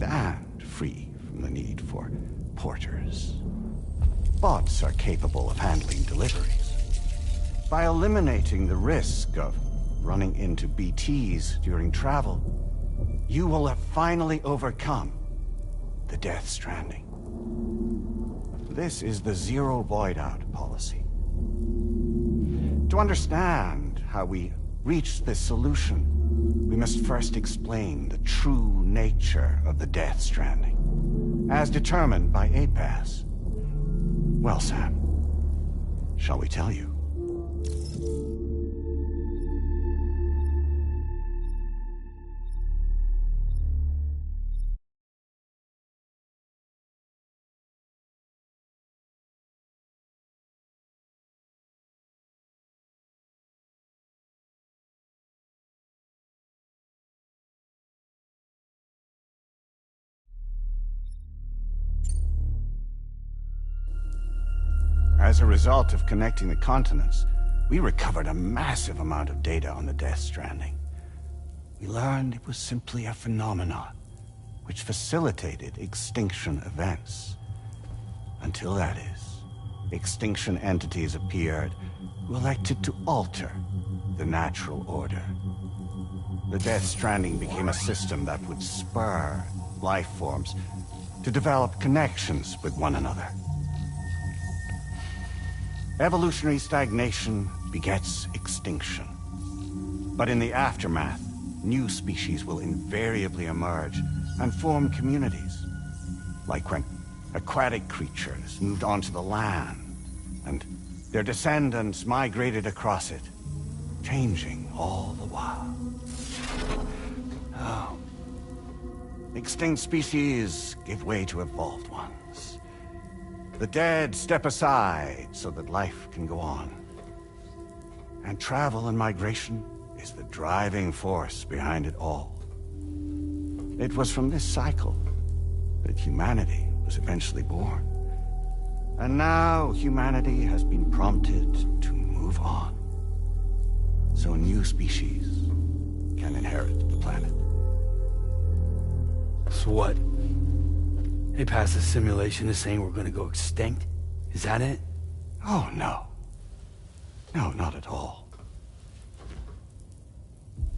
and free from the need for porters. Bots are capable of handling deliveries. By eliminating the risk of running into BTs during travel, you will have finally overcome the Death Stranding. This is the Zero Void Out policy. To understand how we reached this solution, we must first explain the true nature of the Death Stranding, as determined by APAS. Well, Sam, shall we tell you? As a result of connecting the continents, we recovered a massive amount of data on the Death Stranding. We learned it was simply a phenomenon which facilitated extinction events. Until that is, extinction entities appeared who elected to alter the natural order. The Death Stranding became a system that would spur life forms to develop connections with one another. Evolutionary stagnation begets extinction. But in the aftermath, new species will invariably emerge and form communities. Like when aquatic creatures moved onto the land, and their descendants migrated across it, changing all the while. Oh. Extinct species give way to evolved ones. The dead step aside so that life can go on. And travel and migration is the driving force behind it all. It was from this cycle that humanity was eventually born. And now humanity has been prompted to move on. So new species can inherit the planet. So what? They passed a simulation is saying we're gonna go extinct? Is that it? Oh, no. No, not at all.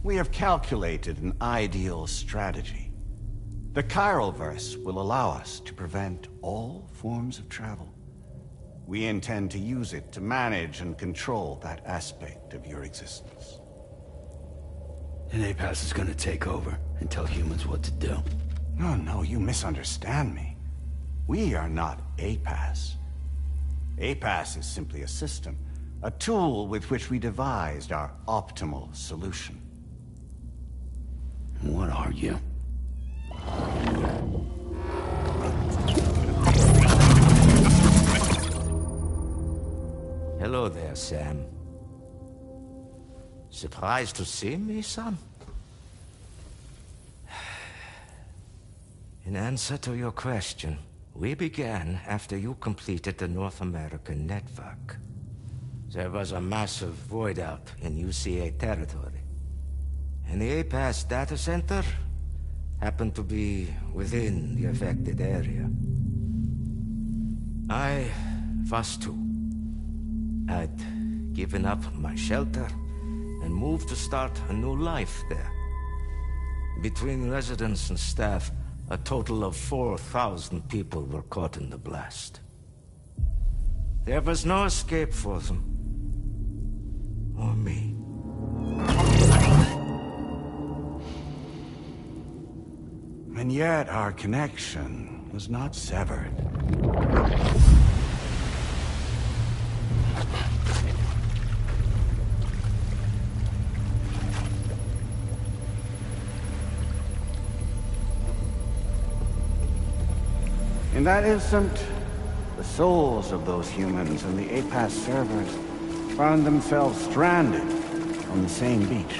We have calculated an ideal strategy. The Chiralverse will allow us to prevent all forms of travel. We intend to use it to manage and control that aspect of your existence. And APAS is gonna take over and tell humans what to do. No, you misunderstand me. We are not APAS. APAS is simply a system, a tool with which we devised our optimal solution. What are you? Hello there, Sam. Surprised to see me, son? In answer to your question, we began after you completed the North American network. There was a massive void out in UCA territory, and the APAS data center happened to be within the affected area. I was too. I'd given up my shelter and moved to start a new life there. Between residents and staff, a total of 4,000 people were caught in the blast. There was no escape for them. Or me. And yet our connection was not severed. In that instant, the souls of those humans and the APAS servers found themselves stranded on the same beach.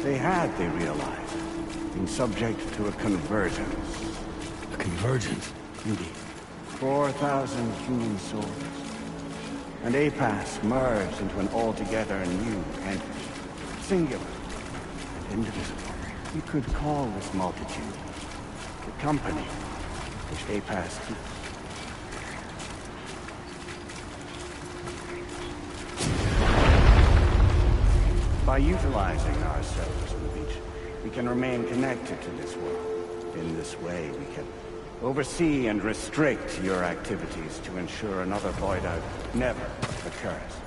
They realized, been subject to a convergence. A convergence? Indeed. 4,000 human souls. And APAS merged into an altogether new entity. Singular and indivisible. You could call this multitude the company which APAS keeps. By utilizing ourselves on the beach, we can remain connected to this world. In this way, we can oversee and restrict your activities to ensure another void-out never occurs.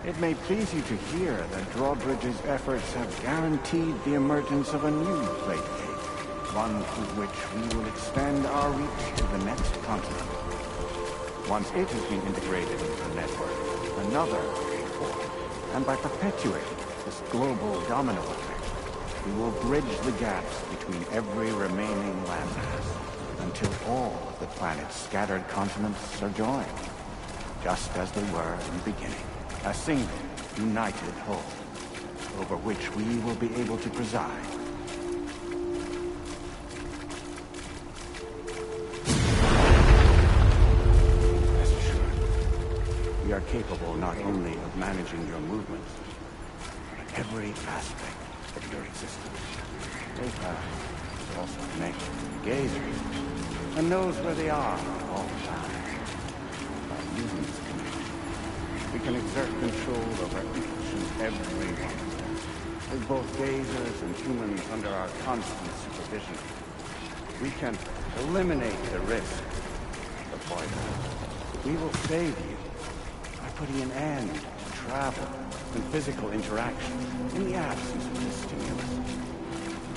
It may please you to hear that Drawbridge's efforts have guaranteed the emergence of a new plate gate, one through which we will extend our reach to the next continent. Once it has been integrated into the network, another will form, and by perpetuating this global domino effect, we will bridge the gaps between every remaining landmass until all of the planet's scattered continents are joined, just as they were in the beginning. A single, united whole, over which we will be able to preside. Rest assured, we are capable not only of managing your movements, but every aspect of your existence. APAS is also connected to the gazers, and knows where they are all the time. By using this connection, we can exert control over each and every one of them. With both gazers and humans under our constant supervision, we can eliminate the risk of void. We will save you by putting an end to travel and physical interaction in the absence of this stimulus.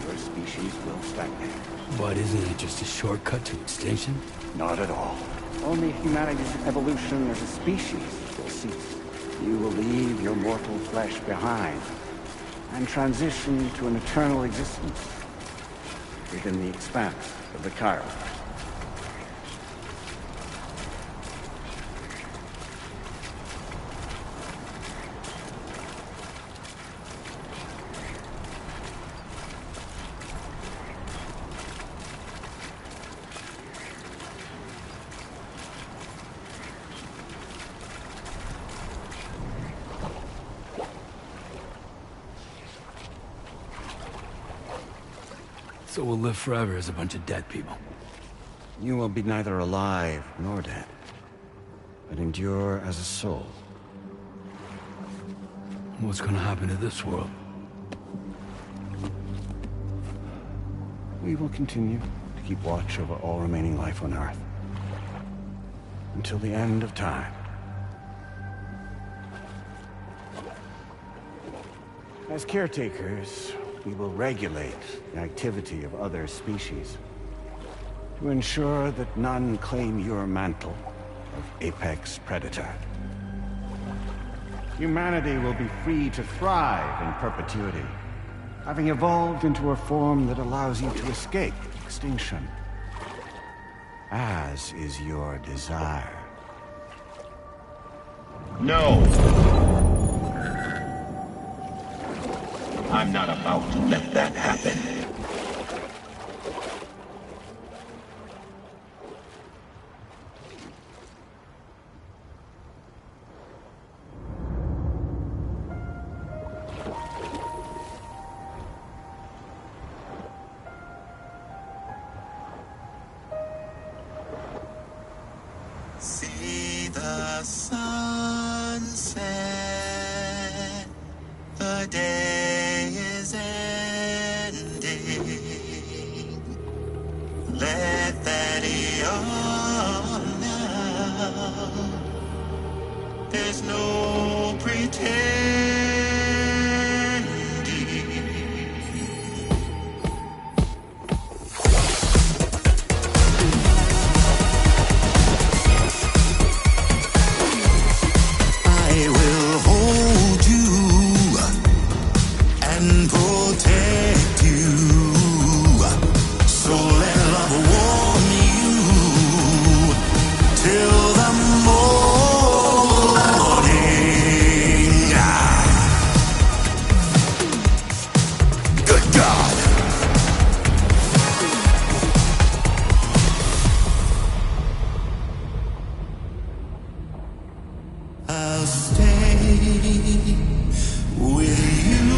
Your species will stagnate. But isn't it just a shortcut to extinction? Not at all. Only humanity's evolution as a species will cease. You will leave your mortal flesh behind and transition to an eternal existence within the expanse of the Chiral. So we'll live forever as a bunch of dead people. You will be neither alive nor dead, but endure as a soul. What's gonna happen to this world? we will continue to keep watch over all remaining life on Earth. Until the end of time. As caretakers, we will regulate the activity of other species to ensure that none claim your mantle of apex predator. Humanity will be free to thrive in perpetuity, having evolved into a form that allows you to escape extinction, as is your desire. No! I'm not about to let that happen. See the sunset, the day is ending. Let that yawn now. There's no pretending. I will hold you and protect you. So let love warm you till the morning. Good God. I'll stay with you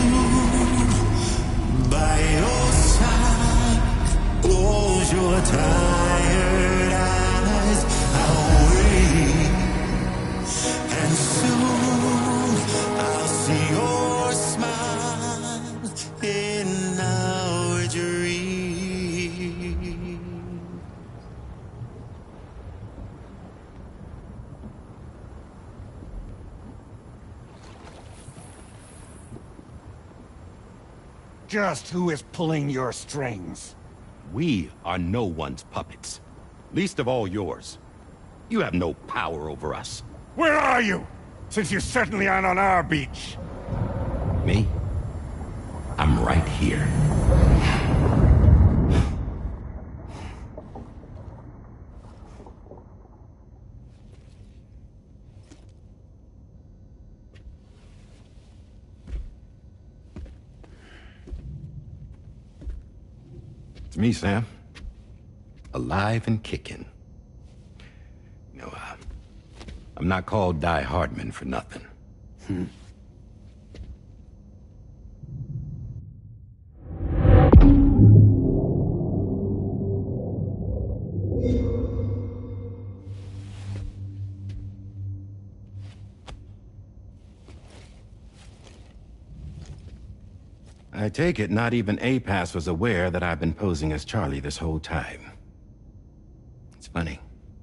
by your side. Close your tired eyes. I'll wait, and soon I'll see your smile in our dream. Just who is pulling your strings? We are no one's puppets. Least of all yours. You have no power over us. Where are you? Since you certainly aren't on our beach. Me? I'm right here. It's me, Sam. Alive and kicking. You know, I'm not called Die Hardman for nothing. I take it not even APAS was aware that I've been posing as Charlie this whole time. It's funny,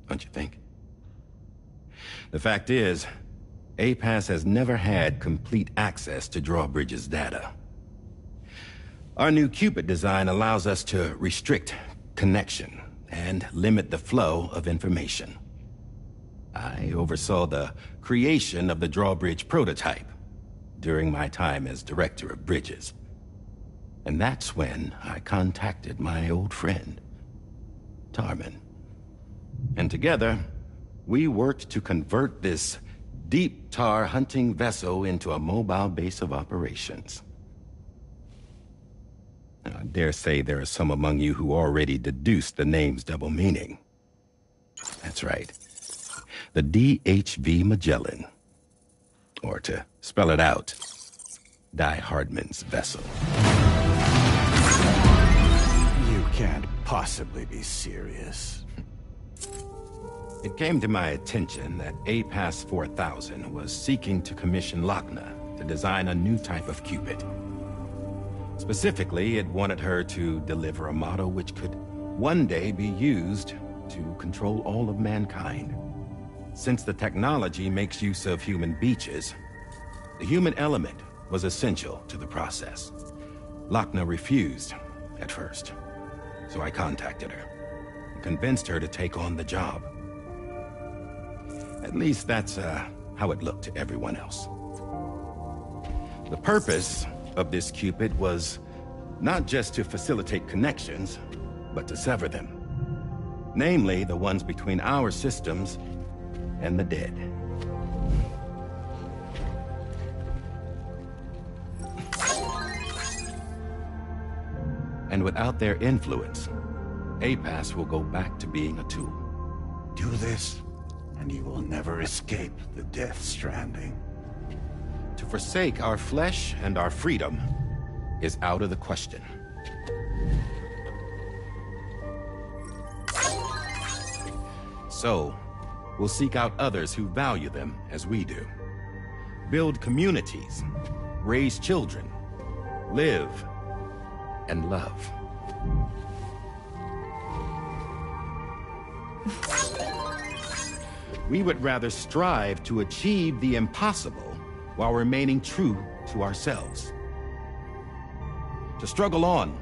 don't you think? The fact is, APAS has never had complete access to Drawbridge's data. Our new Cupid design allows us to restrict connection and limit the flow of information. I oversaw the creation of the Drawbridge prototype during my time as Director of Bridges. And that's when I contacted my old friend, Tarman. And together, we worked to convert this deep tar hunting vessel into a mobile base of operations. Now, I dare say there are some among you who already deduced the name's double meaning. That's right. The DHV Magellan. Or to spell it out, Die Hardman's vessel. You can't possibly be serious. It came to my attention that APAS 4000 was seeking to commission Lochner to design a new type of Cupid. Specifically, it wanted her to deliver a motto which could one day be used to control all of mankind. Since the technology makes use of human beaches, the human element was essential to the process. Lochner refused at first, so I contacted her and convinced her to take on the job. At least that's how it looked to everyone else. The purpose of this Cupid was not just to facilitate connections, but to sever them. Namely, the ones between our systems and the dead. And without their influence, APAS will go back to being a tool. Do this, and you will never escape the Death Stranding. To forsake our flesh and our freedom is out of the question. So, we'll seek out others who value them as we do. Build communities, raise children, live, and love. We would rather strive to achieve the impossible while remaining true to ourselves. To struggle on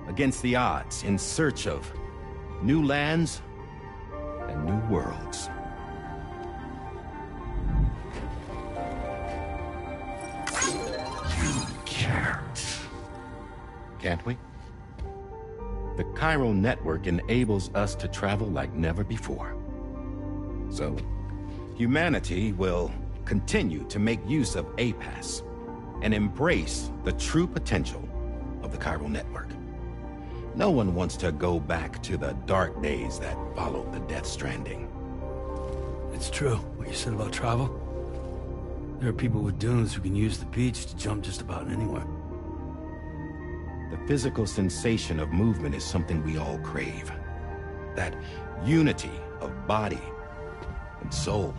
against the odds in search of new lands and new worlds. You can't. Can't we? The Chiral network enables us to travel like never before. So, humanity will continue to make use of APAS and embrace the true potential of the Chiral network. No one wants to go back to the dark days that followed the Death Stranding. It's true, what you said about travel. There are people with dunes who can use the beach to jump just about anywhere. The physical sensation of movement is something we all crave. That unity of body and soul.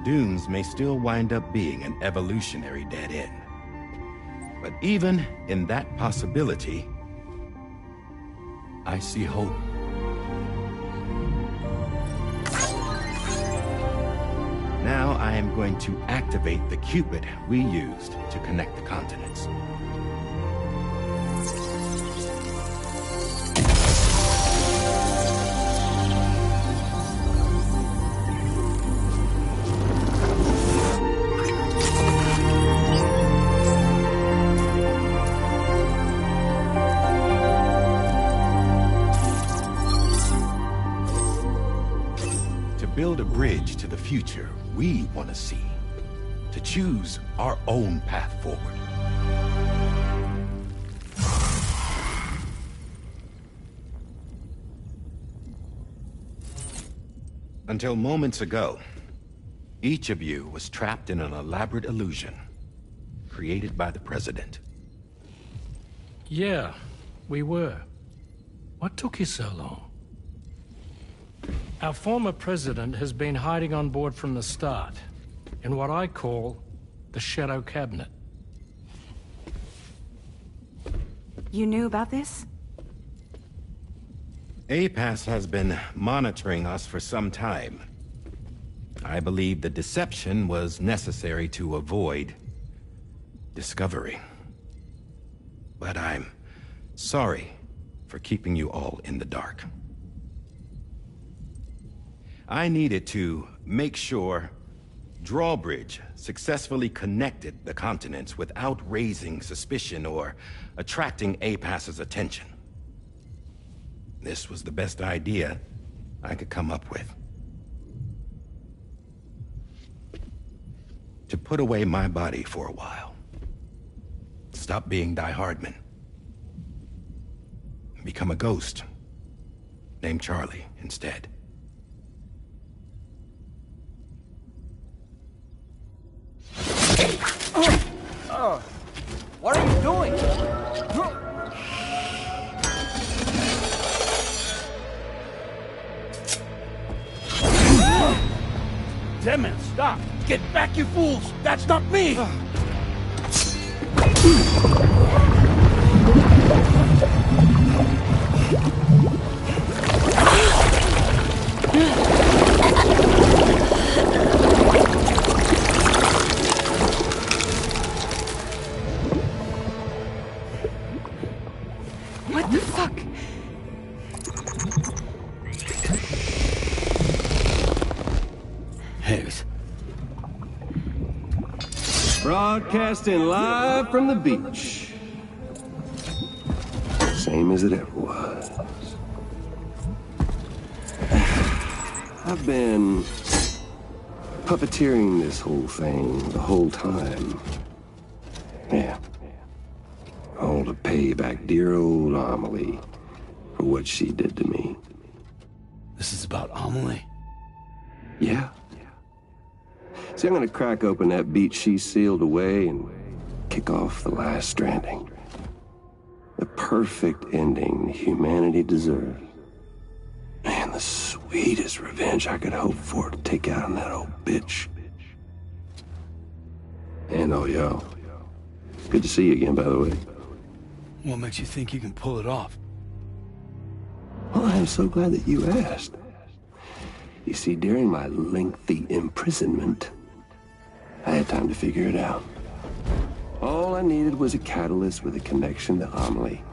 Dunes may still wind up being an evolutionary dead end. But even in that possibility, I see hope. Now I am going to activate the Cupid we used to connect the continents. Build a bridge to the future we want to see, to choose our own path forward. Until moments ago, each of you was trapped in an elaborate illusion created by the President. Yeah, we were. What took you so long? Our former president has been hiding on board from the start, in what I call the Shadow Cabinet. You knew about this? APAS has been monitoring us for some time. I believe the deception was necessary to avoid discovery. But I'm sorry for keeping you all in the dark. I needed to make sure Drawbridge successfully connected the continents without raising suspicion or attracting APAS's attention. This was the best idea I could come up with. To put away my body for a while. Stop being Die Hardman. Become a ghost. Named Charlie instead. What are you doing? Damn it, stop! Get back, you fools! That's not me! What the fuck? Higgs. Broadcasting live from the beach. Same as it ever was. I've been puppeteering this whole thing the whole time. Yeah. All to pay back dear old Amelie for what she did to me. This is about Amelie? Yeah. See, I'm gonna crack open that beach she sealed away and kick off the last stranding. The perfect ending humanity deserves. Man, the sweetest revenge I could hope for to take out on that old bitch. And all y'all. Good to see you again, by the way. What makes you think you can pull it off? Well, I'm so glad that you asked. You see, during my lengthy imprisonment, I had time to figure it out. All I needed was a catalyst with a connection to Amelie,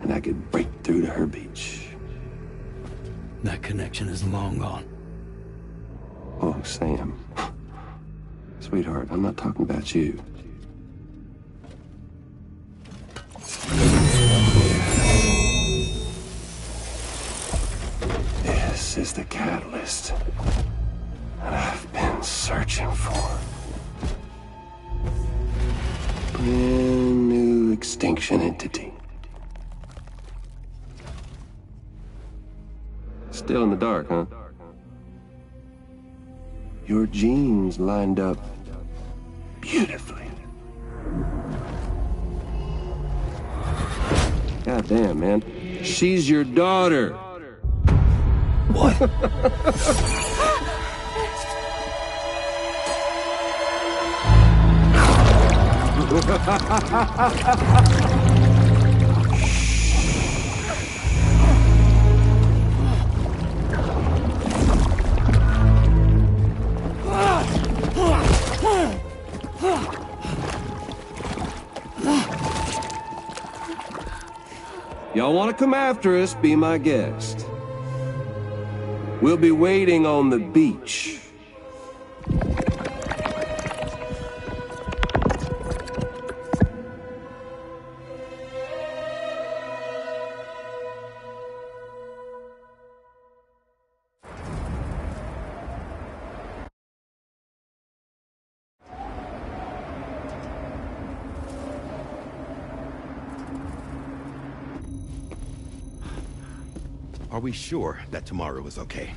and I could break through to her beach. That connection is long gone. Oh, Sam. Sweetheart, I'm not talking about you. This is the catalyst that I've been searching for. Brand new extinction entity. Still in the dark, huh? Your genes lined up beautifully. God damn, man. She's your daughter. What? Y'all want to come after us, be my guest. We'll be waiting on the beach. Are we sure that tomorrow is okay?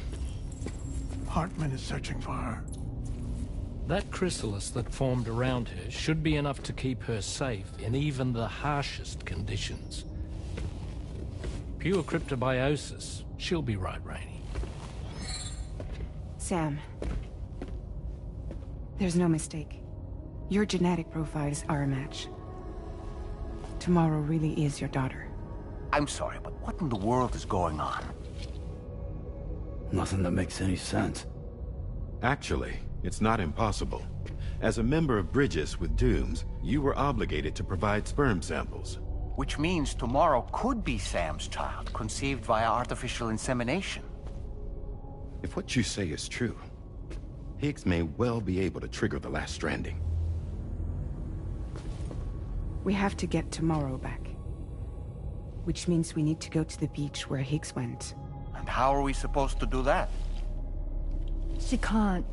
Hartman is searching for her. That chrysalis that formed around her should be enough to keep her safe in even the harshest conditions. Pure cryptobiosis. She'll be right, Rainey. Sam. There's no mistake. Your genetic profiles are a match. Tomorrow really is your daughter. I'm sorry, but what in the world is going on? Nothing that makes any sense. Actually, it's not impossible. As a member of Bridges with Dooms, you were obligated to provide sperm samples. Which means tomorrow could be Sam's child, conceived via artificial insemination. If what you say is true, Higgs may well be able to trigger the last stranding. We have to get Tomorrow back. Which means we need to go to the beach where Higgs went. And how are we supposed to do that? She can't.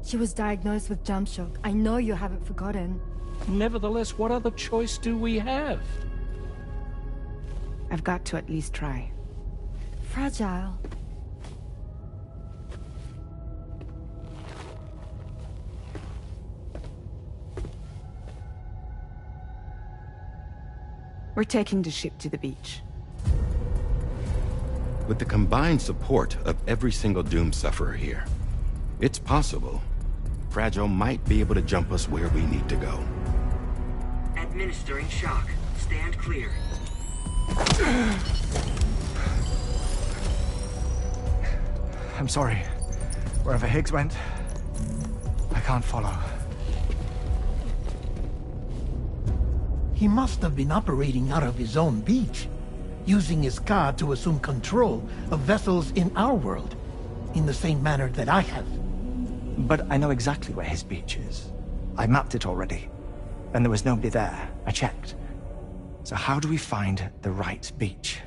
She was diagnosed with jump shock. I know you haven't forgotten. Nevertheless, what other choice do we have? I've got to at least try. Fragile. We're taking the ship to the beach. With the combined support of every single Doom sufferer here, It's possible. Fragile might be able to jump us where we need to go. Administering shock. Stand clear. I'm sorry. Wherever Higgs went, I can't follow. He must have been operating out of his own beach, using his car to assume control of vessels in our world, in the same manner that I have. But I know exactly where his beach is. I mapped it already, and there was nobody there. I checked. So how do we find the right beach?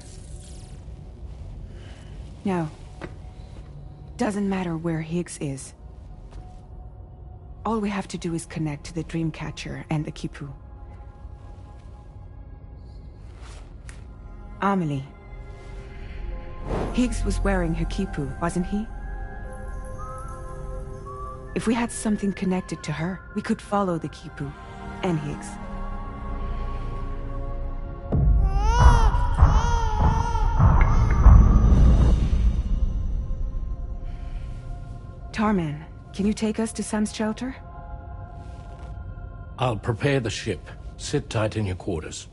No. Doesn't matter where Higgs is. All we have to do is connect to the Dreamcatcher and the Kipu. Amelie. Higgs was wearing her Kipu, wasn't he? If we had something connected to her, we could follow the Kipu and Higgs. Tarman, can you take us to Sam's shelter? I'll prepare the ship. Sit tight in your quarters.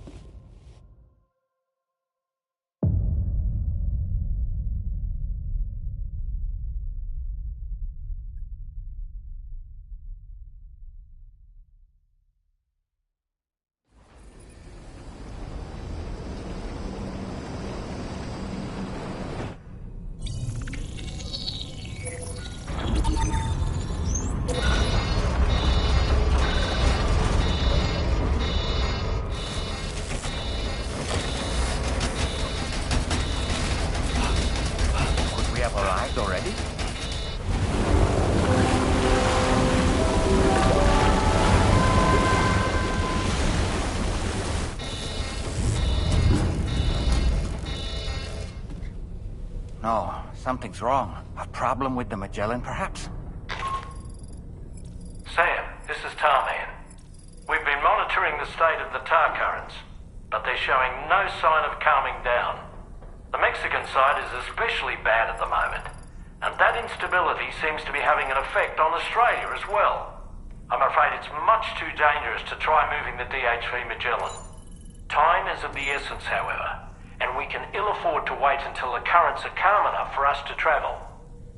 No, something's wrong. A problem with the Magellan, perhaps? Sam, this is Tarman. We've been monitoring the state of the tar currents, but they're showing no sign of calming down. The Mexican side is especially bad at the moment, and that instability seems to be having an effect on Australia as well. I'm afraid it's much too dangerous to try moving the DHV Magellan. Time is of the essence, however, and we can ill afford to wait until the currents are calm enough for us to travel.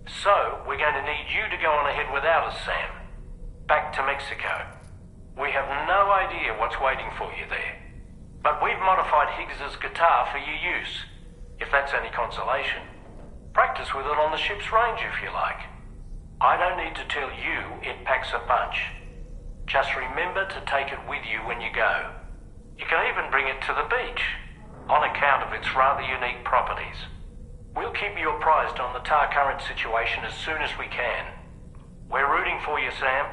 So, we're going to need you to go on ahead without us, Sam. Back to Mexico. We have no idea what's waiting for you there. But we've modified Higgs's guitar for your use, if that's any consolation. Practice with it on the ship's range if you like. I don't need to tell you it packs a punch. Just remember to take it with you when you go. You can even bring it to the beach, on account of its rather unique properties. We'll keep you apprised on the tar current situation as soon as we can. We're rooting for you, Sam.